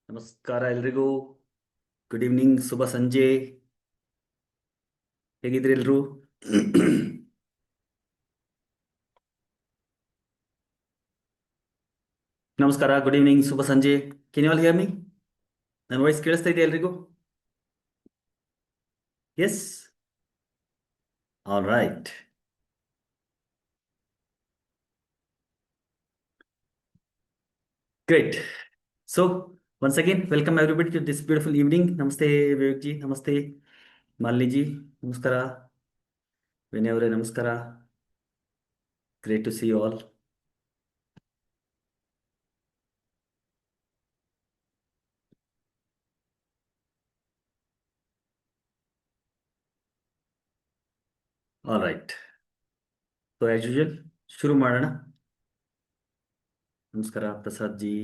ನಮಸ್ಕಾರ ಎಲ್ರಿಗೂ. Good evening, ಶುಭ ಸಂಜೆ. ಹೇಗಿದ್ರಿ ಎಲ್ರು? ನಮಸ್ಕಾರ, ಗುಡ್ ಈವ್ನಿಂಗ್, ಶುಭ ಸಂಜೆ. Can you all hear me? ನನ್ನ ವಾಯ್ಸ್ ಕೇಳಿಸ್ತಾ ಇದೆಯಾ ಎಲ್ರಿಗೂ? Yes. All right. Great. So once again welcome everybody to this beautiful evening. ನಮಸ್ತೆ ವಿವೇಕ್ ಜಿ, ನಮಸ್ತೆ ಮಾಲಿನಿ ಜಿ, ನಮಸ್ಕಾರ. ವಿನಯ್ ಅವರೇ ನಮಸ್ಕಾರ. Great to see you all. All right. So as usual ಶುರು ಮಾಡೋಣ. ನಮಸ್ಕಾರ ಪ್ರಸಾದ್ ಜಿ,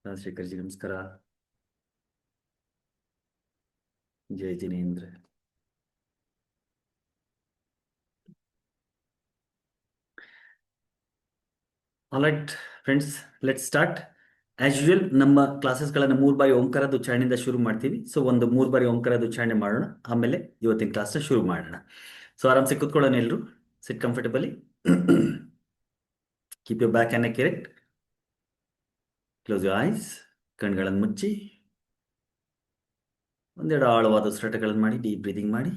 ರಾಜಶೇಖರ್ ಜಿ ನಮಸ್ಕಾರ. ಜಯ ಜಿನೇಂದ್ರ. Alright friends, let start. As usual ನಮ್ಮ ಕ್ಲಾಸಸ್ಗಳನ್ನು 3 ಬಾರಿ ಓಂಕಾರದ ಉಚ್ಚಾರಣೆಯಿಂದ ಶುರು ಮಾಡ್ತೀವಿ. ಸೊ ಒಂದು 3 ಬಾರಿ ಓಂಕಾರದ ಉಚ್ಚಾರಣೆ ಮಾಡೋಣ, ಆಮೇಲೆ ಇವತ್ತಿನ ಕ್ಲಾಸ್ನ ಶುರು ಮಾಡೋಣ. ಸೊ ಆರಾಮ್ಸೆ ಕೂತ್ಕೊಳ್ಳೋಣ ಎಲ್ಲರೂ. Sit comfortably. Keep your back and neck erect. Close your eyes. ಕಣ್ಗಳನ್ನು ಮುಚ್ಚಿ ಒಂದೆರಡು ಆಳವಾದ ಉಸಿರಾಟಗಳನ್ನು ಮಾಡಿ. ಡೀಪ್ ಬ್ರೀದಿಂಗ್ ಮಾಡಿ.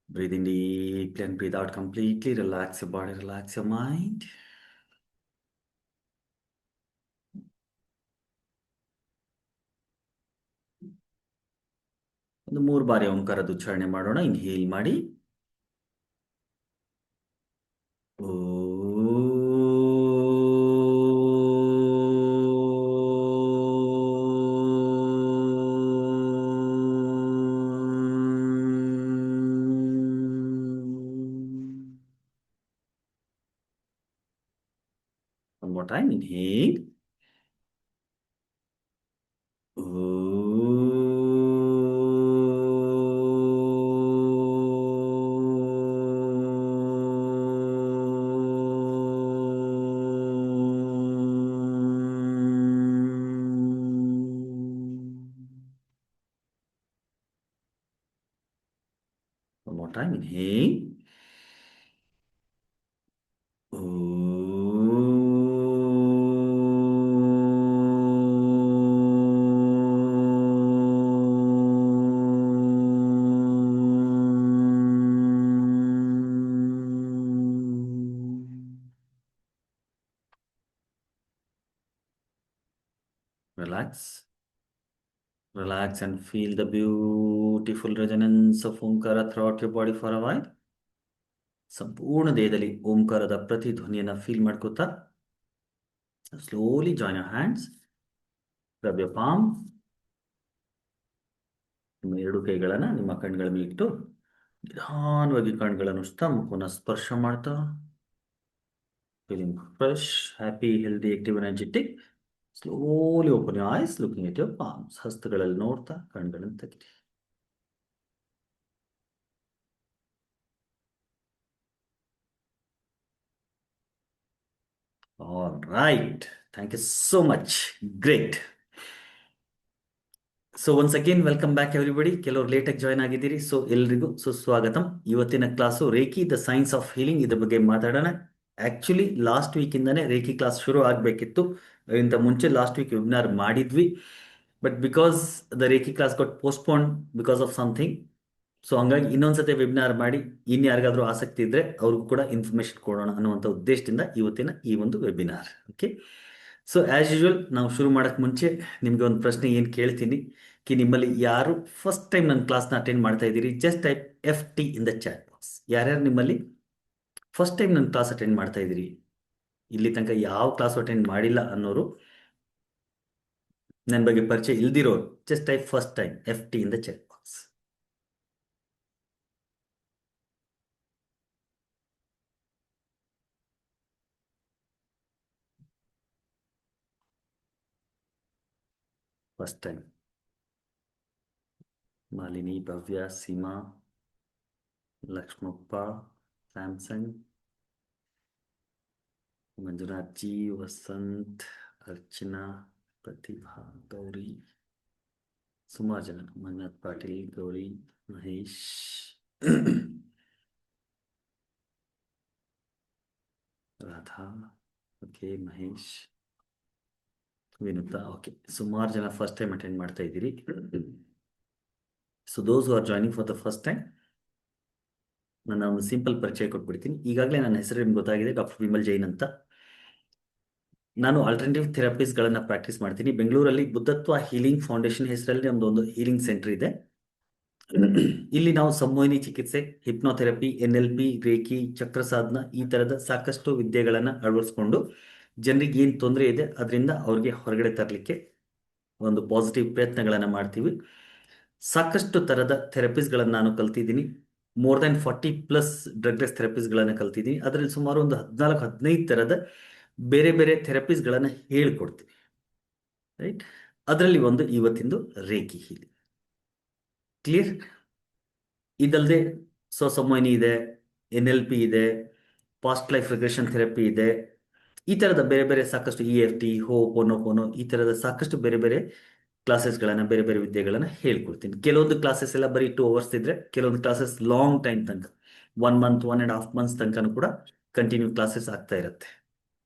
Breathe in deeply and breathe out completely. Relax your body, relax your mind. ಒಂದು 3 ಬಾರಿ ಓಂಕಾರದ ಉಚ್ಚಾರಣೆ ಮಾಡೋಣ. ಇನ್ಹೇಲ್ ಮಾಡಿ. One more time, inhale. One more time, inhale. Relax. Relax and feel the beautiful resonance of Omkara throughout your body for a while. ಸಂಪೂರ್ಣ ದೇಹದಲ್ಲಿ ಓಂಕಾರದ ಪ್ರತಿಧ್ವನಿಯನ್ನು feel ಮಾಡ್ಕೋತಾ slowly join your hands. Rub your palm. ನಿಮ್ಮ 2 ಕೈಗಳನ್ನು ನಿಮ್ಮ ಕಣ್ಗಳ ಮೇಲೆ ಇಟ್ಟು ನಿಧಾನವಾಗಿ ಕಣ್ಗಳನ್ನು ಉಜ್ತಾ ಮುಖವನ್ನು ಸ್ಪರ್ಶ ಮಾಡ್ತಾ feeling fresh, happy, healthy, active, energetic. Slowly open your eyes, looking at your palms. ಹಸ್ತಗಳಲ್ಲಿ ನೋಡ್ತಾ ಕಣ್ಗಳನ್ನು ತೆಗಿರಿ. All right, thank you so much. Great. So once again welcome back everybody. ಕೆಲವರು ಲೇಟಾಗಿ ಜಾಯ್ನ್ ಆಗಿದ್ದೀರಿ, ಸೊ ಎಲ್ರಿಗೂ ಸುಸ್ವಾಗತಂ. ಇವತ್ತಿನ class Reiki the science of healing ಇದ್ರ ಬಗ್ಗೆ ಮಾತಾಡೋಣ. ಆಕ್ಚುಲಿ ಲಾಸ್ಟ್ ವೀಕಿಂದಾನೇ ರೇಖಿ ಕ್ಲಾಸ್ ಶುರು ಆಗಬೇಕಿತ್ತು. ಇಂತ ಮುಂಚೆ ಲಾಸ್ಟ್ ವೀಕ್ ವೆಬಿನಾರ್ ಮಾಡಿದ್ವಿ, but because the Reiki class got postpone because of something. So ಹಂಗಾಗಿ ಇನ್ನೊಂದ್ಸತಿ ವೆಬಿನಾರ್ ಮಾಡಿ ಇನ್ಯಾರಿಗಾದ್ರೂ ಆಸಕ್ತಿ ಇದ್ರೆ ಅವ್ರಿಗೂ ಕೂಡ ಇನ್ಫಾರ್ಮೇಶನ್ ಕೊಡೋಣ ಅನ್ನುವಂಥ ಉದ್ದೇಶದಿಂದ ಇವತ್ತಿನ ಈ ಒಂದು webinar. Okay. So as usual ನಾವು ಶುರು ಮಾಡೋಕ್ಕೆ ಮುಂಚೆ ನಿಮಗೆ ಒಂದು ಪ್ರಶ್ನೆ ಏನು ಕೇಳ್ತೀನಿ ನಿಮ್ಮಲ್ಲಿ ಯಾರು ಫಸ್ಟ್ ಟೈಮ್ ನನ್ನ ಕ್ಲಾಸ್ನ ಅಟೆಂಡ್ ಮಾಡ್ತಾ ಇದ್ದೀರಿ? Just type FT in the chat box. ಯಾರ್ಯಾರು ನಿಮ್ಮಲ್ಲಿ ಫಸ್ಟ್ ಟೈಮ್ ನನ್ನ ಕ್ಲಾಸ್ ಅಟೆಂಡ್ ಮಾಡ್ತಾ ಇದ್ದೀರಿ? ಇಲ್ಲಿ ತನಕ ಯಾವ ಕ್ಲಾಸ್ ಅಟೆಂಡ್ ಮಾಡಿಲ್ಲ ಅನ್ನೋರು, ನನ್ನ ಬಗ್ಗೆ ಪರಿಚಯ ಇಲ್ದಿರೋರು, just type first time FT in the chat box. First time. Malini, Bhavya, Seema, Lakshmappa, Samsung, Manjunath ji, Vasanth, Archana, Prathibha, Gauri, ಸುಮಾರು ಜನ, ಮಂಜುನಾಥ್ ಪಾಟೀಲ್, ಗೌರಿ, ಮಹೇಶ್, ರಾಧಾ, ಓಕೆ, ಮಹೇಶ್, ವಿನುತಾ, ಓಕೆ, ಸುಮಾರು ಜನ ಫಸ್ಟ್ ಟೈಮ್ ಅಟೆಂಡ್ ಮಾಡ್ತಾ ಇದ್ದೀರಿ. ಸೊ ದೋಸ್ ಹು R joining for the first time, ನಾನು ಒಂದು ಸಿಂಪಲ್ ಪರಿಚಯ ಕೊಟ್ಬಿಡ್ತೀನಿ. ಈಗಾಗಲೇ ನನ್ನ ಹೆಸರು ನಿಮ್ಗೆ ಗೊತ್ತಾಗಿದೆ, ಡಾಕ್ಟರ್ ವಿಮಲ್ ಜೈನ್ ಅಂತ. ನಾನು ಆಲ್ಟರ್ನೇಟಿವ್ ಥೆರಪೀಸ್ಗಳನ್ನು ಪ್ರಾಕ್ಟೀಸ್ ಮಾಡ್ತೀನಿ. ಬೆಂಗಳೂರಲ್ಲಿ ಬುದ್ಧತ್ವ ಹೀಲಿಂಗ್ ಫೌಂಡೇಶನ್ ಹೆಸರಲ್ಲಿ ನಮ್ದು ಒಂದು ಹೀಲಿಂಗ್ ಸೆಂಟರ್ ಇದೆ. ಇಲ್ಲಿ ನಾವು ಸಂಮೋಹಿನಿ ಚಿಕಿತ್ಸೆ, ಹಿಪ್ನೋಥೆರಪಿ, NLP, ರೇಖಿ, ಚಕ್ರ ಸಾಧನ, ಈ ತರದ ಸಾಕಷ್ಟು ವಿದ್ಯೆಗಳನ್ನು ಅಳವಡಿಸ್ಕೊಂಡು ಜನರಿಗೆ ಏನು ತೊಂದರೆ ಇದೆ ಅದರಿಂದ ಅವ್ರಿಗೆ ಹೊರಗಡೆ ತರಲಿಕ್ಕೆ ಒಂದು ಪಾಸಿಟಿವ್ ಪ್ರಯತ್ನಗಳನ್ನು ಮಾಡ್ತೀವಿ. ಸಾಕಷ್ಟು ಥರದ ಥೆರಪೀಸ್ಗಳನ್ನು ನಾನು ಕಲ್ತಿದ್ದೀನಿ. ಮೋರ್ ದೆನ್ 40+ ಡ್ರಗ್ಲೆಸ್ ಥೆರಪೀಸ್ಗಳನ್ನು ಕಲ್ತಿದ್ದೀನಿ. ಅದರಲ್ಲಿ ಸುಮಾರು ಒಂದು 14-15 ಥರದ ಬೇರೆ ಬೇರೆ ಥೆರಪೀಸ್ಗಳನ್ನು ಹೇಳ್ಕೊಡ್ತೀವಿ, ರೈಟ್. ಅದರಲ್ಲಿ ಒಂದು ಇವತ್ತಿಂದು ರೇಖಿ ಹೀಲಿಂಗ್. ಕ್ಲಿಯರ್? ಇದಲ್ಲದೆ ಸ್ವಸಂಮೋಹಿನಿ ಇದೆ, NLP ಇದೆ, ಪಾಸ್ಟ್ ಲೈಫ್ ರಿಗ್ರೆಷನ್ ಥೆರಪಿ ಇದೆ. ಈ ಥರದ ಬೇರೆ ಬೇರೆ ಸಾಕಷ್ಟು EFT, ಹೋಪೋನೋಪೋನೋ, ಈ ಥರದ ಸಾಕಷ್ಟು ಬೇರೆ ಬೇರೆ ಕ್ಲಾಸಸ್ಗಳನ್ನು, ಬೇರೆ ಬೇರೆ ವಿದ್ಯೆಗಳನ್ನು ಹೇಳ್ಕೊಡ್ತೀನಿ. ಕೆಲವೊಂದು ಕ್ಲಾಸಸ್ ಎಲ್ಲ ಬರೀ 2 ಅವರ್ಸ್ ಇದ್ರೆ, ಕೆಲವೊಂದು ಕ್ಲಾಸಸ್ ಲಾಂಗ್ ಟೈಮ್ ತನಕ 1 ಮಂತ್, 1.5 ಮಂತ್ಸ್ ತನಕನೂ ಕೂಡ ಕಂಟಿನ್ಯೂ ಕ್ಲಾಸಸ್ ಆಗ್ತಾ ಇರುತ್ತೆ.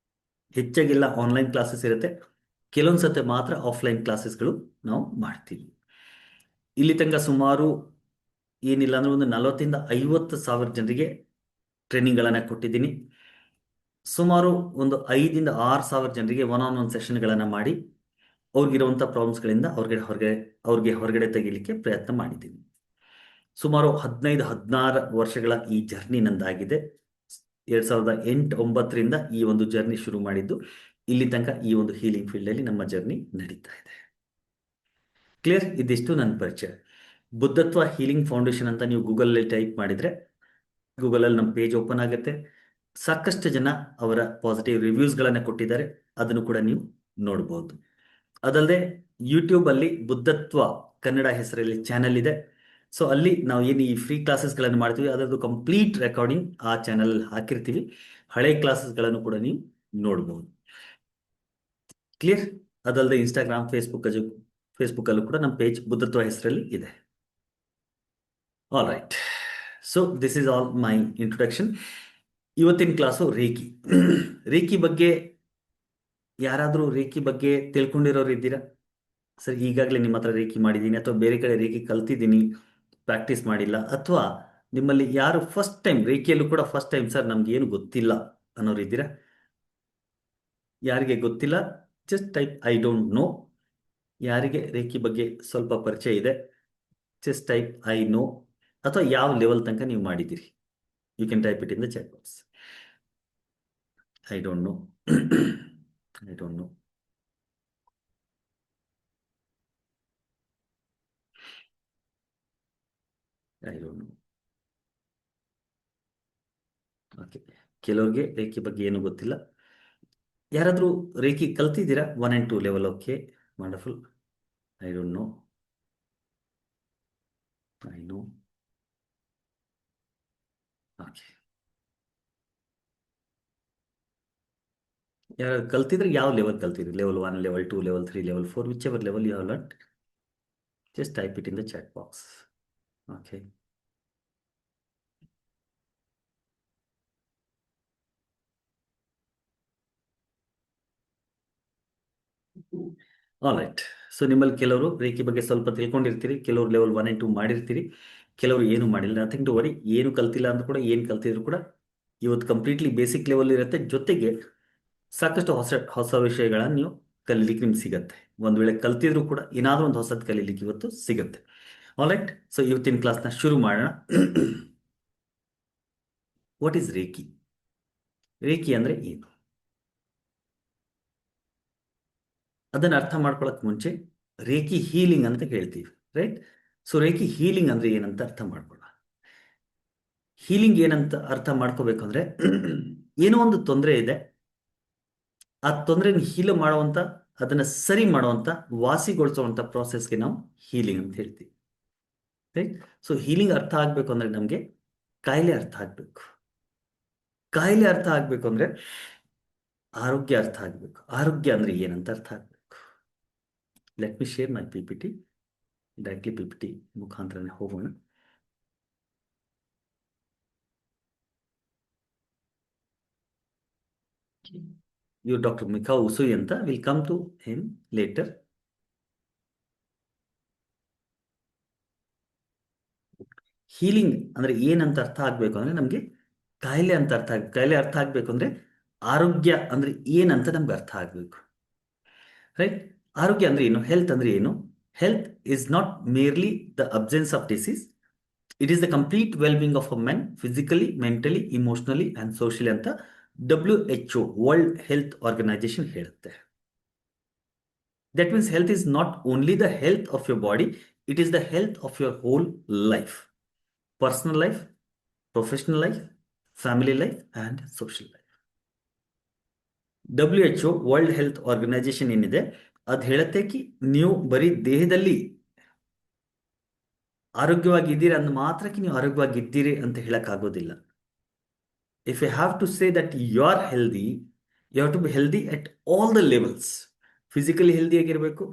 ಹೆಚ್ಚಾಗೆಲ್ಲ ಆನ್ಲೈನ್ ಕ್ಲಾಸಸ್ ಇರುತ್ತೆ, ಕೆಲವೊಂದು ಸತಿ ಮಾತ್ರ ಆಫ್ಲೈನ್ ಕ್ಲಾಸಸ್ಗಳು ನಾವು ಮಾಡ್ತೀವಿ. ಇಲ್ಲಿ ತನಕ ಸುಮಾರು ಏನಿಲ್ಲ ಅಂದ್ರೆ ಒಂದು 40,000-50,000 ಜನರಿಗೆ ಟ್ರೈನಿಂಗ್ಗಳನ್ನು ಕೊಟ್ಟಿದ್ದೀನಿ. ಸುಮಾರು ಒಂದು 5,000-6,000 ಜನರಿಗೆ ಒನ್ ಸೆಷನ್ಗಳನ್ನು ಮಾಡಿ ಅವ್ರಿಗಿರುವಂಥ ಪ್ರಾಬ್ಲಮ್ಸ್ಗಳಿಂದ ಅವ್ರಿಗೆ ಹೊರಗಡೆ ತೆಗಿಲಿಕ್ಕೆ ಪ್ರಯತ್ನ ಮಾಡಿದ್ದೀನಿ. ಸುಮಾರು 15-16 ವರ್ಷಗಳ ಈ ಜರ್ನಿ ನಂದಾಗಿದೆ. 2008-9ರಿಂದ ಈ ಒಂದು ಜರ್ನಿ ಶುರು ಮಾಡಿದ್ದು, ಇಲ್ಲಿ ತನಕ ಈ ಒಂದು ಹೀಲಿಂಗ್ ಫೀಲ್ಡಲ್ಲಿ ನಮ್ಮ ಜರ್ನಿ ನಡೀತಾ ಇದೆ. ಕ್ಲಿಯರ್? ಇದಿಷ್ಟು ನನ್ನ ಪರಿಚಯ. ಬುದ್ಧತ್ವ ಹೀಲಿಂಗ್ ಫೌಂಡೇಶನ್ ಅಂತ ನೀವು ಗೂಗಲಲ್ಲಿ ಟೈಪ್ ಮಾಡಿದರೆ ಗೂಗಲಲ್ಲಿ ನಮ್ಮ ಪೇಜ್ ಓಪನ್ ಆಗುತ್ತೆ. ಸಾಕಷ್ಟು ಜನ ಅವರ ಪಾಸಿಟಿವ್ ರಿವ್ಯೂಸ್ಗಳನ್ನು ಕೊಟ್ಟಿದ್ದಾರೆ, ಅದನ್ನು ಕೂಡ ನೀವು ನೋಡ್ಬೋದು. ಅದಲ್ಲದೆ ಯೂಟ್ಯೂಬಲ್ಲಿ ಬುದ್ಧತ್ವ ಕನ್ನಡ ಹೆಸರಲ್ಲಿ ಚಾನೆಲ್ ಇದೆ. ಸೊ ಅಲ್ಲಿ ನಾವು ಏನು ಈ ಫ್ರೀ ಕ್ಲಾಸಸ್ಗಳನ್ನು ಮಾಡ್ತೀವಿ ಅದರದ್ದು ಕಂಪ್ಲೀಟ್ ರೆಕಾರ್ಡಿಂಗ್ ಆ ಚಾನಲ್ ಹಾಕಿರ್ತೀವಿ. ಹಳೆ ಕ್ಲಾಸಸ್ಗಳನ್ನು ಕೂಡ ನೀವು ನೋಡ್ಬೋದು. ಕ್ಲಿಯರ್? ಅದಲ್ಲದೆ ಇನ್ಸ್ಟಾಗ್ರಾಮ್, ಫೇಸ್ಬುಕ್ಕಲ್ಲೂ ಕೂಡ ನಮ್ಮ ಪೇಜ್ ಬುದ್ಧತ್ವ ಹೆಸರಲ್ಲಿ ಇದೆ. All right. So this is all my introduction. ಇವತ್ತಿನ ಕ್ಲಾಸು ರೇಖಿ. ರೇಖಿ ಬಗ್ಗೆ ಯಾರಾದರೂ ರೇಖಿ ಬಗ್ಗೆ ತಿಳ್ಕೊಂಡಿರೋರು ಇದ್ದೀರಾ? ಸರ್, ಈಗಾಗಲೇ ನಿಮ್ಮ ಹತ್ರ ರೇಖಿ ಮಾಡಿದ್ದೀನಿ ಅಥವಾ ಬೇರೆ ಕಡೆ ರೇಖಿ ಕಲ್ತಿದ್ದೀನಿ, ಪ್ರಾಕ್ಟೀಸ್ ಮಾಡಿಲ್ಲ, ಅಥವಾ ನಿಮ್ಮಲ್ಲಿ ಯಾರು ಫಸ್ಟ್ ಟೈಮ್ ರೇಖಿಯಲ್ಲೂ ಕೂಡ ಫಸ್ಟ್ ಟೈಮ್ ಸರ್ ನಮ್ಗೆ ಏನು ಗೊತ್ತಿಲ್ಲ ಅನ್ನೋರು ಇದ್ದೀರಾ? ಯಾರಿಗೆ ಗೊತ್ತಿಲ್ಲ just type I don't no. ಯಾರಿಗೆ ರೇಖಿ ಬಗ್ಗೆ ಸ್ವಲ್ಪ ಪರಿಚಯ ಇದೆ ಜಸ್ಟ್ ಟೈಪ್ ಐ ನೋ, ಅಥವಾ ಯಾವ ಲೆವೆಲ್ ತನಕ ನೀವು ಮಾಡಿದ್ದೀರಿ, you can type it in the chat box. I don't know, I don't know. I don't know. Okay, ಕೆಲವ್ರಿಗೆ ರೇಖಿ ಬಗ್ಗೆ ಏನು ಗೊತ್ತಿಲ್ಲ. ಯಾರಾದರೂ ರೇಖಿ ಕಲ್ತಿದ್ದೀರಾ 1 and 2 level? Okay, wonderful. I don't know, I know. Okay, ಯಾರು ಕಲ್ತಿದ್ರೆ ಯಾವ ಲೆವೆಲ್ ಕಲ್ತಿದ್ರಿ? Level 1, level 2, level 3, level 4, whichever level you have learned, just type it in the chat box. Okay, all right. So ನಿಮ್ಮಲ್ಲಿ ಕೆಲವರು reiki ಬಗ್ಗೆ ಸ್ವಲ್ಪ ತಿಳ್ಕೊಂಡಿರ್ತೀರಿ, ಕೆಲವರು level 1 and 2 ಮಾಡಿರ್ತೀರಿ, ಕೆಲವರು ಏನು ಮಾಡಿಲ್ಲ. Nothing to worry. ಏನು ಕಲ್ತಿಲ್ಲ ಅಂತ ಕೂಡ, ಏನು ಕಲ್ತಿದ್ರು ಕೂಡ ಇವತ್ತು ಕಂಪ್ಲೀಟ್ಲಿ ಬೇಸಿಕ್ ಲೆವೆಲ್ ಇರುತ್ತೆ. ಜೊತೆಗೆ ಸಾಕಷ್ಟು ಹೊಸ ಹೊಸ ವಿಷಯಗಳನ್ನು ನೀವು ಕಲೀಲಿಕ್ಕೆ ನಿಮ್ಗೆ ಸಿಗತ್ತೆ. ಒಂದು ವೇಳೆ ಕಲ್ತಿದ್ರು ಕೂಡ ಏನಾದರೂ ಒಂದು ಹೊಸದು ಕಲೀಲಿಕ್ಕೆ ಇವತ್ತು ಸಿಗುತ್ತೆ. All right. ಸೊ ಇವತ್ತಿನ ಕ್ಲಾಸ್ನ ಶುರು ಮಾಡೋಣ. What is reiki? ರೇಖಿ ಅಂದರೆ ಏನು? ಅದನ್ನು ಅರ್ಥ ಮಾಡ್ಕೊಳ್ಳೋಕೆ ಮುಂಚೆ ರೇಖಿ ಹೀಲಿಂಗ್ ಅಂತ ಹೇಳ್ತೀವಿ, ರೈಟ್? ಸೊ ರೇಖಿ ಹೀಲಿಂಗ್ ಅಂದರೆ ಏನಂತ ಅರ್ಥ ಮಾಡ್ಕೊಳ್ಳೋಣ. ಹೀಲಿಂಗ್ ಏನಂತ ಅರ್ಥ ಮಾಡ್ಕೋಬೇಕು ಅಂದರೆ, ಏನೋ ಒಂದು ತೊಂದರೆ ಇದೆ, ಆ ತೊಂದರೆನ ಹೀಲ್ ಮಾಡುವಂಥ, ಅದನ್ನು ಸರಿ ಮಾಡುವಂಥ, ವಾಸಿಗೊಳಿಸುವಂಥ ಪ್ರಾಸೆಸ್ಗೆ ನಾವು ಹೀಲಿಂಗ್ ಅಂತ ಹೇಳ್ತೀವಿ, ರೈಟ್? ಸೊ ಹೀಲಿಂಗ್ ಅರ್ಥ ಆಗಬೇಕು ಅಂದರೆ ನಮಗೆ ಕಾಯಿಲೆ ಅರ್ಥ ಆಗಬೇಕು. ಕಾಯಿಲೆ ಅರ್ಥ ಆಗಬೇಕು ಅಂದರೆ ಆರೋಗ್ಯ ಅರ್ಥ ಆಗಬೇಕು. ಆರೋಗ್ಯ ಅಂದ್ರೆ ಏನಂತ ಅರ್ಥ ಆಗಬೇಕು. Let me share my P P T. Directly P P T ಮುಖಾಂತರನೇ ಹೋಗೋಣ. ಇವ್ರು ಡಾಕ್ಟರ್ ಮಿಖಾ ಉಸುಯಿ ಅಂತ. Will come to him later. Healing ಅಂದ್ರೆ ಏನಂತ ಅರ್ಥ ಆಗ್ಬೇಕು ಅಂದ್ರೆ ನಮ್ಗೆ ಕಾಯಿಲೆ ಅಂತ ಕಾಯಿಲೆ ಅರ್ಥ ಆಗ್ಬೇಕು ಅಂದ್ರೆ ಆರೋಗ್ಯ ಅಂದ್ರೆ ಏನಂತ ನಮ್ಗೆ ಅರ್ಥ ಆಗ್ಬೇಕು. ರೈಟ್. ಆರೋಗ್ಯ ಅಂದ್ರೆ ಏನು, ಹೆಲ್ತ್ ಅಂದ್ರೆ ಏನು? Health is not merely the absence of disease, it is the complete wellbeing of a men physically, mentally, emotionally and socially ಅಂತ WHO ವರ್ಲ್ಡ್ ಹೆಲ್ತ್ ಆರ್ಗನೈಸೇಷನ್ ಹೇಳುತ್ತೆ. That means health is not only the health of your body, it is the health of your whole life. Personal life, professional life, family life and social life. WHO world health organisation ಏನಿದೆ ಅದು ಹೇಳುತ್ತೆ ಕಿ ನೀವು ಬರೀ ದೇಹದಲ್ಲಿ ಆರೋಗ್ಯವಾಗಿದ್ದೀರಿ ಅಂದ ಮಾತ್ರಕ್ಕೆ ನೀವು ಆರೋಗ್ಯವಾಗಿದ್ದೀರಿ ಅಂತ ಹೇಳಕ್ಕಾಗೋದಿಲ್ಲ. If you have to say that you are healthy, you have to be healthy at all the levels. Physically healthy ಆಗಿರಬೇಕು,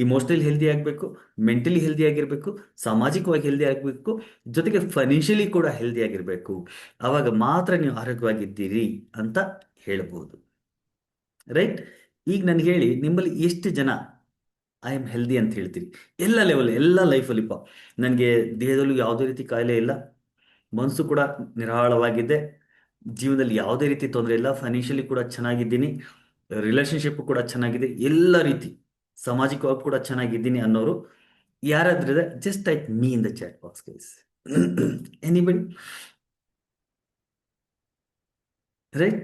ಇಮೋಷನಲಿ ಹೆಲ್ದಿ ಆಗಬೇಕು, ಮೆಂಟಲಿ ಹೆಲ್ದಿ ಆಗಿರಬೇಕು, ಸಾಮಾಜಿಕವಾಗಿ ಹೆಲ್ದಿ ಆಗಬೇಕು, ಜೊತೆಗೆ ಫೈನಾನ್ಷಿಯಲಿ ಕೂಡ ಹೆಲ್ದಿ ಆಗಿರಬೇಕು. ಆವಾಗ ಮಾತ್ರ ನೀವು ಆರೋಗ್ಯವಾಗಿದ್ದೀರಿ ಅಂತ ಹೇಳ್ಬೋದು. ರೈಟ್. ಈಗ ನನಗೆ ಹೇಳಿ, ನಿಮ್ಮಲ್ಲಿ ಎಷ್ಟು ಜನ ಐ ಆಮ್ ಹೆಲ್ದಿ ಅಂತ ಹೇಳ್ತೀರಿ? ಎಲ್ಲ ಲೆವೆಲ್, ಎಲ್ಲ ಲೈಫಲ್ಲಿಪ್ಪ ನನಗೆ ದೇಹದಲ್ಲೂ ಯಾವುದೇ ರೀತಿ ಕಾಯಿಲೆ ಇಲ್ಲ, ಮನಸ್ಸು ಕೂಡ ನಿರಾಳವಾಗಿದೆ, ಜೀವನದಲ್ಲಿ ಯಾವುದೇ ರೀತಿ ತೊಂದರೆ ಇಲ್ಲ, ಫೈನಾನ್ಷಿಯಲಿ ಕೂಡ ಚೆನ್ನಾಗಿದ್ದೀನಿ, ರಿಲೇಶನ್ಶಿಪ್ ಕೂಡ ಚೆನ್ನಾಗಿದೆ, ಎಲ್ಲ ರೀತಿ ಸಾಮಾಜಿಕವಾಗಿ ಕೂಡ ಚೆನ್ನಾಗಿದ್ದೀನಿ ಅನ್ನೋರು ಯಾರಾದ್ರೂ just type me in the chat box guys. Anybody? Right.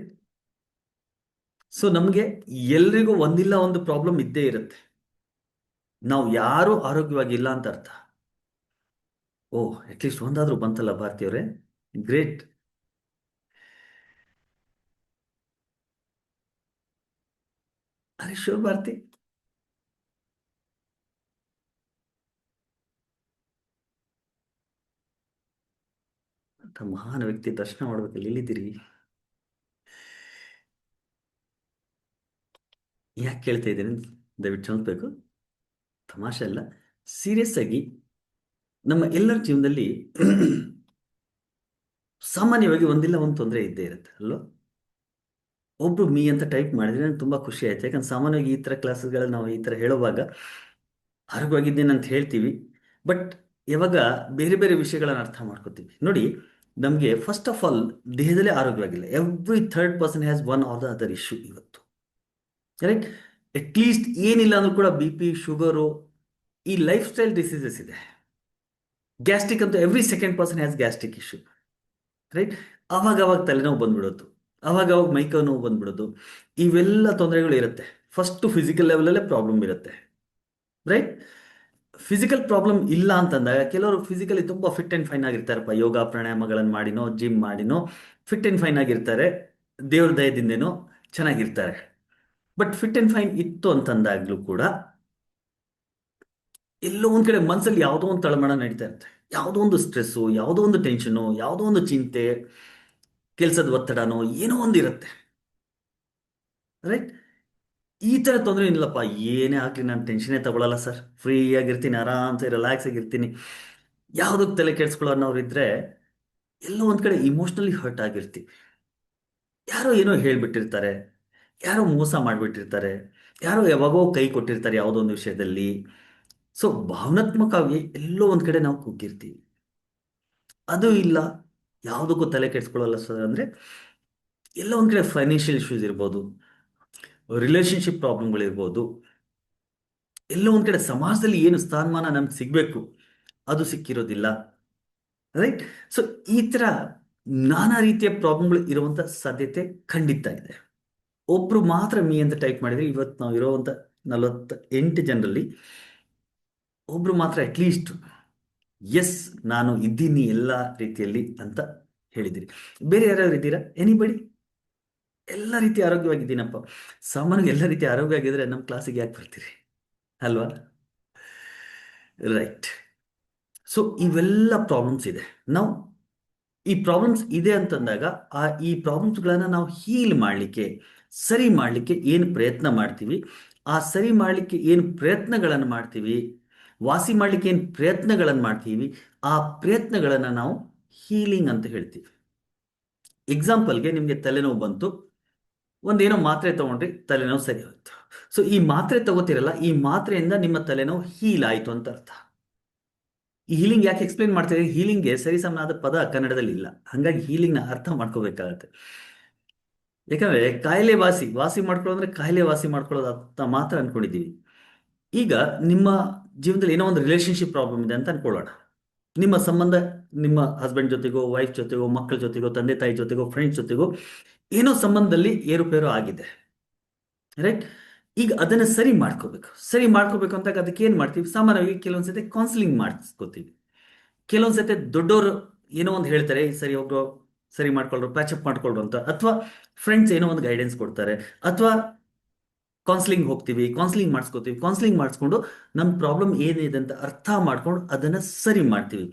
So ನಮಗೆ ಎಲ್ರಿಗೂ ಒಂದಿಲ್ಲ ಒಂದು ಪ್ರಾಬ್ಲಮ್ ಇದ್ದೇ ಇರುತ್ತೆ. ನಾವು ಯಾರೂ ಆರೋಗ್ಯವಾಗಿಲ್ಲ ಅಂತ ಅರ್ಥ. ಓಹ್, ಅಟ್ಲೀಸ್ಟ್ ಒಂದಾದ್ರೂ ಬಂತಲ್ಲ ಭಾರತೀಯವರೇ, ಗ್ರೇಟ್. ಅರೆ ಶೋರ್ ಭಾರತಿ. ಅಂತ ಮಹಾನ್ ವ್ಯಕ್ತಿ ದರ್ಶನ ಮಾಡ್ಬೇಕಲ್ಲಿ, ಎಲ್ಲಿದ್ದೀರಿ? ಯಾಕೆ ಕೇಳ್ತಾ ಇದ್ದೀನಿ ದಯವಿಟ್ಟು ಕ್ಷಮಿಸ್ಬೇಕು. ತಮಾಷೆ ಅಲ್ಲ, ಸೀರಿಯಸ್ ಆಗಿ ನಮ್ಮ ಎಲ್ಲರ ಜೀವನದಲ್ಲಿ ಸಾಮಾನ್ಯವಾಗಿ ಒಂದಿಲ್ಲ ಒಂದು ತೊಂದರೆ ಇದ್ದೇ ಇರುತ್ತೆ ಅಲ್ವಾ? ಒಬ್ರು ಮೀ ಅಂತ ಟೈಪ್ ಮಾಡಿದ್ರೆ ನಂಗೆ ತುಂಬ ಖುಷಿ ಆಯ್ತು. ಯಾಕಂದ್ರೆ ಸಾಮಾನ್ಯವಾಗಿ ಈ ಥರ ಕ್ಲಾಸ್ಗಳಲ್ಲಿ ನಾವು ಈ ಥರ ಹೇಳುವಾಗ ಆರೋಗ್ಯವಾಗಿದ್ದೇನೆ ಅಂತ ಹೇಳ್ತೀವಿ, ಬಟ್ ಯಾವಾಗ ಬೇರೆ ಬೇರೆ ವಿಷಯಗಳನ್ನು ಅರ್ಥ ಮಾಡ್ಕೋತೀವಿ. ನೋಡಿ, ನಮಗೆ ಫಸ್ಟ್ ಆಫ್ ಆಲ್ ದೇಹದಲ್ಲೇ ಆರೋಗ್ಯವಾಗಿಲ್ಲ. Every third person has one or the other issue ಇವತ್ತು. ರೈಟ್. ಅಟ್ಲೀಸ್ಟ್ ಏನಿಲ್ಲ ಅಂದ್ರೂ ಕೂಡ ಬಿ ಪಿ, ಶುಗರು, ಈ ಲೈಫ್ ಸ್ಟೈಲ್ ಡಿಸೀಸಸ್ ಇದೆ. ಗ್ಯಾಸ್ಟ್ರಿಕ್ ಅಂತೂ every second person has gastric issue. Right. ಅವಾಗ ತಲೆನೋವು ಬಂದ್ಬಿಡೋದು, ಅವಾಗ ಮೈಕೈ ನೋವು ಬಂದ್ಬಿಡೋದು, ಇವೆಲ್ಲ ತೊಂದರೆಗಳು ಇರುತ್ತೆ. ಫಸ್ಟ್ ಫಿಸಿಕಲ್ ಲೆವೆಲಲ್ಲೇ ಪ್ರಾಬ್ಲಮ್ ಇರುತ್ತೆ. ರೈಟ್. ಫಿಸಿಕಲ್ ಪ್ರಾಬ್ಲಮ್ ಇಲ್ಲ ಅಂತಂದಾಗ ಕೆಲವರು ಫಿಸಿಕಲಿ ತುಂಬ ಫಿಟ್ ಆ್ಯಂಡ್ ಫೈನ್ ಆಗಿರ್ತಾರಪ್ಪ, ಯೋಗ ಪ್ರಾಣಾಯಾಮಗಳನ್ನು ಮಾಡಿನೋ, ಜಿಮ್ ಮಾಡಿನೋ ಫಿಟ್ ಆ್ಯಂಡ್ ಫೈನ್ ಆಗಿರ್ತಾರೆ, ದೇವ್ರ ದಯದಿಂದೇನೋ ಚೆನ್ನಾಗಿರ್ತಾರೆ. ಬಟ್ ಫಿಟ್ ಆ್ಯಂಡ್ ಫೈನ್ ಇತ್ತು ಅಂತಂದಾಗ್ಲೂ ಕೂಡ ಎಲ್ಲೋ ಒಂದ್ ಕಡೆ ಮನಸ್ಸಲ್ಲಿ ಯಾವುದೋ ಒಂದು ತಳಮಳ ನಡೀತಾ ಇರುತ್ತೆ. ಯಾವುದೋ ಒಂದು ಸ್ಟ್ರೆಸ್ಸು, ಯಾವುದೋ ಒಂದು ಟೆನ್ಷನು, ಯಾವುದೋ ಒಂದು ಚಿಂತೆ, ಕೆಲಸದ ಒತ್ತಡನೋ ಏನೋ ಒಂದು ಇರುತ್ತೆ. ರೈಟ್. ಈ ಥರ ತೊಂದರೆ ಏನಿಲ್ಲಪ್ಪ, ಏನೇ ಆಗಲಿ ನಾನು ಟೆನ್ಷನೇ ತಗೊಳ್ಳಲ್ಲ ಸರ್, ಫ್ರೀ ಆಗಿರ್ತೀನಿ, ಆರಾಮ್ಸೆ ರಿಲ್ಯಾಕ್ಸ್ ಆಗಿರ್ತೀನಿ, ಯಾವುದಕ್ಕೆ ತಲೆ ಕೆಡಿಸ್ಕೊಳ್ಳೋ ಅನ್ನೋರು ಇದ್ರೆ ಎಲ್ಲೋ ಒಂದು ಕಡೆ ಇಮೋಷ್ನಲಿ ಹರ್ಟ್ ಆಗಿರ್ತೀವಿ. ಯಾರೋ ಏನೋ ಹೇಳ್ಬಿಟ್ಟಿರ್ತಾರೆ, ಯಾರೋ ಮೋಸ ಮಾಡಿಬಿಟ್ಟಿರ್ತಾರೆ, ಯಾರೋ ಯಾವಾಗೋ ಕೈ ಕೊಟ್ಟಿರ್ತಾರೆ ಯಾವುದೋ ಒಂದು ವಿಷಯದಲ್ಲಿ. ಸೊ ಭಾವನಾತ್ಮಕವಾಗಿ ಎಲ್ಲೋ ಒಂದು ಕಡೆ ನಾವು ಕುಗ್ಗಿರ್ತೀವಿ. ಅದು ಇಲ್ಲ, ಯಾವುದಕ್ಕೂ ತಲೆ ಕೆಡಿಸ್ಕೊಳ್ಳಲ್ಲ ಸರ್ ಅಂದರೆ ಎಲ್ಲ ಒಂದು ಕಡೆ ಫೈನಾನ್ಷಿಯಲ್ ಇಶ್ಯೂಸ್ ಇರ್ಬೋದು, ರಿಲೇಶನ್ಶಿಪ್ ಪ್ರಾಬ್ಲಮ್ಗಳಿರ್ಬೋದು, ಎಲ್ಲೋ ಒಂದು ಕಡೆ ಸಮಾಜದಲ್ಲಿ ಏನು ಸ್ಥಾನಮಾನ ನಮ್ಗೆ ಸಿಗಬೇಕು ಅದು ಸಿಕ್ಕಿರೋದಿಲ್ಲ. ರೈಟ್. ಸೊ ಈ ಥರ ನಾನಾ ರೀತಿಯ ಪ್ರಾಬ್ಲಮ್ಗಳು ಇರುವಂಥ ಸಾಧ್ಯತೆ ಖಂಡಿತ ಇದೆ. ಒಬ್ರು ಮಾತ್ರ ಮೀ ಅಂತ ಟೈಪ್ ಮಾಡಿದರೆ ಇವತ್ತು ನಾವು ಇರೋವಂಥ 48 ಜನರಲ್ಲಿ ಒಬ್ರು ಮಾತ್ರ ಅಟ್ಲೀಸ್ಟ್ ಎಸ್ ನಾನು ಇದ್ದೀನಿ ಎಲ್ಲ ರೀತಿಯಲ್ಲಿ ಅಂತ ಹೇಳಿದಿರಿ. ಬೇರೆ ಯಾರ್ಯಾರು ಇದ್ದೀರಾ? ಎನಿಬಡಿ? ಎಲ್ಲ ರೀತಿ ಆರೋಗ್ಯವಾಗಿದ್ದೀನಪ್ಪ. ಸಾಮಾನ್ಯವಾಗಿ ಎಲ್ಲ ರೀತಿ ಆರೋಗ್ಯವಾಗಿದ್ರೆ ನಮ್ಮ ಕ್ಲಾಸಿಗೆ ಯಾಕೆ ಬರ್ತೀರಿ ಅಲ್ವಾ? ರೈಟ್. ಸೊ ಇವೆಲ್ಲ ಪ್ರಾಬ್ಲಮ್ಸ್ ಇದೆ. ನಾವು ಈ ಪ್ರಾಬ್ಲಮ್ಸ್ ಇದೆ ಅಂತಂದಾಗ ಈ ಪ್ರಾಬ್ಲಮ್ಸ್ಗಳನ್ನು ನಾವು ಹೀಲ್ ಮಾಡಲಿಕ್ಕೆ, ಸರಿ ಮಾಡಲಿಕ್ಕೆ ಏನು ಪ್ರಯತ್ನ ಮಾಡ್ತೀವಿ, ಆ ಸರಿ ಮಾಡಲಿಕ್ಕೆ ಏನು ಪ್ರಯತ್ನಗಳನ್ನು ಮಾಡ್ತೀವಿ, ವಾಸಿ ಮಾಡಲಿಕ್ಕೆ ಏನು ಪ್ರಯತ್ನಗಳನ್ನು ಮಾಡ್ತೀವಿ, ಆ ಪ್ರಯತ್ನಗಳನ್ನು ನಾವು ಹೀಲಿಂಗ್ ಅಂತ ಹೇಳ್ತೀವಿ. ಎಕ್ಸಾಂಪಲ್ಗೆ ನಿಮಗೆ ತಲೆನೋವು ಬಂತು, ಒಂದೇನೋ ಮಾತ್ರೆ ತಗೊಂಡ್ರಿ, ತಲೆನೋವು ಸರಿ ಹೋಯ್ತು. ಸೊ ಈ ಮಾತ್ರೆ ತಗೋತಿರಲ್ಲ, ಈ ಮಾತ್ರೆಯಿಂದ ನಿಮ್ಮ ತಲೆನೋವು ಹೀಲ್ ಆಯ್ತು ಅಂತ ಅರ್ಥ. ಈ ಹೀಲಿಂಗ್ ಯಾಕೆ ಎಕ್ಸ್ಪ್ಲೇನ್ ಮಾಡ್ತೀವಿ? ಹೀಲಿಂಗ್ಗೆ ಸರಿಸಮನಾದ ಪದ ಕನ್ನಡದಲ್ಲಿ ಇಲ್ಲ, ಹಾಗಾಗಿ ಹೀಲಿಂಗ್ನ ಅರ್ಥ ಮಾಡ್ಕೋಬೇಕಾಗತ್ತೆ. ಯಾಕಂದ್ರೆ ಕಾಯಿಲೆ ವಾಸಿ ವಾಸಿ ಮಾಡ್ಕೊಳ್ಳೋದ್ರೆ ಕಾಯಿಲೆ ವಾಸಿ ಮಾಡ್ಕೊಳ್ಳೋದು ಅಂತ ಮಾತ್ರ ಅನ್ಕೊಂಡಿದ್ದೀವಿ. ಈಗ ನಿಮ್ಮ ಜೀವನದಲ್ಲಿ ಏನೋ ಒಂದು ರಿಲೇಶನ್ಶಿಪ್ ಪ್ರಾಬ್ಲಮ್ ಇದೆ ಅಂತ ಅನ್ಕೊಳ್ಳೋಣ. ನಿಮ್ಮ ಸಂಬಂಧ ನಿಮ್ಮ ಹಸ್ಬೆಂಡ್ ಜೊತೆಗೋ, ವೈಫ್ ಜೊತೆಗೋ, ಮಕ್ಕಳ ಜೊತೆಗೋ, ತಂದೆ ತಾಯಿ ಜೊತೆಗೋ, ಫ್ರೆಂಡ್ಸ್ ಜೊತೆಗೋ ಏನೋ ಸಂಬಂಧದಲ್ಲಿ ಏರುಪೇರು ಆಗಿದೆ, ರೈಟ್? ಈಗ ಅದನ್ನ ಸರಿ ಮಾಡ್ಕೋಬೇಕು. ಸರಿ ಮಾಡ್ಕೋಬೇಕು ಅಂದಾಗ ಅದಕ್ಕೆ ಏನ್ ಮಾಡ್ತೀವಿ? ಸಾಮಾನ್ಯವಾಗಿ ಕೆಲವೊಂದ್ಸತಿ ಕೌನ್ಸಿಲಿಂಗ್ ಮಾಡಿಸ್ಕೋತೀವಿ. ಕೆಲವೊಂದ್ಸತಿ ದೊಡ್ಡವರು ಏನೋ ಒಂದು ಹೇಳ್ತಾರೆ, ಸರಿ ಹೋಗ್ರು, ಸರಿ ಮಾಡ್ಕೊಳ್ರು, ಪ್ಯಾಚಪ್ ಮಾಡ್ಕೊಳ್ರು ಅಂತ, ಅಥವಾ ಫ್ರೆಂಡ್ಸ್ ಏನೋ ಒಂದು ಗೈಡೆನ್ಸ್ ಕೊಡ್ತಾರೆ, ಅಥವಾ ಕೌನ್ಸಿಲಿಂಗ್ ಹೋಗ್ತೀವಿ, ಕೌನ್ಸಿಲಿಂಗ್ ಮಾಡಿಸ್ಕೋತೀವಿ. ಕೌನ್ಸಿಲಿಂಗ್ ಮಾಡಿಸ್ಕೊಂಡು ನಮ್ಮ ಪ್ರಾಬ್ಲಮ್ ಏನಿದೆ ಅಂತ ಅರ್ಥ ಮಾಡ್ಕೊಂಡು ಅದನ್ನ ಸರಿ ಮಾಡ್ತೀವಿ.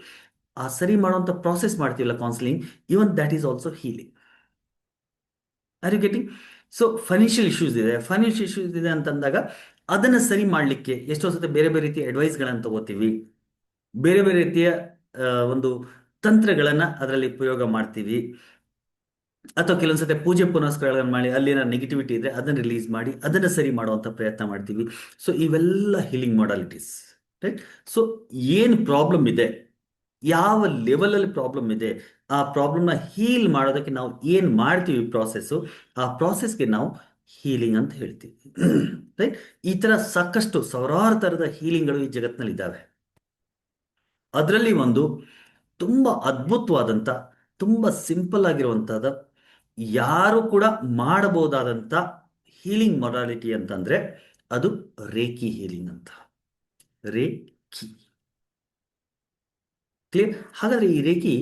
ಆ ಸರಿ ಮಾಡುವಂತ ಪ್ರಾಸೆಸ್ ಮಾಡ್ತೀವಲ್ಲ counselling, even that is also healing. Are you getting? So financial issues ಇದೆ, ಫೈನಾನ್ಷಿಯಲ್ ಇಶ್ಯೂಸ್ ಇದೆ ಅಂತಂದಾಗ ಅದನ್ನ ಸರಿ ಮಾಡಲಿಕ್ಕೆ ಎಷ್ಟೋ ಸತಿ ಬೇರೆ ಬೇರೆ ರೀತಿಯ ಅಡ್ವೈಸ್ಗಳನ್ನು ತಗೋತೀವಿ, ಬೇರೆ ಬೇರೆ ರೀತಿಯ ಒಂದು ತಂತ್ರಗಳನ್ನ ಅದರಲ್ಲಿ ಪ್ರಯೋಗ ಮಾಡ್ತೀವಿ, ಅಥವಾ ಕೆಲವೊಂದ್ಸತಿ ಪೂಜೆ ಪುನಸ್ಕಾರಗಳನ್ನು ಮಾಡಿ ಅಲ್ಲಿನ ನೆಗೆಟಿವಿಟಿ ಇದ್ರೆ ಅದನ್ನ ರಿಲೀಸ್ ಮಾಡಿ ಅದನ್ನ ಸರಿ ಮಾಡುವಂತ ಪ್ರಯತ್ನ ಮಾಡ್ತೀವಿ. ಸೊ ಇವೆಲ್ಲ ಹೀಲಿಂಗ್ ಮಾಡಾಲಿಟೀಸ್, ರೈಟ್? ಸೊ ಏನು ಪ್ರಾಬ್ಲಮ್ ಇದೆ, ಯಾವ ಲೆವೆಲ್ ಅಲ್ಲಿ ಪ್ರಾಬ್ಲಮ್ ಇದೆ, ಆ ಪ್ರಾಬ್ಲಮ್ನ ಹೀಲ್ ಮಾಡೋದಕ್ಕೆ ನಾವು ಏನ್ ಮಾಡ್ತೀವಿ ಪ್ರಾಸೆಸ್ಸು, ಆ ಪ್ರಾಸೆಸ್ಗೆ ನಾವು ಹೀಲಿಂಗ್ ಅಂತ ಹೇಳ್ತೀವಿ, ರೈಟ್? ಈ ತರ ಸಾಕಷ್ಟು ಸಾವಿರಾರು ತರದ ಹೀಲಿಂಗ್ಗಳು ಈ ಜಗತ್ತಿನಲ್ಲಿ ಇದ್ದಾವೆ. ಅದರಲ್ಲಿ ಒಂದು ತುಂಬಾ ಅದ್ಭುತವಾದಂಥ, ತುಂಬಾ ಸಿಂಪಲ್ ಆಗಿರುವಂತಹದ್ದು, ಯಾರು ಕೂಡ ಮಾಡಬಹುದಾದಂಥ ಹೀಲಿಂಗ್ ಮೊಡಾಲಿಟಿ ಅಂತಂದ್ರೆ ಅದು ರೇಖಿ ಹೀಲಿಂಗ್ ಅಂತ. Reiki clear? ಹಾಗಾದ್ರೆ ಈ ರೇಖಿ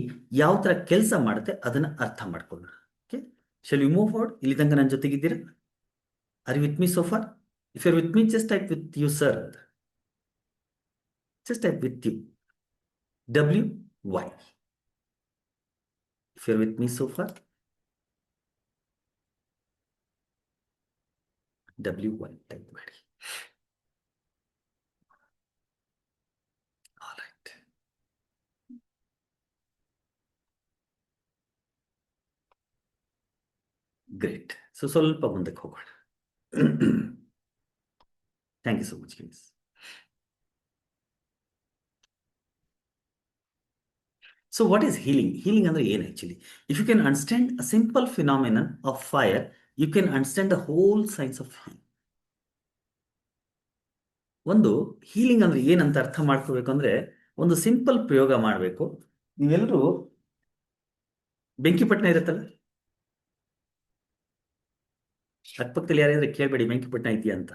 ಯಾವ ತರ ಕೆಲಸ ಮಾಡುತ್ತೆ ಅದನ್ನ ಅರ್ಥ ಮಾಡ್ಕೊಳ್ಳೋಣ. Okay, shall we move forward? ಇಲ್ಲಿ ತನಕ ನನ್ನ ಜೊತೆಗಿದ್ದೀರಾ? Are you with me so far? If you are with me, just type with you sir, just type with you, WY. If you're with me so far, WY type ಮಾಡಿ. All right. Great. So ಸ್ವಲ್ಪ ಮುಂದಕ್ಕೆ ಹೋಗೋಣ. Thank you so much, guys. So what is healing? Healing ಅಂದ್ರೆ ಏನು actually? If you can understand a simple phenomenon of fire, you can understand the whole science of healing. ಒಂದು healing ಅಂದ್ರೆ ಏನಂತ ಅರ್ಥ ಮಾಡ್ಕೋಬೇಕು ಅಂದ್ರೆ ಒಂದು ಸಿಂಪಲ್ ಪ್ರಯೋಗ ಮಾಡಬೇಕು. ನೀವೆಲ್ಲರೂ ಬೆಂಕಿಪಟ್ಟಣ ಇರುತ್ತಲ್ಲ, ಅಕ್ಕಪಕ್ಕದಲ್ಲಿ ಯಾರಾದ್ರೆ ಕೇಳ್ಬೇಡಿ ಬೆಂಕಿಪಟ್ಟಣ ಇದೆಯಾ ಅಂತ.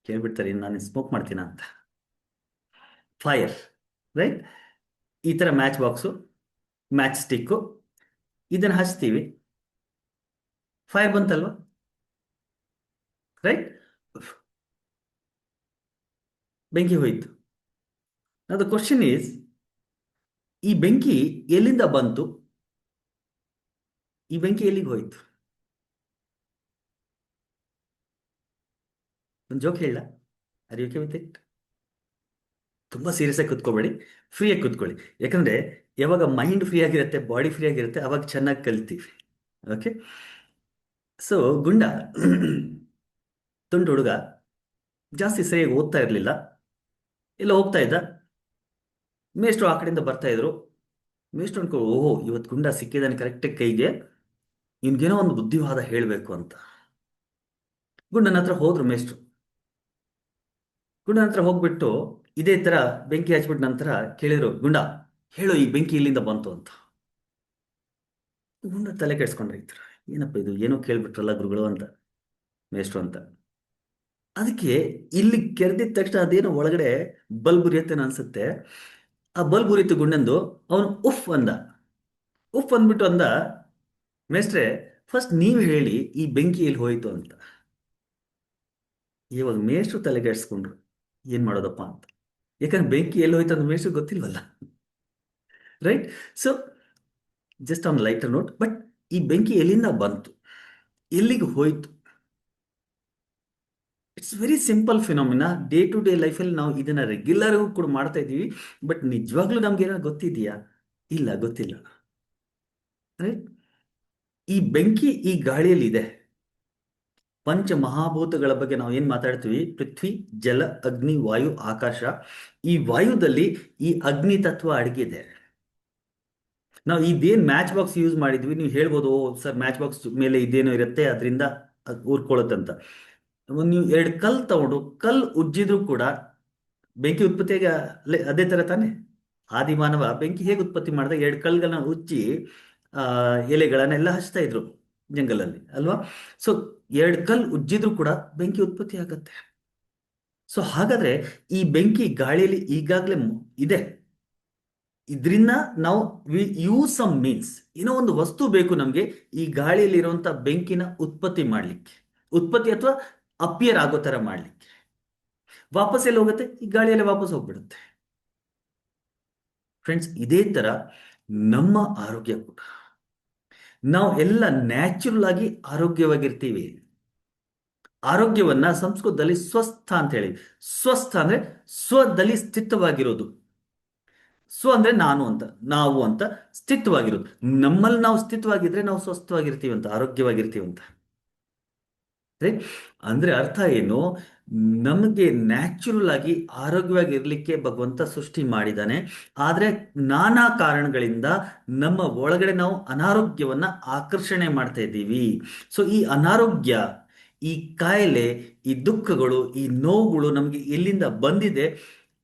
ಕೇಳ್ಬಿಡ್ತಾರೆ, ನಾನು ಸ್ಮೋಕ್ ಮಾಡ್ತೀನ ಅಂತ. Fire, right? ಈ ತರ ಮ್ಯಾಚ್ ಬಾಕ್ಸು, ಮ್ಯಾಚ್ ಸ್ಟಿಕ್ಕು, ಇದನ್ನ ಹಚ್ತೀವಿ, ಫೈರ್ ಬಂತಲ್ವಾ, ರೈಟ್? ಬೆಂಕಿ ಹೋಯ್ತು. ಅದು ಕ್ವಶನ್ ಈಸ್, ಈ ಬೆಂಕಿ ಎಲ್ಲಿಂದ ಬಂತು, ಈ ಬೆಂಕಿ ಎಲ್ಲಿಗೆ ಹೋಯ್ತು? ಒಂದು ಜೋಕ್ ಹೇಳ, are you okay with it? ತುಂಬಾ ಸೀರಿಯಸ್ ಆಗಿ ಕುತ್ಕೋಬೇಡಿ, ಫ್ರೀ ಆಗಿ ಕುತ್ಕೊಳ್ಳಿ. ಯಾಕಂದ್ರೆ ಯಾವಾಗ ಮೈಂಡ್ ಫ್ರೀ ಆಗಿರುತ್ತೆ, ಬಾಡಿ ಫ್ರೀ ಆಗಿರುತ್ತೆ, ಅವಾಗ ಚೆನ್ನಾಗಿ ಕಲ್ತೀವಿ. ಓಕೆ, ಸೊ ಗುಂಡ ತುಂಡು ಹುಡುಗ, ಜಾಸ್ತಿ ಸರಿಯಾಗಿ ಓದ್ತಾ ಇರಲಿಲ್ಲ, ಎಲ್ಲ ಹೋಗ್ತಾ ಇದ್ದ. ಮೇಷ್ಟ್ರು ಆ ಕಡೆಯಿಂದ ಬರ್ತಾ ಇದ್ರು. ಮೇಷ್ಟ್ರು ಅನ್ಕೊಂಡು, ಓಹೋ ಇವತ್ತು ಗುಂಡ ಸಿಕ್ಕಿದ್ದಾನೆ ಕರೆಕ್ಟ್ ಕೈಗೆ, ಇನ್ಗೇನೋ ಒಂದು ಬುದ್ಧಿವಾದ ಹೇಳಬೇಕು ಅಂತ ಗುಂಡನ ಹತ್ರ ಹೋದ್ರು ಮೇಷ್ಟ್ರು. ಗುಂಡನ ಹತ್ರ ಹೋಗ್ಬಿಟ್ಟು ಇದೇ ತರ ಬೆಂಕಿ ಹಚ್ಬಿಟ್ಟು ನಂತರ ಕೇಳಿದ್ರು, ಗುಂಡ ಹೇಳು ಈ ಬೆಂಕಿ ಇಲ್ಲಿಂದ ಬಂತು ಅಂತ. ಗುಂಡ ತಲೆ ಕೆಡ್ಸ್ಕೊಂಡ್ರೆ, ಏನಪ್ಪ ಇದು, ಏನೋ ಕೇಳ್ಬಿಟ್ರಲ್ಲ ಗುರುಗಳು ಅಂತ, ಮೇಷ್ಟ್ರು ಅಂತ. ಅದಕ್ಕೆ ಇಲ್ಲಿ ಕೆರೆದಿದ ತಕ್ಷಣ ಅದೇನೋ ಒಳಗಡೆ ಬಲ್ಬ್ ಉರಿಯುತ್ತೆ ಅನ್ಸುತ್ತೆ. ಆ ಬಲ್ಬ್ ಉರಿತು ಗುಂಡಂದು. ಅವನು ಉಫ್ ಅಂದ. ಉಫ್ ಅಂದ್ಬಿಟ್ಟು ಅಂದ, ಮೇಷ್ಟ್ರೆ ಫಸ್ಟ್ ನೀವು ಹೇಳಿ ಈ ಬೆಂಕಿ ಎಲ್ಲಿ ಹೋಯ್ತು ಅಂತ. ಇವಾಗ ಮೇಷ್ಟ್ರು ತಲೆಗೆಡ್ಸ್ಕೊಂಡ್ರು, ಏನ್ ಮಾಡೋದಪ್ಪ ಅಂತ. ಯಾಕಂದ್ರೆ ಬೆಂಕಿ ಎಲ್ಲಿ ಹೋಯ್ತು ಅಂತ ಮೇಷ್ಟ್ರು ಗೊತ್ತಿಲ್ವಲ್ಲ, right? So just on lighter note, but ಈ ಬೆಂಕಿ ಎಲ್ಲಿಂದ ಬಂತು, ಎಲ್ಲಿಗೆ ಹೋಯ್ತು? It's very simple phenomena. Day to day ಲೈಫಲ್ಲಿ ನಾವು ಇದನ್ನ ರೆಗ್ಯುಲರ್ ಕೂಡ ಮಾಡ್ತಾ ಇದ್ದೀವಿ. ಬಟ್ ನಿಜವಾಗ್ಲೂ ನಮ್ಗೆ ಏನಾದ್ರು ಗೊತ್ತಿದೆಯಾ? ಇಲ್ಲ, ಗೊತ್ತಿಲ್ಲ. ರೈಟ್. ಈ ಬೆಂಕಿ ಈ ಗಾಳಿಯಲ್ಲಿ ಇದೆ. ಪಂಚ ಮಹಾಭೂತಗಳ ಬಗ್ಗೆ ನಾವು ಏನ್ ಮಾತಾಡ್ತೀವಿ? ಪೃಥ್ವಿ, ಜಲ, ಅಗ್ನಿ, ವಾಯು, ಆಕಾಶ. ಈ ವಾಯುದಲ್ಲಿ ಈ ಅಗ್ನಿ ತತ್ವ ಅಡಗಿದೆ. ನಾವು ಇದೇನ್ ಮ್ಯಾಚ್ ಬಾಕ್ಸ್ ಯೂಸ್ ಮಾಡಿದ್ವಿ, ನೀವು ಹೇಳ್ಬೋದು, ಓ ಸರ್ ಮ್ಯಾಚ್ ಬಾಕ್ಸ್ ಮೇಲೆ ಇದೇನೋ ಇರುತ್ತೆ ಅದರಿಂದ ಊರ್ಕೊಳ್ಳುತ್ತಂತ. ನೀವು ಎರಡು ಕಲ್ ತಗೊಂಡು ಕಲ್ ಉಜ್ಜಿದ್ರು ಕೂಡ ಬೆಂಕಿ ಉತ್ಪತ್ತಿಯಾಗ ಅದೇ ತರ ತಾನೆ. ಆದಿಮಾನವ ಬೆಂಕಿ ಹೇಗೆ ಉತ್ಪತ್ತಿ ಮಾಡಿದ? ಎರಡು ಕಲ್ಗಳನ್ನ ಉಜ್ಜಿ ಆ ಎಲೆಗಳನ್ನೆಲ್ಲ ಹಚ್ತಾ ಇದ್ರು ಜಂಗಲಲ್ಲಿ, ಅಲ್ವಾ? ಸೊ ಎರಡು ಕಲ್ ಉಜ್ಜಿದ್ರು ಕೂಡ ಬೆಂಕಿ ಉತ್ಪತ್ತಿ ಆಗತ್ತೆ. ಸೊ ಹಾಗಾದ್ರೆ ಈ ಬೆಂಕಿ ಗಾಳಿಯಲ್ಲಿ ಈಗಾಗಲೇ ಇದೆ. ಇದರಿಂದ ನಾವು ವಿ ಯೂಸ್ ಸಮ್ ಮೀನ್ಸ್, ಏನೋ ಒಂದು ವಸ್ತು ಬೇಕು ನಮಗೆ ಈ ಗಾಳಿಯಲ್ಲಿ ಇರುವಂತ ಬೆಂಕಿನ ಉತ್ಪತ್ತಿ ಮಾಡ್ಲಿಕ್ಕೆ, ಉತ್ಪತ್ತಿ ಅಥವಾ ಅಪಿಯರ್ ಆಗೋ ತರ ಮಾಡ್ಲಿಕ್ಕೆ. ವಾಪಸ್ ಎಲ್ಲಿ ಹೋಗುತ್ತೆ? ಈ ಗಾಳಿಯಲ್ಲಿ ವಾಪಸ್ ಹೋಗ್ಬಿಡುತ್ತೆ. ಫ್ರೆಂಡ್ಸ್, ಇದೇ ತರ ನಮ್ಮ ಆರೋಗ್ಯ ಕೂಡ. ನಾವು ಎಲ್ಲ ನ್ಯಾಚುರಲ್ ಆಗಿ ಆರೋಗ್ಯವಾಗಿರ್ತೀವಿ. ಆರೋಗ್ಯವನ್ನ ಸಂಸ್ಕೃತದಲ್ಲಿ ಸ್ವಸ್ಥ ಅಂತ ಹೇಳಿ. ಸ್ವಸ್ಥ ಅಂದ್ರೆ ಸ್ವದಲ್ಲಿ ಸ್ಥಿತವಾಗಿರೋದು. ಸ್ವ ಅಂದ್ರೆ ನಾನು ಅಂತ, ನಾವು ಅಂತ, ಸ್ಥಿತವಾಗಿರೋದು. ನಮ್ಮಲ್ಲಿ ನಾವು ಸ್ಥಿತವಾಗಿದ್ರೆ ನಾವು ಸ್ವಸ್ಥವಾಗಿರ್ತೀವಿ ಅಂತ, ಆರೋಗ್ಯವಾಗಿರ್ತೀವಿ ಅಂತ. ರೈಟ್. ಅಂದ್ರೆ ಅರ್ಥ ಏನು? ನಮಗೆ ನ್ಯಾಚುರಲ್ ಆಗಿ ಆರೋಗ್ಯವಾಗಿರ್ಲಿಕ್ಕೆ ಭಗವಂತ ಸೃಷ್ಟಿ ಮಾಡಿದ್ದಾನೆ. ಆದ್ರೆ ನಾನಾ ಕಾರಣಗಳಿಂದ ನಮ್ಮ ಒಳಗಡೆ ನಾವು ಅನಾರೋಗ್ಯವನ್ನ ಆಕರ್ಷಣೆ ಮಾಡ್ತಾ ಇದ್ದೀವಿ. ಸೊ ಈ ಅನಾರೋಗ್ಯ, ಈ ಕಾಯಿಲೆ, ಈ ದುಃಖಗಳು, ಈ ನೋವುಗಳು ನಮಗೆ ಎಲ್ಲಿಂದ ಬಂದಿದೆ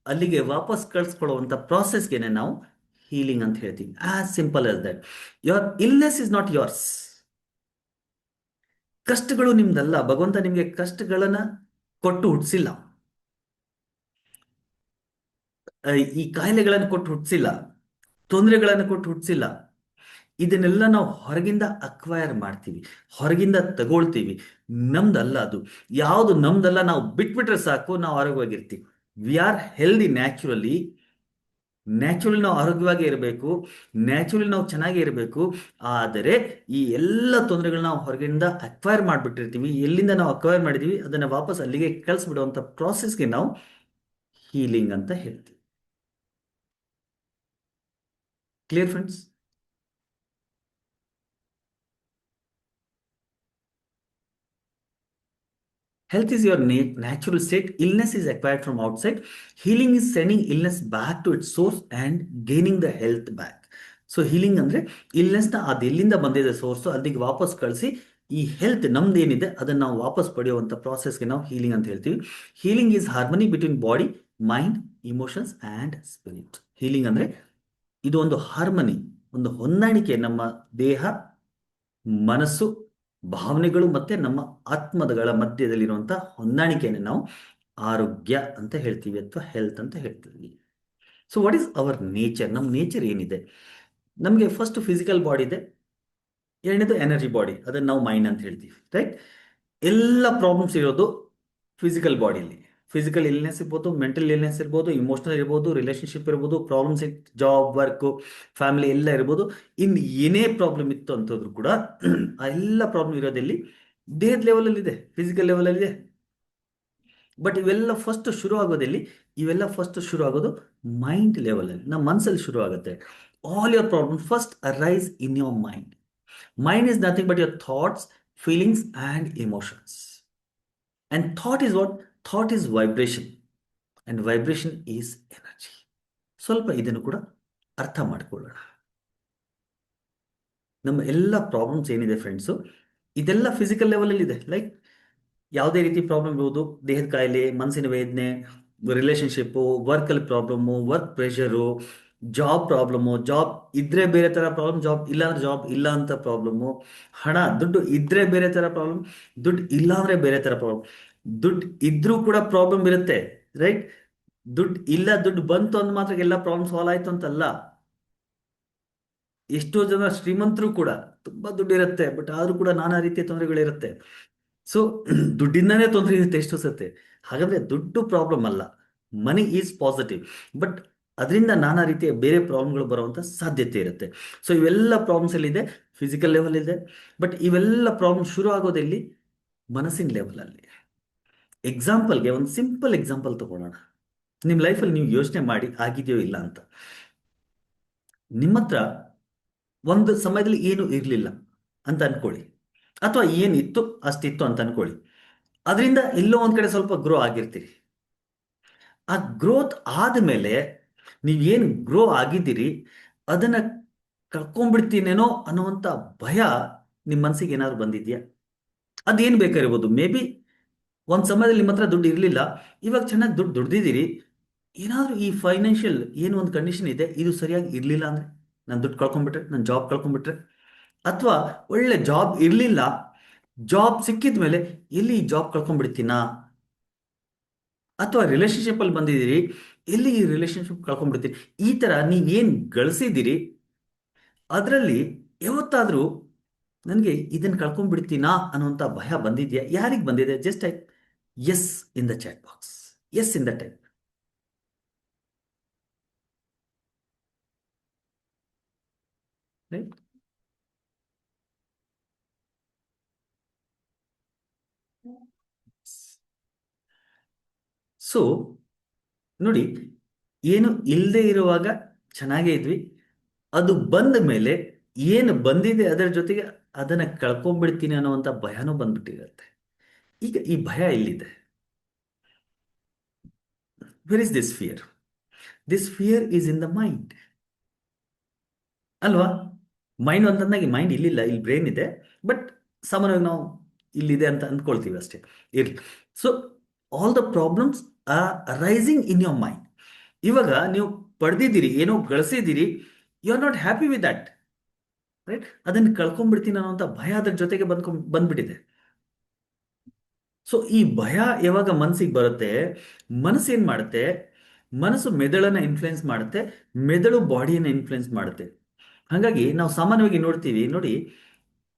ಅಲ್ಲಿಗೆ ವಾಪಸ್ ಕಳಿಸ್ಕೊಳ್ಳುವಂತ ಪ್ರಾಸೆಸ್ಗೆನೆ ನಾವು ಹೀಲಿಂಗ್ ಅಂತ ಹೇಳ್ತೀವಿ. As simple as that. Your illness is not yours. ಕಷ್ಟಗಳು ನಿಮ್ದಲ್ಲ. ಭಗವಂತ ನಿಮ್ಗೆ ಕಷ್ಟಗಳನ್ನ ಕೊಟ್ಟು ಹುಟ್ಟಿಸಿಲ್ಲ. ಈ ಕಾಯಿಲೆಗಳನ್ನು ಕೊಟ್ಟು ಹುಟ್ಟಿಸಿಲ್ಲ. ತೊಂದರೆಗಳನ್ನು ಕೊಟ್ಟು ಹುಟ್ಟಿಸಿಲ್ಲ. ಇದನ್ನೆಲ್ಲ ನಾವು ಹೊರಗಿಂದ ಅಕ್ವೈರ್ ಮಾಡ್ತೀವಿ, ಹೊರಗಿಂದ ತಗೊಳ್ತೀವಿ. ನಮ್ದಲ್ಲ ಅದು. ಯಾವುದು ನಮ್ದಲ್ಲ ನಾವು ಬಿಟ್ಬಿಟ್ರೆ ಸಾಕು, ನಾವು ಆರೋಗ್ಯವಾಗಿರ್ತೀವಿ. We are healthy naturally. Naturally ನಾವು ಆರೋಗ್ಯವಾಗಿ ಇರಬೇಕು, ನ್ಯಾಚುರಲಿ ನಾವು ಚೆನ್ನಾಗಿ ಇರಬೇಕು. ಆದರೆ ಈ ಎಲ್ಲ ತೊಂದರೆಗಳನ್ನ ನಾವು ಹೊರಗಿಂದ ಅಕ್ವೈರ್ ಮಾಡಿಬಿಟ್ಟಿರ್ತೀವಿ. ಎಲ್ಲಿಂದ ನಾವು ಅಕ್ವೈರ್ ಮಾಡಿದೀವಿ ಅದನ್ನ ವಾಪಸ್ ಅಲ್ಲಿಗೆ ಕಳಿಸ್ಬಿಡುವಂಥ ಪ್ರಾಸೆಸ್ಗೆ ನಾವು ಹೀಲಿಂಗ್ ಅಂತ ಹೇಳ್ತೀವಿ. Clear friends? Health is your natural state. Illness is acquired from outside. Healing is sending illness back to its source and gaining the health back. So healing ಅಂದ್ರೆ ಇಲ್ನೆಸ್ನ ಅದು ಎಲ್ಲಿಂದ ಬಂದಿದೆ ಸೋರ್ಸು ಅಲ್ಲಿಗೆ ವಾಪಸ್ ಕಳಿಸಿ ಈ ಹೆಲ್ತ್ ನಮ್ದೇನಿದೆ ಅದನ್ನ ನಾವು ವಾಪಸ್ ಪಡೆಯುವಂಥ ಪ್ರಾಸೆಸ್ಗೆ ನಾವು ಹೀಲಿಂಗ್ ಅಂತ ಹೇಳ್ತೀವಿ. Healing is harmony between body, mind, emotions and spirit. Healing ಅಂದ್ರೆ ಇದು ಒಂದು ಹಾರ್ಮನಿ, ಒಂದು ಹೊಂದಾಣಿಕೆ ನಮ್ಮ ದೇಹ, ಮನಸ್ಸು, ಭಾವನೆಗಳು ಮತ್ತೆ ನಮ್ಮ ಆತ್ಮದಗಳ ಮಧ್ಯದಲ್ಲಿರುವಂತಹ ಹೊಂದಾಣಿಕೆಯನ್ನು ನಾವು ಆರೋಗ್ಯ ಅಂತ ಹೇಳ್ತೀವಿ ಅಥವಾ ಹೆಲ್ತ್ ಅಂತ ಹೇಳ್ತೀವಿ. So what is our nature? ನಮ್ಮ ನೇಚರ್ ಏನಿದೆ? ನಮಗೆ ಫಸ್ಟ್ ಫಿಸಿಕಲ್ ಬಾಡಿ ಇದೆ, ಎರಡನೇದು ಎನರ್ಜಿ ಬಾಡಿ, ಅದನ್ನು ನಾವು ಮೈಂಡ್ ಅಂತ ಹೇಳ್ತೀವಿ. ರೈಟ್. ಎಲ್ಲ ಪ್ರಾಬ್ಲಮ್ಸ್ ಇರೋದು ಫಿಸಿಕಲ್ ಬಾಡಿಲಿ. ಫಿಸಿಕಲ್ ಇಲ್ನೆಸ್ ಇರ್ಬೋದು, ಮೆಂಟಲ್ ಇಲ್ನೆಸ್ ಇರ್ಬೋದು, ಇಮೋಷನಲ್ ಇರ್ಬೋದು, ರಿಲೇಶನ್ಶಿಪ್ ಇರ್ಬೋದು, ಪ್ರಾಬ್ಲಮ್ಸ್ ಜಾಬ್, ವರ್ಕ್, ಫ್ಯಾಮಿಲಿ ಎಲ್ಲ ಇರ್ಬೋದು. ಇನ್ನು ಏನೇ ಪ್ರಾಬ್ಲಮ್ ಇತ್ತು ಅಂತಂದ್ರೂ ಕೂಡ ಆ ಎಲ್ಲ ಪ್ರಾಬ್ಲಮ್ ಇರೋದೆಲ್ಲಿ? ದೇಹದ ಲೆವೆಲಲ್ಲಿ ಇದೆ, ಫಿಸಿಕಲ್ ಲೆವೆಲಲ್ಲಿ ಇದೆ. ಬಟ್ ಇವೆಲ್ಲ ಫಸ್ಟ್ ಶುರು ಆಗೋದೆಲ್ಲಿ? ಇವೆಲ್ಲ ಫಸ್ಟ್ ಶುರು ಆಗೋದು ಮೈಂಡ್ ಲೆವೆಲಲ್ಲಿ, ನಮ್ಮ ಮನಸ್ಸಲ್ಲಿ ಶುರು ಆಗುತ್ತೆ. All your problem first arise in your mind. Mind is nothing but your thoughts, feelings and emotions. And thought is what? Thought is vibration. And vibration is energy. ಸ್ವಲ್ಪ ಇದನ್ನು ಕೂಡ ಅರ್ಥ ಮಾಡ್ಕೊಳ್ಳೋಣ. ನಮ್ಮ ಎಲ್ಲ ಪ್ರಾಬ್ಲಮ್ಸ್ ಏನಿದೆ ಫ್ರೆಂಡ್ಸು, ಇದೆಲ್ಲ ಫಿಸಿಕಲ್ ಲೆವೆಲಲ್ಲಿ ಇದೆ. ಲೈಕ್ ಯಾವುದೇ ರೀತಿ ಪ್ರಾಬ್ಲಮ್ ಇರ್ಬೋದು, ದೇಹದ ಕಾಯಿಲೆ, ಮನಸ್ಸಿನ ವೇದನೆ, ರಿಲೇಶನ್ಶಿಪ್ಪು, ವರ್ಕಲ್ಲಿ problem, work pressure, job problem, job ಇದ್ರೆ ಬೇರೆ ಥರ ಪ್ರಾಬ್ಲಮ್, ಜಾಬ್ ಇಲ್ಲ ಅಂದ್ರೆ ಜಾಬ್ ಇಲ್ಲ ಅಂತ ಪ್ರಾಬ್ಲಮ್ಮು, ಹಣ ದುಡ್ಡು ಇದ್ರೆ ಬೇರೆ ಥರ ಪ್ರಾಬ್ಲಮ್, ದುಡ್ಡು ಇಲ್ಲ ಅಂದ್ರೆ ಬೇರೆ ಥರ ಪ್ರಾಬ್ಲಮ್. ದುಡ್ಡು ಇದ್ರೂ ಕೂಡ ಪ್ರಾಬ್ಲಮ್ ಇರುತ್ತೆ. ರೈಟ್. ದುಡ್ಡು ಇಲ್ಲ, ದುಡ್ಡು ಬಂತು ಅಂದ್ ಮಾತ್ರ ಎಲ್ಲ ಪ್ರಾಬ್ಲಮ್ ಸಾಲ್ವ್ ಆಯ್ತು ಅಂತಲ್ಲ. ಎಷ್ಟೋ ಜನ ಶ್ರೀಮಂತರು ಕೂಡ ತುಂಬಾ ದುಡ್ಡು ಇರುತ್ತೆ, ಬಟ್ ಆದ್ರೂ ಕೂಡ ನಾನಾ ರೀತಿಯ ತೊಂದರೆಗಳಿರುತ್ತೆ. ಸೊ ದುಡ್ಡಿಂದಾನೇ ತೊಂದರೆ ಇರುತ್ತೆ ಎಷ್ಟೋ ಸತ್ತೆ. ಹಾಗಾದ್ರೆ ದುಡ್ಡು ಪ್ರಾಬ್ಲಮ್ ಅಲ್ಲ, ಮನಿ ಈಸ್ ಪಾಸಿಟಿವ್. ಬಟ್ ಅದರಿಂದ ನಾನಾ ರೀತಿಯ ಬೇರೆ ಪ್ರಾಬ್ಲಮ್ಗಳು ಬರುವಂತ ಸಾಧ್ಯತೆ ಇರುತ್ತೆ. ಸೊ ಇವೆಲ್ಲ ಪ್ರಾಬ್ಲಮ್ಸ್ ಅಲ್ಲಿ ಇದೆ. ಫಿಸಿಕಲ್ ಲೆವೆಲ್ ಇದೆ. ಬಟ್ ಇವೆಲ್ಲ ಪ್ರಾಬ್ಲಮ್ ಶುರು ಆಗೋದೆಲ್ಲಿ? ಮನಸ್ಸಿನ ಲೆವೆಲಲ್ಲಿ. ಎಕ್ಸಾಂಪಲ್ಗೆ ಒಂದು ಸಿಂಪಲ್ ಎಕ್ಸಾಂಪಲ್ ತಗೊಳ್ಳೋಣ. ನಿಮ್ಮ ಲೈಫಲ್ಲಿ ನೀವು ಯೋಚನೆ ಮಾಡಿ ಆಗಿದೆಯೋ ಇಲ್ಲ ಅಂತ. ನಿಮ್ಮ ಹತ್ರ ಒಂದು ಸಮಯದಲ್ಲಿ ಏನು ಇರಲಿಲ್ಲ ಅಂತ ಅನ್ಕೊಳ್ಳಿ, ಅಥವಾ ಏನಿತ್ತು ಅಷ್ಟಿತ್ತು ಅಂತ ಅನ್ಕೊಳ್ಳಿ. ಅದರಿಂದ ಎಲ್ಲೋ ಒಂದ್ ಕಡೆ ಸ್ವಲ್ಪ ಗ್ರೋ ಆಗಿರ್ತೀರಿ. ಆ ಗ್ರೋತ್ ಆದಮೇಲೆ ನೀವೇನು ಗ್ರೋ ಆಗಿದ್ದೀರಿ ಅದನ್ನ ಕಳ್ಕೊಂಡ್ಬಿಡ್ತೀನೇನೋ ಅನ್ನುವಂಥ ಭಯ ನಿಮ್ಮ ಮನಸ್ಸಿಗೆ ಏನಾದ್ರು ಬಂದಿದ್ಯಾ? ಅದೇನು ಬೇಕಾಗಿರ್ಬೋದು. ಮೇ ಬಿ ಒಂದು ಸಮಯದಲ್ಲಿ ನಿಮ್ಮ ಹತ್ರ ದುಡ್ಡು ಇರಲಿಲ್ಲ, ಇವಾಗ ಚೆನ್ನಾಗಿ ದುಡ್ಡು ದುಡ್ದಿದ್ದೀರಿ. ಏನಾದರೂ ಈ ಫೈನಾನ್ಷಿಯಲ್ ಏನು ಒಂದು ಕಂಡೀಷನ್ ಇದೆ, ಇದು ಸರಿಯಾಗಿ ಇರಲಿಲ್ಲ ಅಂದರೆ ನಾನು ದುಡ್ಡು ಕಳ್ಕೊಂಡ್ಬಿಟ್ರೆ, ನಾನು ಜಾಬ್ ಕಳ್ಕೊಂಡ್ಬಿಟ್ರೆ, ಅಥವಾ ಒಳ್ಳೆ ಜಾಬ್ ಇರಲಿಲ್ಲ, ಜಾಬ್ ಸಿಕ್ಕಿದ ಮೇಲೆ ಎಲ್ಲಿ ಈ ಜಾಬ್ ಕಳ್ಕೊಂಡ್ಬಿಡ್ತೀನಾ, ಅಥವಾ ರಿಲೇಶನ್ಶಿಪ್ ಅಲ್ಲಿ ಬಂದಿದ್ದೀರಿ, ಎಲ್ಲಿ ಈ ರಿಲೇಶನ್ಶಿಪ್ ಕಳ್ಕೊಂಡ್ಬಿಡ್ತೀರಿ. ಈ ತರ ನೀವೇನ್ ಗಳಿಸಿದ್ದೀರಿ ಅದರಲ್ಲಿ ಯಾವತ್ತಾದ್ರೂ ನನಗೆ ಇದನ್ನ ಕಳ್ಕೊಂಡ್ಬಿಡ್ತೀನಾ ಅನ್ನುವಂಥ ಭಯ ಬಂದಿದ್ಯಾ? ಯಾರಿಗೆ ಬಂದಿದೆ? Just type yes in the chat box. Yes in the type. Right. So ನೋಡಿ, ಏನು ಇಲ್ಲದೆ ಇರುವಾಗ ಚೆನ್ನಾಗೇ ಇದ್ವಿ, ಅದು ಬಂದ ಮೇಲೆ ಏನು ಬಂದಿದೆ ಅದರ ಜೊತೆಗೆ ಅದನ್ನ ಕಳ್ಕೊಂಡ್ಬಿಡ್ತೀನಿ ಅನ್ನುವಂಥ ಭಯನೂ ಬಂದ್ಬಿಟ್ಟಿರುತ್ತೆ. ಈಗ ಈ ಭಯ ಎಲ್ಲಿದೆ? Where is this fear? This fear is in the mind, ಅಲ್ವಾ? ಮೈಂಡ್ ಅಂತಂದಾಗ ಮೈಂಡ್ ಇಲ್ಲಿಲ್ಲ, ಇಲ್ಲಿ ಬ್ರೈನ್ ಇದೆ. ಬಟ್ ಸಾಮಾನ್ಯವಾಗಿ ನಾವು ಇಲ್ಲಿದೆ ಅಂತ ಅಂದ್ಕೊಳ್ತೀವಿ ಅಷ್ಟೇ. ಇರ್ಲಿ. So all the problems are arising in your mind. ಇವಾಗ ನೀವು ಪಡೆದಿದ್ದೀರಿ, ಏನೋ ಗಳಿಸಿದ್ದೀರಿ, you are not happy with that, right? ಅದನ್ನು ಕಳ್ಕೊಂಡ್ಬಿಡ್ತೀನಿ ಅನ್ನೋಂಥ ಭಯ ಅದ್ರ ಜೊತೆಗೆ ಬಂದ್ಬಿಟ್ಟಿದೆ. ಸೊ ಈ ಭಯ ಯಾವಾಗ ಮನಸ್ಸಿಗೆ ಬರುತ್ತೆ, ಮನಸ್ಸು ಏನ್ ಮಾಡುತ್ತೆ? ಮನಸ್ಸು ಮೆದುಳನ್ನ ಇನ್ಫ್ಲುಯೆನ್ಸ್ ಮಾಡುತ್ತೆ, ಮೆದುಳು ಬಾಡಿಯನ್ನು ಇನ್ಫ್ಲುಯೆನ್ಸ್ ಮಾಡುತ್ತೆ. ಹಾಗಾಗಿ ನಾವು ಸಾಮಾನ್ಯವಾಗಿ ನೋಡ್ತೀವಿ, ನೋಡಿ,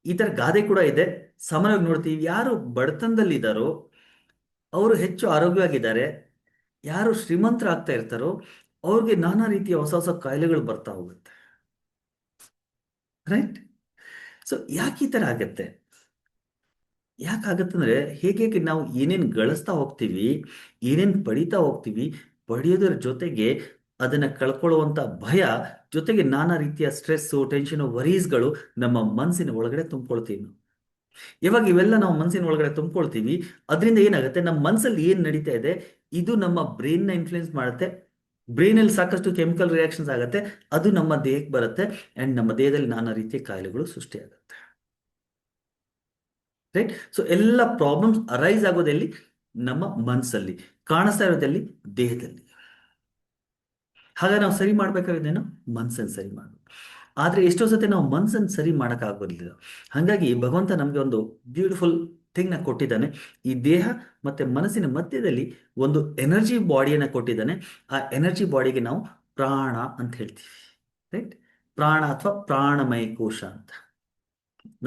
ಈ ತರ ಗಾದೆ ಕೂಡ ಇದೆ. ಸಾಮಾನ್ಯವಾಗಿ ನೋಡ್ತೀವಿ, ಯಾರು ಬಡತನದಲ್ಲಿ ಇದ್ದಾರೋ ಅವರು ಹೆಚ್ಚು ಆರೋಗ್ಯವಾಗಿದ್ದಾರೆ, ಯಾರು ಶ್ರೀಮಂತರಾಗ್ತಾ ಇರ್ತಾರೋ ಅವ್ರಿಗೆ ನಾನಾ ರೀತಿಯ ಹೊಸ ಹೊಸ ಕಾಯಿಲೆಗಳು ಬರ್ತಾ ಹೋಗುತ್ತೆ, ರೈಟ್? ಸೊ ಯಾಕೆ ಈ ತರ ಆಗತ್ತೆ? ಯಾಕಾಗತ್ತಂದ್ರೆ ಹೇಗೆ ನಾವು ಏನೇನು ಗಳಿಸ್ತಾ ಹೋಗ್ತೀವಿ, ಏನೇನು ಪಡಿತಾ ಹೋಗ್ತೀವಿ, ಪಡೆಯೋದ್ರ ಜೊತೆಗೆ ಅದನ್ನ ಕಳ್ಕೊಳ್ಳುವಂತ ಭಯ, ಜೊತೆಗೆ ನಾನಾ ರೀತಿಯ ಸ್ಟ್ರೆಸ್ಸು, ಟೆನ್ಷನು, ವರೀಸ್ಗಳು ನಮ್ಮ ಮನಸ್ಸಿನ ಒಳಗಡೆ ತುಂಬಿಕೊಳ್ತೀವಿ ನಾವು. ಇವಾಗ ಇವೆಲ್ಲ ನಾವು ಮನಸ್ಸಿನ ಒಳಗಡೆ ತುಂಬಿಕೊಳ್ತೀವಿ, ಅದರಿಂದ ಏನಾಗುತ್ತೆ, ನಮ್ಮ ಮನಸ್ಸಲ್ಲಿ ಏನು ನಡೀತಾ ಇದೆ ಇದು ನಮ್ಮ ಬ್ರೈನ್ನ ಇನ್ಫ್ಲುಯೆನ್ಸ್ ಮಾಡುತ್ತೆ. ಬ್ರೈನಲ್ಲಿ ಸಾಕಷ್ಟು ಕೆಮಿಕಲ್ ರಿಯಾಕ್ಷನ್ಸ್ ಆಗುತ್ತೆ, ಅದು ನಮ್ಮ ದೇಹಕ್ಕೆ ಬರುತ್ತೆ, ಆ್ಯಂಡ್ ನಮ್ಮ ದೇಹದಲ್ಲಿ ನಾನಾ ರೀತಿಯ ಕಾಯಿಲೆಗಳು ಸೃಷ್ಟಿಯಾಗುತ್ತೆ, ರೈಟ್? ಸೊ ಎಲ್ಲ ಪ್ರಾಬ್ಲಮ್ಸ್ ಅರೈಸ್ ಆಗೋದೆಲ್ಲಿ? ನಮ್ಮ ಮನಸ್ಸಲ್ಲಿ. ಕಾಣಿಸ್ತಾ ಇರೋದಲ್ಲಿ ದೇಹದಲ್ಲಿ. ಹಾಗೆ ನಾವು ಸರಿ ಮಾಡ್ಬೇಕಾಗಿದ್ದೇನು? ಮನಸ್ಸನ್ನು ಸರಿ ಮಾಡಬೇಕು. ಆದರೆ ಎಷ್ಟೋ ಸತಿ ನಾವು ಮನಸ್ಸನ್ನು ಸರಿ ಮಾಡೋಕ್ಕಾಗೋದಿಲ್ಲ. ಹಾಗಾಗಿ ಭಗವಂತ ನಮಗೆ ಒಂದು ಬ್ಯೂಟಿಫುಲ್ ಥಿಂಗ್ನ ಕೊಟ್ಟಿದ್ದಾನೆ. ಈ ದೇಹ ಮತ್ತು ಮನಸ್ಸಿನ ಮಧ್ಯದಲ್ಲಿ ಒಂದು ಎನರ್ಜಿ ಬಾಡಿಯನ್ನು ಕೊಟ್ಟಿದ್ದಾನೆ. ಆ ಎನರ್ಜಿ ಬಾಡಿಗೆ ನಾವು ಪ್ರಾಣ ಅಂತ ಹೇಳ್ತೀವಿ, ರೈಟ್? ಪ್ರಾಣ ಅಥವಾ ಪ್ರಾಣಮಯ ಕೋಶ ಅಂತ.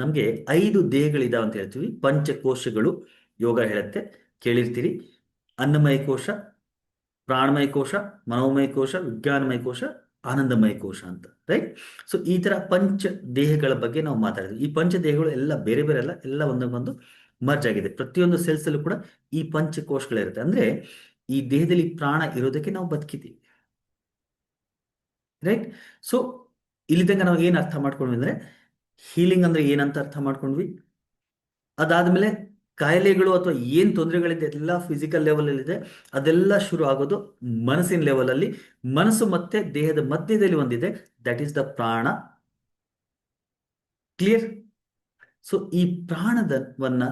ನಮಗೆ 5 ದೇಹಗಳಿದಾವೆ ಅಂತ ಹೇಳ್ತೀವಿ. ಪಂಚಕೋಶಗಳು ಯೋಗ ಹೇಳುತ್ತೆ, ಕೇಳಿರ್ತೀರಿ. ಅನ್ನಮಯ ಕೋಶ, ಪ್ರಾಣಮಯ ಕೋಶ, ಮನೋಮಯ ಕೋಶ, ವಿಜ್ಞಾನಮಯ ಕೋಶ, ಆನಂದಮಯ ಕೋಶ ಅಂತ, ರೈಟ್? ಸೊ ಈ ತರ ಪಂಚ ದೇಹಗಳ ಬಗ್ಗೆ ನಾವು ಮಾತಾಡಿದ್ವಿ. ಈ ಪಂಚ ದೇಹಗಳು ಎಲ್ಲ ಬೇರೆ ಬೇರೆ ಅಲ್ಲ, ಎಲ್ಲ ಒಂದಕ್ಕೊಂದು ಮರ್ಜ್ ಆಗಿದೆ. ಪ್ರತಿಯೊಂದು ಸೆಲ್ಸ್ ಅಲ್ಲೂ ಕೂಡ ಈ ಪಂಚಕೋಶಗಳಿರುತ್ತೆ. ಅಂದ್ರೆ ಈ ದೇಹದಲ್ಲಿ ಪ್ರಾಣ ಇರೋದಕ್ಕೆ ನಾವು ಬದುಕಿದ್ದೀವಿ, ರೈಟ್? ಸೊ ಇಲ್ಲಿ ತನಕ ನಾವು ಏನು ಅರ್ಥ ಮಾಡ್ಕೊಂಡ್ವಿ ಅಂದ್ರೆ, ಹೀಲಿಂಗ್ ಅಂದ್ರೆ ಏನಂತ ಅರ್ಥ ಮಾಡ್ಕೊಂಡ್ವಿ. ಅದಾದ್ಮೇಲೆ ಕಾಯಿಲೆಗಳು ಅಥವಾ ಏನ್ ತೊಂದರೆಗಳಿದೆ ಎಲ್ಲ ಫಿಸಿಕಲ್ ಲೆವೆಲ್ ಅಲ್ಲಿ ಇದೆ, ಅದೆಲ್ಲ ಶುರು ಆಗೋದು ಮನಸ್ಸಿನ ಲೆವೆಲ್ ಅಲ್ಲಿ. ಮನಸ್ಸು ಮತ್ತೆ ದೇಹದ ಮಧ್ಯದಲ್ಲಿ ಒಂದಿದೆ, ದಟ್ ಈಸ್ ದ ಪ್ರಾಣ. ಕ್ಲಿಯರ್? ಸೊ ಈ ಪ್ರಾಣದವನ್ನ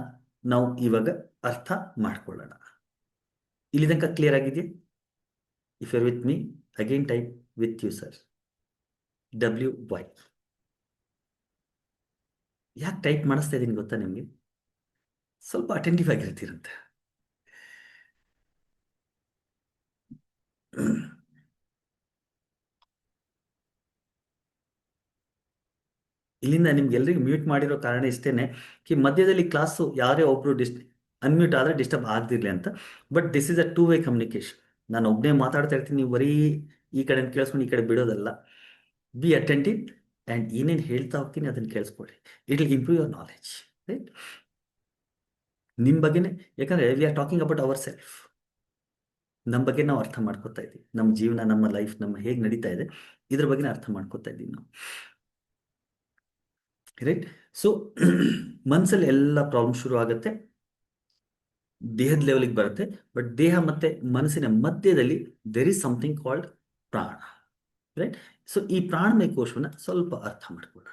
ನಾವು ಇವಾಗ ಅರ್ಥ ಮಾಡ್ಕೊಳ್ಳೋಣ. ಇಲ್ಲಿ ತನಕ ಕ್ಲಿಯರ್ ಆಗಿದೆಯಾ? If you're with me, again type with you sir, WY. ಯಾಕೆ ಟೈಪ್ ಮಾಡಿಸ್ತಾ ಇದ್ದೀನಿ ಗೊತ್ತಾ ನಿಮಗೆ? ಸ್ವಲ್ಪ ಅಟೆಂಟಿವ್ ಆಗಿರ್ತೀರಂತೆ. ಇಲ್ಲಿಂದ ನಿಮ್ಗೆಲ್ರಿಗೂ ಮ್ಯೂಟ್ ಮಾಡಿರೋ ಕಾರಣ ಇಷ್ಟೇನೆ, ಕಿ ಮಧ್ಯದಲ್ಲಿ ಕ್ಲಾಸು ಯಾರೇ ಒಬ್ರು ಅನ್ಮ್ಯೂಟ್ ಆದರೆ ಡಿಸ್ಟರ್ಬ್ ಆಗ್ತಿರ್ಲಿ ಅಂತ. But this is a 2 way communication. ನಾನು ಒಬ್ಬನೇ ಮಾತಾಡ್ತಾ ಇರ್ತೀನಿ, ನೀವು ಬರೀ ಈ ಕಡೆ ಕೇಳಿಸ್ಕೊಂಡು ಈ ಕಡೆ ಬಿಡೋದಲ್ಲ. B attentive. ಆ್ಯಂಡ್ ಏನೇನು ಹೇಳ್ತಾ ಹೋಗ್ತೀನಿ ಅದನ್ನು ಕೇಳಿಸ್ಕೊಳ್ಳಿ. It will improve your knowledge, right? ನಿಮ್ಮ ಬಗ್ಗೆನೇ, ಯಾಕಂದರೆ we are talking about our self. ನಮ್ಮ ಬಗ್ಗೆ ನಾವು ಅರ್ಥ ಮಾಡ್ಕೋತಾ ಇದ್ದೀವಿ, ನಮ್ಮ ಜೀವನ, ನಮ್ಮ ಲೈಫ್, ನಮ್ಮ ಹೇಗೆ ನಡೀತಾ ಇದೆ, ಇದ್ರ ಬಗ್ಗೆ ಅರ್ಥ ಮಾಡ್ಕೋತಾ ಇದ್ದೀವಿ ನಾವು, ರೈಟ್? ಸೊ ಮನಸ್ಸಲ್ಲಿ ಎಲ್ಲ ಪ್ರಾಬ್ಲಮ್ ಶುರು ಆಗುತ್ತೆ, ದೇಹದ ಲೆವೆಲಿಗೆ ಬರುತ್ತೆ. ಬಟ್ ದೇಹ ಮತ್ತೆ ಮನಸ್ಸಿನ ಮಧ್ಯದಲ್ಲಿ ದೇರ್ ಇಸ್ ಸಮಥಿಂಗ್ ಕಾಲ್ಡ್ ಪ್ರಾಣ, ರೈಟ್? ಸೊ ಈ ಪ್ರಾಣಮಯ ಕೋಶವನ್ನು ಸ್ವಲ್ಪ ಅರ್ಥ ಮಾಡ್ಕೊಳ್ಳೋಣ.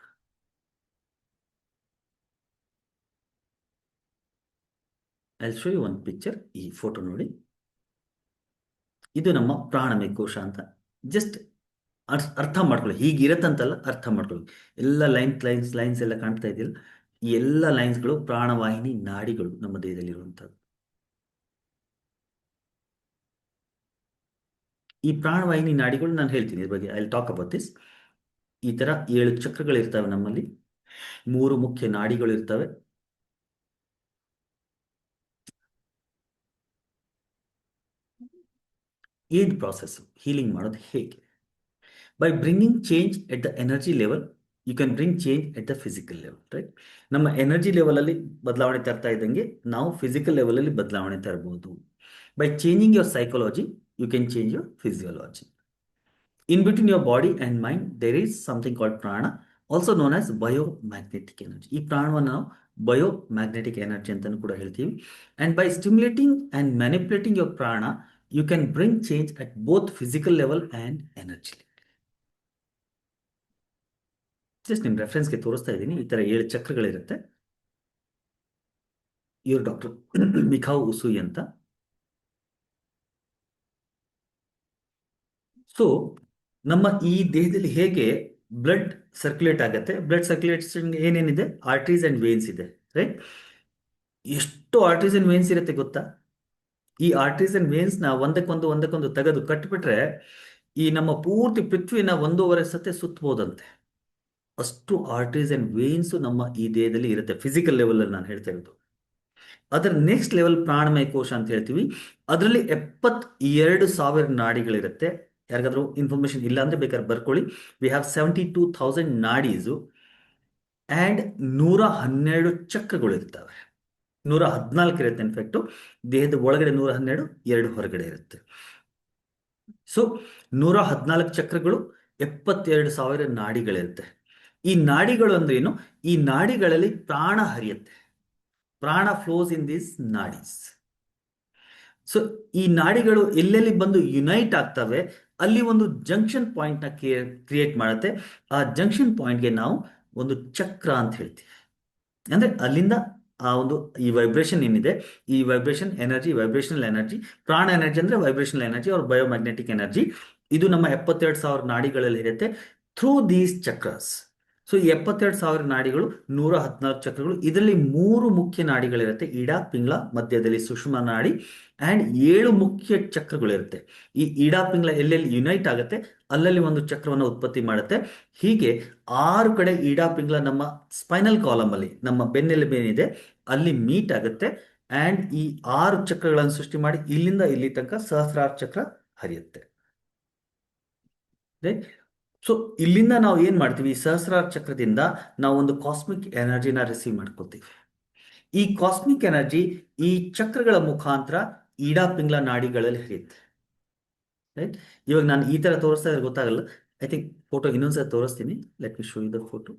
ಐ ಶೋ ಯು ಒಂದು ಪಿಕ್ಚರ್. ಈ ಫೋಟೋ ನೋಡಿ, ಇದು ನಮ್ಮ ಪ್ರಾಣಮಯ ಕೋಶ ಅಂತ. ಜಸ್ಟ್ ಅರ್ಥ ಮಾಡ್ಕೊಳ್ಳಿ, ಹೀಗಿರತ್ತಂತಲ್ಲ, ಅರ್ಥ ಮಾಡ್ಕೊಳ್ಳಿ. ಎಲ್ಲ ಲೈನ್ಸ್ ಎಲ್ಲ ಕಾಣ್ತಾ ಇದೆಯಲ್ಲ, ಈ ಎಲ್ಲ ಲೈನ್ಸ್ಗಳು ಪ್ರಾಣವಾಹಿನಿ ನಾಡಿಗಳು ನಮ್ಮ ದೇಹದಲ್ಲಿರುವಂಥದ್ದು. ಈ ಪ್ರಾಣವಾಹಿನಿ ನಾಡಿಗಳು ನಾನು ಹೇಳ್ತೀನಿ ಇದ್ರ ಬಗ್ಗೆ, ಐ ಟಾಕ್ ಅಬೌಟ್ ದಿಸ್. ಈ ತರ 7 ಚಕ್ರಗಳಿರ್ತವೆ ನಮ್ಮಲ್ಲಿ, 3 ಮುಖ್ಯ ನಾಡಿಗಳು ಇರ್ತವೆ. ಏನ್ ಪ್ರಾಸೆಸ್ ಹೀಲಿಂಗ್ ಮಾಡೋದು ಹೇಗೆ? By bringing change at the energy level, you can bring change at the physical level, right? ನಮ್ಮ ಎನರ್ಜಿ ಲೆವೆಲಲ್ಲಿ ಬದಲಾವಣೆ ತರ್ತಾ ಇದ್ದಂಗೆ ನಾವು ಫಿಸಿಕಲ್ ಲೆವೆಲಲ್ಲಿ ಬದಲಾವಣೆ ತರಬಹುದು. By changing your psychology, you can change your physiology. In between your body and mind, there is something called prana, also known as biomagnetic energy. ಈ ಪ್ರಾಣವನ್ನು ನಾವು ಬಯೋಮ್ಯಾಗ್ನೆಟಿಕ್ ಎನರ್ಜಿ ಅಂತಲೂ ಕೂಡ ಹೇಳ್ತೀವಿ. And by stimulating and manipulating your prana, you can bring change at both physical level and energy level. Just ನಿಮ್ಮ ರೆಫರೆನ್ಸ್ಗೆ ತೋರಿಸ್ತಾ ಇದ್ದೀನಿ. ಈ ಥರ 7 ಚಕ್ರಗಳಿರುತ್ತೆ. ಇವರು ಡಾಕ್ಟರ್ ಮಿಖಾವ್ ಉಸುಯಿ ಅಂತ. ಸೊ ನಮ್ಮ ಈ ದೇಹದಲ್ಲಿ ಹೇಗೆ ಬ್ಲಡ್ ಸರ್ಕ್ಯುಲೇಟ್ ಆಗುತ್ತೆ, ಬ್ಲಡ್ ಸರ್ಕ್ಯುಲೇಷನ್ ಏನೇನಿದೆ, ಆರ್ಟರೀಸ್ ಅಂಡ್ ವೇನ್ಸ್ ಇದೆ, ರೈಟ್? ಎಷ್ಟು ಆರ್ಟರೀಸ್ ಅಂಡ್ ವೇನ್ಸ್ ಇರುತ್ತೆ ಗೊತ್ತಾ? ಈ ಆರ್ಟರೀಸ್ ಅಂಡ್ ವೇನ್ಸ್ ನ ಒಂದಕ್ಕೊಂದು ತೆಗೆದು ಕಟ್ಬಿಟ್ರೆ ಈ ನಮ್ಮ ಪೂರ್ತಿ ಪೃಥ್ವಿನ 1.5 ಸತೆ ಸುತ್ತಬಹುದಂತೆ. ಅಷ್ಟು ಆರ್ಟರೀಸ್ ಅಂಡ್ ವೇನ್ಸ್ ನಮ್ಮ ಈ ದೇಹದಲ್ಲಿ ಇರುತ್ತೆ, ಫಿಸಿಕಲ್ ಲೆವೆಲ್ ಅಲ್ಲಿ ನಾನು ಹೇಳ್ತಾ ಇರೋದು. ಅದರ ನೆಕ್ಸ್ಟ್ ಲೆವೆಲ್ ಪ್ರಾಣಮಯ ಕೋಶ ಅಂತ ಹೇಳ್ತೀವಿ. ಅದರಲ್ಲಿ 72,000 ನಾಡಿಗಳಿರುತ್ತೆ. ಯಾರಿಗಾದ್ರೂ ಇನ್ಫಾರ್ಮೇಶನ್ ಇಲ್ಲ ಅಂದ್ರೆ ಬೇಕಾದ್ರೆ ಬರ್ಕೊಳ್ಳಿ. ವಿ ಹ್ಯಾವ್ 72,000 ನಾಡೀಸು ಆ್ಯಂಡ್ 112 ಚಕ್ರಗಳು ಇರ್ತವೆ. 114 ಇರುತ್ತೆ ಇನ್ಫ್ಯಾಕ್ಟು. ದೇಹದ ಒಳಗಡೆ 112, 2 ಹೊರಗಡೆ ಇರುತ್ತೆ. ಸೊ 114 ಚಕ್ರಗಳು, 72,000 ನಾಡಿಗಳಿರುತ್ತೆ. ಈ ನಾಡಿಗಳು ಅಂದ್ರೆ ಏನು? ಈ ನಾಡಿಗಳಲ್ಲಿ ಪ್ರಾಣ ಹರಿಯುತ್ತೆ. ಪ್ರಾಣ flows in these nadis. So ಈ ನಾಡಿಗಳು ಎಲ್ಲೆಲ್ಲಿ ಬಂದು ಯುನೈಟ್ ಆಗ್ತವೆ, ಅಲ್ಲಿ ಒಂದು ಜಂಕ್ಷನ್ ಪಾಯಿಂಟ್ ನ ಕ್ರಿಯೇಟ್ ಮಾಡುತ್ತೆ. ಆ ಜಂಕ್ಷನ್ ಪಾಯಿಂಟ್ಗೆ ನಾವು ಒಂದು ಚಕ್ರ ಅಂತ ಹೇಳ್ತೀವಿ. ಅಂದ್ರೆ ಅಲ್ಲಿಂದ ಆ ಒಂದು ಈ ವೈಬ್ರೇಷನ್ ಏನಿದೆ, ಈ ವೈಬ್ರೇಷನ್ ಎನರ್ಜಿ, ವೈಬ್ರೇಷನಲ್ ಎನರ್ಜಿ, ಪ್ರಾಣ ಎನರ್ಜಿ ಅಂದ್ರೆ ವೈಬ್ರೇಷನಲ್ ಎನರ್ಜಿ ಅವ್ರ ಬಯೋಮ್ಯಾಗ್ನೆಟಿಕ್ ಎನರ್ಜಿ, ಇದು ನಮ್ಮ 72,000 ನಾಡಿಗಳಲ್ಲಿ ಇರುತ್ತೆ ಥ್ರೂ ದೀಸ್ ಚಕ್ರಸ್. ಸೊ ಈ 72,000 ನಾಡಿಗಳು, 114 ಚಕ್ರಗಳು, ಇದರಲ್ಲಿ 3 ಮುಖ್ಯ ನಾಡಿಗಳಿರುತ್ತೆ. ಇಡಾ, ಪಿಂಗ್ಲ, ಮಧ್ಯದಲ್ಲಿ ಸುಷುಮ್ನ ನಾಡಿ ಆ್ಯಂಡ್ 7 ಮುಖ್ಯ ಚಕ್ರಗಳಿರುತ್ತೆ. ಈ ಇಡಾ ಪಿಂಗ್ಲ ಎಲ್ಲೆಲ್ಲಿ ಯುನೈಟ್ ಆಗುತ್ತೆ ಅಲ್ಲಲ್ಲಿ ಒಂದು ಚಕ್ರವನ್ನು ಉತ್ಪತ್ತಿ ಮಾಡುತ್ತೆ. ಹೀಗೆ 6 ಕಡೆ ಇಡಾ ಪಿಂಗ್ಲ ನಮ್ಮ ಸ್ಪೈನಲ್ ಕಾಲಮ್ ಅಲ್ಲಿ, ನಮ್ಮ ಬೆನ್ನೆಲುಬೇನಿದೆ ಅಲ್ಲಿ ಮೀಟ್ ಆಗುತ್ತೆ ಆ್ಯಂಡ್ ಈ 6 ಚಕ್ರಗಳನ್ನು ಸೃಷ್ಟಿ ಮಾಡಿ ಇಲ್ಲಿಂದ ಇಲ್ಲಿ ತನಕ ಸಹಸ್ರಾರ ಚಕ್ರ ಹರಿಯುತ್ತೆ. ಸೊ ಇಲ್ಲಿಂದ ನಾವು ಏನ್ ಮಾಡ್ತೀವಿ, ಈ ಸಹಸ್ರಾರ ಚಕ್ರದಿಂದ ನಾವು ಒಂದು ಕಾಸ್ಮಿಕ್ ಎನರ್ಜಿನ ರಿಸೀವ್ ಮಾಡ್ಕೋತೀವಿ. ಈ ಕಾಸ್ಮಿಕ್ ಎನರ್ಜಿ ಈ ಚಕ್ರಗಳ ಮುಖಾಂತರ ಇಡಾ ಪಿಂಗ್ಲ ನಾಡಿಗಳಲ್ಲಿ ಹರಿಯುತ್ತೆ, ರೈಟ್? ಇವಾಗ ನಾನು ಈ ತರ ತೋರಿಸ್ತಾ ಇದ್ರೆ ಗೊತ್ತಾಗಲ್ಲ. ಐ ಥಿಂಕ್ ಫೋಟೋ ಇನ್ನೊಂದ್ಸಲ ತೋರಿಸ್ತೀನಿ. Let me show you the photo.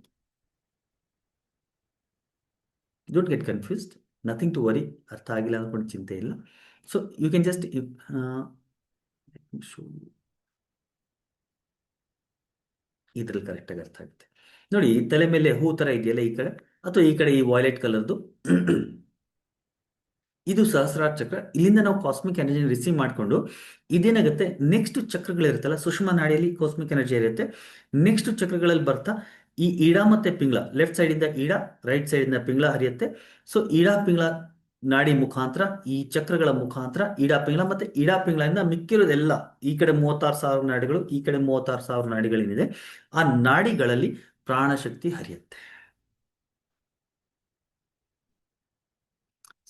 Don't get confused, nothing to worry. ಅರ್ಥ ಆಗಿಲ್ಲ ಅನ್ಕೊಂಡು ಚಿಂತೆ ಇಲ್ಲ. So you can just show ಇದ್ರಲ್ಲಿ ಕರೆಕ್ಟಾಗಿ ಅರ್ಥ ಆಗುತ್ತೆ ನೋಡಿ. ತಲೆ ಮೇಲೆ ಹೂ ತರ ಇದೆಯಲ್ಲ ಈ ಕಡೆ, ಅಥವಾ ಈ ಕಡೆ ಈ ವಾಯ್ಲೆಟ್ ಕಲರ್ದು, ಇದು ಸಹಸ್ರಾರ ಚಕ್ರ. ಇಲ್ಲಿಂದ ನಾವು ಕಾಸ್ಮಿಕ್ ಎನರ್ಜಿ ರಿಸೀವ್ ಮಾಡಿಕೊಂಡು ಇದೇನಾಗುತ್ತೆ, ನೆಕ್ಸ್ಟ್ ಚಕ್ರಗಳಿರುತ್ತಲ್ಲ, ಸುಷುಮ್ನ ನಾಡಿಯಲ್ಲಿ ಕಾಸ್ಮಿಕ್ ಎನರ್ಜಿ ಇರುತ್ತೆ. ನೆಕ್ಸ್ಟ್ ಚಕ್ರಗಳಲ್ಲಿ ಬರ್ತಾ ಈ ಇಡಾ ಮತ್ತೆ ಪಿಂಗ್ಲ, ಲೆಫ್ಟ್ ಸೈಡ್ ಇಂದ ಇಡಾ, ರೈಟ್ ಸೈಡ್ ಇಂದ ಪಿಂಗ್ಲ ಹರಿಯುತ್ತೆ. ಸೊ ಇಡಾ ಪಿಂಗ್ಲ ನಾಡಿ ಮುಖಾಂತರ, ಈ ಚಕ್ರಗಳ ಮುಖಾಂತರ ಇಡಾ ಪಿಂಗ್ಲ, ಮತ್ತೆ ಇಡಾ ಪಿಂಗ್ಲಿಂದ ಮಿಕ್ಕಿರೋದೆಲ್ಲ, ಈ ಕಡೆ 36,000 ನಾಡಿಗಳು, ಈ ಕಡೆ 36,000 ನಾಡಿಗಳೇನಿದೆ, ಆ ನಾಡಿಗಳಲ್ಲಿ ಪ್ರಾಣಶಕ್ತಿ ಹರಿಯುತ್ತೆ.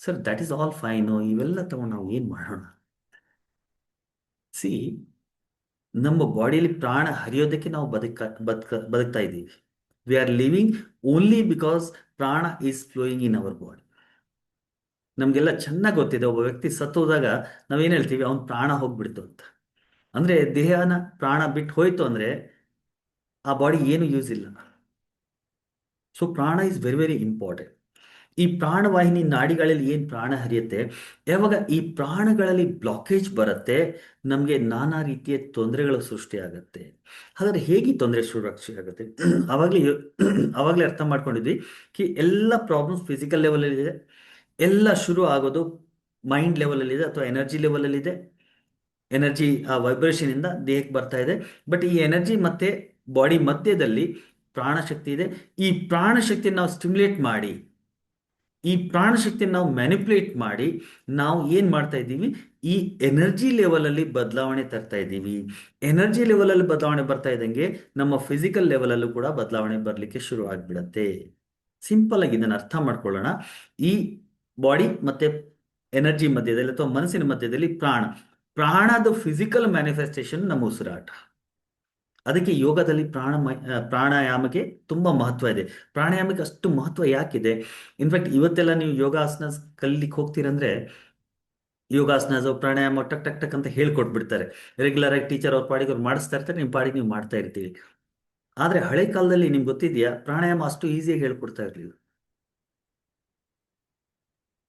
Sir that is all fine, ಇವೆಲ್ಲ ತಗೊಂಡು ನಾವು ಏನು ಮಾಡೋಣ? ಸಿ, ನಮ್ಮ ಬಾಡಿಯಲ್ಲಿ ಪ್ರಾಣ ಹರಿಯೋದಕ್ಕೆ ನಾವು ಬದುಕ್ತಾ ಇದ್ದೀವಿ. We are living only because prana is flowing in our body. ನಮಗೆಲ್ಲ ಚೆನ್ನಾಗಿ ಗೊತ್ತಿದೆ, ಒಬ್ಬ ವ್ಯಕ್ತಿ ಸತ್ತೋದಾಗ ನಾವೇನು ಹೇಳ್ತೀವಿ, ಅವನ ಪ್ರಾಣ ಹೋಗ್ಬಿಡ್ತು ಅಂತ. ಅಂದರೆ ದೇಹನ ಪ್ರಾಣ ಬಿಟ್ಟು ಹೋಯ್ತು ಅಂದರೆ ಆ ಬಾಡಿ ಏನು ಯೂಸ್ ಇಲ್ಲ. ಸೊ ಪ್ರಾಣ ಇಸ್ ವೆರಿ ವೆರಿ ಇಂಪಾರ್ಟೆಂಟ್. ಈ ಪ್ರಾಣವಾಹಿನಿ ನಾಡಿಗಳಲ್ಲಿ ಏನು ಪ್ರಾಣ ಹರಿಯುತ್ತೆ, ಯಾವಾಗ ಈ ಪ್ರಾಣಗಳಲ್ಲಿ ಬ್ಲಾಕೇಜ್ ಬರುತ್ತೆ, ನಮಗೆ ನಾನಾ ರೀತಿಯ ತೊಂದರೆಗಳು ಸೃಷ್ಟಿಯಾಗತ್ತೆ. ಹಾಗಾದ್ರೆ ಹೇಗೆ ಈ ತೊಂದರೆ ಆಗುತ್ತೆ? ಅವಾಗಲೇ ಅವಾಗಲೇ ಅರ್ಥ ಮಾಡ್ಕೊಂಡಿದ್ವಿ ಕಿ ಎಲ್ಲ ಪ್ರಾಬ್ಲಮ್ಸ್ ಫಿಸಿಕಲ್ ಲೆವೆಲಲ್ಲಿದೆ, ಎಲ್ಲ ಶುರು ಆಗೋದು ಮೈಂಡ್ ಲೆವೆಲಲ್ಲಿದೆ ಅಥವಾ ಎನರ್ಜಿ ಲೆವೆಲಲ್ಲಿದೆ. ಎನರ್ಜಿ ಆ ವೈಬ್ರೇಷನ್ ಇಂದ ದೇಹಕ್ಕೆ ಬರ್ತಾ ಇದೆ. ಬಟ್ ಈ ಎನರ್ಜಿ ಮತ್ತೆ ಬಾಡಿ ಮಧ್ಯದಲ್ಲಿ ಪ್ರಾಣಶಕ್ತಿ ಇದೆ. ಈ ಪ್ರಾಣಶಕ್ತಿಯನ್ನು ನಾವು ಸ್ಟಿಮ್ಯುಲೇಟ್ ಮಾಡಿ, ಈ ಪ್ರಾಣಶಕ್ತಿಯನ್ನು ನಾವು ಮ್ಯಾನಿಪುಲೇಟ್ ಮಾಡಿ, ನಾವು ಏನು ಮಾಡ್ತಾ ಇದ್ದೀವಿ, ಈ ಎನರ್ಜಿ ಲೆವೆಲಲ್ಲಿ ಬದಲಾವಣೆ ತರ್ತಾ ಇದ್ದೀವಿ. ಎನರ್ಜಿ ಲೆವೆಲಲ್ಲಿ ಬದಲಾವಣೆ ಬರ್ತಾ ಇದ್ದಂಗೆ ನಮ್ಮ ಫಿಸಿಕಲ್ ಲೆವೆಲಲ್ಲೂ ಕೂಡ ಬದಲಾವಣೆ ಬರಲಿಕ್ಕೆ ಶುರು ಆಗಿಬಿಡತ್ತೆ. ಸಿಂಪಲ್ ಆಗಿ ಇದನ್ನು ಅರ್ಥ ಮಾಡ್ಕೊಳ್ಳೋಣ. ಈ ಬಾಡಿ ಮತ್ತೆ ಎನರ್ಜಿ ಮಧ್ಯದಲ್ಲಿ ಅಥವಾ ಮನಸ್ಸಿನ ಮಧ್ಯದಲ್ಲಿ ಪ್ರಾಣದ ಫಿಸಿಕಲ್ ಮ್ಯಾನಿಫೆಸ್ಟೇಷನ್ ನಮ್ಮ ಉಸಿರಾಟ. ಅದಕ್ಕೆ ಯೋಗದಲ್ಲಿ ಪ್ರಾಣಾಯಾಮಕ್ಕೆ ತುಂಬ ಮಹತ್ವ ಇದೆ. ಪ್ರಾಣಾಯಾಮಕ್ಕೆ ಅಷ್ಟು ಮಹತ್ವ ಯಾಕಿದೆ? ಇನ್ಫ್ಯಾಕ್ಟ್ ಇವತ್ತೆಲ್ಲ ನೀವು ಯೋಗಾಸನ ಕಲಿಲಿಕ್ಕೆ ಹೋಗ್ತೀರಂದ್ರೆ ಯೋಗಾಸನ ಪ್ರಾಣಾಯಾಮ ಟಕ್ ಟಕ್ ಟಕ್ ಅಂತ ಹೇಳ್ಕೊಟ್ಬಿಡ್ತಾರೆ. ರೆಗ್ಯುಲರ್ ಆಗಿ ಟೀಚರ್ ಅವ್ರ ಪಾಡಿಗೆ ಅವ್ರು ಮಾಡಿಸ್ತಾ ಇರ್ತಾರೆ, ನಿಮ್ಮ ಪಾಡಿಗೆ ನೀವು ಮಾಡ್ತಾ ಇರ್ತೀವಿ. ಆದರೆ ಹಳೆ ಕಾಲದಲ್ಲಿ ನಿಮ್ಗೆ ಗೊತ್ತಿದೆಯಾ, ಪ್ರಾಣಾಯಾಮ ಅಷ್ಟು ಈಸಿಯಾಗಿ ಹೇಳ್ಕೊಡ್ತಾ ಇರಲಿಲ್ಲ.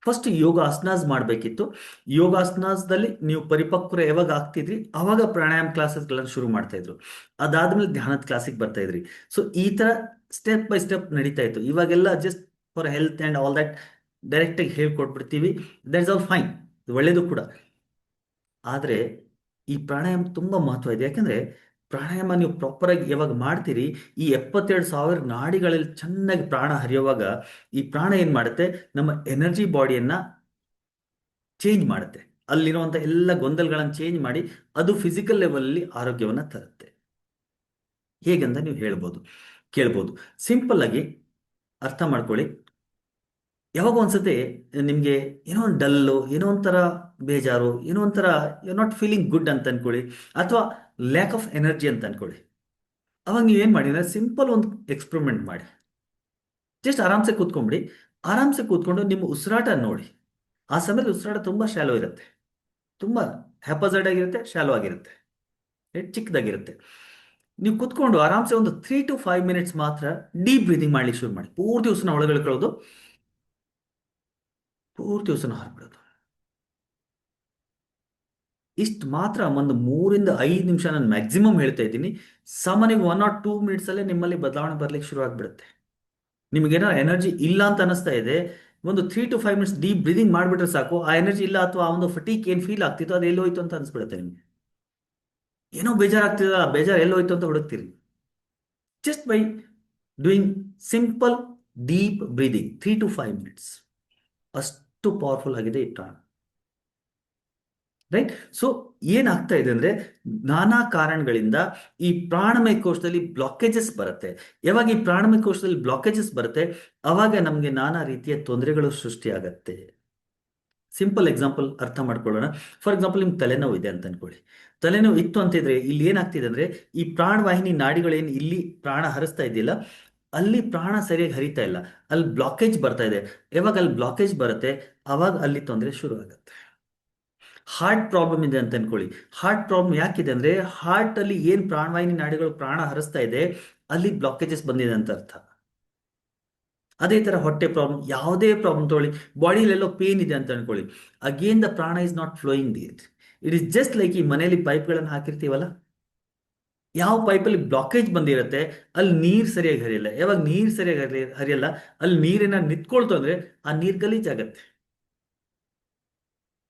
ಫಸ್ಟ್ ಯೋಗಾಸನಾಸ್ ಮಾಡಬೇಕಿತ್ತು. ಯೋಗಾಸನಾಸದಲ್ಲಿ ನೀವು ಪರಿಪಕ್ವರ ಯಾವಾಗ ಆಗ್ತಿದ್ರಿ ಅವಾಗ ಪ್ರಾಣಾಯಾಮ ಕ್ಲಾಸಸ್ಗಳನ್ನು ಶುರು ಮಾಡ್ತಾ ಇದ್ರು. ಅದಾದ್ಮೇಲೆ ಧ್ಯಾನದ ಕ್ಲಾಸಿಗೆ ಬರ್ತಾ ಇದ್ರಿ. ಸೊ ಈ ಥರ ಸ್ಟೆಪ್ ಬೈ ಸ್ಟೆಪ್ ನಡೀತಾ ಇತ್ತು. ಇವಾಗೆಲ್ಲ just for health and all that ಡೈರೆಕ್ಟಾಗಿ ಹೇಳ್ಕೊಟ್ಬಿಡ್ತೀವಿ. ದಟ್ ಇಸ್ ಆಲ್ ಫೈನ್, ಒಳ್ಳೆಯದು ಕೂಡ. ಆದರೆ ಈ ಪ್ರಾಣಾಯಾಮ ತುಂಬ ಮಹತ್ವ ಇದೆ. ಯಾಕಂದರೆ ಪ್ರಾಣಾಯಾಮ ನೀವು ಪ್ರಾಪರಾಗಿ ಯಾವಾಗ ಮಾಡ್ತೀರಿ, ಈ 72,000 ನಾಡಿಗಳಲ್ಲಿ ಚೆನ್ನಾಗಿ ಪ್ರಾಣ ಹರಿಯುವಾಗ ಈ ಪ್ರಾಣ ಏನು ಮಾಡುತ್ತೆ, ನಮ್ಮ ಎನರ್ಜಿ ಬಾಡಿಯನ್ನು ಚೇಂಜ್ ಮಾಡುತ್ತೆ. ಅಲ್ಲಿರುವಂಥ ಎಲ್ಲ ಗೊಂದಲಗಳನ್ನು ಚೇಂಜ್ ಮಾಡಿ ಅದು ಫಿಸಿಕಲ್ ಲೆವೆಲಲ್ಲಿ ಆರೋಗ್ಯವನ್ನು ತರುತ್ತೆ. ಹೇಗಂತ ನೀವು ಕೇಳ್ಬೋದು. ಸಿಂಪಲ್ ಆಗಿ ಅರ್ಥ ಮಾಡ್ಕೊಳ್ಳಿ. ಯಾವಾಗ ಒಂದ್ಸತಿ ನಿಮಗೆ ಏನೋ ಒಂದು ಡಲ್ಲು, ಏನೋ ಒಂಥರ ಬೇಜಾರು, ಏನೋ ಒಂಥರ ಯು ನಾಟ್ ಫೀಲಿಂಗ್ ಗುಡ್ ಅಂತ ಅನ್ಕೊಳ್ಳಿ, ಅಥವಾ ಲ್ಯಾಕ್ ಆಫ್ ಎನರ್ಜಿ ಅಂತ ಅನ್ಕೊಳ್ಳಿ. ಅವಾಗ ನೀವೇನು ಮಾಡಿ ಅಂದರೆ ಸಿಂಪಲ್ ಒಂದು ಎಕ್ಸ್ಪೆರಿಮೆಂಟ್ ಮಾಡಿ. ಜಸ್ಟ್ ಆರಾಮ್ಸೆ ಕೂತ್ಕೊಂಡ್ಬಿಡಿ. ಆರಾಮ್ಸೆ ಕೂತ್ಕೊಂಡು ನಿಮ್ಮ ಉಸಿರಾಟ ನೋಡಿ. ಆ ಸಮಯದಲ್ಲಿ ಉಸಿರಾಟ ತುಂಬ ಶಾಲೋ ಇರುತ್ತೆ, ತುಂಬ ಹ್ಯಾಪಸೈಡ್ ಆಗಿರುತ್ತೆ, ಶಾಲೋ ಆಗಿರುತ್ತೆ, ಚಿಕ್ಕದಾಗಿರುತ್ತೆ. ನೀವು ಕೂತ್ಕೊಂಡು ಆರಾಮ್ಸೆ ಒಂದು 3 to 5 ಮಿನಿಟ್ಸ್ ಮಾತ್ರ ಡೀಪ್ ಬ್ರೀದಿಂಗ್ ಮಾಡ್ಲಿಕ್ಕೆ ಶುರು ಮಾಡಿ. ಪೂರ್ತಿ ಉಸಿರನ್ನ ಒಳಗೆಳ್ಕೊಳ್ಳೋದು, ಪೂರ್ತಿ ಉಸಿರನ್ನ ಹೊರಬಿಡೋದು. ಇಷ್ಟು ಮಾತ್ರ ಒಂದು 3 to 5 ನಿಮಿಷ ನಾನು ಮ್ಯಾಕ್ಸಿಮಮ್ ಹೇಳ್ತಾ ಇದ್ದೀನಿ. ಸಾಮಾನ್ಯವಾಗಿ 1 or 2 ಮಿನಿಟ್ಸಲ್ಲೇ ನಿಮ್ಮಲ್ಲಿ ಬದಲಾವಣೆ ಬರ್ಲಿಕ್ಕೆ ಶುರು ಆಗಿಬಿಡುತ್ತೆ. ನಿಮಗೇನಾದ್ರು ಎನರ್ಜಿ ಇಲ್ಲ ಅಂತ ಅನಿಸ್ತಾ ಇದೆ, ಒಂದು 3 to 5 ಮಿನಿಟ್ಸ್ ಡೀಪ್ ಬ್ರೀದಿಂಗ್ ಮಾಡಿಬಿಟ್ರೆ ಸಾಕು. ಆ ಎನರ್ಜಿ ಇಲ್ಲ ಅಥವಾ ಆ ಒಂದು ಫಟೀಕ್ ಏನು ಫೀಲ್ ಆಗ್ತಿತ್ತು ಅದು ಎಲ್ಲೋಯ್ತು ಅಂತ ಅನಿಸ್ಬಿಡುತ್ತೆ. ನಿಮಗೆ ಏನೋ ಬೇಜಾರಾಗ್ತಿದ, ಬೇಜಾರು ಎಲ್ಲೋಯ್ತು ಅಂತ ಹುಡುಕ್ತೀರಿ. Just by doing simple deep breathing 3 to 5 minutes, ಅಷ್ಟು ಪವರ್ಫುಲ್ ಆಗಿದೆ ಈ ಪ್ರಾಣ. ರೈಟ್. ಸೊ ಏನಾಗ್ತಾ ಇದೆ ಅಂದ್ರೆ, ನಾನಾ ಕಾರಣಗಳಿಂದ ಈ ಪ್ರಾಣಮಯ ಕೋಶದಲ್ಲಿ ಬ್ಲಾಕೇಜಸ್ ಬರುತ್ತೆ. ಯಾವಾಗ ಈ ಪ್ರಾಣಮಯ ಕೋಶದಲ್ಲಿ ಬ್ಲಾಕೇಜಸ್ ಬರುತ್ತೆ ಅವಾಗ ನಮಗೆ ನಾನಾ ರೀತಿಯ ತೊಂದರೆಗಳು ಸೃಷ್ಟಿಯಾಗತ್ತೆ. ಸಿಂಪಲ್ ಎಕ್ಸಾಂಪಲ್ ಅರ್ಥ ಮಾಡ್ಕೊಳ್ಳೋಣ. ಫಾರ್ ಎಕ್ಸಾಂಪಲ್ ನಿಮ್ಗೆ ತಲೆನೋವು ಇದೆ ಅಂತ ಅನ್ಕೊಳ್ಳಿ. ತಲೆನೋವು ಇತ್ತು ಅಂತಿದ್ರೆ ಇಲ್ಲಿ ಏನಾಗ್ತಿದೆ ಅಂದ್ರೆ, ಈ ಪ್ರಾಣವಾಹಿನಿ ನಾಡಿಗಳೇನು ಇಲ್ಲಿ ಪ್ರಾಣ ಹರಿಸ್ತಾ ಇದೆಯಲ್ಲ, ಅಲ್ಲಿ ಪ್ರಾಣ ಸರಿಯಾಗಿ ಹರಿತಾ ಇಲ್ಲ, ಅಲ್ಲಿ ಬ್ಲಾಕೇಜ್ ಬರ್ತಾ ಇದೆ. ಯಾವಾಗ ಅಲ್ಲಿ ಬ್ಲಾಕೇಜ್ ಬರುತ್ತೆ ಅವಾಗ ಅಲ್ಲಿ ತೊಂದರೆ ಶುರು ಆಗುತ್ತೆ. ಹಾರ್ಟ್ ಪ್ರಾಬ್ಲಮ್ ಇದೆ ಅಂತ ಅನ್ಕೊಳ್ಳಿ. ಹಾರ್ಟ್ ಪ್ರಾಬ್ಲಮ್ ಯಾಕಿದೆ ಅಂದ್ರೆ, ಹಾರ್ಟ್ ಅಲ್ಲಿ ಏನ್ ಪ್ರಾಣವಾಹಿನಿ ನಾಡಿಗಳು ಪ್ರಾಣ ಹರಿಸ್ತಾ ಇದೆ ಅಲ್ಲಿ ಬ್ಲಾಕೇಜಸ್ ಬಂದಿದೆ ಅಂತ ಅರ್ಥ. ಅದೇ ತರ ಹೊಟ್ಟೆ ಪ್ರಾಬ್ಲಮ್, ಯಾವುದೇ ಪ್ರಾಬ್ಲಮ್ ತಗೊಳ್ಳಿ, ಬಾಡಿಯಲ್ಲೆಲ್ಲೋ ಪೇನ್ ಇದೆ ಅಂತ ಅನ್ಕೊಳ್ಳಿ, ಅಗೇನ್ ದ ಪ್ರಾಣ is not flowing it. It is just like ಈ ಮನೆಯಲ್ಲಿ ಪೈಪ್ಗಳನ್ನು ಹಾಕಿರ್ತೀವಲ್ಲ, ಯಾವ ಪೈಪಲ್ಲಿ ಬ್ಲಾಕೇಜ್ ಬಂದಿರುತ್ತೆ ಅಲ್ಲಿ ನೀರು ಸರಿಯಾಗಿ ಹರಿಯಲ್ಲ. ಯಾವಾಗ ನೀರು ಸರಿಯಾಗಿ ಹರಿಯಲ್ಲ, ಅಲ್ಲಿ ನೀರಿನ ನಿಂತ್ಕೊಳ್ತು ಅಂದ್ರೆ ಆ ನೀರು ಗಲೀಜಾಗತ್ತೆ.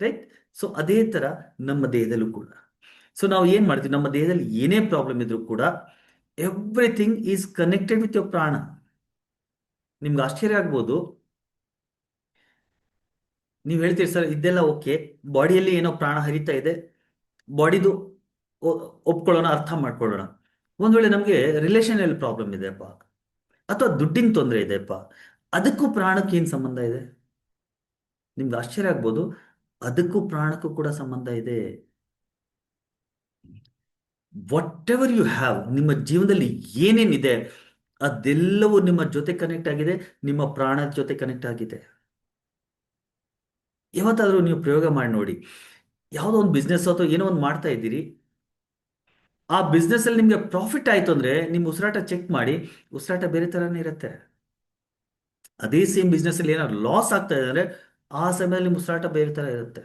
ರೈಟ್. ಸೊ ಅದೇ ತರ ನಮ್ಮ ದೇಹದಲ್ಲೂ ಕೂಡ. ಸೊ ನಾವು ಏನ್ ಮಾಡ್ತೀವಿ, ನಮ್ಮ ದೇಹದಲ್ಲಿ ಏನೇ ಪ್ರಾಬ್ಲಮ್ ಇದ್ರೂ ಕೂಡ everything is connected with your ಪ್ರಾಣ. ನಿಮ್ಗೆ ಆಶ್ಚರ್ಯ ಆಗ್ಬೋದು, ನೀವು ಹೇಳ್ತೀರಿ ಸರ್ ಇದೆಲ್ಲ ಓಕೆ, ಬಾಡಿಯಲ್ಲಿ ಏನೋ ಪ್ರಾಣ ಹರಿತಾ ಇದೆ, ಬಾಡಿದು ಒಪ್ಕೊಳ್ಳೋಣ, ಅರ್ಥ ಮಾಡ್ಕೊಳ್ಳೋಣ. ಒಂದ್ ವೇಳೆ ನಮಗೆ ರಿಲೇಷನಲ್ಲಿ ಪ್ರಾಬ್ಲಮ್ ಇದೆಯಪ್ಪ, ಅಥವಾ ದುಡ್ಡಿನ ತೊಂದರೆ ಇದೆಯಪ್ಪ, ಅದಕ್ಕೂ ಪ್ರಾಣಕ್ಕೆ ಏನು ಸಂಬಂಧ ಇದೆ? ನಿಮ್ಗೆ ಆಶ್ಚರ್ಯ ಆಗ್ಬೋದು, ಅದಕ್ಕೂ ಪ್ರಾಣಕ್ಕೂ ಕೂಡ ಸಂಬಂಧ ಇದೆ. ವಾಟ್ ಎವರ್ ಯು ಹ್ಯಾವ್, ನಿಮ್ಮ ಜೀವನದಲ್ಲಿ ಏನೇನಿದೆ ಅದೆಲ್ಲವೂ ನಿಮ್ಮ ಜೊತೆ ಕನೆಕ್ಟ್ ಆಗಿದೆ, ನಿಮ್ಮ ಪ್ರಾಣದ ಜೊತೆ ಕನೆಕ್ಟ್ ಆಗಿದೆ. ಯಾವತ್ತಾದರೂ ನೀವು ಪ್ರಯೋಗ ಮಾಡಿ ನೋಡಿ. ಯಾವುದೋ ಒಂದು ಬಿಸ್ನೆಸ್ ಅಥವಾ ಏನೋ ಒಂದು ಮಾಡ್ತಾ ಇದ್ದೀರಿ, ಆ ಬಿಸ್ನೆಸ್ ಅಲ್ಲಿ ನಿಮಗೆ ಪ್ರಾಫಿಟ್ ಆಯ್ತು ಅಂದ್ರೆ ನಿಮ್ಮ ಉಸಿರಾಟ ಚೆಕ್ ಮಾಡಿ, ಉಸಿರಾಟ ಬೇರೆ ತರನೇ ಇರುತ್ತೆ. ಅದೇ ಸೇಮ್ ಬಿಸ್ನೆಸ್ ಅಲ್ಲಿ ಏನಾದ್ರು ಲಾಸ್ ಆಗ್ತಾ ಇದೆ ಅಂದ್ರೆ ಆ ಸಮಯದಲ್ಲಿ ನಿಮ್ಮ ಉಸಿರಾಟ ಬೇರೆ ತರ ಇರುತ್ತೆ.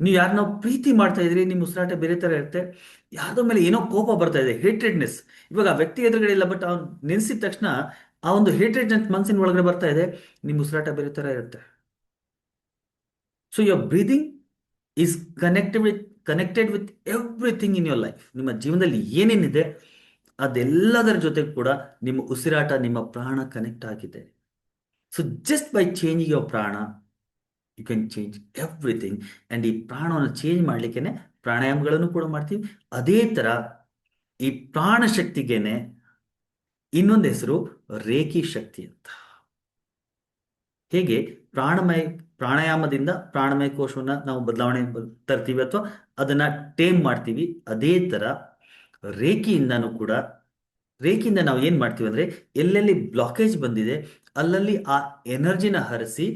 ನೀವು ಯಾರನ್ನೋ ಪ್ರೀತಿ ಮಾಡ್ತಾ ಇದ್ರಿ, ನಿಮ್ಮ ಉಸಿರಾಟ ಬೇರೆ ತರ ಇರುತ್ತೆ. ಯಾರ್ದೋ ಮೇಲೆ ಏನೋ ಕೋಪ ಬರ್ತಾ ಇದೆ, ಹೇಟ್ರೆಡ್ನೆಸ್. ಇವಾಗ ಆ ವ್ಯಕ್ತಿ ಎದುರುಗಡೆ ಇಲ್ಲ, ಬಟ್ ಅವ್ನು ನೆನೆಸಿದ ತಕ್ಷಣ ಆ ಒಂದು ಹೇಟ್ರೆಡ್ನೆಸ್ ಮನಸ್ಸಿನ ಒಳಗಡೆ ಬರ್ತಾ ಇದೆ, ನಿಮ್ಮ ಉಸಿರಾಟ ಬೇರೆ ತರ ಇರುತ್ತೆ. So your breathing is connected with everything in your life. ನಿಮ್ಮ ಜೀವನದಲ್ಲಿ ಏನೇನಿದೆ ಅದೆಲ್ಲದರ ಜೊತೆ ಕೂಡ ನಿಮ್ಮ ಉಸಿರಾಟ, ನಿಮ್ಮ ಪ್ರಾಣ ಕನೆಕ್ಟ್ ಆಗಿದೆ. So just by changing your prana you can change everything. And ಈ ಪ್ರಾಣವನ್ನು ಚೇಂಜ್ ಮಾಡಲಿಕ್ಕೆ ಪ್ರಾಣಾಯಾಮಗಳನ್ನು ಕೂಡ ಮಾಡ್ತೀವಿ. ಅದೇ ಥರ ಈ ಪ್ರಾಣ ಶಕ್ತಿಗೇನೆ ಇನ್ನೊಂದು ಹೆಸರು ರೇಖಿ ಶಕ್ತಿ ಅಂತ. ಹೇಗೆ ಪ್ರಾಣಾಯಾಮದಿಂದ ಪ್ರಾಣಮಯ ಕೋಶವನ್ನ ನಾವು ಬದಲಾವಣೆ ತರ್ತೀವಿ ಅಥವಾ ಅದನ್ನ ಟೇಮ್ ಮಾಡ್ತೀವಿ, ಅದೇ ತರ ರೇಖಿಯಿಂದನೂ ಕೂಡ, ರೇಖಿಯಿಂದ ನಾವು ಏನ್ ಮಾಡ್ತೀವಿ ಅಂದ್ರೆ ಎಲ್ಲೆಲ್ಲಿ ಬ್ಲಾಕೇಜ್ ಬಂದಿದೆ ಅಲ್ಲಲ್ಲಿ ಆ ಎನರ್ಜಿನ ಹರಿಸಿ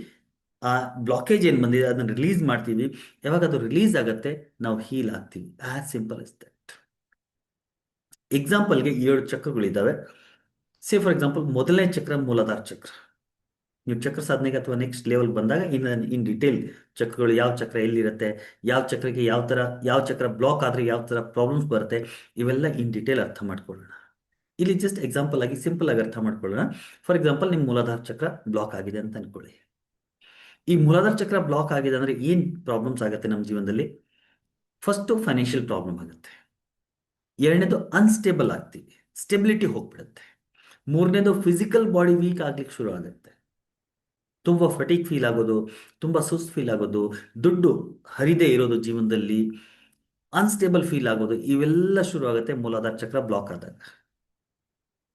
ಆ ಬ್ಲಾಕೇಜ್ ಏನ್ ಬಂದಿದೆ ಅದನ್ನ ರಿಲೀಸ್ ಮಾಡ್ತೀವಿ. ಯಾವಾಗ ಅದು ರಿಲೀಸ್ ಆಗತ್ತೆ ನಾವು ಹೀಲ್ ಆಗ್ತೀವಿ. As simple is that. ಎಕ್ಸಾಂಪಲ್ಗೆ 7 ಚಕ್ರಗಳಿದ್ದಾವೆ. ಸೇ ಫಾರ್ ಎಕ್ಸಾಂಪಲ್ ಮೊದಲನೇ ಚಕ್ರ ಮೂಲಾಧಾರ ಚಕ್ರ. ನೀವು ಚಕ್ರ ಸಾಧನೆಗೆ ಅಥವಾ ನೆಕ್ಸ್ಟ್ ಲೆವೆಲ್ ಬಂದಾಗ ಇನ್ ಡಿಟೇಲ್ ಚಕ್ರಗಳು ಯಾವ ಚಕ್ರ ಎಲ್ಲಿರುತ್ತೆ, ಯಾವ ಚಕ್ರಕ್ಕೆ ಯಾವ ಚಕ್ರ ಬ್ಲಾಕ್ ಆದ್ರೆ ಯಾವ ತರ ಪ್ರಾಬ್ಲಮ್ಸ್ ಬರುತ್ತೆ, ಇವೆಲ್ಲ ಇನ್ ಡಿಟೇಲ್ ಅರ್ಥ ಮಾಡ್ಕೊಳ್ಳೋಣ. ಇಲ್ಲಿ ಜಸ್ಟ್ ಎಕ್ಸಾಂಪಲ್ ಆಗಿ ಸಿಂಪಲ್ ಆಗಿ ಅರ್ಥ ಮಾಡ್ಕೊಳ್ಳೋಣ. ಫಾರ್ ಎಕ್ಸಾಂಪಲ್ ನಿಮ್ಮ ಮೂಲಾಧಾರ ಚಕ್ರ ಬ್ಲಾಕ್ ಆಗಿದೆ ಅಂತ ಅನ್ಕೊಳ್ಳಿ. ಈ ಮೂಲಾಧಾರ ಚಕ್ರ ಬ್ಲಾಕ್ ಆಗಿದೆ ಅಂದ್ರೆ ಏನ್ ಪ್ರಾಬ್ಲಮ್ಸ್ ಆಗುತ್ತೆ ನಮ್ಮ ಜೀವನದಲ್ಲಿ? ಫಸ್ಟ್ ಫೈನಾನ್ಷಿಯಲ್ ಪ್ರಾಬ್ಲಮ್ ಆಗುತ್ತೆ. ಎರಡನೇದು ಅನ್ಸ್ಟೇಬಲ್ ಆಗ್ತೀವಿ, ಸ್ಟೆಬಿಲಿಟಿ ಹೋಗ್ಬಿಡುತ್ತೆ. ಮೂರನೇದು ಫಿಸಿಕಲ್ ಬಾಡಿ ವೀಕ್ ಆಗ್ಲಿಕ್ಕೆ ಶುರು ಆಗುತ್ತೆ. ತುಂಬ ಫಟೀಕ್ ಫೀಲ್ ಆಗೋದು, ತುಂಬ ಸುಸ್ತು ಫೀಲ್ ಆಗೋದು, ದುಡ್ಡು ಹರಿದೇ ಇರೋದು ಜೀವನದಲ್ಲಿ, ಅನ್ಸ್ಟೇಬಲ್ ಫೀಲ್ ಆಗೋದು, ಇವೆಲ್ಲ ಶುರು ಆಗುತ್ತೆ ಮೂಲಾಧಾರ ಚಕ್ರ ಬ್ಲಾಕ್ ಆದಾಗ.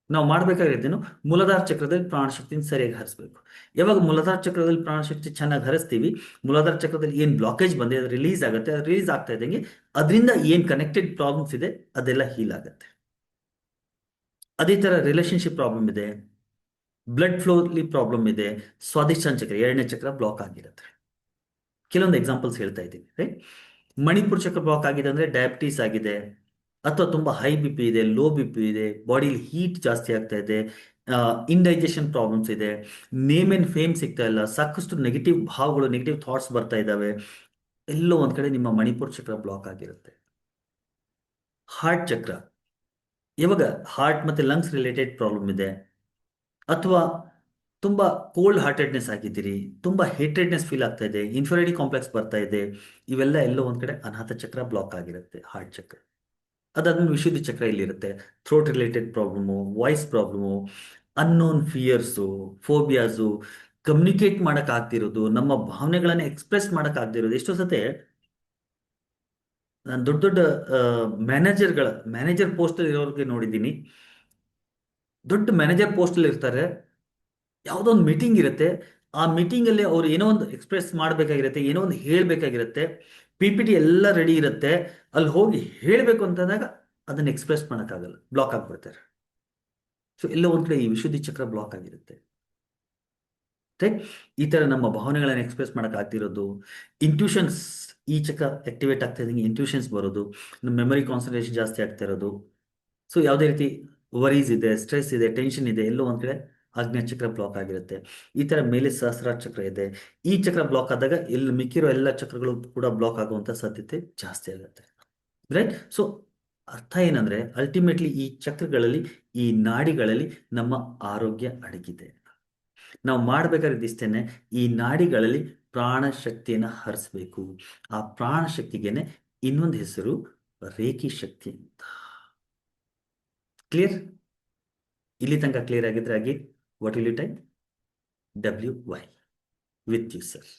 ನಾವು ಮಾಡಬೇಕಾಗಿದ್ದೇನು? ಮೂಲಾಧಾರ ಚಕ್ರದಲ್ಲಿ ಪ್ರಾಣಶಕ್ತಿನ ಸರಿಯಾಗಿ ಹರಿಸ್ಬೇಕು. ಯಾವಾಗ ಮೂಲಾಧಾರ ಚಕ್ರದಲ್ಲಿ ಪ್ರಾಣಶಕ್ತಿ ಚೆನ್ನಾಗಿ ಹರಿಸ್ತೀವಿ, ಮೂಲಾಧಾರ ಚಕ್ರದಲ್ಲಿ ಏನು ಬ್ಲಾಕೇಜ್ ಬಂದಿದೆ ಅದು ರಿಲೀಸ್ ಆಗುತ್ತೆ. ಅದು ರಿಲೀಸ್ ಆಗ್ತಾ ಇದ್ದಂಗೆ ಅದರಿಂದ ಏನು ಕನೆಕ್ಟೆಡ್ ಪ್ರಾಬ್ಲಮ್ಸ್ ಇದೆ ಅದೆಲ್ಲ ಹೀಲ್ ಆಗುತ್ತೆ. ಅದೇ ಥರ ರಿಲೇಶನ್ಶಿಪ್ ಪ್ರಾಬ್ಲಮ್ ಇದೆ, ಬ್ಲಡ್ ಫ್ಲೋಲಿ ಪ್ರಾಬ್ಲಮ್ ಇದೆ, ಸ್ವಾದಿಷ್ಟಾನ ಚಕ್ರ ಎರಡನೇ ಚಕ್ರ ಬ್ಲಾಕ್ ಆಗಿರುತ್ತೆ. ಕೆಲವೊಂದು ಎಕ್ಸಾಂಪಲ್ಸ್ ಹೇಳ್ತಾ ಇದ್ದೀವಿ, ರೈಟ್? ಮಣಿಪುರ ಚಕ್ರ ಬ್ಲಾಕ್ ಆಗಿದೆ ಅಂದ್ರೆ ಡಯಾಬಿಟೀಸ್ ಆಗಿದೆ, ಅಥವಾ ತುಂಬಾ ಹೈ ಬಿ ಪಿ ಇದೆ, ಲೋ ಬಿ ಪಿ ಇದೆ, ಬಾಡಿಲಿ ಹೀಟ್ ಜಾಸ್ತಿ ಆಗ್ತಾ ಇದೆ, ಇಂಡೈಜೆಷನ್ ಪ್ರಾಬ್ಲಮ್ಸ್ ಇದೆ, ನೇಮ್ ಅಂಡ್ ಫೇಮ್ ಸಿಗ್ತಾ ಇಲ್ಲ, ಸಾಕಷ್ಟು ನೆಗೆಟಿವ್ ಭಾವಗಳು, ನೆಗೆಟಿವ್ ಥಾಟ್ಸ್ ಬರ್ತಾ ಇದ್ದಾವೆ, ಎಲ್ಲೋ ಒಂದ್ ಕಡೆ ನಿಮ್ಮ ಮಣಿಪುರ ಚಕ್ರ ಬ್ಲಾಕ್ ಆಗಿರುತ್ತೆ. ಹಾರ್ಟ್ ಚಕ್ರ, ಇವಾಗ ಹಾರ್ಟ್ ಮತ್ತೆ ಲಂಗ್ಸ್ ರಿಲೇಟೆಡ್ ಪ್ರಾಬ್ಲಮ್ ಇದೆ, ಅಥವಾ ತುಂಬಾ ಕೋಲ್ಡ್ ಹಾರ್ಟೆಡ್ನೆಸ್ ಆಗಿದ್ದೀರಿ, ತುಂಬಾ ಹೇಟ್ರೆಡ್ನೆಸ್ ಫೀಲ್ ಆಗ್ತಾ ಇದೆ, ಇನ್ಫೀರಿಯಾರಿಟಿ ಕಾಂಪ್ಲೆಕ್ಸ್ ಬರ್ತಾ ಇದೆ, ಇವೆಲ್ಲ ಎಲ್ಲೋ ಒಂದ್ ಕಡೆ ಅನಾಥ ಚಕ್ರ ಬ್ಲಾಕ್ ಆಗಿರುತ್ತೆ, ಹಾರ್ಟ್ ಚಕ್ರ. ಅದಾದ್ಮೇಲೆ ವಿಶುದ್ಧಿ ಚಕ್ರ ಇಲ್ಲಿರುತ್ತೆ. Throat related problem, voice problem, unknown fears, phobias, communicate ಮಾಡಕ್ ಆಗ್ತಿರೋದು, ನಮ್ಮ ಭಾವನೆಗಳನ್ನ ಎಕ್ಸ್ಪ್ರೆಸ್ ಮಾಡಕ್ ಆಗ್ತಿರೋದು. ಎಷ್ಟೋ ಸತೆ ನಾನು ದೊಡ್ಡ ದೊಡ್ಡ ಮ್ಯಾನೇಜರ್ ಪೋಸ್ಟ್ ಇರೋರಿಗೆ ನೋಡಿದ್ದೀನಿ. ದೊಡ್ಡ ಮ್ಯಾನೇಜರ್ ಪೋಸ್ಟ್ ಅಲ್ಲಿ ಇರ್ತಾರೆ, ಯಾವುದೋ ಒಂದು ಮೀಟಿಂಗ್ ಇರುತ್ತೆ, ಆ ಮೀಟಿಂಗ್ ಅಲ್ಲಿ ಅವ್ರು ಏನೋ ಒಂದು ಎಕ್ಸ್ಪ್ರೆಸ್ ಮಾಡಬೇಕಾಗಿರುತ್ತೆ, ಏನೋ ಒಂದು ಹೇಳ್ಬೇಕಾಗಿರುತ್ತೆ, ಪಿ ಪಿ ಟಿ ಎಲ್ಲ ರೆಡಿ ಇರುತ್ತೆ, ಅಲ್ಲಿ ಹೋಗಿ ಹೇಳಬೇಕು ಅಂತಂದಾಗ ಅದನ್ನ ಎಕ್ಸ್ಪ್ರೆಸ್ ಮಾಡೋಕ್ಕಾಗಲ್ಲ, ಬ್ಲಾಕ್ ಆಗ್ಬಿಡ್ತಾರೆ. ಸೊ ಎಲ್ಲೋ ಒಂದ್ ಕಡೆ ಈ ವಿಶುದ್ಧಿ ಚಕ್ರ ಬ್ಲಾಕ್ ಆಗಿರುತ್ತೆ. ರೈಟ್? ಈ ತರ ನಮ್ಮ ಭಾವನೆಗಳನ್ನ ಎಕ್ಸ್ಪ್ರೆಸ್ ಮಾಡಕ್ ಆಗ್ತಿರೋದು, ಇಂಟ್ಯೂಷನ್ಸ್, ಈ ಚಕ್ರ ಆಕ್ಟಿವೇಟ್ ಆಗ್ತಾ ಇದ್ದಂಗೆ ಇಂಟ್ಯೂಷನ್ಸ್ ಬರೋದು, ನಮ್ಮ ಮೆಮರಿ ಕಾನ್ಸಂಟ್ರೇಷನ್ ಜಾಸ್ತಿ ಆಗ್ತಾ ಇರೋದು. ಸೊ ಯಾವುದೇ ರೀತಿ ವರೀಸ್ ಇದೆ, ಸ್ಟ್ರೆಸ್ ಇದೆ, ಟೆನ್ಷನ್ ಇದೆ, ಎಲ್ಲೋ ಒಂದ್ ಕಡೆ ಆಗ್ನೇಯ ಚಕ್ರ ಬ್ಲಾಕ್ ಆಗಿರುತ್ತೆ. ಈ ತರ ಮೇಲೆ ಸಹಸ್ರಾರ ಚಕ್ರ ಇದೆ. ಈ ಚಕ್ರ ಬ್ಲಾಕ್ ಆದಾಗ ಇಲ್ಲಿ ಮಿಕ್ಕಿರೋ ಎಲ್ಲ ಚಕ್ರಗಳು ಕೂಡ ಬ್ಲಾಕ್ ಆಗುವಂತ ಸಾಧ್ಯತೆ ಜಾಸ್ತಿ ಆಗುತ್ತೆ. ರೈಟ್? ಸೊ ಅರ್ಥ ಏನಂದ್ರೆ ಅಲ್ಟಿಮೇಟ್ಲಿ ಈ ಚಕ್ರಗಳಲ್ಲಿ, ಈ ನಾಡಿಗಳಲ್ಲಿ ನಮ್ಮ ಆರೋಗ್ಯ ಅಡಗಿದೆ. ನಾವು ಮಾಡ್ಬೇಕಾದ್ರೆ ಇಷ್ಟೇನೆ, ಈ ನಾಡಿಗಳಲ್ಲಿ ಪ್ರಾಣ ಶಕ್ತಿಯನ್ನ ಹರಿಸ್ಬೇಕು. ಆ ಪ್ರಾಣ ಶಕ್ತಿಗೇನೆ ಇನ್ನೊಂದು ಹೆಸರು ರೇಖಿ ಶಕ್ತಿ ಅಂತ. ಕ್ಲಿಯರ್? ಇಲ್ಲಿ ತನಕ ಕ್ಲಿಯರ್ ಆಗಿದ್ರೆ ಆಗಿ what will you type? WY with you sir.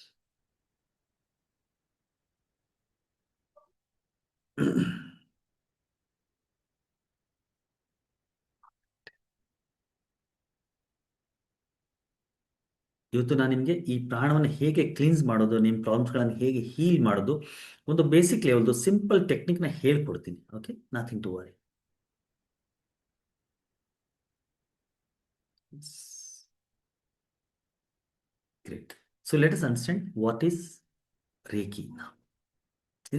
ಇವತ್ತು ನಾನು ನಿಮಗೆ ಈ ಪ್ರಾಣವನ್ನು ಹೇಗೆ ಕ್ಲೀನ್ಸ್ ಮಾಡೋದು, ನಿಮ್ಮ ಪ್ರಾಬ್ಲಮ್ಸ್ಗಳನ್ನು ಹೇಗೆ ಹೀಲ್ ಮಾಡೋದು, ಒಂದು ಬೇಸಿಕ್ ಲೆವೆಲ್ದು ಸಿಂಪಲ್ ಟೆಕ್ನಿಕ್ನ ಹೇಳ್ಕೊಡ್ತೀನಿ. Okay, nothing to worry. Great. So let us understand what is reiki.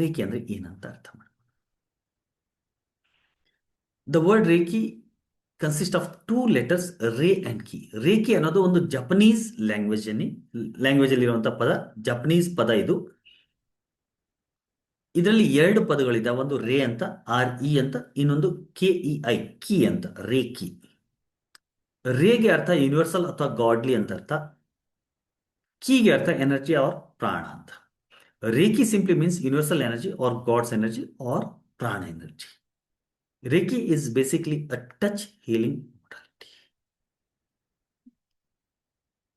Reiki ಅಂದ್ರೆ ಏನಂತ ಅರ್ಥ ಮಾಡಿ. The word reiki consist of two letters, rei and ki. Reiki ಅನ್ನೋದು ಒಂದು ಜಪನೀಸ್ ಲ್ಯಾಂಗ್ವೇಜ್ ಅಲ್ಲಿ ಇರುವಂತಹ ಪದ, ಜಪನೀಸ್ ಪದ ಇದು. ಇದರಲ್ಲಿ ಎರಡು ಪದಗಳಿದ್ದಾವೆ, ಒಂದು ರೇ ಅಂತ, RE ಅಂತ, ಇನ್ನೊಂದು KEI, ಕಿ ಅಂತ, ರೇಖಿ. ರೇಗೆ ಅರ್ಥ ಯೂನಿವರ್ಸಲ್ ಅಥವಾ ಗಾಡ್ಲಿ ಅಂತ ಅರ್ಥ, ಕೀಗೆ ಅರ್ಥ ಎನರ್ಜಿ ಆರ್ ಪ್ರಾಣ ಅಂತ. Reiki simply means universal energy or God's energy or prana energy. Reiki is basically a touch healing modality.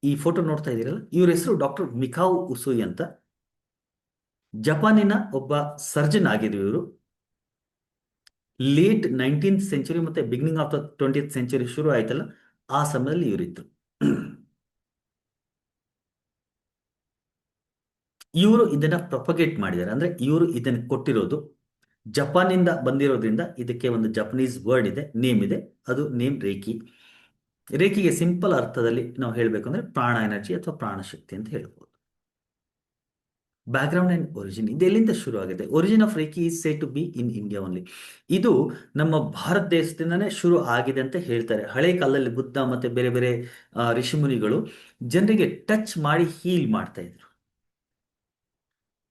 ಈ ಫೋಟೋ ನೋಡ್ತಾ ಇದ್ದೀರಲ್ಲ, ಇವ್ರ ಹೆಸರು ಡಾಕ್ಟರ್ ಮಿಕಾವು ಉಸುಯಿ ಅಂತ. ಜಪಾನಿನ ಒಬ್ಬ ಸರ್ಜನ್ ಆಗಿದ್ರು ಇವರು. ಲೇಟ್ 19th ಸೆಂಚುರಿ ಮತ್ತೆ beginning of the 20th century ಶುರು ಆಯ್ತಲ್ಲ, ಆ ಸಮಯದಲ್ಲಿ ಇವರಿದ್ರು. ಇವರು ಇದನ್ನ ಪ್ರೊಪಗೇಟ್ ಮಾಡಿದ್ದಾರೆ, ಅಂದ್ರೆ ಇವರು ಇದನ್ನ ಕೊಟ್ಟಿರೋದು. ಜಪಾನಿಂದ ಬಂದಿರೋದ್ರಿಂದ ಇದಕ್ಕೆ ಒಂದು ಜಪನೀಸ್ ವರ್ಡ್ ಇದೆ, ನೇಮ್ ಇದೆ, ಅದು ನೇಮ್ ರೇಖಿ. ರೇಖಿಗೆ ಸಿಂಪಲ್ ಅರ್ಥದಲ್ಲಿ ನಾವು ಹೇಳಬೇಕು ಅಂದ್ರೆ ಪ್ರಾಣ ಎನರ್ಜಿ ಅಥವಾ ಪ್ರಾಣಶಕ್ತಿ ಅಂತ ಹೇಳ್ಬೋದು. ಬ್ಯಾಕ್ಗ್ರೌಂಡ್ ಅಂಡ್ ಒರಿಜಿನ್, ಇದು ಎಲ್ಲಿಂದ ಶುರು ಆಗಿದೆ? Origin of reiki is say to be in India only. ಇದು ನಮ್ಮ ಭಾರತ ದೇಶದಿಂದನೇ ಶುರು ಆಗಿದೆ ಅಂತ ಹೇಳ್ತಾರೆ. ಹಳೆ ಕಾಲದಲ್ಲಿ ಬುದ್ಧ ಮತ್ತೆ ಬೇರೆ ಬೇರೆ ಋಷಿಮುನಿಗಳು ಜನರಿಗೆ ಟಚ್ ಮಾಡಿ ಹೀಲ್ ಮಾಡ್ತಾ ಇದ್ರು.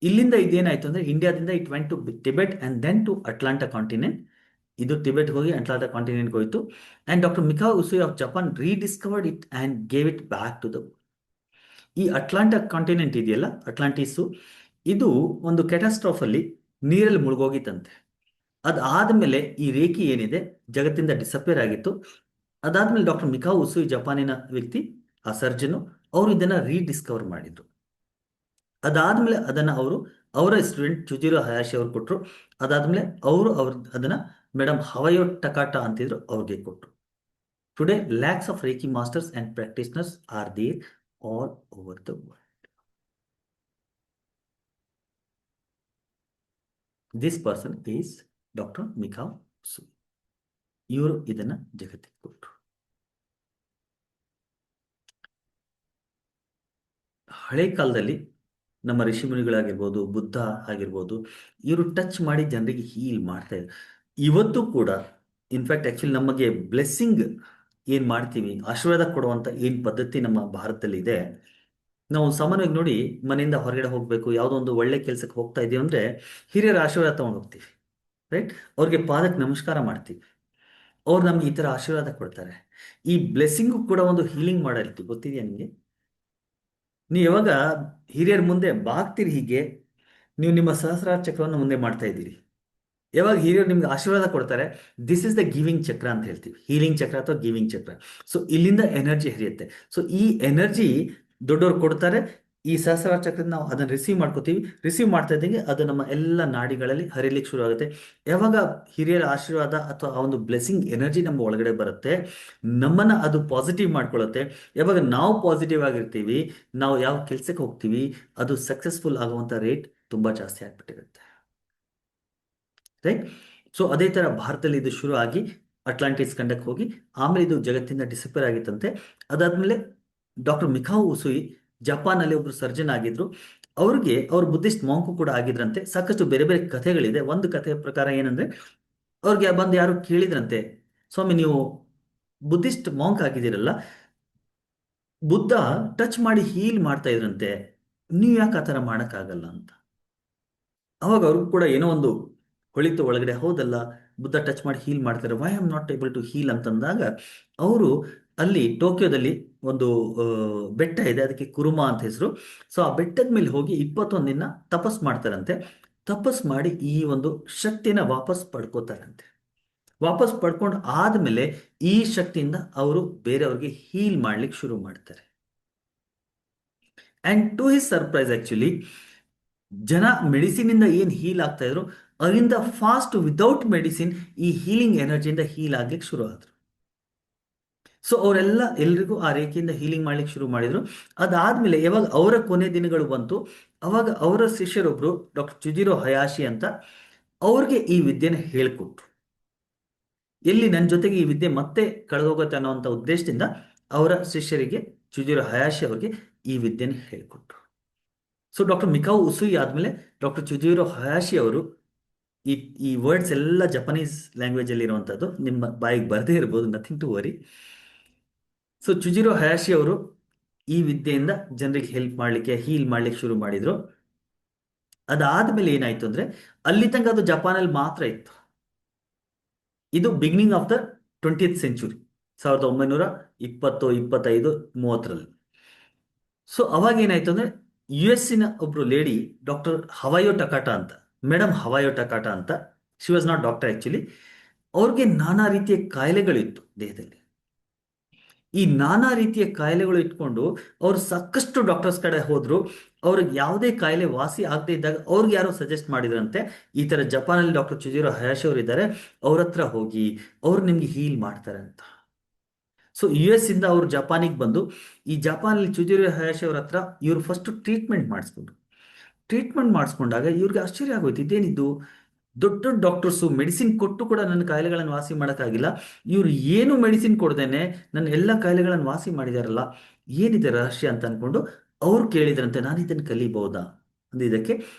ಇಲ್ಲಿಂದ ಇದೇನಾಯ್ತು ಅಂದ್ರೆ ಇಂಡಿಯಾದಿಂದ it went to Tibet and then to Atlanta continent. ಇದು ಟಿಬೆಟ್ ಹೋಗಿ ಅಟ್ಲಾಂಟಾ ಕಾಂಟಿನೆಂಟ್ ಹೋಯಿತು. And doctor Mikao Usui of Japan rediscovered it and gave it back to the. ಈ ಅಟ್ಲಾಂಟಾ ಕಾಂಟಿನೆಂಟ್ ಇದೆಯಲ್ಲ, ಅಟ್ಲಾಂಟಿಸು, ಇದು ಒಂದು ಕೆಟಾಸ್ಟ್ರಾಫಲ್ಲಿ ನೀರಲ್ಲಿ ಮುಳುಗೋಗಿತ್ತಂತೆ. ಅದಾದ್ಮೇಲೆ ಈ ರೇಖಿ ಏನಿದೆ ಜಗತ್ತಿಂದ ಡಿಸಪೇರ್ ಆಗಿತ್ತು. ಅದಾದ್ಮೇಲೆ ಡಾಕ್ಟರ್ ಮಿಕಾವು ಉಸುಯಿ, ಜಪಾನಿನ ವ್ಯಕ್ತಿ, ಆ ಸರ್ಜನು, ಅವರು ಇದನ್ನ ರೀಡಿಸ್ಕವರ್ ಮಾಡಿದ್ರು. ಅದಾದ್ಮೇಲೆ ಅದನ್ನ ಅವರ ಸ್ಟೂಡೆಂಟ್ ಚುಜಿರೋ ಹಯಾಶಿ ಅವ್ರು ಕೊಟ್ಟರು. ಅದಾದ್ಮೇಲೆ ಅವರು ಅದನ್ನ ಮೇಡಮ್ ಹವಯೋ ಟಕಾಟಾ ಅಂತಿದ್ರು, ಅವ್ರಿಗೆ ಕೊಟ್ಟರು. Today lakhs of Reiki masters and practitioners are there all over the world. This person is doctor Mikao Usui. ಇವರು ಇದನ್ನ ಜಗತ್ತಿಗೆ ಕೊಟ್ಟರು. ಹಳೆ ಕಾಲದಲ್ಲಿ ನಮ್ಮ ಋಷಿಮುನಿಗಳಾಗಿರ್ಬೋದು, ಬುದ್ಧ ಆಗಿರ್ಬೋದು, ಇವರು ಟಚ್ ಮಾಡಿ ಜನರಿಗೆ ಹೀಲ್ ಮಾಡ್ತಾ ಇದ್ರು. ಇವತ್ತು ಕೂಡ ಇನ್ಫ್ಯಾಕ್ಟ್ ಆಕ್ಚುಲಿ ನಮಗೆ ಬ್ಲೆಸ್ಸಿಂಗ್ ಏನ್ ಮಾಡ್ತೀವಿ, ಆಶೀರ್ವಾದ ಕೊಡುವಂತ ಏನ್ ಪದ್ಧತಿ ನಮ್ಮ ಭಾರತದಲ್ಲಿ ಇದೆ. ನಾವು ಸಾಮಾನ್ಯವಾಗಿ ನೋಡಿ, ಮನೆಯಿಂದ ಹೊರಗಡೆ ಹೋಗ್ಬೇಕು, ಯಾವುದೋ ಒಂದು ಒಳ್ಳೆ ಕೆಲಸಕ್ಕೆ ಹೋಗ್ತಾ ಇದೀವಿ ಅಂದ್ರೆ ಹಿರಿಯರ ಆಶೀರ್ವಾದ ತಗೊಂಡು ಹೋಗ್ತೀವಿ, ರೈಟ್? ಅವ್ರಿಗೆ ಪಾದಕ್ಕೆ ನಮಸ್ಕಾರ ಮಾಡ್ತೀವಿ, ಅವ್ರು ನಮ್ಗೆ ಈ ತರ ಆಶೀರ್ವಾದ ಕೊಡ್ತಾರೆ. ಈ ಬ್ಲೆಸ್ಸಿಂಗು ಕೂಡ ಒಂದು ಹೀಲಿಂಗ್ ಮಾಡಾಲಿತ್ತು, ಗೊತ್ತಿದೆಯಾ ನಿಮಗೆ? ನೀವು ಯಾವಾಗ ಹಿರಿಯರ ಮುಂದೆ ಬಾಗ್ತೀರಿ, ಹೀಗೆ ನೀವು ನಿಮ್ಮ ಸಹಸ್ರಾರ ಚಕ್ರವನ್ನು ಮುಂದೆ ಮಾಡ್ತಾ ಇದ್ದೀರಿ. ಯಾವಾಗ ಹಿರಿಯರು ನಿಮ್ಗೆ ಆಶೀರ್ವಾದ ಕೊಡ್ತಾರೆ, ದಿಸ್ ಇಸ್ ದ ಗಿವಿಂಗ್ ಚಕ್ರ ಅಂತ ಹೇಳ್ತೀವಿ, ಹೀಲಿಂಗ್ ಚಕ್ರ ಅಥವಾ ಗಿವಿಂಗ್ ಚಕ್ರ. ಸೊ ಇಲ್ಲಿಂದ ಎನರ್ಜಿ ಹರಿಯುತ್ತೆ. ಸೊ ಈ ಎನರ್ಜಿ ದೊಡ್ಡವರು ಕೊಡ್ತಾರೆ, ಈ ಸಹಸ್ರಾರ ಚಕ್ರದಿಂದ ನಾವು ಅದನ್ನು ರಿಸೀವ್ ಮಾಡ್ಕೋತೀವಿ. ರಿಸೀವ್ ಮಾಡ್ತಾ ಇದ್ದಂಗೆ ಅದು ನಮ್ಮ ಎಲ್ಲ ನಾಡಿಗಳಲ್ಲಿ ಹರಿಲಿಕ್ಕೆ ಶುರು ಆಗುತ್ತೆ. ಯಾವಾಗ ಹಿರಿಯರ ಆಶೀರ್ವಾದ ಅಥವಾ ಆ ಒಂದು ಬ್ಲೆಸ್ಸಿಂಗ್ ಎನರ್ಜಿ ನಮ್ಮ ಒಳಗಡೆ ಬರುತ್ತೆ, ನಮ್ಮನ್ನ ಅದು ಪಾಸಿಟಿವ್ ಮಾಡ್ಕೊಳ್ಳುತ್ತೆ. ಯಾವಾಗ ನಾವು ಪಾಸಿಟಿವ್ ಆಗಿರ್ತೀವಿ, ನಾವು ಯಾವ ಕೆಲಸಕ್ಕೆ ಹೋಗ್ತೀವಿ, ಅದು ಸಕ್ಸಸ್ಫುಲ್ ಆಗುವಂತ ರೇಟ್ ತುಂಬಾ ಜಾಸ್ತಿ ಆಗ್ಬಿಟ್ಟಿರುತ್ತೆ, ರೈಟ್? ಸೊ ಅದೇ ತರ ಭಾರತದಲ್ಲಿ ಇದು ಶುರು ಆಗಿ ಅಟ್ಲಾಂಟಿಸ್ ಖಂಡಕ್ಕೆ ಹೋಗಿ ಆಮೇಲೆ ಇದು ಜಗತ್ತಿಂದ ಡಿಸಪೇರ್ ಆಗಿತ್ತಂತೆ. ಅದಾದ್ಮೇಲೆ ಡಾಕ್ಟರ್ ಮಿಕಾವು ಉಸುಯಿ ಜಪಾನ್ ಅಲ್ಲಿ ಒಬ್ರು ಸರ್ಜನ್ ಆಗಿದ್ರು. ಅವ್ರು ಬುದ್ಧಿಸ್ಟ್ ಮಾಂಕು ಕೂಡ ಆಗಿದ್ರಂತೆ. ಸಾಕಷ್ಟು ಬೇರೆ ಬೇರೆ ಕಥೆಗಳಿದೆ. ಒಂದು ಕಥೆಯ ಪ್ರಕಾರ ಏನಂದ್ರೆ, ಅವ್ರಿಗೆ ಬಂದು ಯಾರು ಕೇಳಿದ್ರಂತೆ, ಸ್ವಾಮಿ ನೀವು ಬುದ್ಧಿಸ್ಟ್ ಮಾಂಕ್ ಆಗಿದ್ದೀರಲ್ಲ, ಬುದ್ಧ ಟಚ್ ಮಾಡಿ ಹೀಲ್ ಮಾಡ್ತಾ ಇದ್ರಂತೆ, ನೀವು ಯಾಕೆ ಆ ಥರ ಮಾಡೋಕ್ಕಾಗಲ್ಲ ಅಂತ. ಅವಾಗ ಅವ್ರಿಗೂ ಕೂಡ ಏನೋ ಒಂದು ಹೊಳಿತು ಒಳಗಡೆ, ಹೌದಲ್ಲ ಬುದ್ಧ ಟಚ್ ಮಾಡಿ ಹೀಲ್ ಮಾಡ್ತಾರೆ, why am not able to heal ಅಂತಂದಾಗ ಅವರು ಅಲ್ಲಿ ಟೋಕಿಯೋದಲ್ಲಿ ಒಂದು ಬೆಟ್ಟ ಇದೆ, ಅದಕ್ಕೆ ಕುರುಮಾ ಅಂತ ಹೆಸರು. ಸೊ ಆ ಬೆಟ್ಟದ ಮೇಲೆ ಹೋಗಿ 21 ದಿನ ತಪಸ್ ಮಾಡ್ತಾರಂತೆ. ತಪಸ್ ಮಾಡಿ ಈ ಒಂದು ಶಕ್ತಿನ ವಾಪಸ್ ಪಡ್ಕೋತಾರಂತೆ. ವಾಪಸ್ ಪಡ್ಕೊಂಡು ಆದ್ಮೇಲೆ ಈ ಶಕ್ತಿಯಿಂದ ಅವರು ಬೇರೆಯವ್ರಿಗೆ ಹೀಲ್ ಮಾಡ್ಲಿಕ್ಕೆ ಶುರು ಮಾಡ್ತಾರೆ. And to his surprise actually, ಜನ ಮೆಡಿಸಿನ್ ಇಂದ ಏನ್ ಹೀಲ್ ಆಗ್ತಾ ಇದ್ರು, ಅದರಿಂದ ಫಾಸ್ಟ್ ವಿದೌಟ್ ಮೆಡಿಸಿನ್ ಈ ಹೀಲಿಂಗ್ ಎನರ್ಜಿಯಿಂದ ಹೀಲ್ ಆಗ್ಲಿಕ್ಕೆ ಶುರು ಆದ್ರು. ಸೊ ಎಲ್ರಿಗೂ ಆ ರೇಖೆಯಿಂದ ಹೀಲಿಂಗ್ ಮಾಡ್ಲಿಕ್ಕೆ ಶುರು ಮಾಡಿದ್ರು. ಅದಾದ್ಮೇಲೆ ಯಾವಾಗ ಅವರ ಕೊನೆ ದಿನಗಳು ಬಂತು, ಅವಾಗ ಅವರ ಶಿಷ್ಯರೊಬ್ರು ಡಾಕ್ಟರ್ ಚುಜಿರೋ ಹಯಾಶಿ ಅಂತ, ಅವ್ರಿಗೆ ಈ ವಿದ್ಯೆನ ಹೇಳ್ಕೊಟ್ರು. ಎಲ್ಲಿ ನನ್ನ ಜೊತೆಗೆ ಈ ವಿದ್ಯೆ ಮತ್ತೆ ಕಳೆದೋಗುತ್ತೆ ಅನ್ನೋಂಥ ಉದ್ದೇಶದಿಂದ ಅವರ ಶಿಷ್ಯರಿಗೆ ಚುಜಿರೋ ಹಯಾಶಿ ಅವರಿಗೆ ಈ ವಿದ್ಯೆಯನ್ನು ಹೇಳಿಕೊಟ್ರು. ಸೊ ಡಾಕ್ಟರ್ ಮಿಕಾವು ಉಸುಯಿ ಆದಮೇಲೆ ಡಾಕ್ಟರ್ ಚುಜಿರೋ ಹಯಾಶಿ ಅವರು ಈ ಈ ವರ್ಡ್ಸ್ ಎಲ್ಲ ಜಪನೀಸ್ ಲ್ಯಾಂಗ್ವೇಜ್ ಅಲ್ಲಿ ಇರುವಂಥದ್ದು, ನಿಮ್ಮ ಬಾಯಿಗೆ ಬರದೇ ಇರ್ಬೋದು, nothing to worry. So ಚುಜಿರೋ Hayashi ಅವರು ಈ ವಿದ್ಯೆಯಿಂದ ಜನರಿಗೆ ಹೆಲ್ಪ್ ಮಾಡಲಿಕ್ಕೆ, ಹೀಲ್ ಮಾಡ್ಲಿಕ್ಕೆ ಶುರು ಮಾಡಿದ್ರು. ಅದಾದ್ಮೇಲೆ ಏನಾಯ್ತು ಅಂದ್ರೆ, ಅಲ್ಲಿ ತನಕ ಅದು ಜಪಾನಲ್ಲಿ ಮಾತ್ರ ಇತ್ತು. ಇದು beginning of the 20th century, 1925-25-30ರಲ್ಲಿ. ಸೊ ಅವಾಗ ಏನಾಯ್ತು ಅಂದ್ರೆ, US ಒಬ್ರು ಲೇಡಿ, ಡಾಕ್ಟರ್ ಹವಾಯೋ ಟಕಾಟಾ ಅಂತ, ಮೇಡಮ್ ಹವಾಯೋ ಟಕಾಟಾ ಅಂತ, she was not doctor actually. ಅವ್ರಿಗೆ ನಾನಾ ರೀತಿಯ ಕಾಯಿಲೆಗಳಿತ್ತು ದೇಹದಲ್ಲಿ. ಈ ನಾನಾ ರೀತಿಯ ಕಾಯಿಲೆಗಳು ಇಟ್ಕೊಂಡು ಅವರು ಸಾಕಷ್ಟು ಡಾಕ್ಟರ್ಸ್ ಕಡೆ ಹೋದ್ರು. ಅವ್ರಿಗೆ ಯಾವುದೇ ಕಾಯಿಲೆ ವಾಸಿ ಆಗದೆ ಇದ್ದಾಗ ಅವ್ರಿಗೆ ಯಾರೋ ಸಜೆಸ್ಟ್ ಮಾಡಿದ್ರಂತೆ, ಈ ತರ ಜಪಾನಲ್ಲಿ ಡಾಕ್ಟರ್ ಚುಜಿರೋ ಹಯಾಶಿ ಅವರು ಇದ್ದಾರೆ, ಅವ್ರ ಹತ್ರ ಹೋಗಿ ಅವ್ರು ನಿಮ್ಗೆ ಹೀಲ್ ಮಾಡ್ತಾರೆ ಅಂತ. ಸೊ US ಇಂದ ಅವರು ಜಪಾನಿಗೆ ಬಂದು, ಈ ಜಪಾನಲ್ಲಿ ಚುಜಿರೋ ಹಯಾಶಿ ಅವ್ರ ಹತ್ರ ಇವರು ಫಸ್ಟ್ ಟ್ರೀಟ್ಮೆಂಟ್ ಮಾಡಿಸ್ಕೊಂಡ್ರು. ಟ್ರೀಟ್ಮೆಂಟ್ ಮಾಡಿಸ್ಕೊಂಡಾಗ ಇವ್ರಿಗೆ ಆಶ್ಚರ್ಯ ಆಗೋಯ್ತು, ಇದೇನಿದು, ದೊಡ್ಡ ದೊಡ್ಡ ಡಾಕ್ಟರ್ಸು ಮೆಡಿಸಿನ್ ಕೊಟ್ಟು ಕೂಡ ನನ್ನ ಕಾಯಿಲೆಗಳನ್ನು ವಾಸಿ ಮಾಡೋಕ್ಕಾಗಿಲ್ಲ, ಇವರು ಏನು ಮೆಡಿಸಿನ್ ಕೊಡ್ದೇನೆ ನನ್ನ ಎಲ್ಲ ಕಾಯಿಲೆಗಳನ್ನು ವಾಸಿ ಮಾಡಿದಾರಲ್ಲ, ಏನಿದೆ ರಹಸ್ಯ ಅಂತ ಅನ್ಕೊಂಡು ಅವ್ರು ಕೇಳಿದ್ರಂತೆ, ನಾನು ಇದನ್ನು ಕಲಿಬಹುದಾ ಅಂದ್ರೆ. ಇದಕ್ಕೆ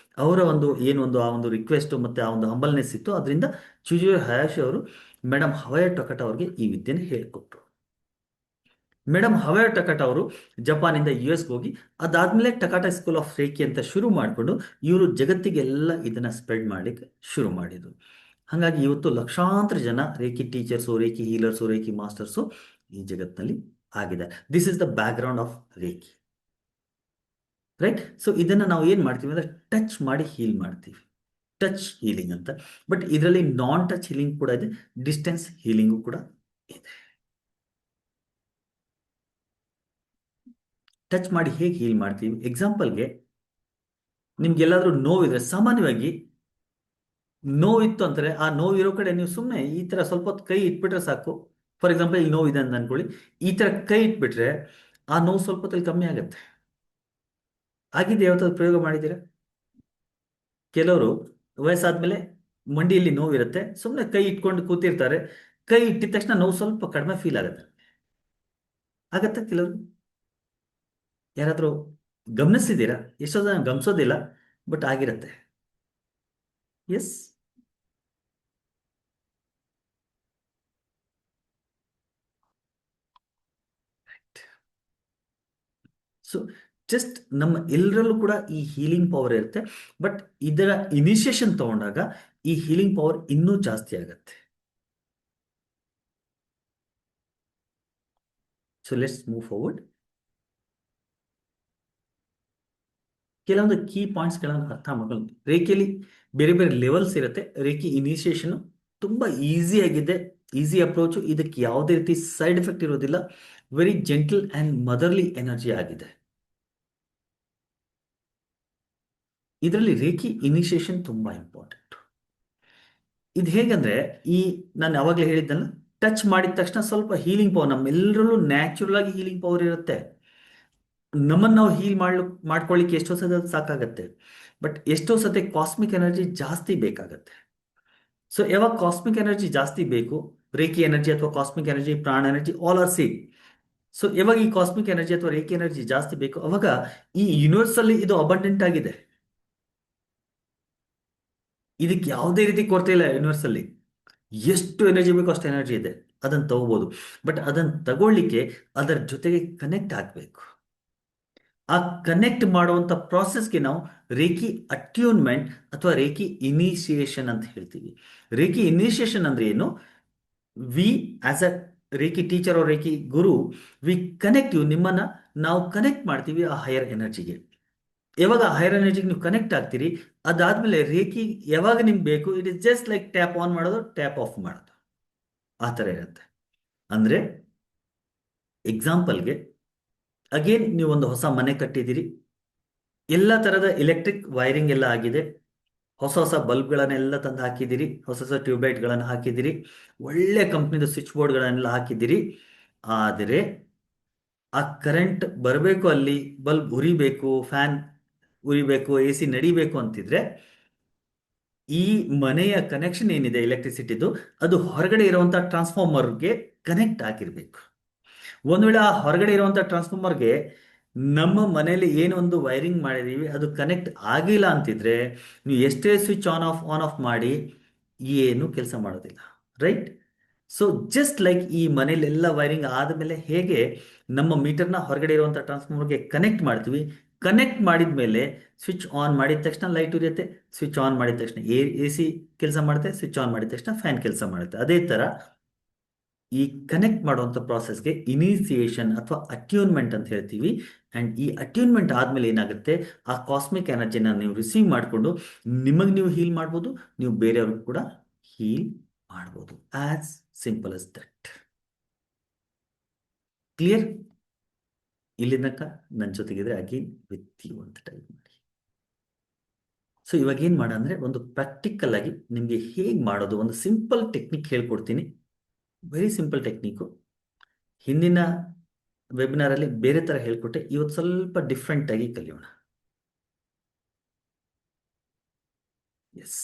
ಅವರ ಒಂದು ಏನೊಂದು ಆ ಒಂದು ರಿಕ್ವೆಸ್ಟ್ ಮತ್ತೆ ಆ ಒಂದು ಹಂಬಲ್ನೆಸ್ ಇತ್ತು. ಅದರಿಂದ ಚುಜಿರೋ ಹಯಾಶಿ ಅವರು ಮೇಡಮ್ ಹವಾಯ ಟೊಕಟ ಅವ್ರಿಗೆ ಈ ವಿದ್ಯೆನ ಹೇಳಿಕೊಟ್ರು. ಮೇಡಮ್ ಹವಾಯ ಟಕಾಟ ಅವರು ಜಪಾನಿಂದ US ಹೋಗಿ, ಅದಾದ್ಮೇಲೆ ಟಕಾಟ ಸ್ಕೂಲ್ ಆಫ್ ರೇಖಿ ಅಂತ ಶುರು ಮಾಡಿಕೊಂಡು ಇವರು ಜಗತ್ತಿಗೆಲ್ಲ ಇದನ್ನ ಸ್ಪ್ರೆಡ್ ಮಾಡಲಿಕ್ಕೆ ಶುರು ಮಾಡಿದ್ರು. ಹಾಗಾಗಿ ಇವತ್ತು ಲಕ್ಷಾಂತರ ಜನ Reiki teachers, Reiki healers, Reiki masters ಈ ಜಗತ್ತಿನಲ್ಲಿ ಆಗಿದೆ. This is the background of Reiki, right. So ಇದನ್ನ ನಾವು ಏನ್ ಮಾಡ್ತೀವಿ ಅಂದ್ರೆ, ಟಚ್ ಮಾಡಿ ಹೀಲ್ ಮಾಡ್ತೀವಿ, ಟಚ್ ಹೀಲಿಂಗ್ ಅಂತ. ಬಟ್ ಇದರಲ್ಲಿ ನಾನ್ ಟಚ್ ಹೀಲಿಂಗ್ ಕೂಡ ಇದೆ, ಡಿಸ್ಟೆನ್ಸ್ ಹೀಲಿಂಗು ಕೂಡ ಇದೆ. ಟಚ್ ಮಾಡಿ ಹೇಗೆ ಹೀಲ್ ಮಾಡ್ತೀವಿ? ಎಕ್ಸಾಂಪಲ್ಗೆ, ನಿಮ್ಗೆಲ್ಲಾದ್ರೂ ನೋವಿದ್ರೆ, ಸಾಮಾನ್ಯವಾಗಿ ನೋವಿತ್ತು ಅಂದರೆ ಆ ನೋವಿರೋ ಕಡೆ ನೀವು ಸುಮ್ಮನೆ ಈ ತರ ಸ್ವಲ್ಪ ಹೊತ್ತು ಕೈ ಇಟ್ಬಿಟ್ರೆ ಸಾಕು. ಫಾರ್ ಎಕ್ಸಾಂಪಲ್ ಇಲ್ಲಿ ನೋವಿದೆ ಅಂತ ಅನ್ಕೊಳ್ಳಿ, ಈ ತರ ಕೈ ಇಟ್ಬಿಟ್ರೆ ಆ ನೋವು ಸ್ವಲ್ಪ ಹೊತ್ತಲ್ಲಿ ಕಮ್ಮಿ ಆಗುತ್ತೆ. ಆಗಿದೆ, ಯಾವತ್ತಾದ್ರು ಪ್ರಯೋಗ ಮಾಡಿದ್ದೀರಾ? ಕೆಲವರು ವಯಸ್ಸಾದ್ಮೇಲೆ ಮಂಡಿಯಲ್ಲಿ ನೋವಿರುತ್ತೆ, ಸುಮ್ಮನೆ ಕೈ ಇಟ್ಕೊಂಡು ಕೂತಿರ್ತಾರೆ, ಕೈ ಇಟ್ಟಿದ ತಕ್ಷಣ ನೋವು ಸ್ವಲ್ಪ ಕಡಿಮೆ ಫೀಲ್ ಆಗುತ್ತೆ. ಆಗತ್ತೆ ಕೆಲವರು, ಯಾರಾದರೂ ಗಮನಿಸಿದ್ದೀರಾ? ಎಷ್ಟೋ ಜನ ಗಮನಿಸೋದಿಲ್ಲ, ಬಟ್ ಆಗಿರುತ್ತೆ. ಎಸ್. ಸೊ ಜಸ್ಟ್ ನಮ್ಮ ಎಲ್ಲರಲ್ಲೂ ಕೂಡ ಈ ಹೀಲಿಂಗ್ ಪವರ್ ಇರುತ್ತೆ. ಬಟ್ ಇದರ ಇನಿಷಿಯೇಷನ್ ತಗೊಂಡಾಗ ಈ ಹೀಲಿಂಗ್ ಪವರ್ ಇನ್ನೂ ಜಾಸ್ತಿ ಆಗುತ್ತೆ. So let's move forward. ಕೆಲವೊಂದು ಕೀ ಪಾಯಿಂಟ್ಸ್ಗಳನ್ನು ಅರ್ಥ ಮಾಡ್ಕೊಂಡು, ರೇಖೆಯಲ್ಲಿ ಬೇರೆ ಬೇರೆ ಲೆವೆಲ್ಸ್ ಇರುತ್ತೆ. ರೇಖೆ ಇನಿಷಿಯೇಷನ್ ತುಂಬಾ ಈಸಿ ಆಗಿದೆ, ಈಸಿ ಅಪ್ರೋಚು, ಇದಕ್ಕೆ ಯಾವುದೇ ರೀತಿ ಸೈಡ್ ಎಫೆಕ್ಟ್ ಇರೋದಿಲ್ಲ. Very gentle and motherly energy ಆಗಿದೆ ಇದರಲ್ಲಿ. ರೇಖಿ ಇನಿಷಿಯೇಷನ್ ತುಂಬಾ ಇಂಪಾರ್ಟೆಂಟ್. ಇದು ಹೇಗಂದ್ರೆ, ಈ ನಾನು ಯಾವಾಗಲೇ ಹೇಳಿದ್ದಲ್ಲ, ಟಚ್ ಮಾಡಿದ ತಕ್ಷಣ ಸ್ವಲ್ಪ ಹೀಲಿಂಗ್ ಪವರ್, ನಮ್ಮೆಲ್ಲರಲ್ಲೂ ನ್ಯಾಚುರಲ್ ಆಗಿ ಹೀಲಿಂಗ್ ಪವರ್ ಇರುತ್ತೆ. ನಮ್ಮನ್ನು ನಾವು ಹೀಲ್ ಮಾಡ್ಕೊಳ್ಳಿಕ್ಕೆ ಎಷ್ಟೋ ಸತಿ ಅದು ಸಾಕಾಗತ್ತೆ, ಬಟ್ ಎಷ್ಟೋ ಸತಿ ಕಾಸ್ಮಿಕ್ ಎನರ್ಜಿ ಜಾಸ್ತಿ ಬೇಕಾಗತ್ತೆ. ಸೊ ಯಾವಾಗ ಕಾಸ್ಮಿಕ್ ಎನರ್ಜಿ ಜಾಸ್ತಿ ಬೇಕು, ರೇಖಿ ಎನರ್ಜಿ ಅಥವಾ ಕಾಸ್ಮಿಕ್ ಎನರ್ಜಿ, ಪ್ರಾಣ energy, all are same. So ಯಾವಾಗ ಈ ಕಾಸ್ಮಿಕ್ ಎನರ್ಜಿ ಅಥವಾ ರೇಖಿ ಎನರ್ಜಿ ಜಾಸ್ತಿ ಬೇಕು, ಅವಾಗ ಈ ಯೂನಿವರ್ಸ್ ಅಲ್ಲಿ ಇದು ಅಬಂಡೆಂಟ್ ಆಗಿದೆ. ಇದಕ್ಕೆ ಯಾವುದೇ ರೀತಿ ಕೊರತೆ ಇಲ್ಲ. ಯೂನಿವರ್ಸ್ ಅಲ್ಲಿ ಎಷ್ಟು ಎನರ್ಜಿ ಬೇಕೋ ಅಷ್ಟು ಎನರ್ಜಿ ಇದೆ, ಅದನ್ನು ತಗೋಬಹುದು. ಬಟ್ ಅದನ್ನು ತಗೊಳ್ಳಿಕ್ಕೆ ಅದರ ಜೊತೆಗೆ ಕನೆಕ್ಟ್ ಆಗಬೇಕು. ಆ ಕನೆಕ್ಟ್ ಮಾಡುವಂತ ಪ್ರಾಸೆಸ್ಗೆ ನಾವು ರೇಖಿ ಅಟ್ಯೂನ್ಮೆಂಟ್ ಅಥವಾ ರೇಖಿ ಇನಿಷಿಯೇಷನ್ ಅಂತ ಹೇಳ್ತೀವಿ. ರೇಖಿ ಇನಿಷಿಯೇಷನ್ ಅಂದ್ರೆ ಏನು? We as a reiki teacher or reiki guru, we connect you, ನಿಮ್ಮನ್ನ ನಾವು ಕನೆಕ್ಟ್ ಮಾಡ್ತೀವಿ ಆ ಹೈಯರ್ ಎನರ್ಜಿಗೆ. ಯಾವಾಗ ಹೈಯರ್ ಎನರ್ಜಿಗೆ ನೀವು ಕನೆಕ್ಟ್ ಆಗ್ತೀರಿ, ಅದಾದ್ಮೇಲೆ ರೇಖಿ ಯಾವಾಗ ನಿಮ್ಗೆ ಬೇಕು, it is just like tap on ಮಾಡೋದು, ಟ್ಯಾಪ್ ಆಫ್ ಮಾಡೋದು, ಆ ಥರ ಇರುತ್ತೆ. ಅಂದ್ರೆ ಎಕ್ಸಾಂಪಲ್ಗೆ, ಅಗೇನ್ ನೀವು ಒಂದು ಹೊಸ ಮನೆ ಕಟ್ಟಿದ್ದೀರಿ, ಎಲ್ಲ ತರದ ಎಲೆಕ್ಟ್ರಿಕ್ ವೈರಿಂಗ್ ಎಲ್ಲ ಆಗಿದೆ, ಹೊಸ ಹೊಸ ಬಲ್ಬ್ಗಳನ್ನೆಲ್ಲ ತಂದು ಹಾಕಿದ್ದೀರಿ, ಹೊಸ ಹೊಸ ಟ್ಯೂಬ್ಲೈಟ್ಗಳನ್ನು ಹಾಕಿದ್ದೀರಿ, ಒಳ್ಳೆ ಕಂಪ್ನಿದ ಸ್ವಿಚ್ ಬೋರ್ಡ್ಗಳನ್ನೆಲ್ಲ ಹಾಕಿದ್ದೀರಿ. ಆದರೆ ಆ ಕರೆಂಟ್ ಬರಬೇಕು, ಅಲ್ಲಿ ಬಲ್ಬ್ ಉರಿಬೇಕು, ಫ್ಯಾನ್ ಉರಿಬೇಕು, AC ನಡಿಬೇಕು ಅಂತಿದ್ರೆ, ಈ ಮನೆಯ ಕನೆಕ್ಷನ್ ಏನಿದೆ ಎಲೆಕ್ಟ್ರಿಸಿಟಿದು, ಅದು ಹೊರಗಡೆ ಇರುವಂತಹ ಟ್ರಾನ್ಸ್ಫಾರ್ಮರ್ಗೆ ಕನೆಕ್ಟ್ ಆಗಿರ್ಬೇಕು. ಒಂದು ವೇಳೆ ಆ ಹೊರಗಡೆ ಇರುವಂಥ ಟ್ರಾನ್ಸ್ಫಾರ್ಮರ್ಗೆ ನಮ್ಮ ಮನೆಯಲ್ಲಿ ಏನೊಂದು ವೈರಿಂಗ್ ಮಾಡಿದೀವಿ ಅದು ಕನೆಕ್ಟ್ ಆಗಿಲ್ಲ ಅಂತಿದ್ರೆ ನೀವು ಎಷ್ಟೇ ಸ್ವಿಚ್ ಆನ್ ಆಫ್ ಮಾಡಿ ಏನು ಕೆಲಸ ಮಾಡೋದಿಲ್ಲ, ರೈಟ್? ಸೊ ಜಸ್ಟ್ ಲೈಕ್ ಈ ಮನೇಲೆಲ್ಲ ವೈರಿಂಗ್ ಆದಮೇಲೆ ಹೇಗೆ ನಮ್ಮ ಮೀಟರ್ನ ಹೊರಗಡೆ ಇರುವಂಥ ಟ್ರಾನ್ಸ್ಫಾರ್ಮರ್ಗೆ ಕನೆಕ್ಟ್ ಮಾಡ್ತೀವಿ, ಕನೆಕ್ಟ್ ಮಾಡಿದ ಮೇಲೆ ಸ್ವಿಚ್ ಆನ್ ಮಾಡಿದ ತಕ್ಷಣ ಲೈಟ್ ಉರಿಯುತ್ತೆ, ಸ್ವಿಚ್ ಆನ್ ಮಾಡಿದ ತಕ್ಷಣ ಎ ಸಿ ಕೆಲಸ ಮಾಡುತ್ತೆ, ಸ್ವಿಚ್ ಆನ್ ಮಾಡಿದ ತಕ್ಷಣ ಫ್ಯಾನ್ ಕೆಲಸ ಮಾಡುತ್ತೆ. ಅದೇ ಥರ ಈ ಕನೆಕ್ಟ್ ಮಾಡುವಂಥ ಪ್ರಾಸೆಸ್ಗೆ ಇನಿಸಿಯೇಷನ್ ಅಥವಾ ಅಟ್ಯೂನ್ಮೆಂಟ್ ಅಂತ ಹೇಳ್ತೀವಿ. ಆ್ಯಂಡ್ ಈ ಅಟ್ಯೂನ್ಮೆಂಟ್ ಆದಮೇಲೆ ಏನಾಗುತ್ತೆ, ಆ ಕಾಸ್ಮಿಕ್ ಎನರ್ಜಿನ ನೀವು ರಿಸೀವ್ ಮಾಡಿಕೊಂಡು ನಿಮಗೆ ನೀವು ಹೀಲ್ ಮಾಡ್ಬೋದು, ನೀವು ಬೇರೆಯವ್ರಿಗೂ ಕೂಡ ಹೀಲ್ ಮಾಡ್ಬೋದು. As simple as that. Clear? ಇಲ್ಲಿನಕ ನನ್ನ ಜೊತೆಗಿದ್ರೆ ಅಗೇನ್ ವಿತ್ ಯು ಅಂತ ಟೈಪ್ ಮಾಡಿ. ಸೊ ಇವಾಗ ಏನು ಮಾಡ ಅಂದರೆ ಒಂದು ಪ್ರಾಕ್ಟಿಕಲ್ ಆಗಿ ನಿಮಗೆ ಹೇಗೆ ಮಾಡೋದು ಒಂದು ಸಿಂಪಲ್ ಟೆಕ್ನಿಕ್ ಹೇಳ್ಕೊಡ್ತೀನಿ. Very simple technique. ಹಿಂದಿನ ವೆಬಿನಾರಲ್ಲಿ ಬೇರೆ ಥರ ಹೇಳ್ಕೊಟ್ಟೆ, ಇವತ್ತು ಸ್ವಲ್ಪ ಡಿಫ್ರೆಂಟ್ ಆಗಿ ಕಲಿಯೋಣ. ಎಸ್.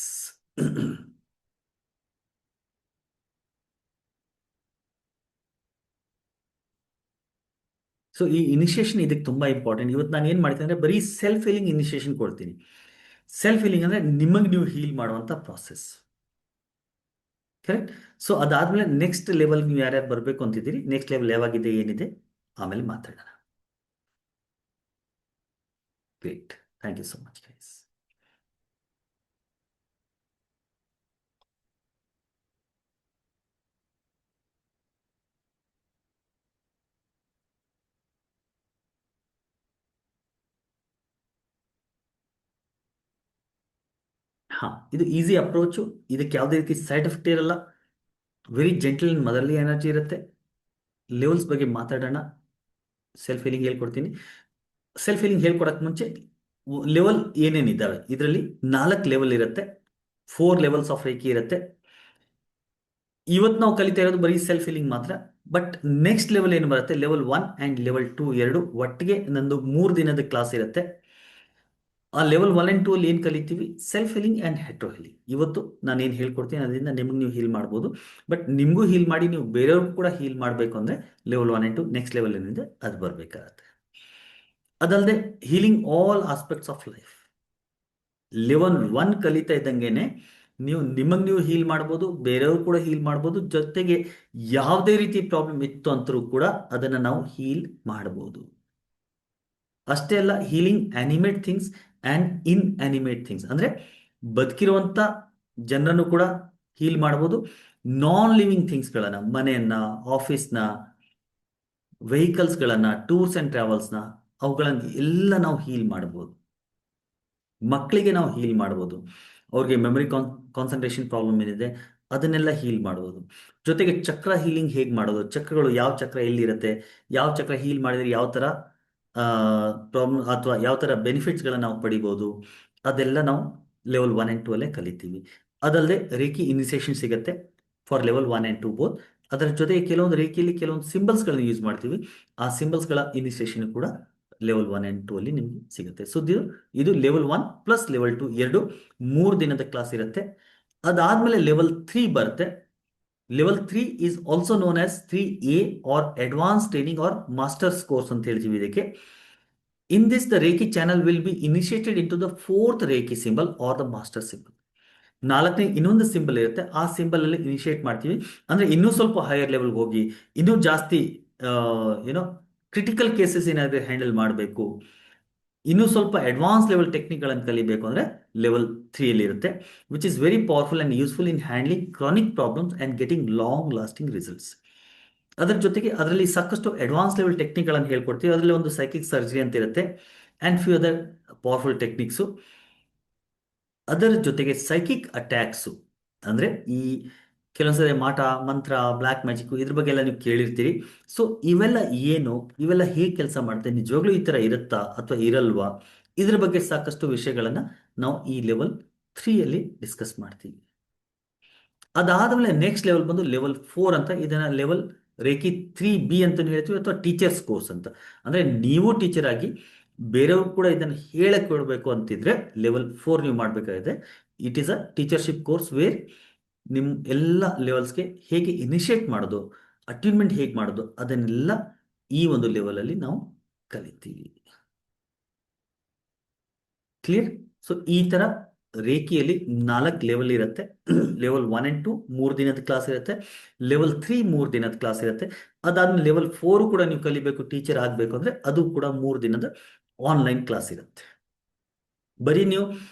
ಸೊ ಈ ಇನಿಷಿಯೇಷನ್ ಇದಕ್ಕೆ ತುಂಬ ಇಂಪಾರ್ಟೆಂಟ್. ಇವತ್ತು ನಾನು ಏನು ಮಾಡ್ತೀನಿ ಅಂದರೆ ಬರೀ ಸೆಲ್ಫ್ ಹೀಲಿಂಗ್ ಇನಿಷಿಯೇಷನ್ ಕೊಡ್ತೀನಿ. ಸೆಲ್ಫ್ ಹೀಲಿಂಗ್ ಅಂದರೆ ನಿಮಗೆ ನೀವು ಹೀಲ್ ಮಾಡುವಂಥ ಪ್ರಾಸೆಸ್, ಕರೆಕ್ಟ್? ಸೊ ಅದಾದಮೇಲೆ ನೆಕ್ಸ್ಟ್ ಲೆವೆಲ್ ನೀವು ಯಾರ್ಯಾರು ಬರಬೇಕು ಅಂತಿದ್ದೀರಿ, ನೆಕ್ಸ್ಟ್ ಲೆವೆಲ್ ಯಾವಾಗಿದೆ ಏನಿದೆ ಆಮೇಲೆ ಮಾತಾಡೋಣ. Great, thank you so much guys. ಹಾಂ, ಇದು ಈಸಿ ಅಪ್ರೋಚು. ಇದಕ್ಕೆ ಯಾವುದೇ ರೀತಿ ಸೈಡ್ ಎಫೆಕ್ಟ್ ಇರಲ್ಲ. Very gentle and motherly energy ಇರುತ್ತೆ. ಲೆವೆಲ್ಸ್ ಬಗ್ಗೆ ಮಾತಾಡೋಣ. ಸೆಲ್ಫ್ ಹೀಲಿಂಗ್ ಹೇಳ್ಕೊಡ್ತೀನಿ. ಸೆಲ್ಫ್ ಹೀಲಿಂಗ್ ಹೇಳ್ಕೊಡೋಕ್ಕೆ ಮುಂಚೆ ಲೆವೆಲ್ ಏನೇನಿದ್ದಾವೆ, ಇದರಲ್ಲಿ 4 ಲೆವೆಲ್ ಇರುತ್ತೆ. 4 ಲೆವೆಲ್ಸ್ ಆಫ್ ರೇಖಿ ಇರುತ್ತೆ. ಇವತ್ತು ನಾವು ಕಲಿತಾ ಇರೋದು ಬರೀ ಸೆಲ್ಫ್ ಹೀಲಿಂಗ್ ಮಾತ್ರ. ಬಟ್ ನೆಕ್ಸ್ಟ್ ಲೆವೆಲ್ ಏನು ಬರುತ್ತೆ, ಲೆವೆಲ್ 1 ಆ್ಯಂಡ್ ಲೆವೆಲ್ 2 ಎರಡು ಒಟ್ಟಿಗೆ ನಂದು 3 ದಿನದ ಕ್ಲಾಸ್ ಇರುತ್ತೆ. ಆ ಲೆವೆಲ್ 1 ಆ್ಯಂಡ್ 2 ಅಲ್ಲಿ ಏನು ಕಲಿತೀವಿ, ಸೆಲ್ಫ್ ಹೀಲಿಂಗ್ ಆ್ಯಂಡ್ ಹೆಟ್ರೋ ಹೀಲಿಂಗ್. ಇವತ್ತು ನಾನು ಏನು ಹೇಳ್ಕೊಡ್ತೀನಿ ಅದರಿಂದ ನಿಮಗೆ ನೀವು ಹೀಲ್ ಮಾಡ್ಬೋದು. ಬಟ್ ನಿಮಗೂ ಹೀಲ್ ಮಾಡಿ ನೀವು ಬೇರೆಯವ್ರಿಗೂ ಕೂಡ ಹೀಲ್ ಮಾಡಬೇಕು ಅಂದರೆ ಲೆವೆಲ್ 1 ಆ್ಯಂಡ್ 2 ನೆಕ್ಸ್ಟ್ ಲೆವೆಲ್ ಏನಿದೆ ಅದು ಬರಬೇಕಾಗತ್ತೆ. ಅದಲ್ಲದೆ healing all aspects of life. Level 1 ಕಲಿತಾ ಇದ್ದಂಗೆನೆ ನಿಮಗೆ ನೀವು ಹೀಲ್ ಮಾಡ್ಬೋದು, ಬೇರೆಯವ್ರು ಕೂಡ ಹೀಲ್ ಮಾಡ್ಬೋದು. ಜೊತೆಗೆ ಯಾವುದೇ ರೀತಿ ಪ್ರಾಬ್ಲಮ್ ಇತ್ತು ಅಂತರೂ ಕೂಡ ಅದನ್ನು ನಾವು ಹೀಲ್ ಮಾಡ್ಬೋದು. ಅಷ್ಟೇ ಅಲ್ಲ, healing animate things and in animate things, ಅಂದರೆ ಬದುಕಿರುವಂಥ ಜನರನ್ನು ಕೂಡ ಹೀಲ್ ಮಾಡ್ಬೋದು. ನಾನ್ ಲಿವಿಂಗ್ ಥಿಂಗ್ಸ್ಗಳನ್ನು, ಮನೆಯನ್ನು, ಆಫೀಸ್ನ, ವೆಹಿಕಲ್ಸ್ಗಳನ್ನು, ಟೂರ್ಸ್ ಆ್ಯಂಡ್ ಟ್ರಾವೆಲ್ಸ್ನ, ಅವುಗಳನ್ನು ಎಲ್ಲ ನಾವು ಹೀಲ್ ಮಾಡ್ಬೋದು. ಮಕ್ಕಳಿಗೆ ನಾವು ಹೀಲ್ ಮಾಡ್ಬೋದು. ಅವ್ರಿಗೆ ಮೆಮೊರಿ ಕಾನ್ಸಂಟ್ರೇಷನ್ ಪ್ರಾಬ್ಲಮ್ ಏನಿದೆ ಅದನ್ನೆಲ್ಲ ಹೀಲ್ ಮಾಡ್ಬೋದು. ಜೊತೆಗೆ ಚಕ್ರ ಹೀಲಿಂಗ್ ಹೇಗೆ ಮಾಡೋದು, ಚಕ್ರಗಳು ಯಾವ ಚಕ್ರ ಎಲ್ಲಿರುತ್ತೆ, ಯಾವ ಚಕ್ರ ಹೀಲ್ ಮಾಡಿದರೆ ಯಾವ ಥರ ಪ್ರಾಬ್ಲಮ್ ಅಥವಾ ಯಾವ ಥರ ಬೆನಿಫಿಟ್ಸ್ಗಳನ್ನು ನಾವು ಪಡಿಬೋದು, ಅದೆಲ್ಲ ನಾವು ಲೆವೆಲ್ 1 ಆ್ಯಂಡ್ 2 ಅಲ್ಲೇ ಕಲಿತೀವಿ. ಅದಲ್ಲದೆ ರೇಖಿ ಇನಿಸಿಯೇಷನ್ ಸಿಗುತ್ತೆ ಫಾರ್ ಲೆವೆಲ್ 1 ಆ್ಯಂಡ್ 2 ಬೋತ್. ಅದರ ಜೊತೆಗೆ ಕೆಲವೊಂದು ರೇಖಿಯಲ್ಲಿ ಕೆಲವೊಂದು ಸಿಂಬಲ್ಸ್ಗಳನ್ನು ಯೂಸ್ ಮಾಡ್ತೀವಿ. ಆ ಸಿಂಬಲ್ಸ್ಗಳ ಇನಿಸಿಯೇಷನ್ ಕೂಡ ಲೆವೆಲ್ 1 ಆ್ಯಂಡ್ 2 ಅಲ್ಲಿ ನಿಮಗೆ ಸಿಗುತ್ತೆ. ಸೊ ಇದು ಲೆವೆಲ್ 1 ಪ್ಲಸ್ ಲೆವೆಲ್ 2 ಎರಡು 3 ದಿನದ ಕ್ಲಾಸ್ ಇರುತ್ತೆ. ಅದಾದಮೇಲೆ ಲೆವೆಲ್ 3 ಬರುತ್ತೆ. Level 3 is also known as 3A or advance training or masters course ಅಂತ ಹೇಳ್ತೀವಿ ಇದಕ್ಕೆ. In this the reiki channel will be initiated in to the 4th reiki symbol or the master symbol. 4ನೇ ಇನ್ನೊಂದು symbol ಇರುತ್ತೆ, ಆ symbol ಅಲ್ಲಿ initiate ಮಾಡ್ತೀವಿ. ಅಂದರೆ ಇನ್ನೂ ಸ್ವಲ್ಪ ಹೈಯರ್ ಲೆವೆಲ್ಗೆ ಹೋಗಿ ಇನ್ನೂ ಜಾಸ್ತಿ ಏನೋ ಕ್ರಿಟಿಕಲ್ ಕೇಸಸ್ ಏನಾದರೂ ಹ್ಯಾಂಡಲ್ ಮಾಡಬೇಕು, ಇನ್ನೂ ಸ್ವಲ್ಪ ಅಡ್ವಾನ್ಸ್ ಲೆವೆಲ್ ಟೆಕ್ನಿಕ್ಗಳನ್ನು ಕಲಿಬೇಕು ಅಂದರೆ ಲೆವೆಲ್ 3 ಅಲ್ಲಿ ಇರುತ್ತೆ, which is very powerful and useful in handling chronic problems and getting long lasting results. ಅದರ ಜೊತೆಗೆ ಅದರಲ್ಲಿ ಸಾಕಷ್ಟು ಅಡ್ವಾನ್ಸ್ ಲೆವೆಲ್ ಟೆಕ್ನಿಕ್ಗಳನ್ನು ಹೇಳ್ಕೊಡ್ತೀವಿ. ಅದರಲ್ಲಿ ಒಂದು ಸೈಕಿಕ್ ಸರ್ಜರಿ ಅಂತ ಇರುತ್ತೆ and few other powerful techniques. ಅದರ ಜೊತೆಗೆ ಸೈಕಿಕ್ ಅಟ್ಯಾಕ್ಸು ಅಂದರೆ ಈ ಕೆಲವೊಂದ್ಸರಿ ಮಾಟ ಮಂತ್ರ, ಬ್ಲ್ಯಾಕ್ ಮ್ಯಾಜಿಕ್, ಇದ್ರ ಬಗ್ಗೆ ಎಲ್ಲ ನೀವು ಕೇಳಿರ್ತೀರಿ. ಸೊ ಇವೆಲ್ಲ ಏನು, ಇವೆಲ್ಲ ಹೇಗೆ ಕೆಲಸ ಮಾಡುತ್ತೆ, ನಿಜವಾಗ್ಲೂ ಈ ಥರ ಇರುತ್ತಾ ಅಥವಾ ಇರಲ್ವಾ, ಇದ್ರ ಬಗ್ಗೆ ಸಾಕಷ್ಟು ವಿಷಯಗಳನ್ನು ನಾವು ಈ ಲೆವೆಲ್ 3 ಅಲ್ಲಿ ಡಿಸ್ಕಸ್ ಮಾಡ್ತೀವಿ. ಅದಾದಮೇಲೆ ನೆಕ್ಸ್ಟ್ ಲೆವೆಲ್ ಬಂದು ಲೆವೆಲ್ 4 ಅಂತ. ಇದನ್ನು ಲೆವೆಲ್ ರೇಖಿ 3B ಅಂತ ಹೇಳ್ತೀವಿ ಅಥವಾ ಟೀಚರ್ಸ್ ಕೋರ್ಸ್ ಅಂತ. ಅಂದರೆ ನೀವು ಟೀಚರ್ ಆಗಿ ಬೇರೆಯವ್ರು ಕೂಡ ಇದನ್ನು ಹೇಳಕ್ಕೆ ಕೊಡಬೇಕು ಅಂತಿದ್ರೆ ಲೆವೆಲ್ 4 ನೀವು ಮಾಡಬೇಕಾಗಿದೆ. It is a teachership course where ನಿಮ್ಮ ಎಲ್ಲ ಲೆವೆಲ್ಸ್ಗೆ ಹೇಗೆ ಇನಿಷಿಯೇಟ್ ಮಾಡೋದು, ಅಟ್ಯೂನ್ಮೆಂಟ್ ಹೇಗೆ ಮಾಡೋದು ಅದನ್ನೆಲ್ಲ ಈ ಒಂದು ಲೆವೆಲಲ್ಲಿ ನಾವು ಕಲಿತೀವಿ. ಕ್ಲಿಯರ್? ಸೊ ಈ ತರ ರೇಖೆಯಲ್ಲಿ 4 ಲೆವೆಲ್ ಇರುತ್ತೆ. ಲೆವೆಲ್ 1 and 2 3 ದಿನದ ಕ್ಲಾಸ್ ಇರುತ್ತೆ. ಲೆವೆಲ್ 3 3 ದಿನದ ಕ್ಲಾಸ್ ಇರುತ್ತೆ. ಅದಾದ್ಮೇಲೆ ಲೆವೆಲ್ 4 ಕೂಡ ನೀವು ಕಲಿಬೇಕು, ಟೀಚರ್ ಆಗಬೇಕು ಅಂದ್ರೆ ಅದು ಕೂಡ 3 ದಿನದ ಆನ್ಲೈನ್ ಕ್ಲಾಸ್ ಇರುತ್ತೆ. ಬರೀ ನೀವು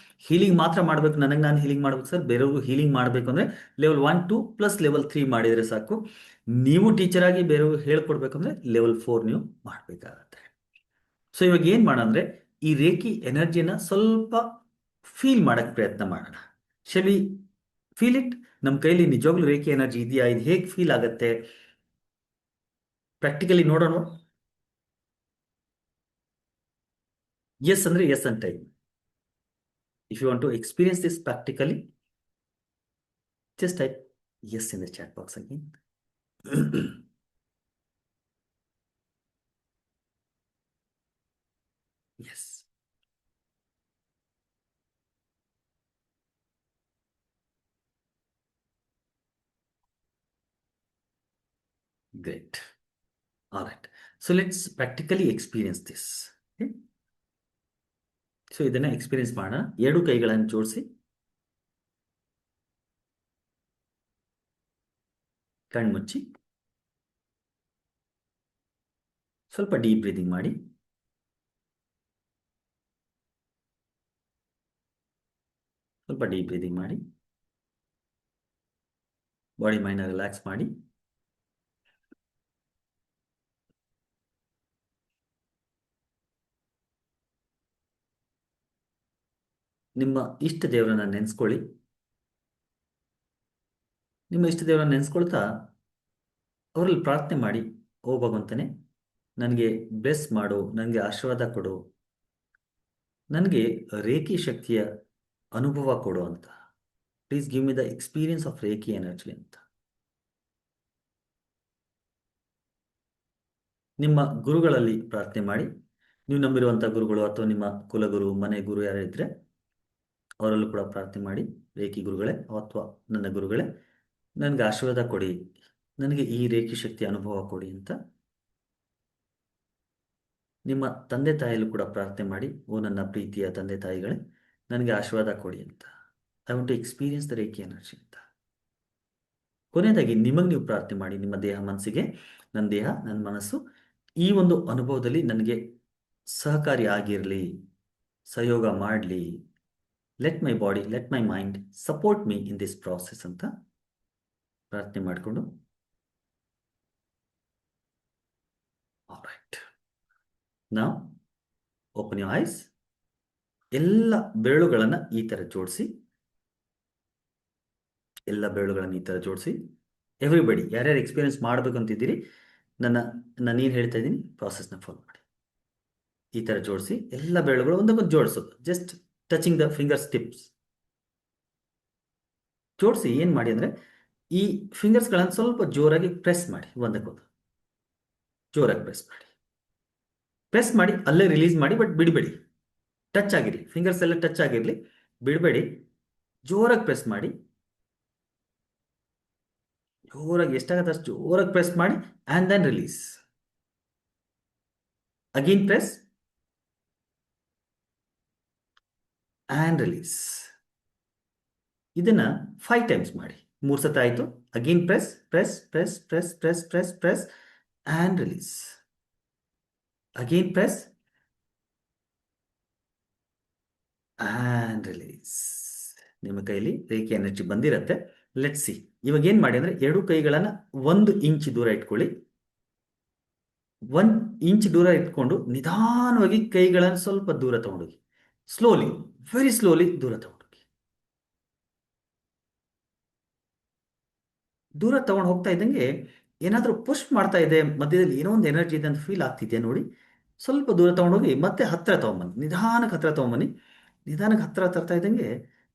ಹೀಲಿಂಗ್ ಮಾತ್ರ ಮಾಡಬೇಕು, ನನಗೆ ನಾನು ಹೀಲಿಂಗ್ ಮಾಡ್ಬೇಕು ಸರ್, ಬೇರೆಯವ್ರಿಗೂ ಹೀಲಿಂಗ್ ಮಾಡಬೇಕು ಅಂದ್ರೆ ಲೆವೆಲ್ 1 2 ಪ್ಲಸ್ ಲೆವೆಲ್ 3 ಮಾಡಿದರೆ ಸಾಕು. ನೀವು ಟೀಚರ್ ಆಗಿ ಬೇರೆಯವ್ರಿಗೆ ಹೇಳ್ಕೊಡ್ಬೇಕಂದ್ರೆ ಲೆವೆಲ್ 4 ನೀವು ಮಾಡಬೇಕಾಗತ್ತೆ. ಸೊ ಇವಾಗ ಏನ್ ಮಾಡೋಣ, ಈ ರೇಖಿ ಎನರ್ಜಿನ ಸ್ವಲ್ಪ ಫೀಲ್ ಮಾಡಕ್ ಪ್ರಯತ್ನ ಮಾಡೋಣ. Shall we feel it? ನಮ್ಮ ಕೈಲಿ ನಿಜವಾಗ್ಲೂ ರೇಖಿ ಎನರ್ಜಿ ಇದೆಯಾ? ಇದು ಹೇಗೆ ಫೀಲ್ ಆಗತ್ತೆ? ಪ್ರಾಕ್ಟಿಕಲಿ ನೋಡೋಣ. ಎಸ್ ಅಂದ್ರೆ ಎಸ್ ಅಂತ type. If you want to experience this practically, just type yes in the chat box again. Yes. Great. All right. So let's practically experience this. Okay? So ಇದನ್ನ experience ಮಾಡೋಣ. 2 ಕೈಗಳನ್ನು ಜೋಡಿಸಿ, ಕಣ್ಮುಚ್ಚಿ, ಸ್ವಲ್ಪ deep breathing ಮಾಡಿ. ಸ್ವಲ್ಪ deep breathing ಮಾಡಿ. Body mind relax ಮಾಡಿ. ನಿಮ್ಮ ಇಷ್ಟ ದೇವರನ್ನ ನೆನೆಸ್ಕೊಳ್ಳಿ. ನಿಮ್ಮ ಇಷ್ಟ ದೇವರನ್ನ ನೆನೆಸ್ಕೊಳ್ತಾ ಅವರಲ್ಲಿ ಪ್ರಾರ್ಥನೆ ಮಾಡಿ, ಓ ಭಗವಂತನೇ, ನನಗೆ ಬ್ಲೆಸ್ ಮಾಡು, ನನಗೆ ಆಶೀರ್ವಾದ ಕೊಡು, ನನಗೆ ರೇಖಿ ಶಕ್ತಿಯ ಅನುಭವ ಕೊಡು ಅಂತ. Please give me the experience of reiki energy ಅಂತ. ನಿಮ್ಮ ಗುರುಗಳಲ್ಲಿ ಪ್ರಾರ್ಥನೆ ಮಾಡಿ. ನೀವು ನಂಬಿರುವಂಥ ಗುರುಗಳು ಅಥವಾ ನಿಮ್ಮ ಕುಲಗುರು, ಮನೆ ಗುರು ಯಾರು ಇದ್ರೆ ಅವರಲ್ಲೂ ಕೂಡ ಪ್ರಾರ್ಥನೆ ಮಾಡಿ, ರೇಖಿ ಗುರುಗಳೇ ಅಥವಾ ನನ್ನ ಗುರುಗಳೇ, ನನಗೆ ಆಶೀರ್ವಾದ ಕೊಡಿ, ನನಗೆ ಈ ರೇಖಿ ಶಕ್ತಿ ಅನುಭವ ಕೊಡಿ ಅಂತ. ನಿಮ್ಮ ತಂದೆ ತಾಯಿಯಲ್ಲೂ ಕೂಡ ಪ್ರಾರ್ಥನೆ ಮಾಡಿ, ಓ ನನ್ನ ಪ್ರೀತಿಯ ತಂದೆ ತಾಯಿಗಳೇ, ನನಗೆ ಆಶೀರ್ವಾದ ಕೊಡಿ ಅಂತ. I want to experience the reiki energy ಅಂತ. ಕೊನೆಯದಾಗಿ ನಿಮಗೆ ನೀವು ಪ್ರಾರ್ಥನೆ ಮಾಡಿ, ನಿಮ್ಮ ದೇಹ ಮನಸ್ಸಿಗೆ, ನನ್ನ ದೇಹ ನನ್ನ ಮನಸ್ಸು ಈ ಒಂದು ಅನುಭವದಲ್ಲಿ ನನಗೆ ಸಹಕಾರಿ ಆಗಿರಲಿ, ಸಹಯೋಗ ಮಾಡಲಿ. Let my body, let my mind support me in this process ಅಂತ ಪ್ರಾರ್ಥನೆ ಮಾಡಿಕೊಂಡು, ಆಲ್ರೈಟ್, ನಾವು ಓಪನ್ ಯುವರ್ ಐಸ್. ಎಲ್ಲ ಬೆರಳುಗಳನ್ನು ಈ ಥರ ಜೋಡಿಸಿ, ಎಲ್ಲ ಬೆರಳುಗಳನ್ನು ಈ ಥರ ಜೋಡಿಸಿ. ಎವ್ರಿಬಡಿ, ಯಾರ್ಯಾರು ಎಕ್ಸ್ಪೀರಿಯನ್ಸ್ ಮಾಡಬೇಕು ಅಂತಿದ್ದೀರಿ, ನಾನೇನು ಹೇಳ್ತಾ ಇದ್ದೀನಿ ಪ್ರಾಸೆಸ್ನ ಫಾಲೋ ಮಾಡಿ. ಈ ಥರ ಜೋಡಿಸಿ, ಎಲ್ಲ ಬೆರಳುಗಳು ಒಂದಕ್ಕೊಂದು ಜೋಡಿಸೋದು, just touching the fingers tips. ಜೋಡಿಸಿ ಏನು ಮಾಡಿ ಅಂದರೆ, ಈ ಫಿಂಗರ್ಸ್ಗಳನ್ನು ಸ್ವಲ್ಪ ಜೋರಾಗಿ ಪ್ರೆಸ್ ಮಾಡಿ, ಒಂದಕ್ಕೊಂದು ಜೋರಾಗಿ ಪ್ರೆಸ್ ಮಾಡಿ. ಪ್ರೆಸ್ ಮಾಡಿ ಅಲ್ಲೇ ರಿಲೀಸ್ ಮಾಡಿ, ಬಟ್ ಬಿಡಬೇಡಿ, ಟಚ್ ಆಗಿರಲಿ, ಫಿಂಗರ್ಸ್ ಎಲ್ಲ ಟಚ್ ಆಗಿರಲಿ, ಬಿಡಬೇಡಿ. ಜೋರಾಗಿ ಪ್ರೆಸ್ ಮಾಡಿ, ಜೋರಾಗಿ ಎಷ್ಟಾಗತ್ತೆ ಅಷ್ಟು ಜೋರಾಗಿ ಪ್ರೆಸ್ ಮಾಡಿ, and then release. Again press and release. ಇದನ್ನ 5 ಟೈಮ್ಸ್ ಮಾಡಿ. 3 ಸತ ಆಯಿತು. Again press press press press press press press and release. Again press and release. ನಿಮ್ಮ ಕೈಯಲ್ಲಿ ರೇಖಿ ಎನರ್ಜಿ ಬಂದಿರತ್ತೆ. Let's see. ಇವಾಗ ಏನು ಮಾಡಿ ಅಂದರೆ, 2 ಕೈಗಳನ್ನು 1 ಇಂಚ್ ದೂರ ಇಟ್ಕೊಳ್ಳಿ. 1 ಇಂಚ್ ದೂರ ಇಟ್ಕೊಂಡು ನಿಧಾನವಾಗಿ ಕೈಗಳನ್ನು ಸ್ವಲ್ಪ ದೂರ ತಗೊಂಡೋಗಿ, ಸ್ಲೋಲಿ, ವೆರಿ ಸ್ಲೋಲಿ ದೂರ ತಗೊಂಡೋಗಿ. ದೂರ ತಗೊಂಡು ಹೋಗ್ತಾ ಇದ್ದಂಗೆ ಏನಾದರೂ ಪುಷ್ ಮಾಡ್ತಾ ಇದೆ, ಮಧ್ಯದಲ್ಲಿ ಏನೋ ಒಂದು ಎನರ್ಜಿ ಇದೆ ಅಂತ ಫೀಲ್ ಆಗ್ತಿದೆಯಾ ನೋಡಿ. ಸ್ವಲ್ಪ ದೂರ ತಗೊಂಡೋಗಿ ಮತ್ತೆ ಹತ್ತಿರ ತೊಗೊಂಬನ್ನಿ, ನಿಧಾನಕ್ಕೆ ಹತ್ತಿರ ತೊಗೊಂಬನ್ನಿ. ನಿಧಾನಕ್ಕೆ ಹತ್ತಿರ ತರ್ತಾ ಇದ್ದಂಗೆ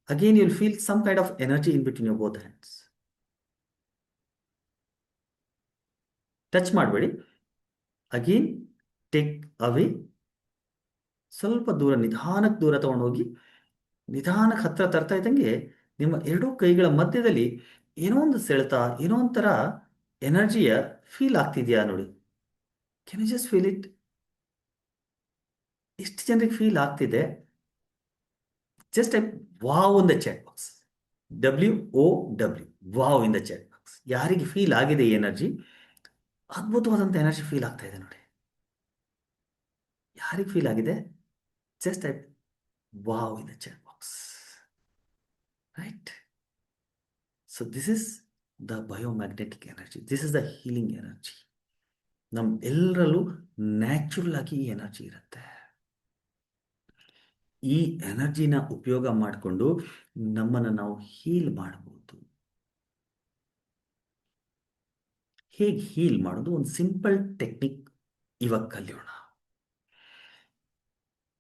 again you will feel some kind of energy in between your both hands. Touch ಮಾಡಬೇಡಿ. Again take away. ಸ್ವಲ್ಪ ದೂರ, ನಿಧಾನಕ್ಕೆ ದೂರ ತಗೊಂಡೋಗಿ ನಿಧಾನಕ್ಕೆ ಹತ್ತಿರ ತರ್ತಾ ಇದ್ದಂಗೆ ನಿಮ್ಮ 2 ಕೈಗಳ ಮಧ್ಯದಲ್ಲಿ ಏನೋ ಒಂದು ಸೆಳೆತ, ಏನೋ ಒಂಥರ ಎನರ್ಜಿಯ ಫೀಲ್ ಆಗ್ತಿದೆಯಾ ನೋಡಿ. Can you just feel it? ಎಷ್ಟು ಜನರಿಗೆ ಫೀಲ್ ಆಗ್ತಿದೆ? Just type wow in the chat box. WOW, wow in the chat box. ಯಾರಿಗೆ ಫೀಲ್ ಆಗಿದೆ ಈ ಎನರ್ಜಿ, ಅದ್ಭುತವಾದಂಥ ಎನರ್ಜಿ ಫೀಲ್ ಆಗ್ತಾ ಇದೆ ನೋಡಿ. ಯಾರಿಗೆ ಫೀಲ್ ಆಗಿದೆ? Just type wow in the chat box. Right? So this is the biomagnetic energy, this is the healing energy. ನಮ್ಮ ಎಲ್ಲರಲ್ಲೂ ನ್ಯಾಚುರಲ್ ಆಗಿ ಈ ಎನರ್ಜಿ ಇರುತ್ತೆ. ಈ ಎನರ್ಜಿನ ಉಪಯೋಗ ಮಾಡಿಕೊಂಡು ನಮ್ಮನ್ನು ನಾವು ಹೀಲ್ ಮಾಡಬಹುದು. ಹೇಗೆ ಹೀಲ್ ಮಾಡೋದು, ಒಂದು ಸಿಂಪಲ್ ಟೆಕ್ನಿಕ್ ಇವಾಗ ಕಲಿಯೋಣ.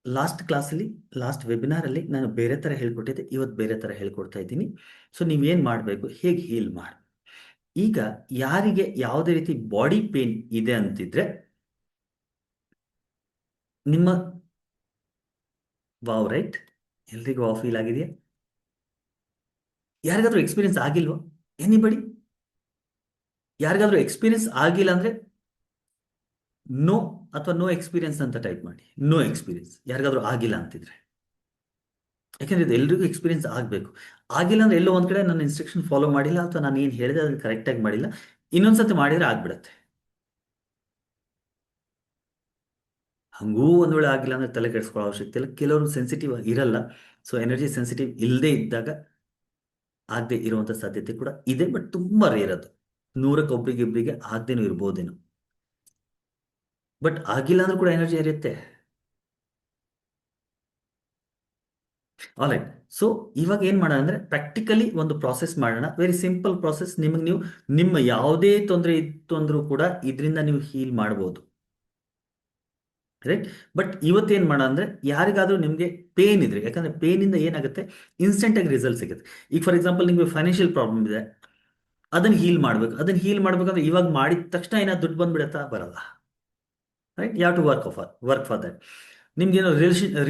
ಲಾಸ್ಟ್ ಕ್ಲಾಸಲ್ಲಿ, ಲಾಸ್ಟ್ ವೆಬಿನಾರಲ್ಲಿ ನಾನು ಬೇರೆ ಥರ ಹೇಳ್ಕೊಟ್ಟಿದ್ದೆ, ಇವತ್ತು ಬೇರೆ ಥರ ಹೇಳ್ಕೊಡ್ತಾ ಇದ್ದೀನಿ. ಸೊ ನೀವೇನು ಮಾಡಬೇಕು, ಹೇಗೆ ಹೀಲ್ ಮಾಡಿ. ಈಗ ಯಾರಿಗೆ ಯಾವುದೇ ರೀತಿ ಬಾಡಿ ಪೇನ್ ಇದೆ ಅಂತಿದ್ರೆ, ನಿಮ್ಮ ವಾವ್ ರೈಟ್, ಎಲ್ರಿಗೂ ವಾವ್ ಫೀಲ್ ಆಗಿದೆಯಾ? ಯಾರಿಗಾದ್ರೂ ಎಕ್ಸ್ಪೀರಿಯನ್ಸ್ ಆಗಿಲ್ವೋ? ಎನಿಬಡಿ? ಯಾರಿಗಾದ್ರೂ ಎಕ್ಸ್ಪೀರಿಯನ್ಸ್ ಆಗಿಲ್ಲ ಅಂದರೆ ನೋ ಅಥವಾ ನೋ ಎಕ್ಸ್ಪೀರಿಯನ್ಸ್ ಅಂತ ಟೈಪ್ ಮಾಡಿ. ನೋ ಎಕ್ಸ್ಪೀರಿಯನ್ಸ್ ಯಾರಿಗಾದ್ರೂ ಆಗಿಲ್ಲ ಅಂತಿದ್ರೆ, ಯಾಕೆಂದ್ರೆ ಇದು ಎಲ್ರಿಗೂ ಎಕ್ಸ್ಪೀರಿಯನ್ಸ್ ಆಗಬೇಕು. ಆಗಿಲ್ಲ ಅಂದ್ರೆ ಎಲ್ಲೋ ಒಂದು ಕಡೆ ನನ್ನ ಇನ್ಸ್ಟ್ರಕ್ಷನ್ ಫಾಲೋ ಮಾಡಿಲ್ಲ, ಅಥವಾ ನಾನು ಏನು ಹೇಳಿದೆ ಅದನ್ನು ಕರೆಕ್ಟಾಗಿ ಮಾಡಿಲ್ಲ. ಇನ್ನೊಂದ್ಸತಿ ಮಾಡಿದರೆ ಆಗ್ಬಿಡತ್ತೆ. ಹಂಗೂ ಒಂದು ವೇಳೆ ಆಗಿಲ್ಲ ಅಂದರೆ ತಲೆ ಕೆಡಿಸ್ಕೊಳ್ಳೋ ಅವಶ್ಯಕತೆ ಇಲ್ಲ. ಕೆಲವರು ಸೆನ್ಸಿಟಿವ್ ಇರಲ್ಲ. ಸೊ ಎನರ್ಜಿ ಸೆನ್ಸಿಟಿವ್ ಇಲ್ಲದೆ ಇದ್ದಾಗ ಆಗದೆ ಇರುವಂಥ ಸಾಧ್ಯತೆ ಕೂಡ ಇದೆ, ಬಟ್ ತುಂಬ ರೇರ್ ಅದು. 100ಕ್ಕೆ ಒಬ್ರಿಗಿಬ್ರಿಗೆ ಆಗದೇನೂ ಇರ್ಬೋದೇನೋ, ಬಟ್ ಆಗಿಲ್ಲ ಅಂದ್ರೂ ಕೂಡ ಎನರ್ಜಿ ಇರುತ್ತೆ. ಆಲ್ರೈಟ್. ಸೊ ಇವಾಗ ಏನು ಮಾಡೋಣ ಅಂದರೆ, ಪ್ರಾಕ್ಟಿಕಲಿ ಒಂದು ಪ್ರಾಸೆಸ್ ಮಾಡೋಣ. Very simple process. ನಿಮಗೆ ನೀವು ನಿಮ್ಮ ಯಾವುದೇ ತೊಂದರೆ ಇತ್ತು ಅಂದರೂ ಕೂಡ ಇದರಿಂದ ನೀವು ಹೀಲ್ ಮಾಡ್ಬೋದು. ರೈಟ್? ಬಟ್ ಇವತ್ತೇನು ಮಾಡೋಣ ಅಂದರೆ, ಯಾರಿಗಾದರೂ ನಿಮಗೆ ಪೇನ್ ಇದ್ರೆ, ಯಾಕಂದರೆ ಪೇನಿಂದ ಏನಾಗುತ್ತೆ, ಇನ್ಸ್ಟೆಂಟಾಗಿ ರಿಸಲ್ಟ್ ಸಿಗುತ್ತೆ. ಈಗ ಫಾರ್ ಎಕ್ಸಾಂಪಲ್ ನಿಮಗೆ ಫೈನಾನ್ಷಿಯಲ್ ಪ್ರಾಬ್ಲಮ್ ಇದೆ, ಅದನ್ನು ಹೀಲ್ ಮಾಡಬೇಕು. ಅದನ್ನು ಹೀಲ್ ಮಾಡಬೇಕಂದ್ರೆ ಇವಾಗ ಮಾಡಿದ ತಕ್ಷಣ ಏನಾದ್ರು ದುಡ್ಡು ಬಂದ್ಬಿಡುತ್ತಾ? ಬರಲ್ಲ. Right? You have to work for that. ನಿಮ್ಗೇನೋ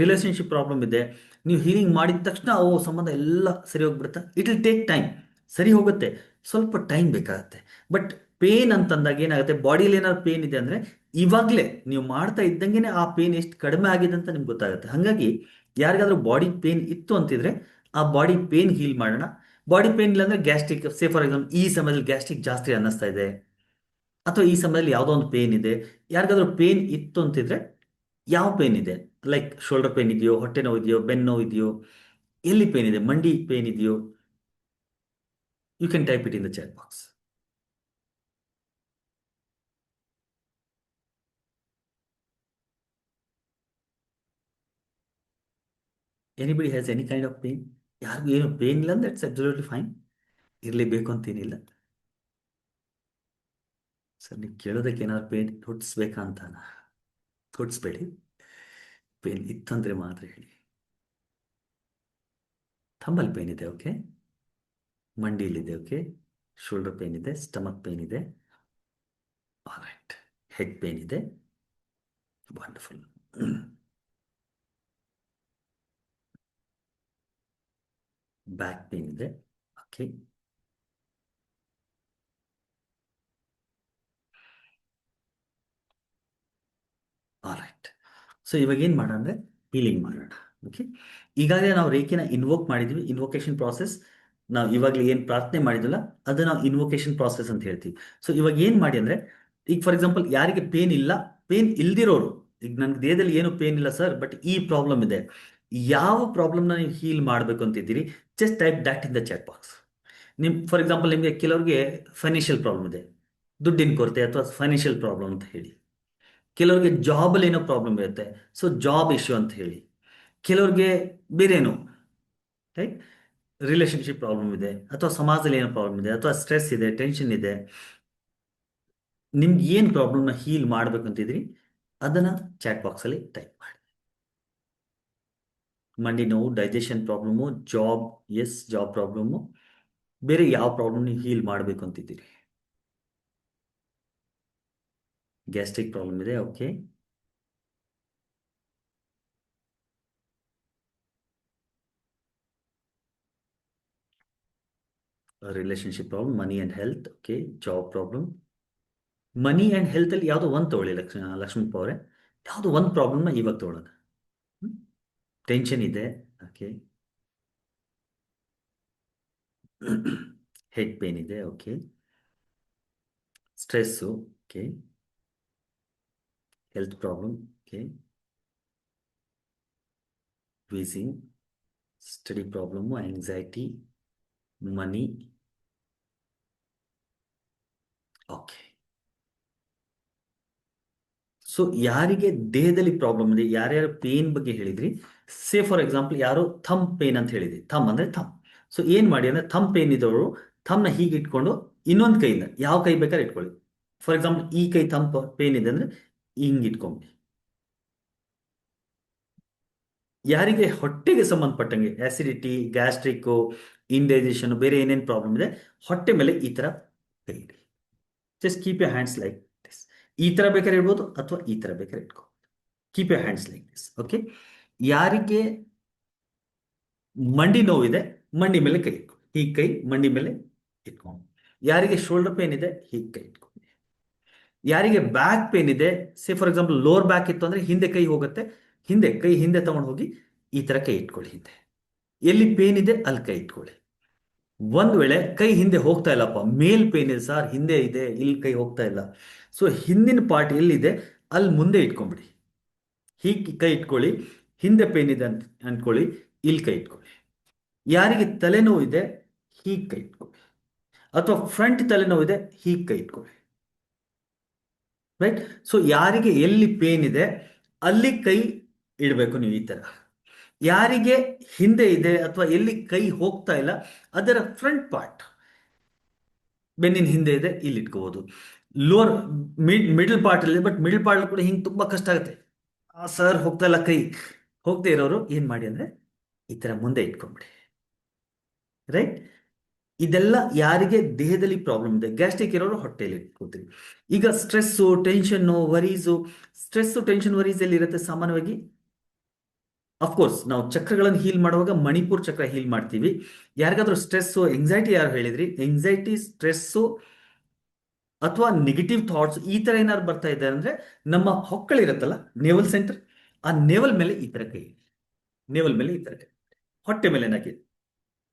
ರಿಲೇಷನ್ಶಿಪ್ ಪ್ರಾಬ್ಲಮ್ ಇದೆ, ನೀವು ಹೀಲಿಂಗ್ ಮಾಡಿದ ತಕ್ಷಣ ಸಂಬಂಧ ಎಲ್ಲ ಸರಿ ಹೋಗ್ಬಿಡುತ್ತೆ? It will take time. ಸರಿ ಹೋಗುತ್ತೆ, ಸ್ವಲ್ಪ ಟೈಮ್ ಬೇಕಾಗುತ್ತೆ. ಬಟ್ ಪೇನ್ ಅಂತಂದಾಗ ಏನಾಗುತ್ತೆ, ಬಾಡಿಯಲ್ಲಿ ಏನಾದ್ರು ಪೇನ್ ಇದೆ ಅಂದರೆ ಇವಾಗಲೇ ನೀವು ಮಾಡ್ತಾ ಇದ್ದಂಗೆ ಆ ಪೇನ್ ಎಷ್ಟು ಕಡಿಮೆ ಆಗಿದೆ ಅಂತ ನಿಮ್ಗೆ ಗೊತ್ತಾಗುತ್ತೆ. ಹಾಗಾಗಿ ಯಾರಿಗಾದ್ರೂ ಬಾಡಿ ಪೇನ್ ಇತ್ತು ಅಂತಿದ್ರೆ ಆ ಬಾಡಿ ಪೇನ್ ಹೀಲ್ ಮಾಡೋಣ. ಬಾಡಿ ಪೇನ್ ಇಲ್ಲ ಅಂದರೆ ಗ್ಯಾಸ್ಟ್ರಿಕ್, ಸೇ ಫಾರ್ ಎಕ್ಸಾಂಪಲ್ ಈ ಸಮಯದಲ್ಲಿ ಗ್ಯಾಸ್ಟ್ರಿಕ್ ಜಾಸ್ತಿ ಅನ್ನಿಸ್ತಾ ಇದೆ, ಅಥವಾ ಈ ಸಮಯದಲ್ಲಿ ಯಾವುದೋ ಒಂದು ಪೇನ್ ಇದೆ. ಯಾರಿಗಾದ್ರೂ ಪೇನ್ ಇತ್ತು ಅಂತಿದ್ರೆ, ಯಾವ ಪೇನ್ ಇದೆ, ಲೈಕ್ ಶೋಲ್ಡರ್ ಪೇನ್ ಇದೆಯೋ, ಹೊಟ್ಟೆ ನೋವು ಇದೆಯೋ, ಬೆನ್ನು ನೋವು ಇದೆಯೋ, ಎಲ್ಲಿ ಪೇನ್ ಇದೆ, ಮಂಡಿ ಪೇನ್ ಇದೆಯೋ, you can type it in the chat box. Anybody has any kind of pain? ಯಾರಿಗೂ ಏನು ಪೇನ್ ಇಲ್ಲ ಅಂದ್ರೆ ಇಟ್ಸ್ ಅಬ್ಸಲ್ಯೂಟ್ಲಿ ಫೈನ್. ಇರಲೇಬೇಕು ಅಂತೇನಿಲ್ಲ. ಸರ್ ನೀವು ಕೇಳೋದಕ್ಕೆ ಏನಾದ್ರು ಪೇನ್ ಹುಟ್ಟಿಸ್ಬೇಕಾ ಅಂತಾನ? ಹುಟ್ಟಿಸ್ಬೇಡಿ. ಪೇನ್ ಇತ್ತಂದ್ರೆ ಮಾತ್ರ ಹೇಳಿ. ಥಂಬಲ್ ಪೇನ್ ಇದೆ, ಓಕೆ. ಮಂಡಿಲಿದೆ, ಓಕೆ. ಶೋಲ್ಡರ್ ಪೇನ್ ಇದೆ, ಸ್ಟಮಕ್ ಪೇನ್ ಇದೆ, ಆಲ್ರೈಟ್. ಹೆಡ್ ಪೇನ್ ಇದೆ, ವಂಡರ್ಫುಲ್. ಬ್ಯಾಕ್ ಪೇನ್ ಇದೆ, ಓಕೆ. ಆಲ್ರೈಟ್. ಸೊ ಇವಾಗ ಏನು ಮಾಡೋಣ ಅಂದರೆ ಹೀಲಿಂಗ್ ಮಾಡೋಣ. ಓಕೆ, ಈಗಾಗಲೇ ನಾವು ರೇಖೆನ ಇನ್ವೋಕ್ ಮಾಡಿದ್ವಿ. ಇನ್ವೊಕೇಶನ್ ಪ್ರಾಸೆಸ್, ನಾವು ಇವಾಗಲೇ ಏನು ಪ್ರಾರ್ಥನೆ ಮಾಡಿದ್ವಲ್ಲ ಅದು ನಾವು ಇನ್ವೊಕೇಶನ್ ಪ್ರಾಸೆಸ್ ಅಂತ ಹೇಳ್ತೀವಿ. ಸೊ ಇವಾಗ ಏನು ಮಾಡಿ ಅಂದರೆ, ಈಗ ಫಾರ್ ಎಕ್ಸಾಂಪಲ್ ಯಾರಿಗೆ ಪೇನ್ ಇಲ್ಲ, ಪೇನ್ ಇಲ್ದಿರೋರು, ಈಗ ನನ್ನ ದೇಹದಲ್ಲಿ ಏನು ಪೇನ್ ಇಲ್ಲ ಸರ್, ಬಟ್ ಈ ಪ್ರಾಬ್ಲಮ್ ಇದೆ, ಯಾವ ಪ್ರಾಬ್ಲಮ್ನ ನೀವು ಹೀಲ್ ಮಾಡಬೇಕು ಅಂತಿದ್ದೀರಿ, just type that in the chat box. ನಿಮ್ ಫಾರ್ ಎಕ್ಸಾಂಪಲ್ ನಿಮಗೆ ಕೆಲವ್ರಿಗೆ ಫೈನಾನ್ಷಿಯಲ್ ಪ್ರಾಬ್ಲಮ್ ಇದೆ, ದುಡ್ಡಿನ ಕೊರತೆ ಅಥವಾ ಫೈನಾನ್ಷಿಯಲ್ ಪ್ರಾಬ್ಲಮ್ ಅಂತ ಹೇಳಿ. ಕೆಲವ್ರಿಗೆ ಜಾಬಲ್ಲಿ ಏನೋ ಪ್ರಾಬ್ಲಮ್ ಇರುತ್ತೆ, ಸೊ ಜಾಬ್ ಇಶ್ಯೂ ಅಂತ ಹೇಳಿ. ಕೆಲವ್ರಿಗೆ ಬೇರೇನೋ, ರೈಟ್, ರಿಲೇಷನ್ಶಿಪ್ ಪ್ರಾಬ್ಲಮ್ ಇದೆ, ಅಥವಾ ಸಮಾಜದಲ್ಲಿ ಏನೋ ಪ್ರಾಬ್ಲಮ್ ಇದೆ, ಅಥವಾ ಸ್ಟ್ರೆಸ್ ಇದೆ, ಟೆನ್ಷನ್ ಇದೆ. ನಿಮ್ಗೆ ಏನು ಪ್ರಾಬ್ಲಮ್ನ ಹೀಲ್ ಮಾಡಬೇಕಂತಿದ್ರಿ ಅದನ್ನು ಚಾಟ್ ಬಾಕ್ಸಲ್ಲಿ ಟೈಪ್ ಮಾಡಿ. ಮಂಡಿ ನೋವು, digestion problem, job, yes job problem, ಬೇರೆ ಯಾವ ಪ್ರಾಬ್ಲಮ್ ನೀವು ಹೀಲ್ ಮಾಡಬೇಕು ಅಂತಿದ್ದೀರಿ. ಗ್ಯಾಸ್ಟ್ರಿಕ್ ಪ್ರಾಬ್ಲಮ್ ಇದೆ, okay. Relationship problem, money and health, okay. Job problem, money and ಹೆಲ್ತಲ್ಲಿ ಯಾವುದೋ ಒಂದು ತಗೊಳ್ಳಿ ಲಕ್ಷ್ಮೀಪ್ಪ ಅವರೇ, ಯಾವುದೋ ಒಂದು ಪ್ರಾಬ್ಲಮ್ನ ಇವಾಗ ತಗೊಳ್ಳೋಣ. ಟೆನ್ಷನ್ ಇದೆ, ಓಕೆ. ಹೆಡ್ ಪೇನ್ ಇದೆ, okay. Stress, okay. Health problem, okay. Wheezing, study problem, anxiety, money, okay. So ಯಾರಿಗೆ ದೇಹದಲ್ಲಿ ಪ್ರಾಬ್ಲಮ್ ಇದೆ, ಯಾರ್ಯಾರ ಪೇನ್ ಬಗ್ಗೆ ಹೇಳಿದ್ರಿ, ಸೇ ಫಾರ್ ಎಕ್ಸಾಂಪಲ್ ಯಾರೋ ಥಮ್ ಪೇನ್ ಅಂತ ಹೇಳಿದ್ರಿ, ಥಮ್ ಅಂದ್ರೆ ಥಮ್. ಸೊ ಏನ್ ಮಾಡಿ ಅಂದ್ರೆ ಥಮ್ ಪೇನ್ ಇದ್ದವರು ಥಮ್ನ ಹೀಗೆ ಇಟ್ಕೊಂಡು ಇನ್ನೊಂದು ಕೈಯಿಂದ ಯಾವ ಕೈ ಬೇಕಾದ್ರೆ ಇಟ್ಕೊಳ್ಳಿ. ಫಾರ್ ಎಕ್ಸಾಂಪಲ್ ಈ ಕೈ ಥಮ್ ಪೇನ್ ಇದೆ ಅಂದ್ರೆ ಹಿಂಗ್ ಇಟ್ಕೊಂಬಿಡಿ. ಯಾರಿಗೆ ಹೊಟ್ಟೆಗೆ ಸಂಬಂಧಪಟ್ಟಂಗೆ ಆಸಿಡಿಟಿ, ಗ್ಯಾಸ್ಟ್ರಿಕ್, ಇಂಡೈಜೆಷನ್, ಬೇರೆ ಏನೇನು ಪ್ರಾಬ್ಲಮ್ ಇದೆ, ಹೊಟ್ಟೆ ಮೇಲೆ ಈ ತರ ಕೈ ಇಡಿ. Just keep your hands like this. ಈ ತರ ಬೇಕಾದ್ರೆ ಇಡ್ಬೋದು ಅಥವಾ ಈ ತರ ಬೇಕಾದ್ರೆ ಇಟ್ಕೋ. Keep your hands like this, okay. ಯಾರಿಗೆ ಮಂಡಿ ನೋವಿದೆ, ಮಂಡಿ ಮೇಲೆ ಕೈ ಇಟ್ಕೊ, ಈ ಕೈ ಮಂಡಿ ಮೇಲೆ ಇಟ್ಕೊಂಡು. ಯಾರಿಗೆ ಶೋಲ್ಡರ್ ಪೇನ್ ಇದೆ, ಹೀಗೆ ಕೈ ಇಟ್ಕೊಂಡು. ಯಾರಿಗೆ ಬ್ಯಾಕ್ ಪೇನ್ ಇದೆ, ಸೇ ಫಾರ್ ಎಕ್ಸಾಂಪಲ್ ಲೋವರ್ ಬ್ಯಾಕ್ ಇತ್ತು ಅಂದ್ರೆ ಹಿಂದೆ ಕೈ ಹೋಗುತ್ತೆ, ಹಿಂದೆ ಕೈ ಹಿಂದೆ ತಗೊಂಡು ಹೋಗಿ ಈ ತರ ಕೈ ಇಟ್ಕೊಳ್ಳಿ ಹಿಂದೆ. ಎಲ್ಲಿ ಪೇನ್ ಇದೆ ಅಲ್ಲಿ ಕೈ ಇಟ್ಕೊಳ್ಳಿ. ಒಂದ್ ವೇಳೆ ಕೈ ಹಿಂದೆ ಹೋಗ್ತಾ ಇಲ್ಲಪ್ಪ, ಮೇಲ್ ಪೇನ್ ಇದೆ ಸರ್, ಹಿಂದೆ ಇದೆ, ಇಲ್ಲಿ ಕೈ ಹೋಗ್ತಾ ಇಲ್ಲ, ಸೊ ಹಿಂದಿನ ಪಾರ್ಟ್ ಎಲ್ಲಿದೆ ಅಲ್ಲಿ ಮುಂದೆ ಇಟ್ಕೊಂಡ್ಬಿಡಿ. ಹೀಗೆ ಕೈ ಇಟ್ಕೊಳ್ಳಿ. ಹಿಂದೆ ಪೇನ್ ಇದೆ ಅಂತ ಅನ್ಕೊಳ್ಳಿ, ಇಲ್ಲಿ ಕೈ ಇಟ್ಕೊಳ್ಳಿ. ಯಾರಿಗೆ ತಲೆನೋವು ಇದೆ ಹೀಗೆ ಕೈ ಇಟ್ಕೊಳ್ಳಿ, ಅಥವಾ ಫ್ರಂಟ್ ತಲೆನೋವು ಇದೆ ಹೀಗೆ ಕೈ ಇಟ್ಕೊಳ್ಳಿ. ರೈಟ್. ಸೊ ಯಾರಿಗೆ ಎಲ್ಲಿ ಪೇನ್ ಇದೆ ಅಲ್ಲಿ ಕೈ ಇಡಬೇಕು ನೀವು ಈ ತರ. ಯಾರಿಗೆ ಹಿಂದೆ ಇದೆ ಅಥವಾ ಎಲ್ಲಿ ಕೈ ಹೋಗ್ತಾ ಇಲ್ಲ ಅದರ ಫ್ರಂಟ್ ಪಾರ್ಟ್, ಬೆನ್ನಿನ ಹಿಂದೆ ಇದೆ, ಇಲ್ಲಿ ಇಟ್ಕೋಬಹುದು. ಲೋವರ್ ಮಿಡಲ್ ಪಾರ್ಟ್ ಇದೆ, ಬಟ್ ಮಿಡಲ್ ಪಾರ್ಟ್ ಕೂಡ ಹಿಂಗೆ ತುಂಬಾ ಕಷ್ಟ ಆಗುತ್ತೆ, ಸರ್ ಹೋಗ್ತಾ ಇಲ್ಲ ಕೈ. ಹೋಗದೆ ಇರೋರು ಏನ್ ಮಾಡಿ ಅಂದ್ರೆ ಈ ತರ ಮುಂದೆ ಇಟ್ಕೊಂಡ್ಬಿಡಿ. ರೈಟ್. ಇದೆಲ್ಲ ಯಾರಿಗೆ ದೇಹದಲ್ಲಿ ಪ್ರಾಬ್ಲಮ್ ಇದೆ. ಗ್ಯಾಸ್ಟ್ರಿಕ್ ಇರೋರು ಹೊಟ್ಟೆಯಲ್ಲಿ ಇಟ್ಕೋತೀವಿ. ಈಗ ಸ್ಟ್ರೆಸ್ಸು, ಟೆನ್ಷನ್ನು, ವರೀಸು. ಸ್ಟ್ರೆಸ್ಸು, ಟೆನ್ಷನ್, ವರೀಸ್ ಎಲ್ಲಿ ಇರುತ್ತೆ ಸಾಮಾನ್ಯವಾಗಿ? ಅಫ್ಕೋರ್ಸ್ ನಾವು ಚಕ್ರಗಳನ್ನು ಹೀಲ್ ಮಾಡುವಾಗ ಮಣಿಪುರ್ ಚಕ್ರ ಹೀಲ್ ಮಾಡ್ತೀವಿ. ಯಾರಿಗಾದ್ರೂ ಸ್ಟ್ರೆಸ್ಸು, ಎಂಗ್ಸೈಟಿ ಯಾರು ಹೇಳಿದ್ರಿ, ಎಂಗ್ಸೈಟಿ, ಸ್ಟ್ರೆಸ್ಸು ಅಥವಾ ನೆಗೆಟಿವ್ ಥಾಟ್ಸ್ ಈ ತರ ಏನಾದ್ರು ಬರ್ತಾ ಇದೆ ಅಂದ್ರೆ ನಮ್ಮ ಹೊಕ್ಕಳಿರುತ್ತಲ್ಲ, ನೇವಲ್ ಸೆಂಟರ್, ಆ ನೇವಲ್ ಮೇಲೆ ಈ ತರ ಕೈ, ನೇವಲ್ ಮೇಲೆ ಈ ತರ ಕೈ, ಹೊಟ್ಟೆ ಮೇಲೆ ನಾಕಿ,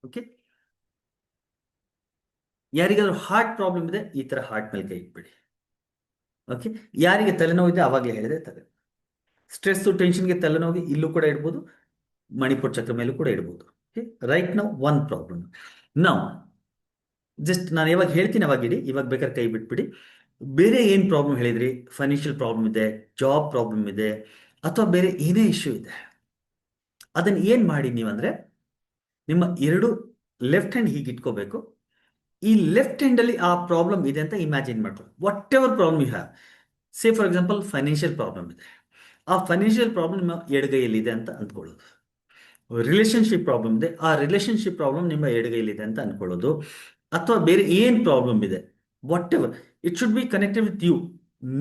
ಓಕೆ. ಯಾರಿಗಾದ್ರೂ ಹಾರ್ಟ್ ಪ್ರಾಬ್ಲಮ್ ಇದೆ ಈ ತರ ಹಾರ್ಟ್ ಮೇಲೆ ಕೈ ಇಟ್ಬಿಡಿ, ಓಕೆ. ಯಾರಿಗೆ ತಲೆನೋವು ಇದೆ ಅವಾಗಲೇ ಹೇಳಿದೆ ತಲೆ, ಸ್ಟ್ರೆಸ್ಸು, ಟೆನ್ಷನ್ಗೆ ತಲೆನೋವಿಗೆ ಇಲ್ಲೂ ಕೂಡ ಇಡ್ಬೋದು, ಮಣಿಪುರ್ ಚಕ್ರ ಮೇಲೂ ಕೂಡ ಇಡ್ಬೋದು. ರೈಟ್ ನಾವು ಒನ್ ಪ್ರಾಬ್ಲಮ್. ನಾವು ಜಸ್ಟ್ ನಾನು ಯಾವಾಗ ಹೇಳ್ತೀನಿ ಅವಾಗ ಇಡಿ, ಇವಾಗ ಬೇಕಾದ್ರೆ ಕೈ ಬಿಟ್ಬಿಡಿ. ಬೇರೆ ಏನು ಪ್ರಾಬ್ಲಮ್ ಹೇಳಿದ್ರಿ, ಫೈನಾನ್ಷಿಯಲ್ ಪ್ರಾಬ್ಲಮ್ ಇದೆ, ಜಾಬ್ ಪ್ರಾಬ್ಲಮ್ ಇದೆ, ಅಥವಾ ಬೇರೆ ಏನೇ ಇಶ್ಯೂ ಇದೆ, ಅದನ್ನ ಏನ್ ಮಾಡಿ ನೀವಂದ್ರೆ ನಿಮ್ಮ ಎರಡು ಲೆಫ್ಟ್ ಹ್ಯಾಂಡ್ ಹೀಗೆ ಇಟ್ಕೋಬೇಕು. ಈ ಲೆಫ್ಟ್ ಹ್ಯಾಂಡ್ ಅಲ್ಲಿ ಆ ಪ್ರಾಬ್ಲಮ್ ಇದೆ ಅಂತ ಇಮ್ಯಾಜಿನ್ ಮಾಡ್ಕೊಳ್ಳಿ. Whatever problem you have, say for example financial problem ಇದೆ, ಆ ಫೈನಾನ್ಷಿಯಲ್ ಪ್ರಾಬ್ಲಮ್ ನಿಮ್ಮ ಎಡಗೈಯಲ್ಲಿದೆ ಅಂತ ಅಂದ್ಕೊಳ್ಳೋದು. ರಿಲೇಶನ್ಶಿಪ್ ಪ್ರಾಬ್ಲಮ್ ಇದೆ, ಆ ರಿಲೇಶನ್ಶಿಪ್ ಪ್ರಾಬ್ಲಮ್ ನಿಮ್ಮ ಎಡಗೈಲಿದೆ ಅಂತ ಅನ್ಕೊಳ್ಳೋದು. ಅಥವಾ ಬೇರೆ ಏನ್ ಪ್ರಾಬ್ಲಮ್ ಇದೆ, whatever, it should be connected with you,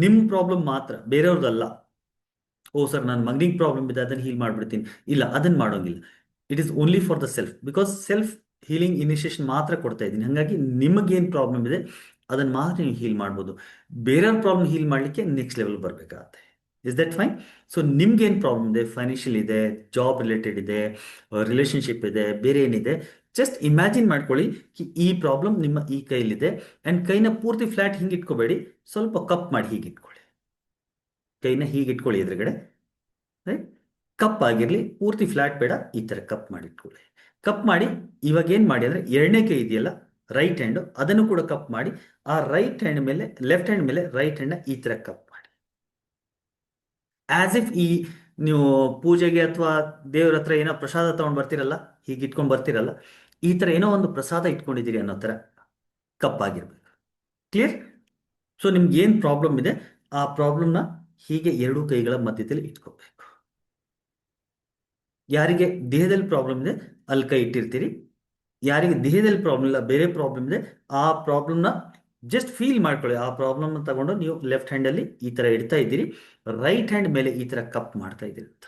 ನಿಮ್ ಪ್ರಾಬ್ಲಮ್ ಮಾತ್ರ, ಬೇರೆಯವ್ರದ್ದಲ್ಲ. ಓ ಸರ್ ನನ್ನ ಮಗನಿಗೆ ಪ್ರಾಬ್ಲಮ್ ಇದೆ ಅದನ್ನ ಹೀಲ್ ಮಾಡ್ಬಿಡ್ತೀನಿ, ಇಲ್ಲ ಅದನ್ನ ಮಾಡೋಂಗಿಲ್ಲ. It is only for the self, because self healing initiation ಮಾತ್ರ ಕೊಡ್ತಾ ಇದ್ದೀನಿ. ಹಾಗಾಗಿ ನಿಮಗೇನು ಪ್ರಾಬ್ಲಮ್ ಇದೆ ಅದನ್ನ ಮಾತ್ರ ನೀವು ಹೀಲ್ ಮಾಡ್ಬೋದು. ಬೇರೆಯವ್ರ ಪ್ರಾಬ್ಲಮ್ ಹೀಲ್ ಮಾಡಲಿಕ್ಕೆ ನೆಕ್ಸ್ಟ್ ಲೆವೆಲ್ ಬರಬೇಕಾಗತ್ತೆ. Is that fine? ಸೊ ನಿಮ್ಗೆ ಏನು ಪ್ರಾಬ್ಲಮ್ ಇದೆ, ಫೈನಾನ್ಷಿಯಲ್ ಇದೆ, ಜಾಬ್ ರಿಲೇಟೆಡ್ ಇದೆ, ರಿಲೇಶನ್ಶಿಪ್ ಇದೆ, ಬೇರೆ ಏನಿದೆ, ಜಸ್ಟ್ ಇಮ್ಯಾಜಿನ್ ಮಾಡ್ಕೊಳ್ಳಿ ಈ ಪ್ರಾಬ್ಲಮ್ ನಿಮ್ಮ ಈ ಕೈಲಿದೆ. ಅಂಡ್ ಕೈನ ಪೂರ್ತಿ ಫ್ಲಾಟ್ ಹಿಂಗೆ ಇಟ್ಕೋಬೇಡಿ, ಸ್ವಲ್ಪ ಕಪ್ ಮಾಡಿ ಹೀಗೆ ಇಟ್ಕೊಳ್ಳಿ. ಕೈನ ಹೀಗೆ ಇಟ್ಕೊಳ್ಳಿ ಎದುರುಗಡೆ, ರೈಟ್. ಕಪ್ ಆಗಿರ್ಲಿ, ಪೂರ್ತಿ ಫ್ಲಾಟ್ ಬೇಡ, ಈ ತರ ಕಪ್ ಮಾಡಿ ಇಟ್ಕೊಳ್ಳಿ. ಕಪ್ ಮಾಡಿ ಇವಾಗ ಏನ್ ಮಾಡಿ ಅಂದ್ರೆ ಎರಡನೇ ಕೈ ಇದೆಯಲ್ಲ ರೈಟ್ ಹ್ಯಾಂಡ್, ಅದನ್ನು ಕೂಡ ಕಪ್ ಮಾಡಿ ಆ ರೈಟ್ ಹ್ಯಾಂಡ್ ಮೇಲೆ, ಲೆಫ್ಟ್ ಹ್ಯಾಂಡ್ ಮೇಲೆ ರೈಟ್ ಹ್ಯಾಂಡ್ ಈ ತರ ಕಪ್ ಮಾಡಿ, ಆಸ್ ಇಫ್ ಈ ನೀವು ಪೂಜೆಗೆ ಅಥವಾ ದೇವ್ರ ಹತ್ರ ಏನೋ ಪ್ರಸಾದ ತಗೊಂಡ್ ಬರ್ತಿರಲ್ಲ, ಹೀಗೆ ಇಟ್ಕೊಂಡ್ ಬರ್ತಿರಲ್ಲ, ಈ ತರ ಏನೋ ಒಂದು ಪ್ರಸಾದ ಇಟ್ಕೊಂಡಿದ್ದೀರಿ ಅನ್ನೋ ತರ ಕಪ್ ಆಗಿರ್ಬೇಕು. ಕ್ಲಿಯರ್? ಸೊ ನಿಮ್ಗೆ ಏನ್ ಪ್ರಾಬ್ಲಮ್ ಇದೆ ಆ ಪ್ರಾಬ್ಲಮ್ನ ಹೀಗೆ ಎರಡೂ ಕೈಗಳ ಮಧ್ಯದಲ್ಲಿ ಇಟ್ಕೋಬೇಕು. ಯಾರಿಗೆ ದೇಹದಲ್ಲಿ ಪ್ರಾಬ್ಲಮ್ ಇದೆ ಅಲ್ಲಿ ಕೈ ಇಟ್ಟಿರ್ತೀರಿ, ಯಾರಿಗೆ ದೇಹದಲ್ಲಿ ಪ್ರಾಬ್ಲಮ್ ಇಲ್ಲ ಬೇರೆ ಪ್ರಾಬ್ಲಮ್ ಇದೆ ಆ ಪ್ರಾಬ್ಲಮ್ನ ಜಸ್ಟ್ ಫೀಲ್ ಮಾಡ್ಕೊಳ್ಳಿ. ಆ ಪ್ರಾಬ್ಲಮ್ನ ತಗೊಂಡು ನೀವು ಲೆಫ್ಟ್ ಹ್ಯಾಂಡಲ್ಲಿ ಈ ತರ ಇಡ್ತಾ ಇದ್ದೀರಿ, ರೈಟ್ ಹ್ಯಾಂಡ್ ಮೇಲೆ ಈ ತರ ಕಪ್ ಮಾಡ್ತಾ ಇದ್ದೀರಿ ಅಂತ.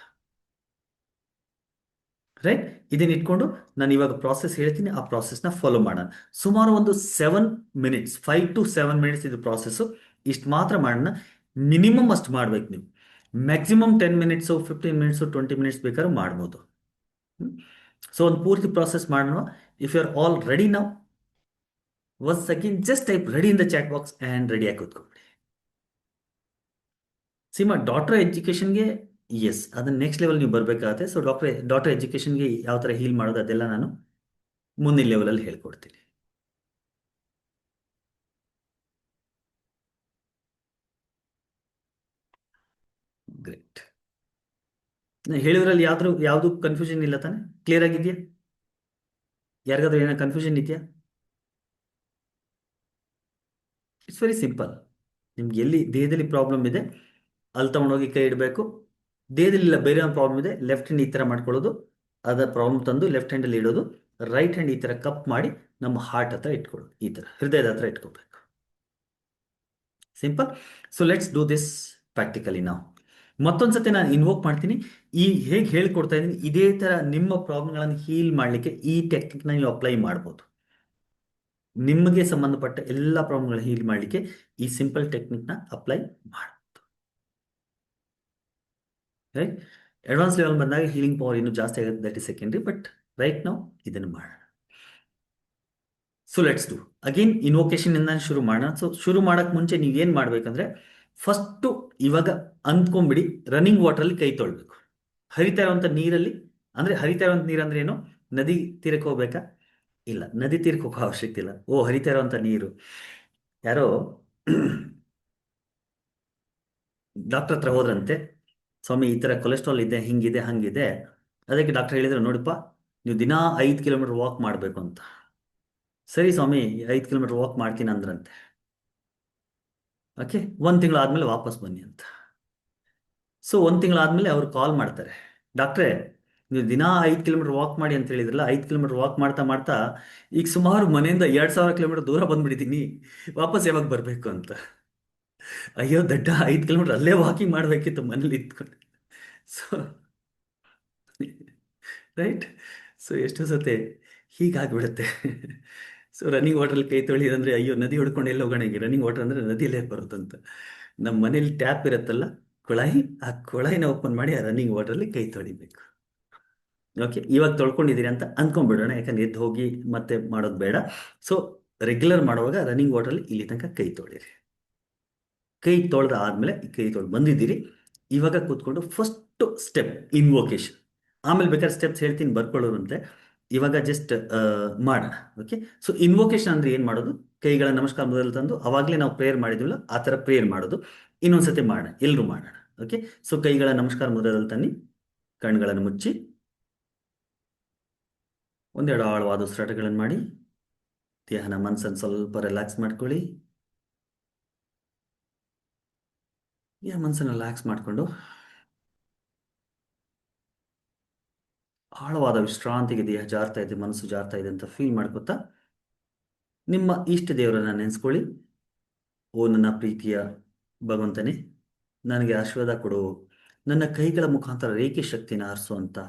ರೈಟ್. ಇದನ್ನ ಇಟ್ಕೊಂಡು ನಾನು ಇವಾಗ ಪ್ರಾಸೆಸ್ ಹೇಳ್ತೀನಿ, ಆ ಪ್ರಾಸೆಸ್ನ ಫಾಲೋ ಮಾಡೋಣ. ಸುಮಾರು ಒಂದು 7 ಮಿನಿಟ್ಸ್, 5 to 7 ಮಿನಿಟ್ಸ್ ಇದು ಪ್ರಾಸೆಸ್. ಇಷ್ಟು ಮಾತ್ರ ಮಾಡೋಣ. ಮಿನಿಮಮ್ ಅಷ್ಟು ಮಾಡ್ಬೇಕು ನೀವು. ಮ್ಯಾಕ್ಸಿಮಮ್ 10 ಮಿನಿಟ್ಸು 15 ಮಿನಿಟ್ಸು 20 ಮಿನಿಟ್ಸ್ ಬೇಕಾದ್ರೂ ಮಾಡ್ಬೋದು. ಸೊ ಒಂದು ಪೂರ್ತಿ ಪ್ರಾಸೆಸ್ ಮಾಡೋಣ. If you are all ready ನಾವು, once again just type ready in the chat box and ready ಆಗಿ ಕೂತ್ಕೊಬಿಡಿ. ಸಿಮಾ ಡಾಕ್ಟರ್ ಎಜುಕೇಷನ್ಗೆ ಎಸ್ ಅದನ್ನ ನೆಕ್ಸ್ಟ್ ಲೆವೆಲ್ ನೀವು ಬರಬೇಕಾಗತ್ತೆ. ಸೊ ಡಾಕ್ಟರ್ ಎಜುಕೇಷನ್ಗೆ ಯಾವ ಥರ ಹೀಲ್ ಮಾಡೋದು ಅದೆಲ್ಲ ನಾನು ಮುಂದಿನ ಲೆವೆಲಲ್ಲಿ ಹೇಳ್ಕೊಡ್ತೀನಿ. ಗ್ರೇಟ್. ಹೇಳಿದ್ರಲ್ಲಿ ಯಾವುದು ಕನ್ಫ್ಯೂಷನ್ ಇಲ್ಲ ತಾನೆ? ಕ್ಲಿಯರ್ ಆಗಿದೆಯಾ? ಯಾರಿಗಾದ್ರೂ ಏನೋ ಕನ್ಫ್ಯೂಷನ್ ಇದೆಯಾ? It's very simple. ನಿಮ್ಗೆ ಎಲ್ಲಿ ದೇಹದಲ್ಲಿ ಪ್ರಾಬ್ಲಮ್ ಇದೆ ಅಲ್ಲಿ ತಗೊಂಡೋಗಿ ಕೈ ಇಡಬೇಕು. ದೇಹದಲ್ಲಿ ಇಲ್ಲ ಬೇರೆ ಒಂದು ಪ್ರಾಬ್ಲಮ್ ಇದೆ, ಲೆಫ್ಟ್ ಹ್ಯಾಂಡ್ ಈ ಥರ ಮಾಡ್ಕೊಳ್ಳೋದು, ಅದರ ಪ್ರಾಬ್ಲಮ್ ತಂದು ಲೆಫ್ಟ್ ಹ್ಯಾಂಡಲ್ಲಿ ಇಡೋದು, ರೈಟ್ ಹ್ಯಾಂಡ್ ಈ ಥರ ಕಪ್ ಮಾಡಿ ನಮ್ಮ ಹಾರ್ಟ್ ಹತ್ರ ಇಟ್ಕೊಳ್ಳೋದು, ಈ ಥರ ಹೃದಯದ ಹತ್ರ ಇಟ್ಕೋಬೇಕು. Simple. So let's do this practically ನಾವು. ಮತ್ತೊಂದು ಸತಿ ನಾನು ಇನ್ವೋಕ್ ಮಾಡ್ತೀನಿ. ಈ ಹೇಗೆ ಹೇಳ್ಕೊಡ್ತಾ ಇದ್ದೀನಿ ಇದೇ ಥರ ನಿಮ್ಮ ಪ್ರಾಬ್ಲಮ್ಗಳನ್ನು ಹೀಲ್ ಮಾಡಲಿಕ್ಕೆ ಈ ಟೆಕ್ನಿಕ್ನ ನೀವು ಅಪ್ಲೈ ಮಾಡ್ಬೋದು. ನಿಮಗೆ ಸಂಬಂಧಪಟ್ಟ ಎಲ್ಲ ಪ್ರಾಬ್ಲಮ್ಗಳನ್ನ ಹೀಲ್ ಮಾಡಲಿಕ್ಕೆ ಈ ಸಿಂಪಲ್ ಟೆಕ್ನಿಕ್ನ ಅಪ್ಲೈ ಮಾಡಿ. ರೈಟ್. ಅಡ್ವಾನ್ಸ್ ಲೆವೆಲ್ ಬಂದಾಗ ಹೀಲಿಂಗ್ ಪವರ್ ಇನ್ನೂ ಜಾಸ್ತಿ ಆಗುತ್ತೆ, that is secondary. But right ನಾವು ಇದನ್ನು ಮಾಡೋಣ. So let's do again invocation ಇಂದ ಶುರು ಮಾಡೋಣ. ಸೊ ಶುರು ಮಾಡೋಕ್ಕೆ ಮುಂಚೆ ನೀವು ಏನು ಮಾಡಬೇಕಂದ್ರೆ ಫಸ್ಟು ಇವಾಗ ಅಂದ್ಕೊಂಬಿಡಿ, ರನ್ನಿಂಗ್ ವಾಟರಲ್ಲಿ ಕೈ ತೊಳ್ಬೇಕು. ಹರಿತಾ ಇರುವಂಥ ನೀರಲ್ಲಿ, ಅಂದರೆ ಹರಿತಾ ಇರುವಂಥ ನೀರು ಅಂದ್ರೆ ಏನು? ನದಿ ತೀರಕ್ಕೆ ಹೋಗ್ಬೇಕಾ? ಇಲ್ಲ, ನದಿ ತೀರಕ್ಕೆ ಹೋಗೋ ಅವಶ್ಯಕತೆ ಇಲ್ಲ. ಹರಿತಾ ಇರುವಂಥ ನೀರು. ಯಾರೋ ಡಾಕ್ಟರ್ ಹತ್ರ ಹೋದ್ರಂತೆ, ಸ್ವಾಮಿ ಈ ಥರ ಕೊಲೆಸ್ಟ್ರಾಲ್ ಇದೆ, ಹಿಂಗಿದೆ ಹಂಗಿದೆ. ಅದಕ್ಕೆ ಡಾಕ್ಟರ್ ಹೇಳಿದ್ರು, ನೋಡಿಪ್ಪ ನೀವು ದಿನಾ 5 ಕಿಲೋಮೀಟರ್ ವಾಕ್ ಮಾಡಬೇಕು ಅಂತ. ಸರಿ ಸ್ವಾಮಿ 5 ಕಿಲೋಮೀಟರ್ ವಾಕ್ ಮಾಡ್ತೀನಿ ಅಂದ್ರಂತೆ. ಓಕೆ, 1 ತಿಂಗಳು ಆದಮೇಲೆ ವಾಪಸ್ ಬನ್ನಿ ಅಂತ. ಸೊ 1 ತಿಂಗಳಾದಮೇಲೆ ಅವ್ರು ಕಾಲ್ ಮಾಡ್ತಾರೆ, ಡಾಕ್ಟ್ರೇ ನೀವು ದಿನಾ 5 ಕಿಲೋಮೀಟರ್ ವಾಕ್ ಮಾಡಿ ಅಂತ ಹೇಳಿದ್ರಲ್ಲ, 5 ಕಿಲೋಮೀಟರ್ ವಾಕ್ ಮಾಡ್ತಾ ಮಾಡ್ತಾ ಈಗ ಸುಮಾರು ಮನೆಯಿಂದ 2,000 ಕಿಲೋಮೀಟರ್ ದೂರ ಬಂದ್ಬಿಟ್ಟಿದ್ದೀನಿ, ವಾಪಸ್ ಯಾವಾಗ ಬರಬೇಕು ಅಂತ. ಅಯ್ಯೋ ದಡ್ಡ, 5 ಕಿಲೋಮೀಟರ್ ಅಲ್ಲೇ ವಾಕಿಂಗ್ ಮಾಡಬೇಕಿತ್ತು ಮನೇಲಿ ಇದ್ಕೊಂಡು. So right. ಸೊ ಎಷ್ಟೋ ಸತೆ ಹೀಗಾಗ್ಬಿಡುತ್ತೆ. ಸೊ ರನ್ನಿಂಗ್ ವಾಟ್ರಲ್ಲಿ ಕೈ ತೊಳಿಯೋದಂದ್ರೆ ಅಯ್ಯೋ ನದಿ ಹೊಡ್ಕೊಂಡು ಎಲ್ಲ ಹೋಗೋಣ, ಈಗ ರನ್ನಿಂಗ್ ವಾಟರ್ ಅಂದರೆ ನದಿಯಲ್ಲೇ ಬರುತ್ತಂತ. ನಮ್ಮ ಮನೇಲಿ ಟ್ಯಾಪ್ ಇರುತ್ತಲ್ಲ ಕೊಳಾಯಿ, ಆ ಕೊಳಾಯಿನ ಓಪನ್ ಮಾಡಿ ಆ ರನ್ನಿಂಗ್ ವಾಟ್ರಲ್ಲಿ ಕೈ ತೊಳಿಬೇಕು. ಓಕೆ, ಇವಾಗ ತೊಳ್ಕೊಂಡಿದ್ದೀರಿ ಅಂತ ಅಂದ್ಕೊಂಡ್ಬಿಡೋಣ, ಯಾಕಂದ್ರೆ ಎದ್ದು ಹೋಗಿ ಮತ್ತೆ ಮಾಡೋದು ಬೇಡ. ಸೊ ರೆಗ್ಯುಲರ್ ಮಾಡುವಾಗ ರನ್ನಿಂಗ್ ವಾಟ್ರಲ್ಲಿ ಇಲ್ಲಿ ತನಕ ಕೈ ತೊಳಿರಿ. ಕೈ ತೊಳೆದ ಆದಮೇಲೆ ಕೈ ತೊಳೆದು ಬಂದಿದ್ದೀರಿ, ಇವಾಗ ಕೂತ್ಕೊಂಡು ಫಸ್ಟ್ ಸ್ಟೆಪ್ ಇನ್ವೊಕೇಶನ್. ಆಮೇಲೆ ಬೇಕಾದ್ರೆ ಸ್ಟೆಪ್ಸ್ ಹೇಳ್ತೀನಿ ಬರ್ಕೊಳ್ಳೋರಂತೆ. ಇವಾಗ ಜಸ್ಟ್ ಮಾಡೋಣ. ಓಕೆ, ಸೊ ಇನ್ವೊಕೇಶನ್ ಅಂದ್ರೆ ಏನು ಮಾಡೋದು? ಕೈಗಳ ನಮಸ್ಕಾರ ಮೊದಲು ತಂದು ಅವಾಗಲೇ ನಾವು ಪ್ರೇಯರ್ ಮಾಡಿದ್ವಲ್ಲ ಆ ಥರ ಪ್ರೇಯರ್ ಮಾಡೋದು. ಇನ್ನೊಂದ್ಸತಿ ಮಾಡೋಣ, ಎಲ್ಲರೂ ಮಾಡೋಣ. ಓಕೆ, ಸೊ ಕೈಗಳ ನಮಸ್ಕಾರ ಮೊದಲಲ್ಲಿ ತನ್ನಿ, ಕಣ್ಗಳನ್ನು ಮುಚ್ಚಿ ಒಂದೆರಡು ಆಳವಾದ ಉಸಿರಾಟಗಳನ್ನು ಮಾಡಿ, ದೇಹನ ಮನಸ್ಸನ್ನು ಸ್ವಲ್ಪ ರಿಲ್ಯಾಕ್ಸ್ ಮಾಡ್ಕೊಳ್ಳಿ. ಮನಸ್ಸನ್ನು ರಿಲ್ಯಾಕ್ಸ್ ಮಾಡಿಕೊಂಡು ಆಳವಾದ ವಿಶ್ರಾಂತಿಗೆ ದೇಹ ಜಾರ್ತಾ ಇದೆ, ಮನಸ್ಸು ಜಾರ್ತಾ ಇದೆ ಅಂತ ಫೀಲ್ ಮಾಡ್ಕೊತಾ ನಿಮ್ಮ ಇಷ್ಟ ದೇವರನ್ನ ನೆನೆಸ್ಕೊಳ್ಳಿ. ಓ ನನ್ನ ಪ್ರೀತಿಯ ಭಗವಂತನೇ, ನನಗೆ ಆಶೀರ್ವಾದ ಕೊಡು, ನನ್ನ ಕೈಗಳ ಮುಖಾಂತರ ರೇಖೆ ಶಕ್ತಿನ ಹರಿಸು ಅಂತ.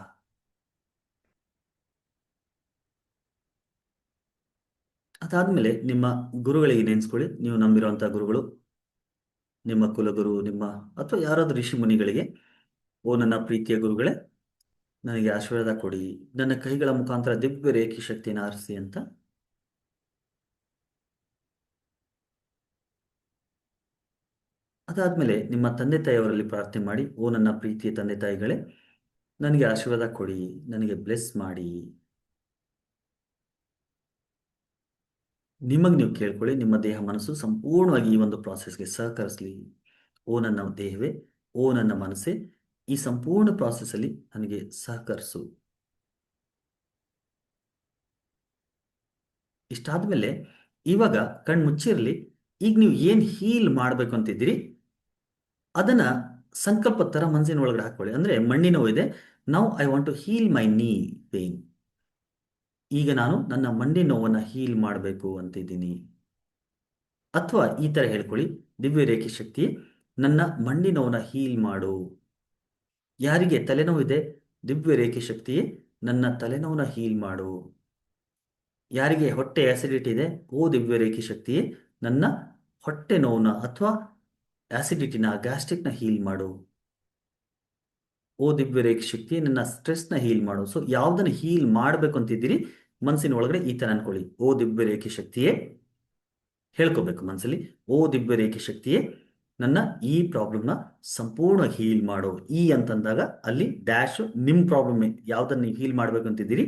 ಅದಾದಮೇಲೆ ನಿಮ್ಮ ಗುರುಗಳಿಗೆ ನೆನೆಸ್ಕೊಳ್ಳಿ. ನೀವು ನಂಬಿರುವಂಥ ಗುರುಗಳು, ನಿಮ್ಮ ಕುಲಗುರು, ನಿಮ್ಮ ಅಥವಾ ಯಾರಾದರೂ ಋಷಿ ಮುನಿಗಳಿಗೆ, ಓ ನನ್ನ ಪ್ರೀತಿಯ ಗುರುಗಳೇ, ನನಗೆ ಆಶೀರ್ವಾದ ಕೊಡಿ, ನನ್ನ ಕೈಗಳ ಮುಖಾಂತರ ದಿವ್ಯ ರೇಖೆ ಶಕ್ತಿನ ಹರಿಸಿ ಅಂತ. ಅದಾದಮೇಲೆ ನಿಮ್ಮ ತಂದೆ ತಾಯಿಯವರಲ್ಲಿ ಪ್ರಾರ್ಥನೆ ಮಾಡಿ, ಓ ನನ್ನ ಪ್ರೀತಿಯ ತಂದೆ ತಾಯಿಗಳೇ, ನನಗೆ ಆಶೀರ್ವಾದ ಕೊಡಿ, ನನಗೆ ಬ್ಲೆಸ್ ಮಾಡಿ. ನಿಮಗೆ ನೀವು ಕೇಳ್ಕೊಳ್ಳಿ, ನಿಮ್ಮ ದೇಹ ಮನಸ್ಸು ಸಂಪೂರ್ಣವಾಗಿ ಈ ಒಂದು ಪ್ರಾಸೆಸ್ಗೆ ಸಹಕರಿಸಲಿ. ಓ ನನ್ನ ದೇಹವೇ, ಓ ನನ್ನ ಮನಸ್ಸೇ, ಈ ಸಂಪೂರ್ಣ ಪ್ರಾಸೆಸ್ಸಲ್ಲಿ ನನಗೆ ಸಹಕರಿಸು. ಇಷ್ಟಾದಮೇಲೆ ಇವಾಗ ಕಣ್ಣು ಮುಚ್ಚಿರಲಿ. ಈಗ ನೀವು ಏನು ಹೀಲ್ ಮಾಡಬೇಕು ಅಂತಿದ್ದೀರಿ ಅದನ್ನು ಸಂಕಲ್ಪ ಥರ ಮನಸ್ಸಿನ ಒಳಗಡೆ ಹಾಕ್ಕೊಳ್ಳಿ. ಅಂದರೆ ಮಣ್ಣಿನ ನೋವು ಇದೆ, now I want to heal my knee pain. ಈಗ ನಾನು ನನ್ನ ಮಂಡಿ ನೋವನ್ನು ಹೀಲ್ ಮಾಡಬೇಕು ಅಂತಿದ್ದೀನಿ. ಅಥವಾ ಈ ಥರ ಹೇಳ್ಕೊಳ್ಳಿ, ದಿವ್ಯ ರೇಖೆ ಶಕ್ತಿ ನನ್ನ ಮಂಡಿ ನೋವನ್ನು ಹೀಲ್ ಮಾಡು. ಯಾರಿಗೆ ತಲೆನೋವಿದೆ, ದಿವ್ಯ ರೇಖೆ ಶಕ್ತಿಯೇ ನನ್ನ ತಲೆನೋವನ್ನ ಹೀಲ್ ಮಾಡು. ಯಾರಿಗೆ ಹೊಟ್ಟೆ ಆಸಿಡಿಟಿ ಇದೆ, ಓ ದಿವ್ಯ ರೇಖೆ ಶಕ್ತಿಯೇ ನನ್ನ ಹೊಟ್ಟೆ ನೋವನ್ನ ಅಥವಾ ಆಸಿಡಿಟಿನ ಗ್ಯಾಸ್ಟ್ರಿಕ್ನ ಹೀಲ್ ಮಾಡು. ಓ ದಿವ್ಯ ರೇಖೆ ಶಕ್ತಿ ನನ್ನ ಸ್ಟ್ರೆಸ್ನ ಹೀಲ್ ಮಾಡು. ಸೊ ಯಾವ್ದನ್ನ ಹೀಲ್ ಮಾಡಬೇಕು ಅಂತಿದ್ದೀರಿ ಮನಸ್ಸಿನ ಒಳಗಡೆ ಈ ತರ ಅನ್ಕೊಳ್ಳಿ. ಓ ದಿವ್ಯ ರೇಖೆ ಶಕ್ತಿಯೇ, ಹೇಳ್ಕೋಬೇಕು ಮನಸ್ಸಲ್ಲಿ, ಓ ದಿವ್ಯ ರೇಖೆ ಶಕ್ತಿಯೇ ನನ್ನ ಈ ಪ್ರಾಬ್ಲಮ್ನ ಸಂಪೂರ್ಣ ಹೀಲ್ ಮಾಡು. ಈ ಅಂತಂದಾಗ ಅಲ್ಲಿ ಡ್ಯಾಶ್ ನಿಮ್ಮ ಪ್ರಾಬ್ಲಮ್ ಯಾವ್ದನ್ನ ನೀವು ಹೀಲ್ ಮಾಡಬೇಕು ಅಂತಿದ್ದೀರಿ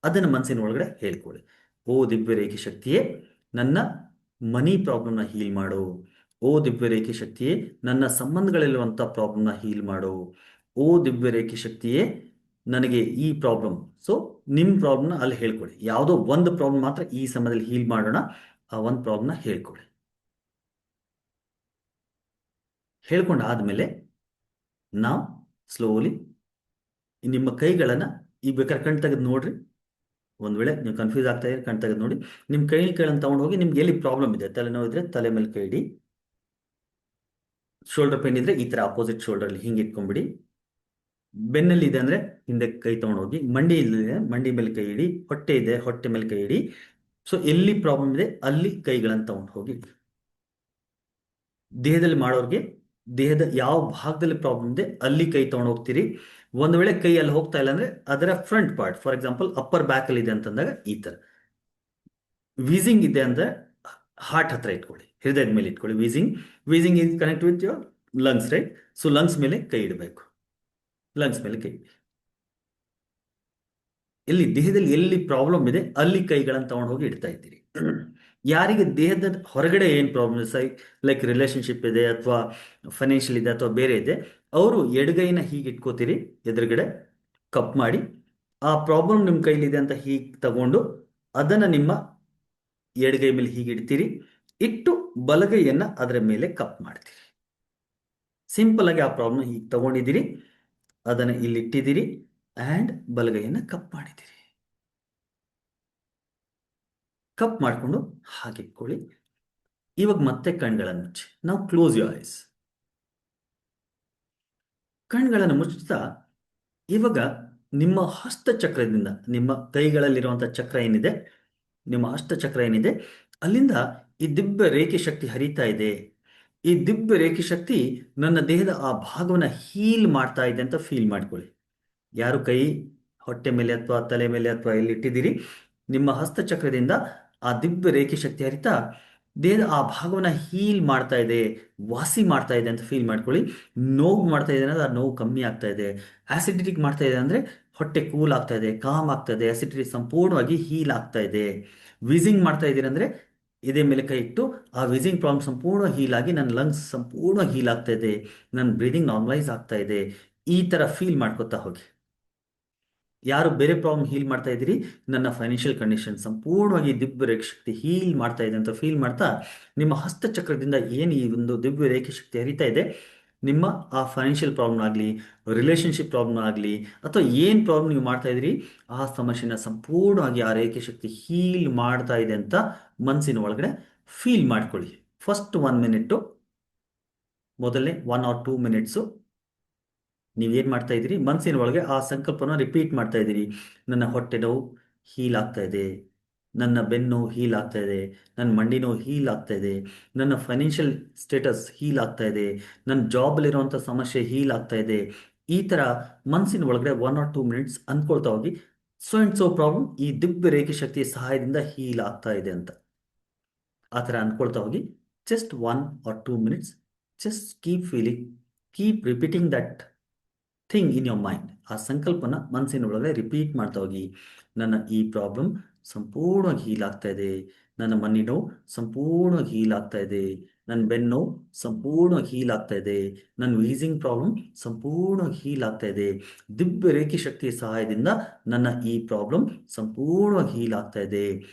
ಅದನ್ನು ಮನಸ್ಸಿನ ಒಳಗಡೆ ಹೇಳ್ಕೊಳ್ಳಿ. ಓ ದಿವ್ಯ ರೇಖೆ ಶಕ್ತಿಯೇ ನನ್ನ ಮನಿ ಪ್ರಾಬ್ಲಮ್ನ ಹೀಲ್ ಮಾಡು. ಓ ದಿವ್ಯ ರೇಖೆ ಶಕ್ತಿಯೇ ನನ್ನ ಸಂಬಂಧಗಳಲ್ಲಿರುವಂಥ ಪ್ರಾಬ್ಲಮ್ನ ಹೀಲ್ ಮಾಡು. ಓ ದಿವ್ಯ ರೇಖೆ ಶಕ್ತಿಯೇ ನನಗೆ ಈ ಪ್ರಾಬ್ಲಮ್. ಸೊ ನಿಮ್ಮ ಪ್ರಾಬ್ಲಮ್ನ ಅಲ್ಲಿ ಹೇಳ್ಕೊಳ್ಳಿ. ಯಾವುದೋ ಒಂದು ಪ್ರಾಬ್ಲಮ್ ಮಾತ್ರ ಈ ಸಮಯದಲ್ಲಿ ಹೀಲ್ ಮಾಡೋಣ. ಆ ಒಂದು ಪ್ರಾಬ್ಲಮ್ನ ಹೇಳ್ಕೊಳ್ಳಿ. ಹೇಳ್ಕೊಂಡಾದ್ಮೇಲೆ ನಾವು ಸ್ಲೋಲಿ ನಿಮ್ಮ ಕೈಗಳನ್ನು ಈಗ ಬೇಕಾದ್ರೆ ಕಣ್ ತೆಗೆದು ನೋಡ್ರಿ. ಒಂದು ವೇಳೆ ನೀವು ಕನ್ಫ್ಯೂಸ್ ಆಗ್ತಾ ಇದ್ರೆ ಕಣ್ ತೆಗೆದು ನೋಡಿ. ನಿಮ್ಮ ಕೈಗಳನ್ನು ತಗೊಂಡು ಹೋಗಿ ನಿಮ್ಗೆ ಎಲ್ಲಿ ಪ್ರಾಬ್ಲಮ್ ಇದೆ, ತಲೆನೋವು ಇದ್ರೆ ತಲೆ ಮೇಲೆ ಕೈ ಇಡಿ. ಶೋಲ್ಡರ್ ಪೇನ್ ಇದ್ರೆ ಈ ತರ ಅಪೋಸಿಟ್ ಶೋಲ್ಡರ್ ಹಿಂಗೆ ಇಟ್ಕೊಂಡ್ಬಿಡಿ. ಬೆನ್ನಲ್ಲಿ ಇದೆ ಅಂದ್ರೆ ಹಿಂದೆ ಕೈ ತಗೊಂಡು ಹೋಗಿ. ಮಂಡಿ ಇಲ್ಲದೆ ಮಂಡಿ ಮೇಲೆ ಕೈ ಇಡಿ. ಹೊಟ್ಟೆ ಇದೆ ಹೊಟ್ಟೆ ಮೇಲೆ ಕೈ ಇಡಿ. ಸೊ ಎಲ್ಲಿ ಪ್ರಾಬ್ಲಮ್ ಇದೆ ಅಲ್ಲಿ ಕೈಗಳನ್ನು ತಗೊಂಡು ಹೋಗಿ. ದೇಹದಲ್ಲಿ ಮಾಡೋರಿಗೆ ದೇಹದ ಯಾವ ಭಾಗದಲ್ಲಿ ಪ್ರಾಬ್ಲಮ್ ಇದೆ ಅಲ್ಲಿ ಕೈ ತಗೊಂಡು ಹೋಗ್ತೀರಿ. ಒಂದು ವೇಳೆ ಕೈ ಅಲ್ಲಿ ಹೋಗ್ತಾ ಇಲ್ಲ ಅಂದ್ರೆ ಅದರ front part, for example upper back ಅಲ್ಲಿ ಇದೆ ಅಂತಂದಾಗ ಈ ತರ. ವೀಸಿಂಗ್ ಇದೆ ಅಂದ್ರೆ ಹಾರ್ಟ್ ಹತ್ರ ಇಟ್ಕೊಳ್ಳಿ, ಹೃದಯದ ಮೇಲೆ ಇಟ್ಕೊಳ್ಳಿ. Wheezing is connect with your lungs, right? So lungs ಮೇಲೆ ಕೈ ಇಡಬೇಕು. ಲಂಗ್ಸ್ ಮೇಲೆ ಕೈ. ಎಲ್ಲಿ ದೇಹದಲ್ಲಿ ಎಲ್ಲಿ ಪ್ರಾಬ್ಲಮ್ ಇದೆ ಅಲ್ಲಿ ಕೈಗಳನ್ನು ತಗೊಂಡು ಹೋಗಿ ಇಡ್ತಾ ಇದ್ದೀರಿ. ಯಾರಿಗೆ ದೇಹದ ಹೊರಗಡೆ ಏನು ಪ್ರಾಬ್ಲಮ್ ಇದೆ, ಲೈಕ್ ರಿಲೇಶನ್ಶಿಪ್ ಇದೆ ಅಥವಾ ಫೈನಾನ್ಷಿಯಲ್ ಇದೆ ಅಥವಾ ಬೇರೆ ಇದೆ, ಅವರು ಎಡಗೈನ ಹೀಗೆ ಇಟ್ಕೋತೀರಿ ಎದುರುಗಡೆ ಕಪ್ ಮಾಡಿ. ಆ ಪ್ರಾಬ್ಲಮ್ ನಿಮ್ಮ ಕೈಲಿದೆ ಅಂತ ಹೀಗೆ ತಗೊಂಡು ಅದನ್ನು ನಿಮ್ಮ ಎಡಗೈ ಮೇಲೆ ಹೀಗೆ ಇಡ್ತೀರಿ. ಇಟ್ಟು ಬಲಗೈಯನ್ನು ಅದರ ಮೇಲೆ ಕಪ್ ಮಾಡ್ತೀರಿ. ಸಿಂಪಲ್ ಆಗಿ ಆ ಪ್ರಾಬ್ಲಮ್ ಹೀಗೆ ತಗೊಂಡಿದ್ದೀರಿ, ಅದನ್ನು ಇಲ್ಲಿ ಇಟ್ಟಿದ್ದೀರಿ ಆ್ಯಂಡ್ ಬಲಗೈಯನ್ನು ಕಪ್ ಮಾಡಿದ್ದೀರಿ. ಕಪ್ ಮಾಡಿಕೊಂಡು ಹಾಕಿಟ್ಕೊಳ್ಳಿ. ಇವಾಗ ಮತ್ತೆ ಕಣ್ಗಳನ್ನು ಮುಚ್ಚಿ. ನಾವು ಕ್ಲೋಸ್ ಯುವರ್ ಐಸ್. ಕಣ್ಗಳನ್ನು ಮುಚ್ಚುತ್ತಾ ಇವಾಗ ನಿಮ್ಮ ಹಸ್ತಚಕ್ರದಿಂದ, ನಿಮ್ಮ ಕೈಗಳಲ್ಲಿರುವಂಥ ಚಕ್ರ ಏನಿದೆ, ನಿಮ್ಮ ಹಸ್ತಚಕ್ರ ಏನಿದೆ, ಅಲ್ಲಿಂದ ಈ ದಿವ್ಯ ರೇಖೆ ಶಕ್ತಿ ಹರಿತಾ ಇದೆ. ಈ ದಿವ್ಯ ರೇಖೆ ಶಕ್ತಿ ನನ್ನ ದೇಹದ ಆ ಭಾಗವನ್ನು ಹೀಲ್ ಮಾಡ್ತಾ ಇದೆ ಅಂತ ಫೀಲ್ ಮಾಡ್ಕೊಳ್ಳಿ. ಯಾರು ಕೈ ಹೊಟ್ಟೆ ಮೇಲೆ ಅಥವಾ ತಲೆ ಮೇಲೆ ಅಥವಾ ಎಲ್ಲಿ ಇಟ್ಟಿದ್ದೀರಿ, ನಿಮ್ಮ ಹಸ್ತಚಕ್ರದಿಂದ ಆ ದಿವ್ಯ ರೇಖೆ ಶಕ್ತಿ ಹರಿತಾ ದೇಹದ ಆ ಭಾಗವನ್ನು ಹೀಲ್ ಮಾಡ್ತಾ ಇದೆ, ವಾಸಿ ಮಾಡ್ತಾ ಇದೆ ಅಂತ ಫೀಲ್ ಮಾಡ್ಕೊಳ್ಳಿ. ನೋವು ಮಾಡ್ತಾ ಇದೆ ಅಂದರೆ ಆ ನೋವು ಕಮ್ಮಿ ಆಗ್ತಾ ಇದೆ. ಆಸಿಡಿಟಿಕ್ ಮಾಡ್ತಾ ಇದೆ ಅಂದರೆ ಹೊಟ್ಟೆ ಕೂಲ್ ಆಗ್ತಾ ಇದೆ, ಕಾಮ್ ಆಗ್ತಾ ಇದೆ, ಆಸಿಡಿಟಿ ಸಂಪೂರ್ಣವಾಗಿ ಹೀಲ್ ಆಗ್ತಾ ಇದೆ. ವೀಸಿಂಗ್ ಮಾಡ್ತಾ ಇದ್ದೀರಿ ಅಂದರೆ ಇದೇ ಮೇಲೆ ಕೈ ಇಟ್ಟು ಆ ವೀಸಿಂಗ್ ಪ್ರಾಬ್ಲಮ್ ಸಂಪೂರ್ಣ ಹೀಲ್ ಆಗಿ ನನ್ನ ಲಂಗ್ಸ್ ಸಂಪೂರ್ಣ ಹೀಲ್ ಆಗ್ತಾ ಇದೆ, ನನ್ನ ಬ್ರೀದಿಂಗ್ ನಾರ್ಮಲೈಸ್ ಆಗ್ತಾ ಇದೆ. ಈ ಥರ ಫೀಲ್ ಮಾಡ್ಕೊತಾ ಹೋಗಿ. ಯಾರು ಬೇರೆ ಪ್ರಾಬ್ಲಮ್ ಹೀಲ್ ಮಾಡ್ತಾ ಇದ್ದೀರಿ, ನನ್ನ ಫೈನಾನ್ಷಿಯಲ್ ಕಂಡೀಷನ್ ಸಂಪೂರ್ಣವಾಗಿ ದಿವ್ಯ ರೇಖೆ ಶಕ್ತಿ ಹೀಲ್ ಮಾಡ್ತಾ ಇದೆ ಅಂತ ಫೀಲ್ ಮಾಡ್ತಾ ನಿಮ್ಮ ಹಸ್ತಚಕ್ರದಿಂದ ಏನು ಈ ಒಂದು ದಿವ್ಯ ರೇಖೆ ಶಕ್ತಿ ಹರಿತಾ ಇದೆ, ನಿಮ್ಮ ಆ ಫೈನಾನ್ಷಿಯಲ್ ಪ್ರಾಬ್ಲಮ್ ಆಗಲಿ, ರಿಲೇಷನ್ಶಿಪ್ ಪ್ರಾಬ್ಲಮ್ ಆಗಲಿ ಅಥವಾ ಏನು ಪ್ರಾಬ್ಲಮ್ ನೀವು ಮಾಡ್ತಾ ಇದ್ದೀರಿ ಆ ಸಮಸ್ಯೆನ ಸಂಪೂರ್ಣವಾಗಿ ಆ ರೇಖೆ ಶಕ್ತಿ ಹೀಲ್ ಮಾಡ್ತಾ ಇದೆ ಅಂತ ಮನಸ್ಸಿನ ಒಳಗಡೆ ಫೀಲ್ ಮಾಡ್ಕೊಳ್ಳಿ. ಫಸ್ಟ್ 1 ಮಿನಿಟ್ಟು, ಮೊದಲನೇ 1 or 2 ಮಿನಿಟ್ಸು ನೀವೇನು ಮಾಡ್ತಾ ಇದ್ದೀರಿ, ಮನಸ್ಸಿನ ಒಳಗೆ ಆ ಸಂಕಲ್ಪನ ರಿಪೀಟ್ ಮಾಡ್ತಾ ಇದ್ದೀರಿ. ನನ್ನ ಹೊಟ್ಟೆ ನೋವು ಹೀಲ್ ಆಗ್ತಾ ಇದೆ, ನನ್ನ ಬೆನ್ನು ಹೀಲ್ ಆಗ್ತಾ ಇದೆ, ನನ್ನ ಮಂಡಿ ನೋವು ಹೀಲ್ ಆಗ್ತಾ ಇದೆ, ನನ್ನ ಫೈನಾನ್ಷಿಯಲ್ ಸ್ಟೇಟಸ್ ಹೀಲ್ ಆಗ್ತಾ ಇದೆ, ನನ್ನ ಜಾಬಲ್ಲಿರುವಂಥ ಸಮಸ್ಯೆ ಹೀಲ್ ಆಗ್ತಾ ಇದೆ. ಈ ಥರ ಮನಸ್ಸಿನ ಒಳಗಡೆ 1 or 2 ಮಿನಿಟ್ಸ್ ಅಂದ್ಕೊಳ್ತಾ ಹೋಗಿ. ಸೊ ಆ್ಯಂಡ್ ಸೊ ಪ್ರಾಬ್ಲಮ್ ಈ ದಿವ್ಯ ರೇಖೆ ಶಕ್ತಿಯ ಸಹಾಯದಿಂದ ಹೀಲ್ ಆಗ್ತಾ ಇದೆ ಅಂತ ಆ ಥರ ಅಂದ್ಕೊಳ್ತಾ ಹೋಗಿ. Just 1 or 2 minutes, just keep feeling, keep repeating that thing in your mind. ಆ ಸಂಕಲ್ಪನ ಮನಸ್ಸಿನ ಒಳಗೆ ರಿಪೀಟ್ ಮಾಡ್ತಾ ಹೋಗಿ. ನನ್ನ ಈ ಪ್ರಾಬ್ಲಮ್ ಸಂಪೂರ್ಣವಾಗಿ ಹೀಲ್ ಆಗ್ತಾ ಇದೆ, ನನ್ನ ಮನಿ ನೋವು ಸಂಪೂರ್ಣವಾಗಿ ಹೀಲ್ ಆಗ್ತಾ ಇದೆ, ನನ್ನ ಬೆನ್ನು ಸಂಪೂರ್ಣವಾಗಿ ಹೀಲ್ ಆಗ್ತಾ ಇದೆ, ನನ್ನ ವೀಸಿಂಗ್ ಪ್ರಾಬ್ಲಮ್ ಸಂಪೂರ್ಣವಾಗಿ ಹೀಲ್ ಆಗ್ತಾ ಇದೆ. ದಿವ್ಯ ರೇಖೆ ಶಕ್ತಿಯ ಸಹಾಯದಿಂದ ನನ್ನ ಈ ಪ್ರಾಬ್ಲಮ್ ಸಂಪೂರ್ಣವಾಗಿ ಹೀಲ್ ಆಗ್ತಾ ಇದೆ.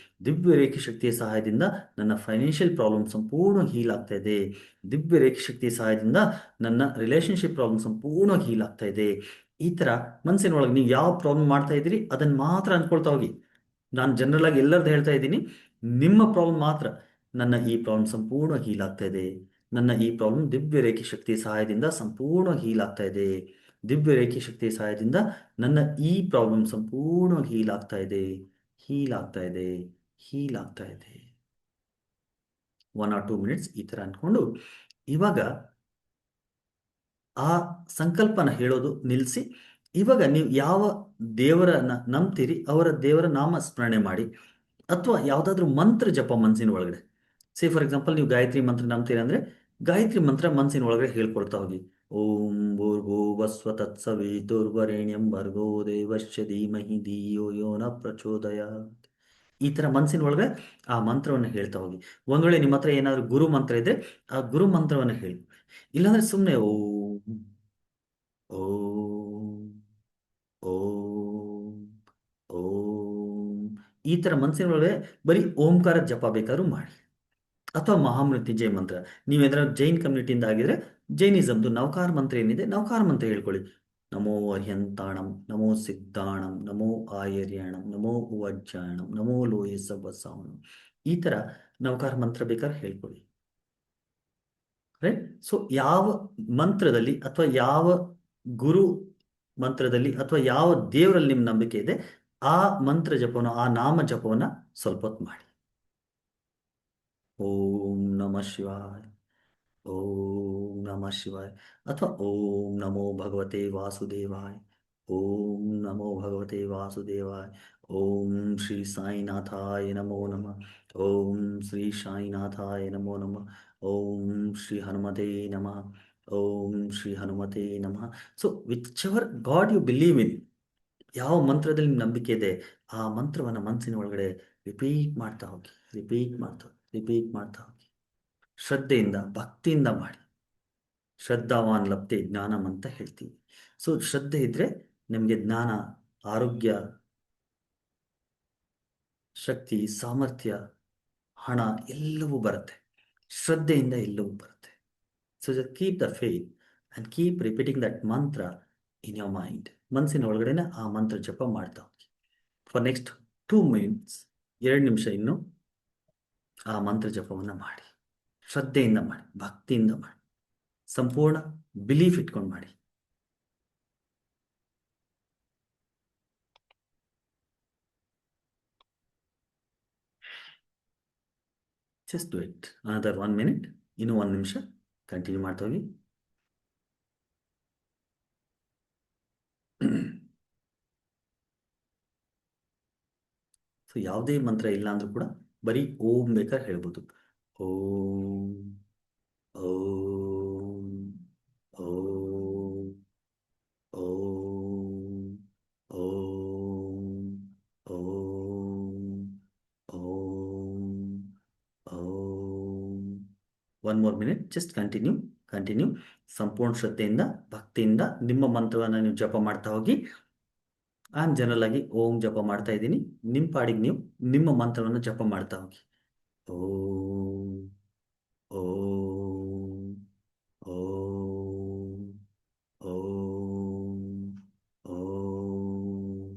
ದಿವ್ಯ ರೇಖೆ ಶಕ್ತಿಯ ಸಹಾಯದಿಂದ ನನ್ನ ಫೈನಾನ್ಷಿಯಲ್ ಪ್ರಾಬ್ಲಮ್ ಸಂಪೂರ್ಣವಾಗಿ ಹೀಲ್ ಆಗ್ತಾ ಇದೆ. ದಿವ್ಯ ರೇಖೆ ಶಕ್ತಿಯ ಸಹಾಯದಿಂದ ನನ್ನ ರಿಲೇಷನ್ಶಿಪ್ ಪ್ರಾಬ್ಲಮ್ ಸಂಪೂರ್ಣವಾಗಿ ಹೀಲ್ ಆಗ್ತಾ ಇದೆ. ಈ ಥರ ಮನಸ್ಸಿನ ಒಳಗೆ ನೀವು ಯಾವ ಪ್ರಾಬ್ಲಮ್ ಮಾಡ್ತಾ ಇದ್ದೀರಿ ಅದನ್ನು ಮಾತ್ರ ಅಂದ್ಕೊಳ್ತಾ ಹೋಗಿ. ನಾನು ಜನರಲ್ ಆಗಿ ಎಲ್ಲರದ್ದು ಹೇಳ್ತಾ ಇದ್ದೀನಿ, ನಿಮ್ಮ ಪ್ರಾಬ್ಲಮ್ ಮಾತ್ರ. ನನ್ನ ಈ ಪ್ರಾಬ್ಲಮ್ ಸಂಪೂರ್ಣ ಹೀಲ್ ಆಗ್ತಾ ಇದೆ, ನನ್ನ ಈ ಪ್ರಾಬ್ಲಮ್ ದಿವ್ಯ ರೇಖೆ ಶಕ್ತಿಯ ಸಹಾಯದಿಂದ ಸಂಪೂರ್ಣ ಹೀಲ್ ಆಗ್ತಾ ಇದೆ, ದಿವ್ಯ ರೇಖೆ ಶಕ್ತಿಯ ಸಹಾಯದಿಂದ ನನ್ನ ಈ ಪ್ರಾಬ್ಲಮ್ ಸಂಪೂರ್ಣ ಹೀಲ್ ಆಗ್ತಾ ಇದೆ, ಹೀಲ್ ಆಗ್ತಾ ಇದೆ, ಹೀಲ್ ಆಗ್ತಾ ಇದೆ. 1 or 2 minutes ಈ ಥರ ಅಂದ್ಕೊಂಡು ಇವಾಗ ಆ ಸಂಕಲ್ಪನ ಹೇಳೋದು ನಿಲ್ಲಿಸಿ, ಇವಾಗ ನೀವು ಯಾವ ದೇವರನ್ನ ನಂಬ್ತೀರಿ ಅವರ ದೇವರ ನಾಮ ಸ್ಮರಣೆ ಮಾಡಿ, ಅಥವಾ ಯಾವುದಾದ್ರೂ ಮಂತ್ರ ಜಪ ಮನಸ್ಸಿನ ಒಳಗಡೆ. ಫಾರ್ ಎಕ್ಸಾಂಪಲ್ ನೀವು ಗಾಯತ್ರಿ ಮಂತ್ರ ನಂಬ್ತೀರಿ ಅಂದರೆ ಗಾಯತ್ರಿ ಮಂತ್ರ ಮನಸ್ಸಿನ ಒಳಗಡೆ ಹೇಳ್ಕೊಳ್ತಾ ಹೋಗಿ. ಓಂ ಭೂರ್ಭುವಸ್ವ ತತ್ಸವಿತುರ್ವರೆಣ್ಯಂ ಭರ್ಗೋ ದೇವಶ್ಚ ಧೀಮಹಿ ಧಿಯೋ ಯೋ ನ ಪ್ರಚೋದಯಾತ್. ಈ ಥರ ಮನಸ್ಸಿನ ಒಳಗಡೆ ಆ ಮಂತ್ರವನ್ನು ಹೇಳ್ತಾ ಹೋಗಿ. ಒಂದ್ ವೇಳೆ ನಿಮ್ಮ ಹತ್ರ ಏನಾದರೂ ಗುರು ಮಂತ್ರ ಇದ್ರೆ ಆ ಗುರು ಮಂತ್ರವನ್ನು ಹೇಳಿ. ಇಲ್ಲಾಂದ್ರೆ ಸುಮ್ಮನೆ ಓಂ ಓಂ ಓಂ ಓಂ ಈ ಥರ ಮನಸ್ಸಿನ ಒಳಗಡೆ ಬರೀ ಓಂಕಾರ ಜಪ ಬೇಕಾದ್ರೂ ಮಾಡಿ. ಅಥವಾ ಮಹಾಮೃತ್ಯುಂಜಯ ಮಂತ್ರ, ನೀವೇನಾದ್ರೂ ಜೈನ್ ಕಮ್ಯುನಿಟಿಯಿಂದ ಆಗಿದ್ರೆ ಜೈನಿಸಮ್ದು ನವಕಾರ ಮಂತ್ರ ಏನಿದೆ ನವಕಾರ ಮಂತ್ರ ಹೇಳ್ಕೊಳ್ಳಿ. ನಮೋ ಅರ್ಯಂತಾಣಂ, ನಮೋ ಸಿದ್ಧಾಣಂ, ನಮೋ ಆಯರ್ಯಾಣಂ, ನಮೋ ಉವಜ್ಜಾಣಂ, ನಮೋ ಲೋಯೆ ಸಬಸಾವಣಂ. ಈ ಥರ ನವಕಾರ ಮಂತ್ರ ಬೇಕಾದ್ರೆ ಹೇಳ್ಕೊಳ್ಳಿ. ರೈಟ್. ಸೊ ಯಾವ ಮಂತ್ರದಲ್ಲಿ ಅಥವಾ ಯಾವ ಗುರು ಮಂತ್ರದಲ್ಲಿ ಅಥವಾ ಯಾವ ದೇವರಲ್ಲಿ ನಿಮ್ಮ ನಂಬಿಕೆ ಇದೆ ಆ ಮಂತ್ರ ಜಪವನ್ನು, ಆ ನಾಮ ಜಪವನ್ನು ಸ್ವಲ್ಪ ಹೊತ್ತು ಮಾಡಿ. ಓಂ ನಮಃ ಶಿವಾಯ, ಓಂ ನಮಃ ಶಿವಾಯ, ಅಥವಾ ಓಂ ನಮೋ ಭಗವತೆ ವಾಸುದೇವಾಯ, ಓಂ ನಮೋ ಭಗವತೆ ವಾಸುದೇವಾಯ, ಓಂ ಶ್ರೀ ಸಾಯಿನಾಥಾಯ ನಮೋ ನಮಃ, ಓಂ ಶ್ರೀ ಸಾಯಿನಾಥಾಯ ನಮೋ ನಮಃ, ಓಂ ಶ್ರೀ ಹನುಮತೆ ನಮಃ, ಓಂ ಶ್ರೀ ಹನುಮತೆ ನಮಃ. So whichever god you believe in, ಯಾವ ಮಂತ್ರದಲ್ಲಿ ನಿಮ್ಗೆ ನಂಬಿಕೆ ಇದೆ ಆ ಮಂತ್ರವನ್ನು ಮನಸ್ಸಿನ ಒಳಗಡೆ ರಿಪೀಟ್ ಮಾಡ್ತಾ ಹೋಗಿ, ರಿಪೀಟ್ ಮಾಡ್ತಾ ಹೋಗಿ, ರಿಪೀಟ್ ಮಾಡ್ತಾ ಹೋಗಿ. ಶ್ರದ್ಧೆಯಿಂದ ಭಕ್ತಿಯಿಂದ ಮಾಡಿ. ಶ್ರದ್ಧಾವಾನ್ ಲಬ್ಧೆ ಜ್ಞಾನಂ ಅಂತ ಹೇಳ್ತೀವಿ. ಸೊ ಶ್ರದ್ಧೆ ಇದ್ರೆ ನಿಮಗೆ ಜ್ಞಾನ, ಆರೋಗ್ಯ, ಶಕ್ತಿ, ಸಾಮರ್ಥ್ಯ, ಹಣ ಎಲ್ಲವೂ ಬರುತ್ತೆ. ಶ್ರದ್ಧೆಯಿಂದ ಎಲ್ಲವೂ ಬರುತ್ತೆ. So just keep the faith and keep repeating that ಮಂತ್ರ ಇನ್ ಯೋರ್ ಮೈಂಡ್. ಮನಸ್ಸಿನ ಒಳಗಡೆನೆ ಆ ಮಂತ್ರ ಜಪ ಮಾಡ್ತಾ ಹೋಗಿ ಫಾರ್ ನೆಕ್ಸ್ಟ್ 2 minutes, 2 ನಿಮಿಷ ಇನ್ನು ಆ ಮಂತ್ರ ಜಪವನ್ನು ಮಾಡಿ. ಶ್ರದ್ಧೆಯಿಂದ ಮಾಡಿ, ಭಕ್ತಿಯಿಂದ ಮಾಡಿ, ಸಂಪೂರ್ಣ ಬಿಲೀಫ್ ಇಟ್ಕೊಂಡು ಮಾಡಿ. Just do it. Another 1 minute, ಇನ್ನೂ 1 ನಿಮಿಷ ಕಂಟಿನ್ಯೂ ಮಾಡ್ತಾ ಹೋಗಿ. ಸೊ ಯಾವುದೇ ಮಂತ್ರ ಇಲ್ಲ ಅಂದ್ರೂ ಕೂಡ ಬರೀ ಓಂ ಬೇಕಾದ್ರೆ ಹೇಳ್ಬೋದು. ಓಂ ಓಂ ಓಂ ಓಂ ಓಂ ಓಂ ಓಂ ಓಂ. 1 more minute, ಜಸ್ಟ್ ಕಂಟಿನ್ಯೂ. ಸಂಪೂರ್ಣ ಶ್ರದ್ಧೆಯಿಂದ ಭಕ್ತಿಯಿಂದ ನಿಮ್ಮ ಮಂತ್ರವನ್ನು ನೀವು ಜಪ ಮಾಡ್ತಾ ಹೋಗಿ. ನಾನು ಜನರಲ್ ಆಗಿ ಓಂ ಜಪ ಮಾಡ್ತಾ ಇದ್ದೀನಿ, ನಿಮ್ಮ ಪಾಡಿಗೆ ನೀವು ನಿಮ್ಮ ಮಂತ್ರವನ್ನು ಜಪ ಮಾಡ್ತಾ ಹೋಗಿ. Om Om Om Om Om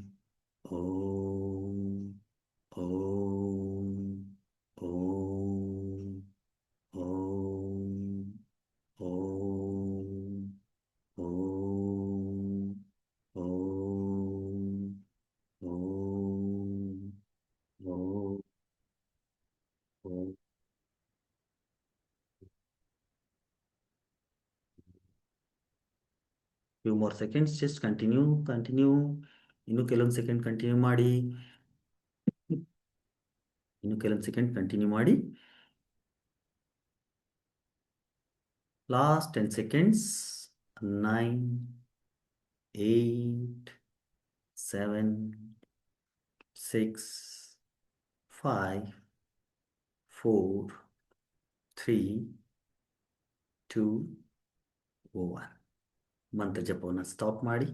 Om Om Om Om Om Om Om Om Om Om. Few more seconds, just continue. ಇನ್ನು ಕೆಲವೊಂದು ಸೆಕೆಂಡ್ ಕಂಟಿನ್ಯೂ ಮಾಡಿ. Last 10 seconds. 9, 8, 7, 6, 5, 4, 3, 2, 1. ಮಂತ್ರ ಜಪವನ್ನು ಸ್ಟಾಪ್ ಮಾಡಿ.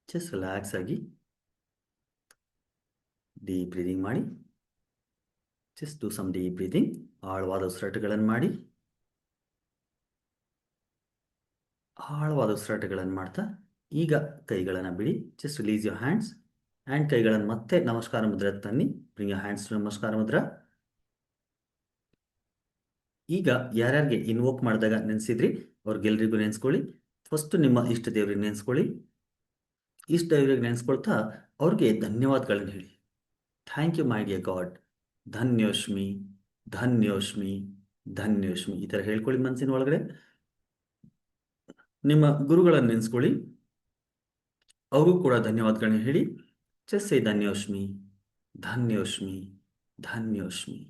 ಜಸ್ಟ್ ರಿಲ್ಯಾಕ್ಸ್ ಆಗಿ ಡೀಪ್ ಬ್ರೀದಿಂಗ್ ಮಾಡಿ. Just do some deep breathing. ಆಳವಾದ ಉಸಿರಾಟಗಳನ್ನು ಮಾಡಿ. ಮಾಡ್ತಾ ಈಗ ಕೈಗಳನ್ನು ಬಿಡಿ. Just release your hands and ಕೈಗಳನ್ನು ಮತ್ತೆ ನಮಸ್ಕಾರ ಮುದ್ರೆ ತನ್ನಿ. ಬ್ರಿಂಗ್ ಯೋರ್ ಹ್ಯಾಂಡ್ಸ್ ಟು ನಮಸ್ಕಾರ ಮುದ್ರ. ಈಗ ಯಾರ್ಯಾರಿಗೆ ಇನ್ವೋಕ್ ಮಾಡಿದಾಗ ನೆನೆಸಿದ್ರಿ ಅವ್ರಿಗೆಲ್ರಿಗೂ ನೆನೆಸ್ಕೊಳ್ಳಿ. ಫಸ್ಟ್ ನಿಮ್ಮ ಇಷ್ಟ ದೇವ್ರಿಗೆ ನೆನೆಸ್ಕೊಳ್ಳಿ. ಇಷ್ಟ ದೇವ್ರಿಗೆ ನೆನೆಸ್ಕೊಳ್ತಾ ಅವ್ರಿಗೆ ಧನ್ಯವಾದಗಳನ್ನ ಹೇಳಿ. Thank you my dear God, ಧನ್ಯೋಶ್ಮಿ, ಧನ್ಯೋಷ್ಮಿ, ಧನ್ಯೋಷ್ಮಿ ಈ ಥರ ಹೇಳ್ಕೊಳ್ಳಿ ಮನಸ್ಸಿನ ಒಳಗಡೆ. ನಿಮ್ಮ ಗುರುಗಳನ್ನು ನೆನೆಸ್ಕೊಳ್ಳಿ, ಅವರು ಕೂಡ ಧನ್ಯವಾದಗಳನ್ನ ಹೇಳಿ. ಜಸ್ಟ್ ಸೇ ಧನ್ಯೋಷ್ಮಿ, ಧನ್ಯೋಷ್ಮಿ, ಧನ್ಯೋಷ್ಮಿ.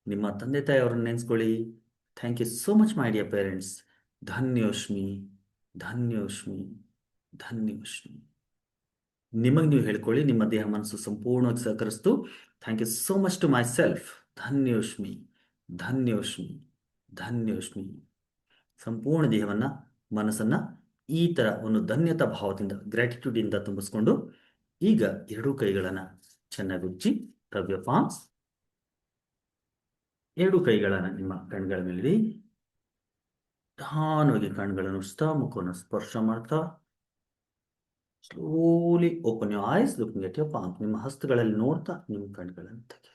ನಿಮ್ಮ ತಂದೆ ತಾಯಿ ಅವ್ರನ್ನ ನೆನೆಸ್ಕೊಳ್ಳಿ. Thank you so much my dear parents. ಧನ್ಯೋಷ್ಮಿ, ಧನ್ಯೋಷ್ಮಿ, ಧನ್ಯೋಷ್ಮಿ. ನಿಮಗೆ ನೀವು ಹೇಳ್ಕೊಳ್ಳಿ, ನಿಮ್ಮ ದೇಹ ಮನಸ್ಸು ಸಂಪೂರ್ಣವಾಗಿ ಸಹಕರಿಸ್ತು. Thank you so much to myself. ಧನ್ಯೋಷ್ಮಿ, ಧನ್ಯೋಷ್ಮಿ, ಧನ್ಯೋಷ್ಮಿ. ಸಂಪೂರ್ಣ ದೇಹವನ್ನು, ಮನಸ್ಸನ್ನು ಈ ಥರ ಒಂದು ಧನ್ಯತಾ ಭಾವದಿಂದ, ಗ್ರ್ಯಾಟಿಟ್ಯೂಡಿಂದ ತುಂಬಿಸ್ಕೊಂಡು ಈಗ ಎರಡೂ ಕೈಗಳನ್ನು ಚೆನ್ನಾಗಿ ಉಜ್ಜಿ, ರಬ್ ಪಾಮ್ಸ್. ಎರಡೂ ಕೈಗಳನ್ನು ನಿಮ್ಮ ಕಣ್ಗಳ ಮೇಲೆ ನಿಧಾನವಾಗಿ ಕಣ್ಗಳನ್ನು ಉಜ್ತಾ, ಮುಖವನ್ನು ಸ್ಪರ್ಶ ಮಾಡ್ತಾ, slowly open your eyes, looking at your palm. ನಿಮ್ಮ ಹಸ್ತಗಳಲ್ಲಿ ನೋಡ್ತಾ ನಿಮ್ಮ ಕಣ್ಗಳನ್ನು ತೆಗೀರಿ.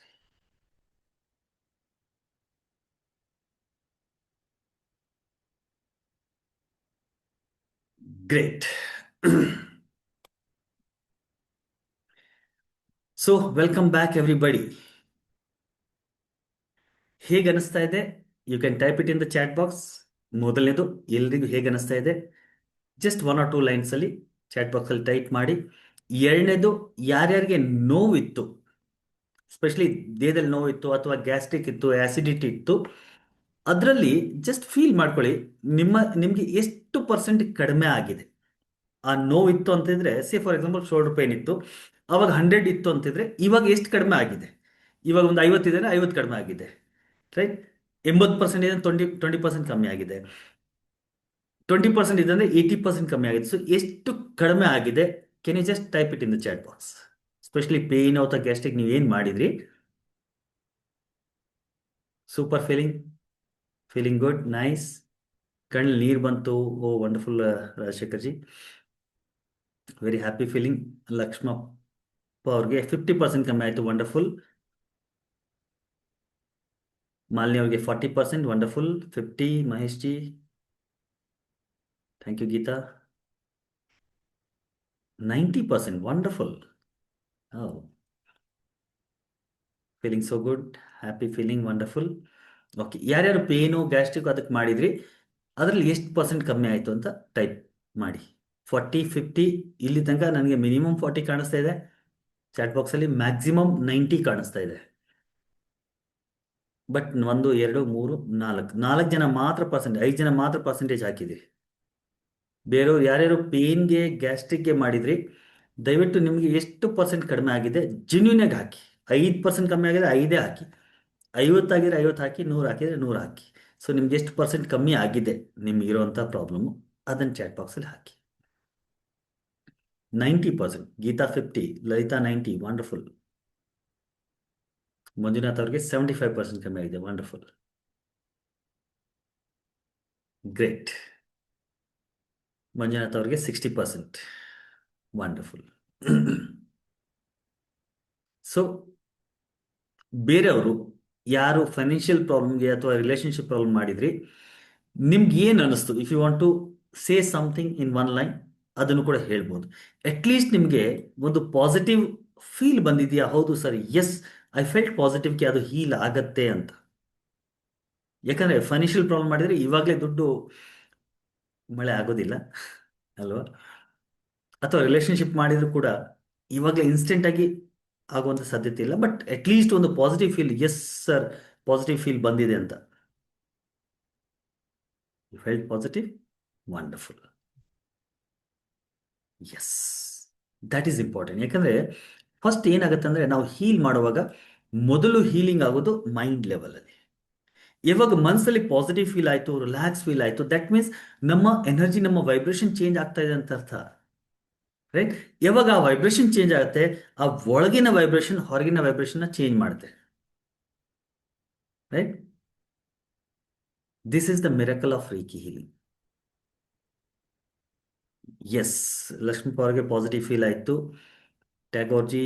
Great. So welcome back everybody. ಹೇಗೆ ಅನಿಸ್ತಾ ಇದೆ? You can type it in the chat box. ಮೊದಲನೇದು, ಎಲ್ರಿಗೂ ಹೇಗೆ ಅನಿಸ್ತಾ ಇದೆ? ಜಸ್ಟ್ 1 or 2 ಲೈನ್ಸಲ್ಲಿ ಚಾಟ್ ಬಾಕ್ಸಲ್ಲಿ ಟೈಪ್ ಮಾಡಿ. ಎರಡನೇದು, ಯಾರ್ಯಾರಿಗೆ ನೋವಿತ್ತು, ಸ್ಪೆಷಲಿ ದೇಹದಲ್ಲಿ ನೋವಿತ್ತು ಅಥವಾ ಗ್ಯಾಸ್ಟ್ರಿಕ್ ಇತ್ತು, ಆಸಿಡಿಟಿ ಇತ್ತು, ಅದರಲ್ಲಿ ಜಸ್ಟ್ ಫೀಲ್ ಮಾಡ್ಕೊಳ್ಳಿ, ನಿಮಗೆ ಎಷ್ಟು ಪರ್ಸೆಂಟ್ ಕಡಿಮೆ ಆಗಿದೆ. ಆ ನೋವಿತ್ತು ಅಂತಿದ್ರೆ, ಸೇ ಫಾರ್ ಎಕ್ಸಾಂಪಲ್ ಶೋಲ್ಡರ್ ಪೇನ್ ಇತ್ತು, ಅವಾಗ 100 ಇತ್ತು ಅಂತಿದ್ರೆ ಇವಾಗ ಎಷ್ಟು ಕಡಿಮೆ ಆಗಿದೆ? ಇವಾಗ ಒಂದು 50 ಇದೆ, 50 ಕಡಿಮೆ ಆಗಿದೆ, ರೈಟ್? 80% ಇದೆ, 20% ಕಮ್ಮಿ ಆಗಿದೆ. 20% ಇದೆ ಅಂದರೆ 80% ಕಮ್ಮಿ ಆಗಿದೆ. ಸೊ ಎಷ್ಟು ಕಡಿಮೆ ಆಗಿದೆ? Can you just type it in the chat box. Specially pain ಅಥವಾ ಗ್ಯಾಸ್ಟ್ರಿಕ್ ನೀವು ಏನು ಮಾಡಿದ್ರಿ? Super feeling good, nice. ಕಣ್ಣಲ್ಲಿ ನೀರು ಬಂತು. Oh wonderful Rajashekar ji, very happy feeling. Lakshmappa ಅವ್ರಿಗೆ 50% ಕಮ್ಮಿ ಆಯಿತು, ವಂಡರ್ಫುಲ್. ಮಾಲಿನಿ ಅವ್ರಿಗೆ 40%, wonderful. 50, Mahesh ji, thank you. Geeta 90%, wonderful. Feeling so good, happy feeling, wonderful. Okay, ಯಾರ್ಯಾರು ಪೇನು ಗ್ಯಾಸ್ಟ್ರಿಕ್ ಅದಕ್ಕೆ ಮಾಡಿದ್ರಿ, ಅದರಲ್ಲಿ ಎಷ್ಟು ಪರ್ಸೆಂಟ್ ಕಮ್ಮಿ ಆಯಿತು ಅಂತ ಟೈಪ್ ಮಾಡಿ. 40, 50, ಇಲ್ಲಿ ತನಕ ನನಗೆ ಮಿನಿಮಮ್ 40 ಕಾಣಿಸ್ತಾ ಇದೆ ಚಾಟ್ ಬಾಕ್ಸಲ್ಲಿ, ಮ್ಯಾಕ್ಸಿಮಮ್ 90 ಕಾಣಿಸ್ತಾ ಇದೆ. ಬಟ್ 1, 2, 3, 4 ಜನ ಮಾತ್ರ 5 ಜನ ಮಾತ್ರ ಪರ್ಸೆಂಟೇಜ್ ಹಾಕಿದ್ದೀರಿ. ಬೇರೆಯವ್ರು ಯಾರ್ಯಾರು ಪೇನ್ಗೆ ಗ್ಯಾಸ್ಟ್ರಿಕ್ಗೆ ಮಾಡಿದ್ರಿ, ದಯವಿಟ್ಟು ನಿಮಗೆ ಎಷ್ಟು ಪರ್ಸೆಂಟ್ ಕಡಿಮೆ ಆಗಿದೆ ಜೆನ್ಯೂನಾಗಿ ಹಾಕಿ. 5% ಕಮ್ಮಿ ಆಗಿದೆ, 5 ಹಾಕಿ. 50 ಆಗಿದ್ರೆ 50 ಹಾಕಿ, 100 ಹಾಕಿದರೆ 100 ಹಾಕಿ. ಸೊ ನಿಮ್ಗೆ ಎಷ್ಟು ಪರ್ಸೆಂಟ್ ಕಮ್ಮಿ ಆಗಿದೆ ನಿಮಗಿರುವಂಥ ಪ್ರಾಬ್ಲಮ್ಮು, ಅದನ್ನು ಚಾಟ್ ಬಾಕ್ಸಲ್ಲಿ ಹಾಕಿ. 90%, ಗೀತಾ 50, ಲಲಿತಾ 90, ವಂಡರ್ಫುಲ್. ಮಂಜುನಾಥ್ ಅವ್ರಿಗೆ 75% ಕಮ್ಮಿ ಆಗಿದೆ, ವಂಡರ್ಫುಲ್, ಗ್ರೇಟ್. ಮಂಜುನಾಥ್ ಅವ್ರಿಗೆ 60%, ವಂಡರ್ಫುಲ್. ಸೊ ಬೇರೆಯವರು ಯಾರು ಫೈನಾನ್ಷಿಯಲ್ ಪ್ರಾಬ್ಲಮ್ಗೆ ಅಥವಾ ರಿಲೇಷನ್ಶಿಪ್ ಪ್ರಾಬ್ಲಮ್ ಮಾಡಿದ್ರಿ, ನಿಮ್ಗೆ ಏನು ಅನ್ನಿಸ್ತು? If you want to say something in 1 line, ಅದನ್ನು ಕೂಡ ಹೇಳ್ಬೋದು. ಅಟ್ಲೀಸ್ಟ್ ನಿಮಗೆ ಒಂದು ಪಾಸಿಟಿವ್ ಫೀಲ್ ಬಂದಿದೆಯಾ? ಹೌದು ಸರ್, ಎಸ್ ಐ ಫೆಲ್ಟ್ ಪಾಸಿಟಿವ್ಗೆ ಅದು ಹೀಲ್ ಆಗತ್ತೆ ಅಂತ. ಯಾಕಂದರೆ ಫೈನಾನ್ಷಿಯಲ್ ಪ್ರಾಬ್ಲಮ್ ಮಾಡಿದರೆ ಇವಾಗಲೇ ದುಡ್ಡು ಮಳೆ ಆಗೋದಿಲ್ಲ ಅಲ್ವಾ? ಅಥವಾ ರಿಲೇಷನ್ಶಿಪ್ ಮಾಡಿದರೂ ಕೂಡ ಇವಾಗಲೇ ಇನ್ಸ್ಟೆಂಟಾಗಿ ಆಗುವಂಥ ಸಾಧ್ಯತೆ ಇಲ್ಲ. ಬಟ್ ಅಟ್ಲೀಸ್ಟ್ ಒಂದು positive feel, yes sir positive feel ಬಂದಿದೆ ಅಂತ. You felt positive, wonderful. Yes, that is important. ಯಾಕಂದರೆ ಫಸ್ಟ್ ಏನಾಗುತ್ತೆ ಅಂದರೆ, ನಾವು ಹೀಲ್ ಮಾಡುವಾಗ ಮೊದಲು ಹೀಲಿಂಗ್ ಆಗೋದು ಮೈಂಡ್ ಲೆವೆಲಲ್ಲಿ. ಯಾವಾಗ ಮನಸ್ಸಲ್ಲಿ ಪಾಸಿಟಿವ್ ಫೀಲ್ ಆಯಿತು, ರಿಲ್ಯಾಕ್ಸ್ ಫೀಲ್ ಆಯಿತು, ದಟ್ ಮೀನ್ಸ್ ನಮ್ಮ ಎನರ್ಜಿ, ನಮ್ಮ ವೈಬ್ರೇಷನ್ ಚೇಂಜ್ ಆಗ್ತಾ ಇದೆ ಅಂತ ಅರ್ಥ, ರೈಟ್? ಯಾವಾಗ ಆ ವೈಬ್ರೇಷನ್ ಚೇಂಜ್ ಆಗುತ್ತೆ, ಆ ಒಳಗಿನ ವೈಬ್ರೇಷನ್ ಹೊರಗಿನ ವೈಬ್ರೇಷನ್ನ ಚೇಂಜ್ ಮಾಡುತ್ತೆ, right? This is the miracle of Reiki healing. Yes, Lakshmippa ಅವ್ರಿಗೆ ಪಾಸಿಟಿವ್ ಫೀಲ್ ಆಯಿತು. Tagore ji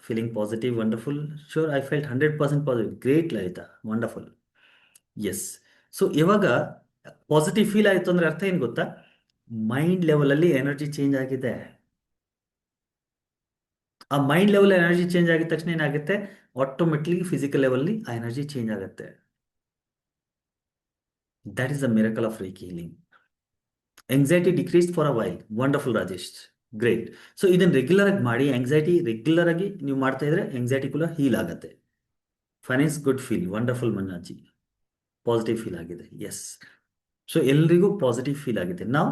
feeling positive, wonderful. Sure, I felt 100% positive, great Lalitha, wonderful. Yes. So ಇವಾಗ ಪಾಸಿಟಿವ್ ಫೀಲ್ ಆಯಿತು ಅಂದರೆ ಅರ್ಥ ಏನು ಗೊತ್ತಾ? ಮೈಂಡ್ ಲೆವೆಲಲ್ಲಿ ಎನರ್ಜಿ ಚೇಂಜ್ ಆಗಿದೆ. ಆ ಮೈಂಡ್ ಲೆವೆಲ್ ಎನರ್ಜಿ ಚೇಂಜ್ ಆಗಿದ ತಕ್ಷಣ ಏನಾಗುತ್ತೆ, ಆಟೋಮೆಟಿಕ್ಲಿ ಫಿಸಿಕಲ್ ಲೆವೆಲ್ಲಿ ಆ ಎನರ್ಜಿ ಚೇಂಜ್ ಆಗುತ್ತೆ. That is the miracle of Reiki healing. Anxiety decrease for a while. Wonderful Rajesh, great. So ಇದನ್ನು ರೆಗ್ಯುಲರ್ ಆಗಿ ಮಾಡಿ. ಎಂಗ್ಸೈಟಿ ರೆಗ್ಯುಲರ್ ಆಗಿ ನೀವು ಮಾಡ್ತಾ ಇದ್ರೆ ಎಂಗ್ಸೈಟಿ ಕೂಡ ಹೀಲ್ ಆಗುತ್ತೆ. Finance good feel, wonderful Mannaji, positive feel ಆಗಿದೆ. ಎಸ್. ಸೊ ಎಲ್ರಿಗೂ ಪಾಸಿಟಿವ್ ಫೀಲ್ ಆಗಿದೆ. ನಾವು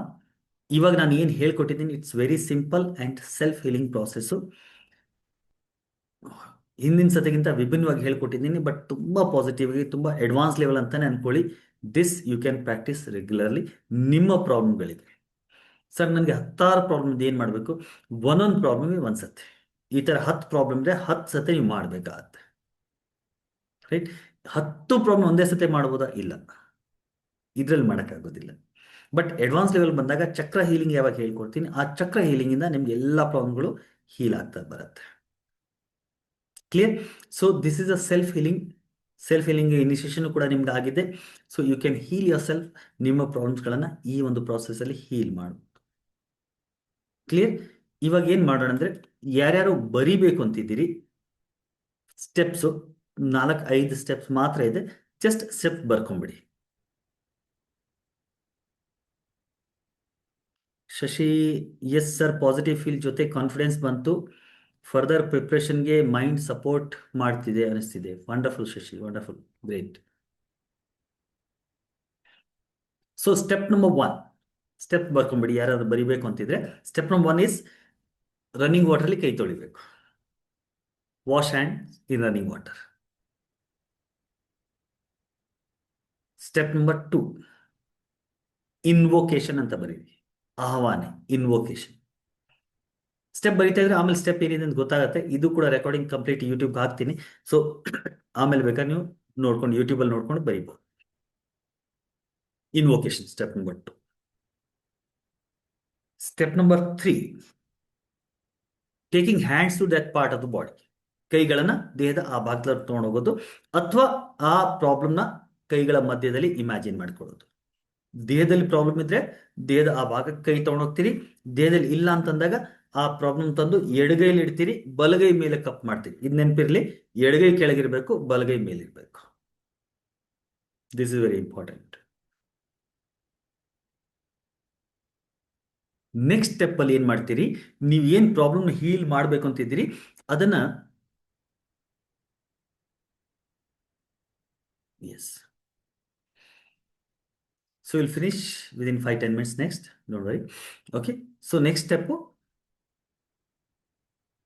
ಇವಾಗ ನಾನು ಏನು ಹೇಳ್ಕೊಟ್ಟಿದ್ದೀನಿ, it's very simple and self healing process. ಹಿಂದಿನ ಸತಿಗಿಂತ ವಿಭಿನ್ನವಾಗಿ ಹೇಳ್ಕೊಟ್ಟಿದ್ದೀನಿ, ಬಟ್ ತುಂಬ ಪಾಸಿಟಿವ್ ಆಗಿ ತುಂಬ ಅಡ್ವಾನ್ಸ್ ಲೆವೆಲ್ ಅಂತಾನೆ ಅನ್ಕೊಳ್ಳಿ. This you can practise regularly ನಿಮ್ಮ ಪ್ರಾಬ್ಲಮ್ಗಳಿಗೆ. ಸರ್ ನನಗೆ 10 ಪ್ರಾಬ್ಲಮ್ ಏನು ಮಾಡಬೇಕು? ಒಂದೊಂದು ಪ್ರಾಬ್ಲಮ್ಗೆ ಒಂದು ಸತಿ, ಈ ಥರ 10 ಪ್ರಾಬ್ಲಮ್ ಇದೆ, 10 ಸತಿ ನೀವು ಮಾಡಬೇಕಾಗತ್ತೆ. ರೈಟ್? 10 ಪ್ರಾಬ್ಲಮ್ ಒಂದೇ ಸತಿ ಮಾಡ್ಬೋದಾ? ಇಲ್ಲ, ಇದರಲ್ಲಿ ಮಾಡೋಕ್ಕಾಗೋದಿಲ್ಲ. ಬಟ್ ಅಡ್ವಾನ್ಸ್ ಲೆವೆಲ್ ಬಂದಾಗ ಚಕ್ರ ಹೀಲಿಂಗ್ ಯಾವಾಗ ಹೇಳ್ಕೊಡ್ತೀನಿ, ಆ ಚಕ್ರ ಹೀಲಿಂಗಿಂದ ನಿಮ್ಗೆ ಎಲ್ಲ ಪ್ರಾಬ್ಲಮ್ಗಳು ಹೀಲ್ ಆಗ್ತಾ ಬರುತ್ತೆ. Clear? So this is a self healing. Self healing initiation ಕೂಡ ನಿಮ್ಗೆ ಆಗಿದೆ. So you can heal your self. ನಿಮ್ಮ ಪ್ರಾಬ್ಲಮ್ಸ್ಗಳನ್ನು ಈ ಒಂದು ಪ್ರಾಸೆಸ್ಸಲ್ಲಿ ಹೀಲ್ ಮಾಡ್ಬೋದು. ಕ್ಲಿಯರ್? ಇವಾಗ ಏನು ಮಾಡೋಣ ಅಂದರೆ, ಯಾರ್ಯಾರು ಬರಿಬೇಕು ಅಂತಿದ್ದೀರಿ, ಸ್ಟೆಪ್ಸು 4-5 ಸ್ಟೆಪ್ಸ್ ಮಾತ್ರ ಇದೆ. ಜಸ್ಟ್ ಸ್ಟೆಪ್ ಬರ್ಕೊಂಬಿಡಿ. Shashi, yes sir, positive feel ಜೊತೆ ಕಾನ್ಫಿಡೆನ್ಸ್ ಬಂತು. ಫರ್ದರ್ ಪ್ರಿಪ್ರೇಷನ್ಗೆ ಮೈಂಡ್ ಸಪೋರ್ಟ್ ಮಾಡ್ತಿದೆ ಅನಿಸ್ತಿದೆ. Wonderful Shashi, wonderful, great. So step number 1, step ಬರ್ಕೊಂಬಿಡಿ ಯಾರಾದ್ರು ಬರಿಬೇಕು ಅಂತಿದ್ರೆ. ಸ್ಟೆಪ್ ನಂಬರ್ 1 ಇಸ್ ರನ್ನಿಂಗ್ ವಾಟರ್ಲಿ ಕೈ ತೊಳಿಬೇಕು. Wash hand in running water. Step number 2, invocation ಅಂತ ಬರೀರಿ. ಆಹ್ವಾನೆ, ಇನ್ವೋಕೇಶನ್. ಸ್ಟೆಪ್ ಬರಿತಾ ಇದ್ರೆ ಆಮೇಲೆ ಸ್ಟೆಪ್ ಏನಿದೆ ಅಂತ ಗೊತ್ತಾಗುತ್ತೆ. ಇದು ಕೂಡ ರೆಕಾರ್ಡಿಂಗ್ ಕಂಪ್ಲೀಟ್ ಯೂಟ್ಯೂಬ್ಗೆ ಹಾಕ್ತೀನಿ. ಸೊ ಆಮೇಲೆ ಬೇಕಾದ್ರೆ ನೀವು ನೋಡ್ಕೊಂಡು, ಯೂಟ್ಯೂಬಲ್ಲಿ ನೋಡ್ಕೊಂಡು ಬರೀಬಹುದು. Invocation, step number 2. Step number 3, taking hands to that part of the body. ಕೈಗಳನ್ನ ದೇಹದ ಆ ಭಾಗದಲ್ಲಿ ತೊಗೊಂಡೋಗೋದು, ಅಥವಾ ಆ ಪ್ರಾಬ್ಲಮ್ನ ಕೈಗಳ ಮಧ್ಯದಲ್ಲಿ ಇಮ್ಯಾಜಿನ್ ಮಾಡ್ಕೊಳ್ಳೋದು. ದೇಹದಲ್ಲಿ ಪ್ರಾಬ್ಲಮ್ ಇದ್ರೆ ದೇಹದ ಆ ಭಾಗಕ್ಕೆ ಕೈ ತೊಗೊಂಡೋಗ್ತೀರಿ. ದೇಹದಲ್ಲಿ ಇಲ್ಲ ಅಂತಂದಾಗ ಆ ಪ್ರಾಬ್ಲಮ್ ತಂದು ಎಡಗೈಲಿ ಇಡ್ತೀರಿ, ಬಲಗೈ ಮೇಲೆ ಕಪ್ ಮಾಡ್ತೀರಿ. ಇದು ನೆನಪಿರ್ಲಿ, ಎಡಗೈ ಕೆಳಗಿರ್ಬೇಕು, ಬಲಗೈ ಮೇಲಿರ್ಬೇಕು. This is very important. Next step ಅಲ್ಲಿ ಏನ್ ಮಾಡ್ತೀರಿ, ನೀವು ಏನ್ ಪ್ರಾಬ್ಲಮ್ ಹೀಲ್ ಮಾಡ್ಬೇಕು ಅಂತಿದ್ದೀರಿ ಅದನ್ನ, yes, so will finish within 5-10 minutes next, don't worry. Okay, so next step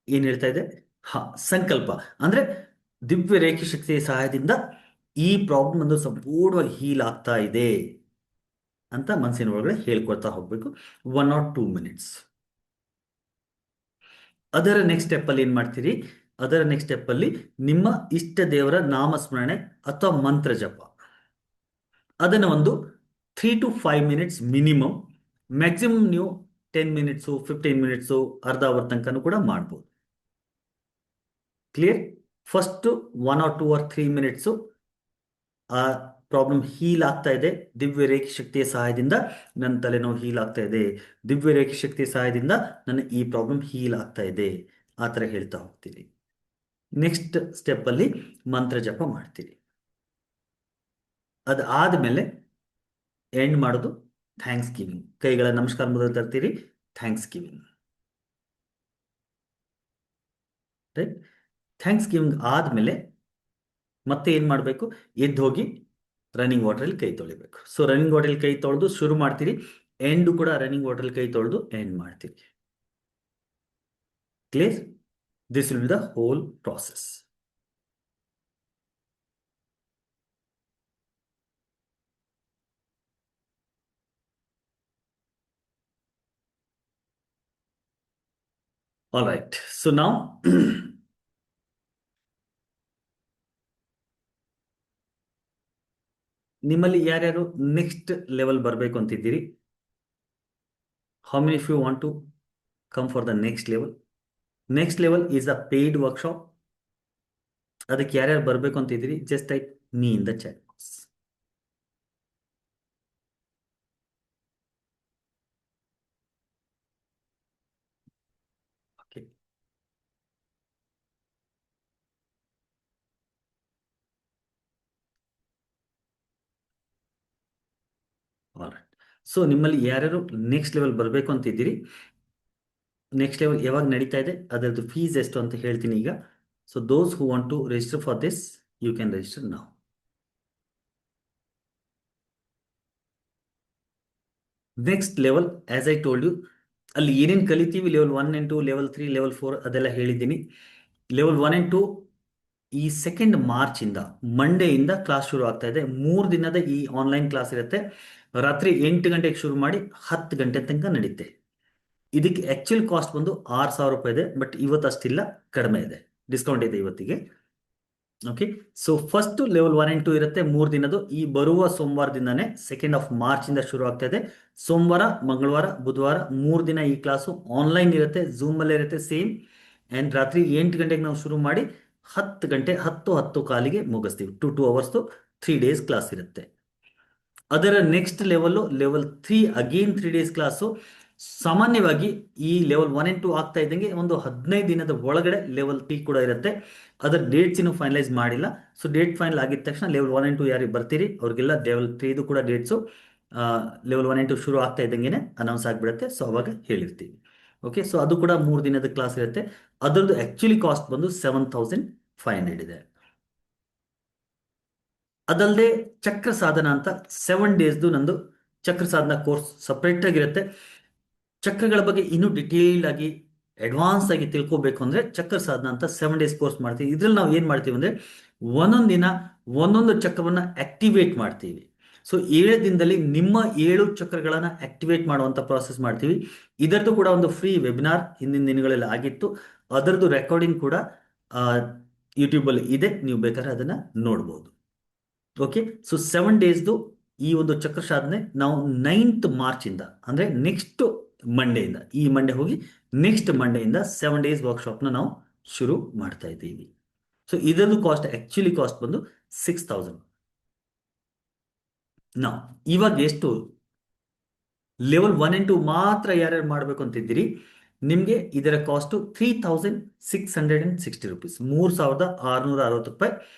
ಏನ್ ಹೇಳ್ತಾ ಇದೆ? ಹಾ, ಸಂಕಲ್ಪ. ಅಂದ್ರೆ ದಿವ್ಯ ರೇಖೆ ಶಕ್ತಿಯ ಸಹಾಯದಿಂದ ಈ ಪ್ರಾಬ್ಲಮ್ ಒಂದು ಸಂಪೂರ್ಣವಾಗಿ ಹೀಲ್ ಆಗ್ತಾ ಇದೆ ಅಂತ ಮನಸ್ಸಿನ ಒಳಗಡೆ ಹೇಳ್ಕೊಳ್ತಾ ಹೋಗ್ಬೇಕು, 1 or 2 minutes. ಅದರ ನೆಕ್ಸ್ಟ್ ಸ್ಟೆಪ್ ಅಲ್ಲಿ ಏನ್ ಮಾಡ್ತೀರಿ? ಅದರ ನೆಕ್ಸ್ಟ್ ಸ್ಟೆಪ್ ಅಲ್ಲಿ ನಿಮ್ಮ ಇಷ್ಟ ದೇವರ ನಾಮಸ್ಮರಣೆ ಅಥವಾ ಮಂತ್ರ ಜಪ, ಅದನ್ನ ಒಂದು 3 to 5 minutes ಮಿನಿಮಮ್. ಮ್ಯಾಕ್ಸಿಮಮ್ ನೀವು 10 minutes, 15 minutes, ಅರ್ಧ ಅವರ್ ತನಕನೂ ಕೂಡ ಮಾಡ್ಬೋದು. Clear? First 1 or 2 or 3 minutes ಆ ಪ್ರಾಬ್ಲಮ್ ಹೀಲ್ ಆಗ್ತಾ ಇದೆ, ದಿವ್ಯ ರೇಖೆ ಶಕ್ತಿಯ ಸಹಾಯದಿಂದ ನನ್ನ ತಲೆನೋವು ಹೀಲ್ ಆಗ್ತಾ ಇದೆ, ದಿವ್ಯ ರೇಖೆ ಶಕ್ತಿಯ ಸಹಾಯದಿಂದ ನನ್ನ ಈ ಪ್ರಾಬ್ಲಮ್ ಹೀಲ್ ಆಗ್ತಾ ಇದೆ, ಆ ಥರ ಹೇಳ್ತಾ ಹೋಗ್ತೀರಿ. ನೆಕ್ಸ್ಟ್ ಸ್ಟೆಪ್ ಅಲ್ಲಿ ಮಂತ್ರ ಜಪ ಮಾಡ್ತೀರಿ. ಅದಾದ್ಮೇಲೆ ಎಂಡ್ ಮಾಡೋದು ಥ್ಯಾಂಕ್ಸ್ ಗಿವಿಂಗ್. ಕೈಗಳ ನಮಸ್ಕಾರ ಮೊದಲು ತರ್ತೀರಿ, thanks giving. Right? Thanks giving ಆದ್ಮೇಲೆ ಮತ್ತೆ ಏನ್ ಮಾಡಬೇಕು? ಎದ್ದು ಹೋಗಿ ರನ್ನಿಂಗ್ ವಾಟರಲ್ಲಿ ಕೈ ತೊಳಿಬೇಕು. ಸೊ ರನ್ನಿಂಗ್ ವಾಟರಲ್ಲಿ ಕೈ ತೊಳೆದು ಶುರು ಮಾಡ್ತೀರಿ, ಎಂಡ್ ಕೂಡ ರನ್ನಿಂಗ್ ವಾಟರಲ್ಲಿ ಕೈ ತೊಳೆದು ಎಂಡ್ ಮಾಡ್ತೀರಿ. Clear? This will be the whole process. All right. So ನಾವು ನಿಮ್ಮಲ್ಲಿ ಯಾರ್ಯಾರು ನೆಕ್ಸ್ಟ್ ಲೆವೆಲ್ ಬರಬೇಕು ಅಂತಿದ್ದೀರಿ? How many of you want to come for the next level? Next level is a paid workshop. ಅದಕ್ಕೆ ಯಾರ್ಯಾರು ಬರಬೇಕು ಅಂತಿದ್ದೀರಿ? Just type me in the chat box. Okay, all right. So ನಿಮ್ಮಲ್ಲಿ ಯಾರ್ಯಾರು ನೆಕ್ಸ್ಟ್ ಲೆವೆಲ್ ಬರಬೇಕು ಅಂತಿದ್ದೀರಿ, next level ಯಾವಾಗ ನಡೀತಾ ಇದೆ, ಅದರದ್ದು ಫೀಸ್ ಎಷ್ಟು ಅಂತ ಹೇಳ್ತೀನಿ ಈಗ. So those who want to register for this, you can register ನಾವು. Next level, as I told you, ಅಲ್ಲಿ ಏನೇನು ಕಲಿತೀವಿ ಲೆವೆಲ್ 1 and 2, ಲೆವೆಲ್ 3, ಲೆವೆಲ್ 4 ಅದೆಲ್ಲ ಹೇಳಿದ್ದೀನಿ. ಲೆವೆಲ್ 1 and 2 ಈ 2nd ಮಾರ್ಚಿಂದ ಮಂಡೆಯಿಂದ ಕ್ಲಾಸ್ ಶುರು ಆಗ್ತಾ ಇದೆ. 3 ದಿನದ ಈ ಆನ್ಲೈನ್ ಕ್ಲಾಸ್ ಇರುತ್ತೆ. ರಾತ್ರಿ 8 ಗಂಟೆಗೆ ಶುರು ಮಾಡಿ 10 ಗಂಟೆ ತನಕ ನಡೀತೆ. ಇದಕ್ಕೆ ಆಕ್ಚುಲ್ ಕಾಸ್ಟ್ ಬಂದು 6,000 ರೂಪಾಯಿ ಇದೆ, ಬಟ್ ಇವತ್ತು ಅಷ್ಟಿಲ್ಲ, ಕಡಿಮೆ ಇದೆ, ಡಿಸ್ಕೌಂಟ್ ಇದೆ ಇವತ್ತಿಗೆ. Okay, so first level 1 and 2 ಇರುತ್ತೆ 3 ದಿನದ್ದು. ಈ ಬರುವ ಸೋಮವಾರದಿಂದಾನೇ 2nd ಮಾರ್ಚ್ ಇಂದ ಶುರು ಆಗ್ತಾ ಇದೆ. ಸೋಮವಾರ, ಮಂಗಳವಾರ, ಬುಧವಾರ 3 ದಿನ ಈ ಕ್ಲಾಸು ಆನ್ಲೈನ್ ಇರುತ್ತೆ, ಝೂಮ್ ಅಲ್ಲೇ ಇರುತ್ತೆ ಸೇಮ್. ಅಂಡ್ ರಾತ್ರಿ 8 ಗಂಟೆಗೆ ನಾವು ಶುರು ಮಾಡಿ 10 ಗಂಟೆ 10 ಕಾಲಿಗೆ ಮುಗಿಸ್ತೀವಿ. 2 hours 3 days ಕ್ಲಾಸ್ ಇರುತ್ತೆ. ಅದರ next level level 3, again 3 days class. ಸಾಮಾನ್ಯವಾಗಿ ಈ ಲೆವೆಲ್ 1 and 2 ಆಗ್ತಾ ಇದ್ದಂಗೆ ಒಂದು 15 ದಿನದ ಒಳಗಡೆ ಲೆವೆಲ್ 3 ಕೂಡ ಇರುತ್ತೆ. ಅದರ ಡೇಟ್ಸ್ ಇನ್ನೂ ಫೈನಲೈಸ್ ಮಾಡಿಲ್ಲ. ಸೊ ಡೇಟ್ ಫೈನಲ್ ಆಗಿದ ತಕ್ಷಣ ಲೆವೆಲ್ 1 and 2 ಯಾರಿಗೆ ಬರ್ತೀರಿ ಅವ್ರಿಗೆಲ್ಲ ಲೆವೆಲ್ 3 ಕೂಡ ಡೇಟ್ಸು ಲೆವೆಲ್ 1 and 2 ಶುರು ಆಗ್ತಾ ಇದ್ದಂಗೆ ಅನೌನ್ಸ್ ಆಗಿಬಿಡುತ್ತೆ. ಸೊ ಅವಾಗ ಹೇಳಿರ್ತೀವಿ. ಓಕೆ, ಸೊ ಅದು ಕೂಡ 3 ದಿನದ ಕ್ಲಾಸ್ ಇರುತ್ತೆ. ಅದರದ್ದು ಆಕ್ಚುಲಿ ಕಾಸ್ಟ್ ಬಂದು 7,500 ಇದೆ. ಅದಲ್ಲದೆ ಚಕ್ರ ಸಾಧನ ಅಂತ 7 days ನಂದು ಚಕ್ರ ಸಾಧನ ಕೋರ್ಸ್ ಸಪ್ರೇಟ್ ಆಗಿರುತ್ತೆ. ಚಕ್ರಗಳ ಬಗ್ಗೆ ಇನ್ನೂ ಡಿಟೇಲ್ಡ್ ಆಗಿ ಅಡ್ವಾನ್ಸ್ ಆಗಿ ತಿಳ್ಕೋಬೇಕು ಅಂದ್ರೆ ಚಕ್ರ ಸಾಧನ ಅಂತ 7 days ಕೋರ್ಸ್ ಮಾಡ್ತೀವಿ. ಇದ್ರಲ್ಲಿ ನಾವು ಏನ್ ಮಾಡ್ತೀವಿ ಅಂದ್ರೆ ಒಂದೊಂದು ದಿನ ಒಂದೊಂದು ಚಕ್ರವನ್ನ ಆಕ್ಟಿವೇಟ್ ಮಾಡ್ತೀವಿ. ಸೊ 7 ದಿನದಲ್ಲಿ ನಿಮ್ಮ 7 ಚಕ್ರಗಳನ್ನ ಆಕ್ಟಿವೇಟ್ ಮಾಡುವಂತ ಪ್ರಾಸೆಸ್ ಮಾಡ್ತೀವಿ. ಇದರದ್ದು ಕೂಡ ಒಂದು ಫ್ರೀ ವೆಬಿನಾರ್ ಹಿಂದಿನ ದಿನಗಳಲ್ಲಿ ಆಗಿತ್ತು. ಅದರದ್ದು ರೆಕಾರ್ಡಿಂಗ್ ಕೂಡ ಯೂಟ್ಯೂಬ್ ಅಲ್ಲಿ ಇದೆ, ನೀವು ಬೇಕಾದ್ರೆ ಅದನ್ನ ನೋಡ್ಬೋದು. ಓಕೆ, ಸೊ 7 days ಈ ಒಂದು ಚಕ್ರ ಸಾಧನೆ ನಾವು 9th ಮಾರ್ಚಿಂದ ಅಂದ್ರೆ ನೆಕ್ಸ್ಟ್ ಮಂಡೆಯಿಂದ, ಈ ಮಂಡೆ ಹೋಗಿ ನೆಕ್ಸ್ಟ್ ಮಂಡೆಯಿಂದ 7 days ವರ್ಕ್ಶಾಪ್ನ ನಾವು ಶುರು ಮಾಡ್ತಾ ಇದ್ದೀವಿ. ಸೊ ಇದರದ್ದು ಕಾಸ್ಟ್ ಆಕ್ಚುಲಿ ಕಾಸ್ಟ್ ಬಂದು 6,000. ನಾವು ಇವಾಗ ಎಷ್ಟು ಲೆವೆಲ್ 1 and 2 ಮಾತ್ರ ಯಾರ್ಯಾರು ಮಾಡಬೇಕು ಅಂತಿದ್ದೀರಿ, ನಿಮಗೆ ಇದರ ಕಾಸ್ಟ್ 3,660 rupees, 3,660 ರೂಪಾಯಿ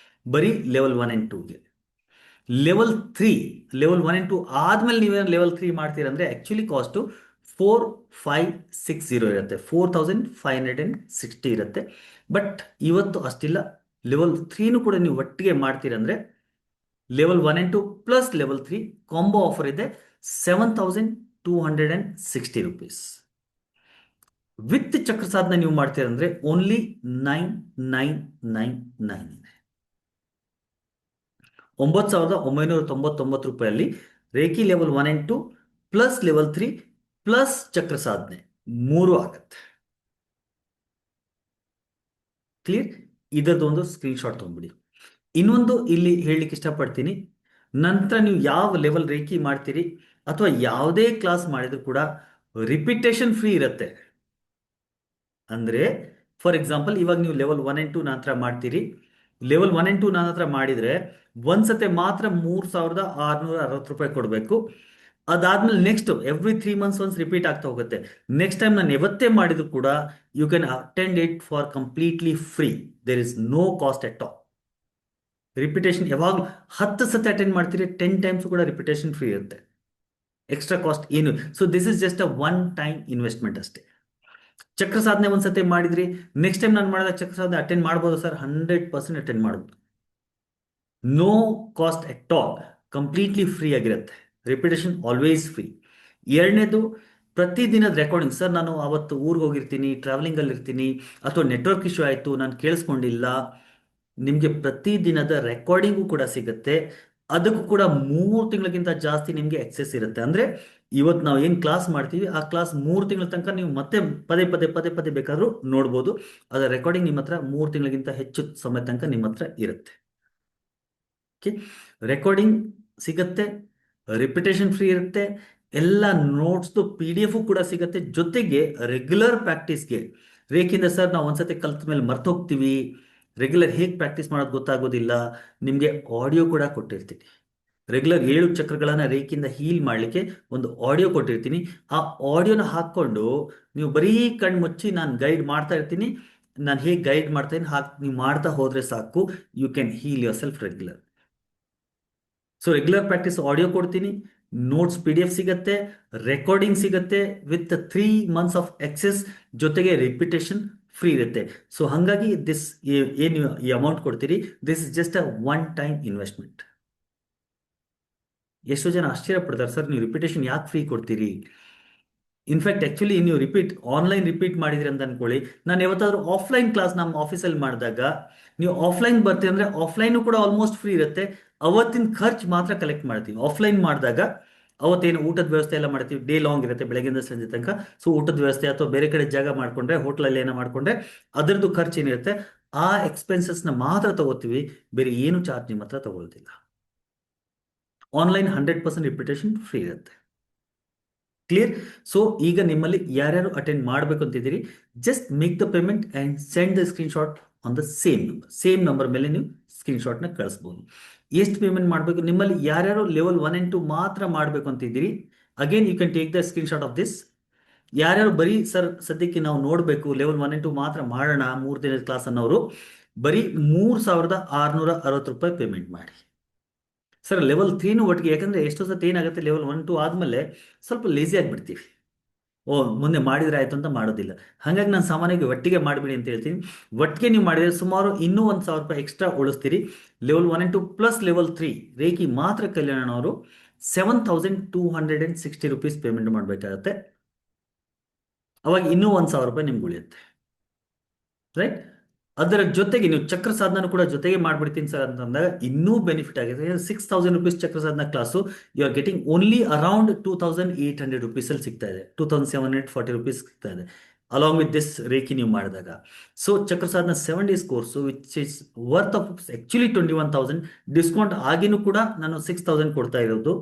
ಬರೀ ಲೆವೆಲ್ 1 and 2ಗೆ. ಲೆವೆಲ್ 3, ಲೆವೆಲ್ 1 and 2 ಆದ್ಮೇಲೆ ನೀವೇನು ಲೆವೆಲ್ 3 ಮಾಡ್ತೀರಂದ್ರೆ ಆಕ್ಚುಲಿ ಕಾಸ್ಟ್ 4,560 ಇರುತ್ತೆ, 4,560 ಇರುತ್ತೆ. ಬಟ್ ಇವತ್ತು ಅಷ್ಟಿಲ್ಲ. ಲೆವೆಲ್ 3 ಕೂಡ ನೀವು ಒಟ್ಟಿಗೆ ಮಾಡ್ತೀರಂದ್ರೆ level 1 and 2 plus level 3 combo offer ಇದೆ, 7,260 rupees. ವಿತ್ ಚಕ್ರ ಸಾಧನೆ ನೀವು ಮಾಡ್ತೀರಂದ್ರೆ ಓನ್ಲಿ 9,999 ಇದೆ. 9,999 ರೂಪಾಯಲ್ಲಿ Reiki level 1 and 2 plus level 3 plus ಚಕ್ರ ಸಾಧನೆ 3 ಆಗತ್ತೆ. ಕ್ಲಿಯರ್? ಇದರದ್ದು ಒಂದು ಸ್ಕ್ರೀನ್ಶಾಟ್ ತಗೊಂಡ್ಬಿಡಿ. ಇನ್ನೊಂದು ಇಲ್ಲಿ ಹೇಳಲಿಕ್ಕೆ ಇಷ್ಟಪಡ್ತೀನಿ, ನಂತರ ನೀವು ಯಾವ ಲೆವೆಲ್ ರೇಖಿ ಮಾಡ್ತೀರಿ ಅಥವಾ ಯಾವುದೇ ಕ್ಲಾಸ್ ಮಾಡಿದ್ರು ಕೂಡ ರಿಪಿಟೇಷನ್ ಫ್ರೀ ಇರುತ್ತೆ. ಅಂದ್ರೆ ಫಾರ್ ಎಕ್ಸಾಂಪಲ್ ಇವಾಗ ನೀವು ಲೆವೆಲ್ 1 and 2 ನಂತರ ಮಾಡ್ತೀರಿ. ಲೆವೆಲ್ 1 and 2 ನನ್ನ ಹತ್ರ ಮಾಡಿದ್ರೆ ಒಂದ್ಸತೆ ಮಾತ್ರ 3,660 ರೂಪಾಯಿ ಕೊಡಬೇಕು. ಅದಾದ್ಮೇಲೆ next every 3 months once repeat ಆಗ್ತಾ ಹೋಗುತ್ತೆ. ನೆಕ್ಸ್ಟ್ ಟೈಮ್ ನಾನು ಯಾವತ್ತೇ ಮಾಡಿದ್ರು ಕೂಡ you can attend it for completely free. There is no cost at all. Repetition ಯಾವಾಗಲೂ 10 ಸತಿ ಅಟೆಂಡ್ ಮಾಡ್ತೀರಿ, 10 times ಕೂಡ ರಿಪಿಟೇಷನ್ ಫ್ರೀ ಇರುತ್ತೆ, ಎಕ್ಸ್ಟ್ರಾ ಕಾಸ್ಟ್ ಏನು. So this is just a one time investment ಅಷ್ಟೇ. ಚಕ್ರ ಸಾಧನೆ ಒಂದ್ಸತಿ ಮಾಡಿದ್ರಿ, ನೆಕ್ಸ್ಟ್ ಟೈಮ್ ನಾನು ಮಾಡಿದಾಗ ಚಕ್ರ ಸಾಧನೆ ಅಟೆಂಡ್ ಮಾಡ್ಬೋದು ಸರ್, 100% ಅಟೆಂಡ್ ಮಾಡ್ಬೋದು. No cost at all, completely free ಆಗಿರುತ್ತೆ. Repetition always free. ಎರಡನೇದು, ಪ್ರತಿದಿನದ ರೆಕಾರ್ಡಿಂಗ್. ಸರ್ ನಾನು ಅವತ್ತು ಊರಿಗೆ ಹೋಗಿರ್ತೀನಿ, ಟ್ರಾವೆಲಿಂಗಲ್ಲಿ ಇರ್ತೀನಿ, ಅಥವಾ ನೆಟ್ವರ್ಕ್ ಇಶ್ಯೂ ಆಯಿತು, ನಾನು ಕೇಳಿಸ್ಕೊಂಡಿಲ್ಲ, ನಿಮಗೆ ಪ್ರತಿದಿನದ ರೆಕಾರ್ಡಿಂಗು ಕೂಡ ಸಿಗುತ್ತೆ. ಅದಕ್ಕೂ ಕೂಡ 3 ತಿಂಗಳಿಗಿಂತ ಜಾಸ್ತಿ ನಿಮಗೆ ಎಕ್ಸೆಸ್ ಇರುತ್ತೆ. ಅಂದ್ರೆ ಇವತ್ತು ನಾವು ಏನು ಕ್ಲಾಸ್ ಮಾಡ್ತೀವಿ ಆ ಕ್ಲಾಸ್ 3 ತಿಂಗಳ ತನಕ ನೀವು ಮತ್ತೆ ಪದೇ ಪದೇ ಪದೇ ಪದೇ ಬೇಕಾದ್ರೂ ನೋಡ್ಬೋದು. ಅದರ ರೆಕಾರ್ಡಿಂಗ್ ನಿಮ್ಮ ಹತ್ರ 3 ತಿಂಗಳಿಗಿಂತ ಹೆಚ್ಚು ಸಮಯ ತನಕ ನಿಮ್ಮ ಹತ್ರ ಇರುತ್ತೆ. ಓಕೆ, ರೆಕಾರ್ಡಿಂಗ್ ಸಿಗುತ್ತೆ, ರಿಪಿಟೇಷನ್ ಫ್ರೀ ಇರುತ್ತೆ, ಎಲ್ಲ ನೋಟ್ಸ್ದು PDF ಕೂಡ ಸಿಗುತ್ತೆ. ಜೊತೆಗೆ ರೆಗ್ಯುಲರ್ ಪ್ರಾಕ್ಟೀಸ್ಗೆ ರೇಖಿಂದ ಸರ್ ನಾವು ಒಂದ್ಸತಿ ಕಲ್ತ ಮೇಲೆ ಮರ್ತು ಹೋಗ್ತೀವಿ, ರೆಗ್ಯುಲರ್ ಹೇಗೆ ಪ್ರಾಕ್ಟೀಸ್ ಮಾಡೋದು ಗೊತ್ತಾಗೋದಿಲ್ಲ, ನಿಮಗೆ ಆಡಿಯೋ ಕೂಡ ಕೊಟ್ಟಿರ್ತೀನಿ. ರೆಗ್ಯುಲರ್ 7 ಚಕ್ರಗಳನ್ನ ರೇಖೆಯಿಂದ ಹೀಲ್ ಮಾಡಲಿಕ್ಕೆ ಒಂದು ಆಡಿಯೋ ಕೊಟ್ಟಿರ್ತೀನಿ. ಆ ಆಡಿಯೋನ ಹಾಕ್ಕೊಂಡು ನೀವು ಬರೀ ಕಣ್ಣು ಮುಚ್ಚಿ ನಾನು ಗೈಡ್ ಮಾಡ್ತಾ ಇರ್ತೀನಿ, ನಾನು ಹೇಗೆ ಗೈಡ್ ಮಾಡ್ತಾ ಇದ್ದೀನಿ ಹಾಗೆ ನೀವು ಮಾಡ್ತಾ ಹೋದ್ರೆ ಸಾಕು, you can heal yourself regular. So regular practice audio ಕೊಡ್ತೀನಿ, ನೋಟ್ಸ್ PDF ಸಿಗತ್ತೆ, ರೆಕಾರ್ಡಿಂಗ್ ಸಿಗತ್ತೆ ವಿತ್ 3 months ಆಫ್ ಎಕ್ಸೆಸ್, ಜೊತೆಗೆ ರಿಪಿಟೇಷನ್ ಫ್ರೀ ಇರುತ್ತೆ. ಸೊ ಹಾಗಾಗಿ ಏನು ಈ ಅಮೌಂಟ್ ಕೊಡ್ತೀರಿ, this is just a one time investment. ಎಷ್ಟೋ ಜನ ಆಶ್ಚರ್ಯ ಪಡ್ತಾರೆ, ಸರ್ ನೀವು ರಿಪಿಟೇಷನ್ ಯಾಕೆ ಫ್ರೀ ಕೊಡ್ತೀರಿ? ಇನ್ಫ್ಯಾಕ್ಟ್ ಆಕ್ಚುಲಿ ನೀವು ಆನ್ಲೈನ್ ರಿಪೀಟ್ ಮಾಡಿದ್ರಿ ಅಂತ ಅನ್ಕೊಳ್ಳಿ, ನಾನು ಯಾವತ್ತಾದ್ರೂ ಆಫ್ಲೈನ್ ಕ್ಲಾಸ್ ನಮ್ಮ ಆಫೀಸಲ್ಲಿ ಮಾಡಿದಾಗ ನೀವು ಆಫ್ಲೈನ್ ಬರ್ತೀರಿ ಅಂದ್ರೆ ಆಫ್ಲೈನು ಕೂಡ ಆಲ್ಮೋಸ್ಟ್ ಫ್ರೀ ಇರುತ್ತೆ. ಅವತ್ತಿನ ಖರ್ಚು ಮಾತ್ರ ಕಲೆಕ್ಟ್ ಮಾಡ್ತೀವಿ. ಆಫ್ಲೈನ್ ಮಾಡಿದಾಗ ಅವತ್ತೇನು ಊಟದ ವ್ಯವಸ್ಥೆ ಎಲ್ಲ ಮಾಡ್ತೀವಿ, ಡೇ ಲಾಂಗ್ ಇರುತ್ತೆ ಬೆಳಗ್ಗೆಯಿಂದ ಸಂಜೆ ತನಕ. ಸೊ ಊಟದ ವ್ಯವಸ್ಥೆ ಅಥವಾ ಬೇರೆ ಕಡೆ ಜಾಗ ಮಾಡ್ಕೊಂಡ್ರೆ, ಹೋಟ್ಲಲ್ಲಿ ಏನೋ ಮಾಡ್ಕೊಂಡ್ರೆ ಅದರದ್ದು ಖರ್ಚು ಏನಿರುತ್ತೆ ಆ ಎಕ್ಸ್ಪೆನ್ಸಸ್ನ ಮಾತ್ರ ತಗೋತೀವಿ, ಬೇರೆ ಏನು ಚಾರ್ಜ್ ನಿಮ್ಮ ಹತ್ರ ತಗೊಳ್ತಿಲ್ಲ. ಆನ್ಲೈನ್ 100% ರಿಪಿಟೇಷನ್ ಫ್ರೀ ಇರುತ್ತೆ. ಕ್ಲಿಯರ್? ಸೊ ಈಗ ನಿಮ್ಮಲ್ಲಿ ಯಾರ್ಯಾರು ಅಟೆಂಡ್ ಮಾಡಬೇಕು ಅಂತಿದ್ದೀರಿ, just make the payment and send the screenshot on the same number ಮೇಲೆ ನೀವು ಸ್ಕ್ರೀನ್ಶಾಟ್ನ ಕಳಿಸ್ಬೋದು. ಎಷ್ಟು ಪೇಮೆಂಟ್ ಮಾಡಬೇಕು, ನಿಮ್ಮಲ್ಲಿ ಯಾರ್ಯಾರು ಲೆವೆಲ್ 1 and 2 ಮಾತ್ರ ಮಾಡಬೇಕು ಅಂತಿದ್ದೀರಿ, again you can take the screenshot of this. ಯಾರ್ಯಾರು ಬರೀ ಸರ್ ಸದ್ಯಕ್ಕೆ ನಾವು ನೋಡಬೇಕು ಲೆವೆಲ್ 1 and 2 ಮಾತ್ರ ಮಾಡೋಣ 3 ದಿನದ ಕ್ಲಾಸ್ ಅನ್ನೋರು, ಬರೀ 3,660 ರೂಪಾಯಿ ಪೇಮೆಂಟ್ ಮಾಡಿ. ಸರ್ ಲೆವೆಲ್ 3 ಒಟ್ಟಿಗೆ, ಯಾಕಂದ್ರೆ ಎಷ್ಟೋ ಸತಿ ಏನಾಗುತ್ತೆ ಲೆವೆಲ್ 1, 2 ಆದಮೇಲೆ ಸ್ವಲ್ಪ ಲೇಸಿ ಆಗಿಬಿಡ್ತೀವಿ. ಓ ಮುಂದೆ ಮಾಡಿದ್ರೆ ಆಯ್ತು ಅಂತ ಮಾಡೋದಿಲ್ಲ. ಹಾಗಾಗಿ ನಾನು ಸಾಮಾನ್ಯವಾಗಿ ಒಟ್ಟಿಗೆ ಮಾಡಿಬಿಡಿ ಅಂತ ಹೇಳ್ತೀನಿ. ಒಟ್ಟಿಗೆ ನೀವು ಮಾಡಿದರೆ ಸುಮಾರು ಇನ್ನೂ 1,000 ರೂಪಾಯಿ ಎಕ್ಸ್ಟ್ರಾ ಉಳಿಸ್ತೀರಿ. Level 1 and 2 plus level 3 Reiki ಮಾತ್ರ ಕಲ್ಯಾಣವರು 7,260 ರೂಪೀಸ್ ಪೇಮೆಂಟ್ ಮಾಡಬೇಕಾಗತ್ತೆ. ಅವಾಗ ಇನ್ನೂ 1,000 ರೂಪಾಯಿ ನಿಮ್ಗೆ ಉಳಿಯುತ್ತೆ. ರೈಟ್? ಅದರ ಜೊತೆಗೆ ನೀವು ಚಕ್ರ ಸಾಧನ ಕೂಡ ಜೊತೆಗೆ ಮಾಡ್ಬಿಡ್ತೀನಿ ಸರ್ ಅಂತಂದಾಗ ಇನ್ನೂ ಬೆನಿಫಿಟ್ ಆಗಿದೆ. 6,000 rupees Chakra Sadhana class you are getting only around 2,800 rupees ಅಲ್ಲಿ ಸಿಗ್ತಾ ಇದೆ. 2,740 ರೂಪೀಸ್ ಸಿಗ್ತಾ ಇದೆ ಅಲಾಂಗ್ ವಿತ್ ದಿಸ್ ರೇಖಿ ನೀವು ಮಾಡಿದಾಗ. ಸೊ ಚಕ್ರ ಸಾಧನ 7 days course which is worth of actually 21,000. Discount ಆಗಿನೂ ಕೂಡ ನಾನು 6,000 ಕೊಡ್ತಾ ಇರೋದು.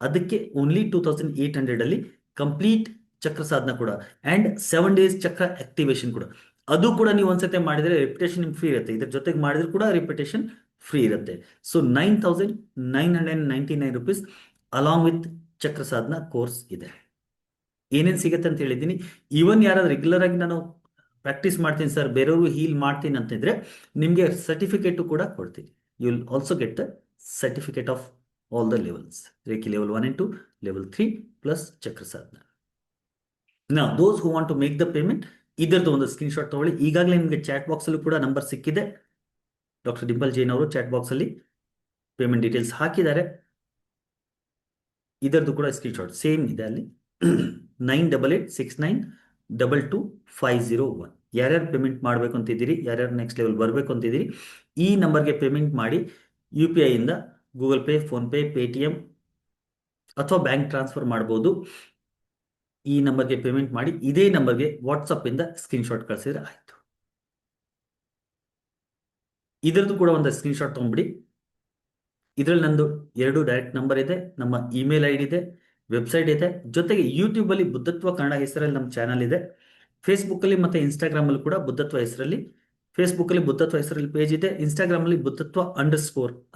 ಅದಕ್ಕೆ ಓನ್ಲಿ 2,800 ಅಲ್ಲಿ ಕಂಪ್ಲೀಟ್ ಚಕ್ರ ಸಾಧನ ಕೂಡ ಅಂಡ್ 7 days ಚಕ್ರ ಆಕ್ಟಿವೇಶನ್ ಕೂಡ. ಅದು ಕೂಡ ನೀವು ಒಂದ್ಸತಿ ಮಾಡಿದರೆ ರಿಪಿಟೇಷನ್ ನಿಮ್ಗೆ ಫ್ರೀ ಇರುತ್ತೆ. ಇದ್ರ ಜೊತೆಗೆ ಮಾಡಿದ್ರೆ ಕೂಡ ರಿಪಿಟೇಷನ್ ಫ್ರೀ ಇರುತ್ತೆ. ಸೊ 9,999 ರೂಪೀಸ್ ಅಲಾಂಗ್ ವಿತ್ ಚಕ್ರ ಸಾಧನ ಕೋರ್ಸ್ ಇದೆ. ಏನೇನು ಸಿಗುತ್ತೆ ಅಂತ ಹೇಳಿದ್ದೀನಿ. ಈವನ್ ಯಾರಾದ್ರೂ ರೆಗ್ಯುಲರ್ ಆಗಿ ನಾನು ಪ್ರಾಕ್ಟೀಸ್ ಮಾಡ್ತೀನಿ ಸರ್, ಬೇರೆಯವರು ಹೀಲ್ ಮಾಡ್ತೀನಿ ಅಂತಿದ್ರೆ ನಿಮಗೆ ಸರ್ಟಿಫಿಕೇಟು ಕೂಡ ಕೊಡ್ತೀನಿ. You will also get the certificate of all the levels, Reiki level 1 and 2, level 3 plus Chakra Sadhana. ನಾವು those who want to make the payment, ಇದರದ್ದು ಒಂದು ಸ್ಕ್ರೀನ್ಶಾಟ್ ತಗೊಳ್ಳಿ. ಈಗಾಗಲೇ ನಿಮಗೆ ಚಾಟ್ ಬಾಕ್ಸಲ್ಲೂ ಕೂಡ ನಂಬರ್ ಸಿಕ್ಕಿದೆ. ಡಾಕ್ಟರ್ ಡಿಂಪಲ್ ಜೈನ್ ಅವರು ಚಾಟ್ ಬಾಕ್ಸಲ್ಲಿ ಪೇಮೆಂಟ್ ಡೀಟೇಲ್ಸ್ ಹಾಕಿದ್ದಾರೆ. ಇದರದ್ದು ಕೂಡ ಸ್ಕ್ರೀನ್ಶಾಟ್ ಸೇಮ್ ಇದೆ ಅಲ್ಲಿ. 9886922501. ಯಾರ್ಯಾರು ಪೇಮೆಂಟ್ ಮಾಡಬೇಕು ಅಂತಿದ್ದೀರಿ, ಯಾರ್ಯಾರು ನೆಕ್ಸ್ಟ್ ಲೆವೆಲ್ ಬರಬೇಕು ಅಂತಿದ್ದೀರಿ, ಈ ನಂಬರ್ಗೆ ಪೇಮೆಂಟ್ ಮಾಡಿ. UPI ಇಂದ ಗೂಗಲ್ ಪೇ, ಫೋನ್ಪೇ, ಪೇಟಿಎಂ ಅಥವಾ ಬ್ಯಾಂಕ್ ಟ್ರಾನ್ಸ್ಫರ್ ಮಾಡ್ಬೋದು. ಈ ನಂಬರ್ಗೆ ಪೇಮೆಂಟ್ ಮಾಡಿ ಇದೇ ನಂಬರ್ಗೆ ವಾಟ್ಸಪ್ ಇಂದ ಸ್ಕ್ರೀನ್ಶಾಟ್ ಕಳಿಸಿದ್ರೆ ಆಯ್ತು. ಇದರದ್ದು ಕೂಡ ಒಂದು ಸ್ಕ್ರೀನ್ಶಾಟ್ ತೊಗೊಂಡ್ಬಿಡಿ. ಇದರಲ್ಲಿ ನಂದು 2 ಡೈರೆಕ್ಟ್ ನಂಬರ್ ಇದೆ, ನಮ್ಮ ಇಮೇಲ್ ID ಇದೆ, ವೆಬ್ಸೈಟ್ ಇದೆ, ಜೊತೆಗೆ ಯೂಟ್ಯೂಬಲ್ಲಿ ಬುದ್ಧತ್ವ ಕನ್ನಡ ಹೆಸರಲ್ಲಿ ನಮ್ಮ ಚಾನಲ್ ಇದೆ. ಫೇಸ್ಬುಕ್ಕಲ್ಲಿ ಮತ್ತು ಇನ್ಸ್ಟಾಗ್ರಾಮಲ್ಲಿ ಕೂಡ ಬುದ್ಧತ್ವ ಹೆಸರಲ್ಲಿ, ಫೇಸ್ಬುಕ್ಕಲ್ಲಿ ಬುದ್ಧತ್ವ ಹೆಸರಲ್ಲಿ ಪೇಜ್ ಇದೆ, ಇನ್ಸ್ಟಾಗ್ರಾಮಲ್ಲಿ ಬುದ್ಧತ್ವ _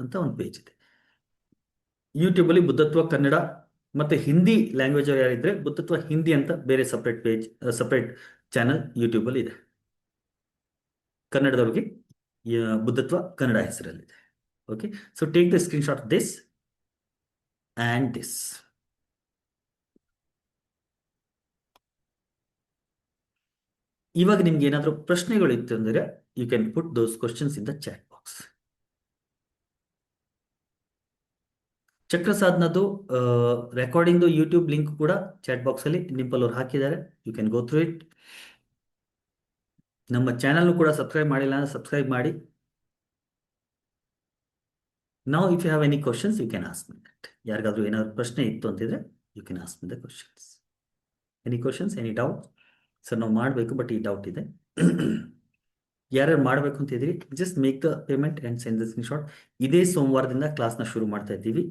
ಅಂತ ಒಂದು ಪೇಜ್ ಇದೆ. ಯೂಟ್ಯೂಬಲ್ಲಿ ಬುದ್ಧತ್ವ ಕನ್ನಡ ಮತ್ತು ಹಿಂದಿ ಲ್ಯಾಂಗ್ವೇಜ್ ಯಾರಿದ್ರೆ ಬುದ್ಧತ್ವ ಹಿಂದಿ ಅಂತ ಬೇರೆ ಸಪ್ರೇಟ್ ಪೇಜ್, ಸಪ್ರೇಟ್ ಚಾನಲ್ ಯೂಟ್ಯೂಬಲ್ಲಿ ಇದೆ. ಕನ್ನಡದವ್ರಿಗೆ ಬುದ್ಧತ್ವ ಕನ್ನಡ ಹೆಸರಲ್ಲಿದೆ. Okay, so take the screenshot this and this. ಇವಾಗ ನಿಮ್ಗೆ ಏನಾದರೂ ಪ್ರಶ್ನೆಗಳು ಇತ್ತು ಅಂದರೆ you can put those questions in the chat box. ಚಕ್ರ ಸಾಧನದ್ದು ರೆಕಾರ್ಡಿಂಗ್ದು ಯೂಟ್ಯೂಬ್ ಲಿಂಕ್ ಕೂಡ ಚಾಟ್ ಬಾಕ್ಸಲ್ಲಿ ಡಿಂಪಲ್ ಅವ್ರು ಹಾಕಿದ್ದಾರೆ. You can go through it. ನಮ್ಮ ಚಾನಲ್ನು ಕೂಡ ಸಬ್ಸ್ಕ್ರೈಬ್ ಮಾಡಿಲ್ಲ ಅಂದರೆ ಸಬ್ಸ್ಕ್ರೈಬ್ ಮಾಡಿ. Now if you have any questions you can ask me that. ಯಾರಿಗಾದ್ರೂ ಏನಾದ್ರು ಪ್ರಶ್ನೆ ಇತ್ತು ಅಂತಿದ್ರೆ you can ask me the questions. Any questions, any doubt? Sir ನಾವು ಮಾಡಬೇಕು ಬಟ್ ಈ ಡೌಟ್ ಇದೆ. ಯಾರ್ಯಾರು ಮಾಡಬೇಕು ಅಂತಿದ್ರಿ just make the payment and send the screenshot. ಇದೇ ಸೋಮವಾರದಿಂದ ಕ್ಲಾಸ್ನ ಶುರು ಮಾಡ್ತಾ ಇದ್ದೀವಿ.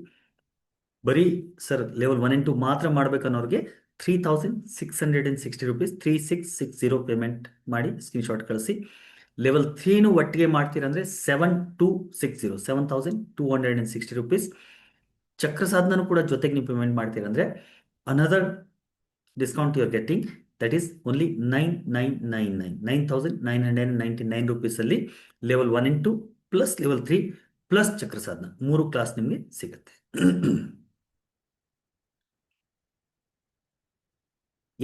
ಬರೀ ಸರ್ ಲೆವೆಲ್ 1 and 2 ಮಾತ್ರ ಮಾಡ್ಬೇಕನ್ನೋರಿಗೆ 3,660 ರೂಪೀಸ್ 3660 ಪೇಮೆಂಟ್ ಮಾಡಿ ಸ್ಕ್ರೀನ್ಶಾಟ್ ಕಳಿಸಿ. ಲೆವೆಲ್ 3 ಒಟ್ಟಿಗೆ ಮಾಡ್ತೀರಂದ್ರೆ 7,260 ರೂಪೀಸ್. ಚಕ್ರ ಸಾಧನ ಕೂಡ ಜೊತೆಗೆ ನೀವು ಪೇಮೆಂಟ್ ಮಾಡ್ತೀರಂದ್ರೆ another discount you are getting, that is only 9,999 ರೂಪೀಸಲ್ಲಿ level 1 and 2 plus level 3 plus Chakra Sadhana 3 class ನಿಮಗೆ ಸಿಗುತ್ತೆ.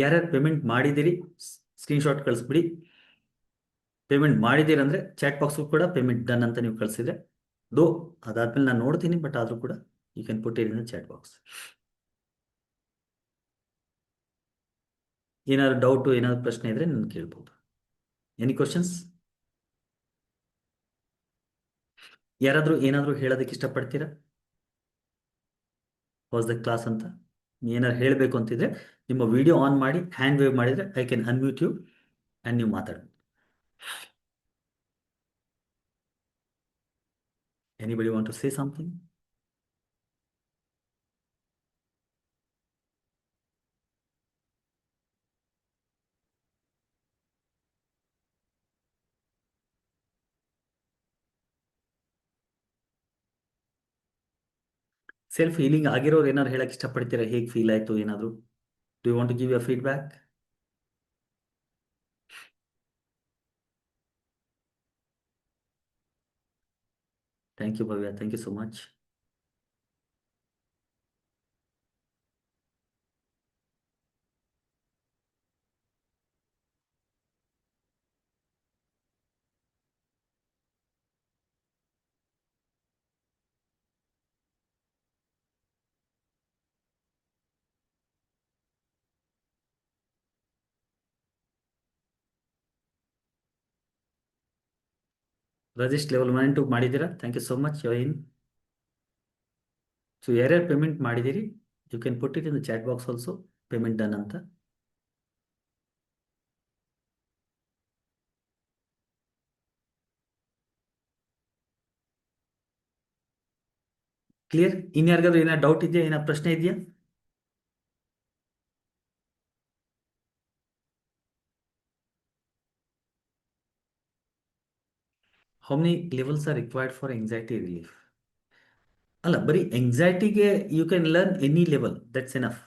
ಯಾರ್ಯಾರು ಪೇಮೆಂಟ್ ಮಾಡಿದಿರಿ ಸ್ಕ್ರೀನ್ಶಾಟ್ ಕಳಿಸ್ಬಿಡಿ. ಪೇಮೆಂಟ್ ಮಾಡಿದ್ದೀರಂದ್ರೆ ಚಾಟ್ ಬಾಕ್ಸ್ಗೂ ಕೂಡ ಪೇಮೆಂಟ್ ಡನ್ ಅಂತ ನೀವು ಕಳಿಸಿದ್ರೆ ದೋ ಅದಾದ್ಮೇಲೆ ನಾನು ನೋಡ್ತೀನಿ, ಬಟ್ ಆದರೂ ಕೂಡ you can put it in chat box. ಏನಾದ್ರು ಡೌಟು, ಏನಾದ್ರು ಪ್ರಶ್ನೆ ಇದ್ರೆ ನಾನು ಕೇಳ್ಬೋದು. Any questions? ಯಾರಾದರೂ ಏನಾದರೂ ಹೇಳೋದಕ್ಕೆ ಇಷ್ಟಪಡ್ತೀರಾ ವಾಸ್ ದ ಕ್ಲಾಸ್ ಅಂತ? ಏನಾದ್ರು ಹೇಳಬೇಕು ಅಂತಿದ್ರೆ ನಿಮ್ಮ ವಿಡಿಯೋ ಆನ್ ಮಾಡಿ ಹ್ಯಾಂಡ್ ವೇವ್ ಮಾಡಿದರೆ I can unmute you and ನೀವು ಮಾತಾಡಿ. Anybody want to say something? Self healing ಆಗಿರೋರು ಏನಾದ್ರು ಹೇಳಕ್ಕೆ ಇಷ್ಟಪಡ್ತೀರಾ? ಹೇಗೆ ಫೀಲ್ ಆಯಿತು ಏನಾದರೂ? Do you want to give your feedback? Thank you Bhavya, thank you so much. Register level 1 and 2 ಮಾಡಿದ್ದೀರಾ? Thank you so much, you in. So ಯಾರ್ಯಾರು payment ಮಾಡಿದ್ದೀರಿ you can put it in the chat box also, payment done ಅಂತ. Clear? ಇನ್ಯಾರಿಗಾದ್ರು ಏನಾದ್ರು doubt ಇದೆಯಾ, ಏನಾದ್ರು ಪ್ರಶ್ನೆ ಇದೆಯಾ? How many levels are required for anxiety relief? ಅಲ್ಲ, ಬರೀ ಎಂಗ್ಸೈಟಿಗೆ you can learn any level, that's enough.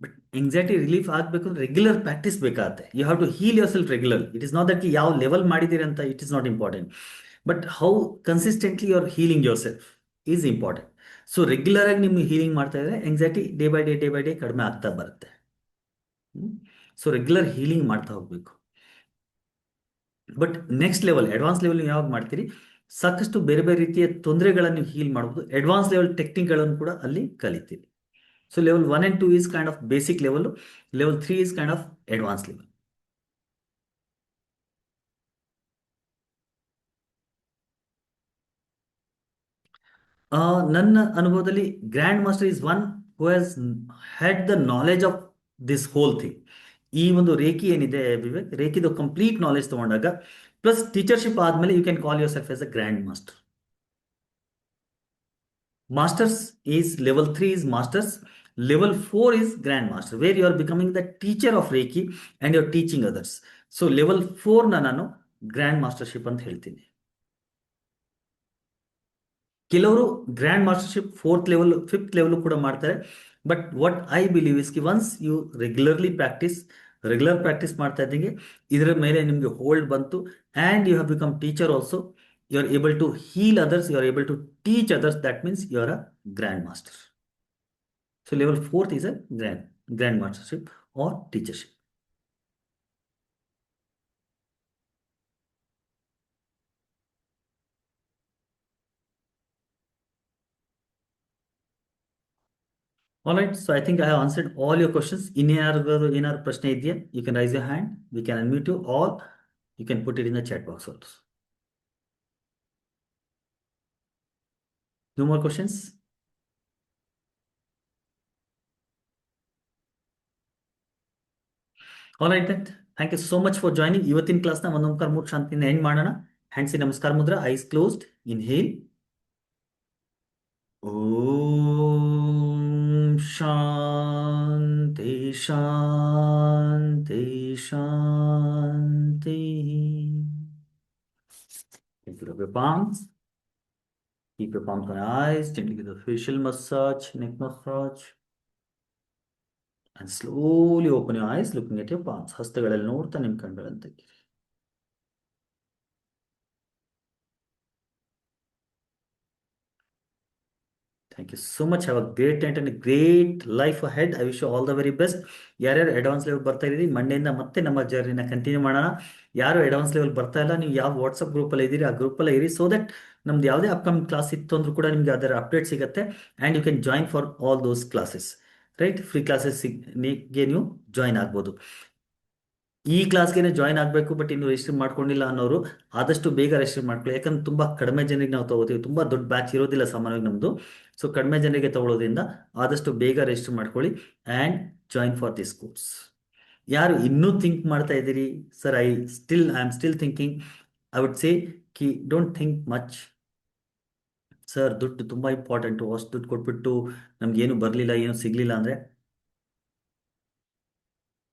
But anxiety relief ಆಗಬೇಕು ಅಂದ್ರೆ ರೆಗ್ಯುಲರ್ ಪ್ರಾಕ್ಟೀಸ್ ಬೇಕಾಗುತ್ತೆ. You have to heal your self regular. It is not that ಯಾವ level ಮಾಡಿದ್ದೀರಿ ಅಂತ it is not important, but how consistently you are healing yourself is important. So regular ಆಗಿ ನಿಮ್ಗೆ healing ಮಾಡ್ತಾ ಇದ್ರೆ anxiety day by day ಕಡಿಮೆ ಆಗ್ತಾ ಬರುತ್ತೆ. ಸೊ ರೆಗ್ಯುಲರ್ ಹೀಲಿಂಗ್ ಮಾಡ್ತಾ ಹೋಗ್ಬೇಕು. But next level, advance level ನೀವು ಯಾವಾಗ ಮಾಡ್ತೀರಿ, ಸಾಕಷ್ಟು ಬೇರೆ ಬೇರೆ ರೀತಿಯ ತೊಂದರೆಗಳನ್ನು ಹೀಲ್ ಮಾಡ್ಬೋದು. ಅಡ್ವಾನ್ಸ್ ಲೆವೆಲ್ ಟೆಕ್ನಿಕ್ಗಳನ್ನು ಕೂಡ ಅಲ್ಲಿ ಕಲಿತೀರಿ. So level 1 and 2 is kind of basic level, level 3 is kind of advance level. ನನ್ನ ಅನುಭವದಲ್ಲಿ grand master is one who has had the knowledge of this whole thing. ಈ ಒಂದು ರೇಖಿ ಏನಿದೆ ವಿವೇಕ್, ರೇಖಿದು ಕಂಪ್ಲೀಟ್ ನಾಲೆಜ್ ತಗೊಂಡಾಗ ಪ್ಲಸ್ ಟೀಚರ್ಶಿಪ್ ಆದಮೇಲೆ you can call yourself as a grand master. Masters is level 3 is masters, level 4 is grandmaster, where you are becoming the teacher of Reiki and you're teaching others. So level 4 ನಾನು grand ಮಾಸ್ಟರ್ಶಿಪ್ ಅಂತ ಹೇಳ್ತೀನಿ. ಕೆಲವರು grand ಮಾಸ್ಟರ್ಶಿಪ್ 4th level 5th level ಕೂಡ ಮಾಡ್ತಾರೆ. But what I believe is ಕಿ once you regular practice ಮಾಡ್ತಾ ಇದ್ದಂಗೆ ಇದರ ಮೇಲೆ ನಿಮಗೆ ಹೋಲ್ಡ್ ಬಂತು and you have become teacher also, you are able to heal others, you are able to teach others, that means you are a grand master. So level 4th is a grand mastership or teachership. All right, so I think I have answered all your questions. ಏನಾದ್ರು ಪ್ರಶ್ನೆ ಇದೆಯಾ? You can raise your hand, we can unmute you, or you can put it in the chat box also. No more questions? All right then. Thank you so much for joining. ಇವತ್ತಿನ ಕ್ಲಾಸ್ನ ಒಂದು ಓಂಕಾರ ಮೂರು ಶಾಂತಿಯಿಂದ end ಮಾಡೋಣ. ಹ್ಯಾಂಡ್ಸಿ ನಮಸ್ಕಾರ Mudra, ice closed, inhale. Om Shanti Shanti Shanti. Rub your palms. Keep your palms on your eyes. Gently give the facial massage, neck massage. And slowly open your eyes, looking at your palms. ಹಸ್ತಗಳಲ್ಲಿ ನೋಡ್ತಾ ನಿಮ್ಮ ಕಣ್ಗಳನ್ನು ತೆಗೀರಿ. Thank you so much. Have a great night and great life ahead. I wish you all the very best. ಯಾರ್ಯಾರು advance level ಬರ್ತಾ ಇದ್ದೀರಿ, ಮಂಡೆಯಿಂದ ಮತ್ತೆ ನಮ್ಮ ಜರ್ನಿನ ಕಂಟಿನ್ಯೂ ಮಾಡೋಣ. ಯಾರು ಅಡ್ವಾನ್ಸ್ ಲೆವೆಲ್ ಬರ್ತಾ ಇಲ್ಲ, ನೀವು ಯಾವ ವಾಟ್ಸಪ್ ಗ್ರೂಪಲ್ಲಿ ಇದ್ದೀರಿ ಆ ಗ್ರೂಪಲ್ಲೇ ಇರಿ, ಸೊ ದಟ್ ನಮ್ದು ಯಾವುದೇ ಅಪ್ಕಮಿಂಗ್ ಕ್ಲಾಸ್ ಇತ್ತು ಅಂದ್ರೂ ಕೂಡ ನಿಮಗೆ ಅದರ ಅಪ್ಡೇಟ್ ಸಿಗುತ್ತೆ and you can join for all those classes. Right, free ಕ್ಲಾಸಸ್ಗೆ ನೀವು ಜಾಯಿನ್ ಆಗ್ಬೋದು. ಈ ಕ್ಲಾಸ್ಗೆ ಜಾಯ್ನ್ ಆಗಬೇಕು ಬಟ್ ಇನ್ನು ರಿಜಿಸ್ಟರ್ ಮಾಡ್ಕೊಂಡಿಲ್ಲ ಅನ್ನೋರು ಆದಷ್ಟು ಬೇಗ ರಿಜಿಸ್ಟರ್ ಮಾಡ್ಕೊಳ್ಳಿ. ಯಾಕಂದ್ರೆ ತುಂಬ ಕಡಿಮೆ ಜನರಿಗೆ ನಾವು ತಗೋತೀವಿ, ತುಂಬ ದೊಡ್ಡ ಬ್ಯಾಚ್ ಇರೋದಿಲ್ಲ ಸಾಮಾನ್ಯವಾಗಿ ನಮ್ಮದು. ಸೊ ಕಡಿಮೆ ಜನರಿಗೆ ತಗೊಳ್ಳೋದ್ರಿಂದ ಆದಷ್ಟು ಬೇಗ ರಿಜಿಸ್ಟರ್ ಮಾಡ್ಕೊಳ್ಳಿ and join for this course. ಯಾರು ಇನ್ನೂ ಥಿಂಕ್ ಮಾಡ್ತಾ ಇದ್ದೀರಿ, sir I am still thinking, I would say Ki don't think much. Sir ದುಡ್ಡು ತುಂಬ ಇಂಪಾರ್ಟೆಂಟು, ಅಷ್ಟು ದುಡ್ಡು ಕೊಟ್ಬಿಟ್ಟು ನಮಗೇನು ಬರಲಿಲ್ಲ, ಏನು ಸಿಗಲಿಲ್ಲ ಅಂದರೆ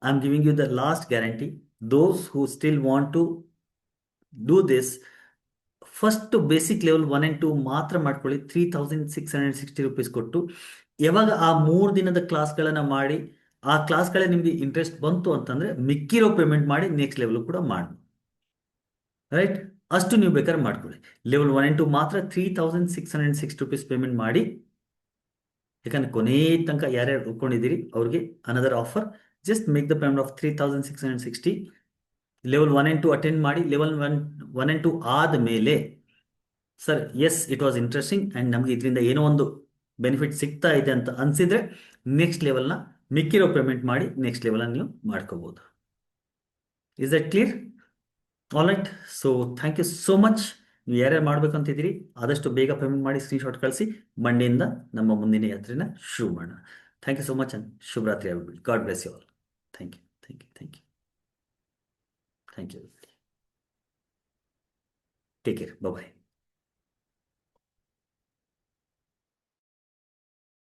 I am giving you the last guarantee. Those who still want to do this, first basic level 1 and 2 ಮಾತ್ರ ಮಾಡ್ಕೊಳ್ಳಿ, 3660 ರೂಪೀಸ್ ಕೊಟ್ಟು. ಯಾವಾಗ ಆ 3 ದಿನದ ಕ್ಲಾಸ್ಗಳನ್ನು ಮಾಡಿ ಆ ಕ್ಲಾಸ್ಗಳೇ ನಿಮಗೆ ಇಂಟ್ರೆಸ್ಟ್ ಬಂತು ಅಂತಂದರೆ ಮಿಕ್ಕಿರೋ ಪೇಮೆಂಟ್ ಮಾಡಿ ನೆಕ್ಸ್ಟ್ ಲೆವೆಲ್ ಕೂಡ ಮಾಡಿ. ರೈಟ್, ಅಷ್ಟು ನೀವು ಬೇಕಾದ್ರೆ ಮಾಡ್ಕೊಳ್ಳಿ. ಲೆವೆಲ್ 1 and 2 ಮಾತ್ರ 3660 ರೂಪೀಸ್ ಪೇಮೆಂಟ್ ಮಾಡಿ. ಯಾಕಂದ್ರೆ ಕೊನೆ ತನಕ ಯಾರ್ಯಾರು ಉಳ್ಕೊಂಡಿದ್ದೀರಿ ಅವ್ರಿಗೆ another offer. Just make the payment of 3660. Level 1 and 2 attend ಮಾಡಿ. ಲೆವೆಲ್ 1 and 2 ಆದಮೇಲೆ sir yes it was interesting and ನಮಗೆ ಇದರಿಂದ ಏನೋ ಒಂದು ಬೆನಿಫಿಟ್ ಸಿಗ್ತಾ ಇದೆ ಅಂತ ಅನಿಸಿದರೆ ನೆಕ್ಸ್ಟ್ ಲೆವೆಲ್ನ ಮಿಕ್ಕಿರೋ ಪೇಮೆಂಟ್ ಮಾಡಿ ನೆಕ್ಸ್ಟ್ ಲೆವೆಲನ್ನು ನೀವು ಮಾಡ್ಕೋಬೋದು. Is that clear? All right, so thank you so much. ನೀವು ಯಾರ್ಯಾರು ಮಾಡ್ಬೇಕಂತಿದ್ದೀರಿ ಆದಷ್ಟು ಬೇಗ ಪೇಮೆಂಟ್ ಮಾಡಿ ಸ್ಕ್ರೀನ್ಶಾಟ್ ಕಳಿಸಿ. ಮಂಡೆಯಿಂದ ನಮ್ಮ ಮುಂದಿನ ಯಾತ್ರೆನ ಶುರು ಮಾಡೋಣ. Thank you so much and ಶುಭರಾತ್ರಿ ಆಗ್ಬಿಡಿ. God bless you all. Thank you, thank you, thank you, thank you. Take care, bye.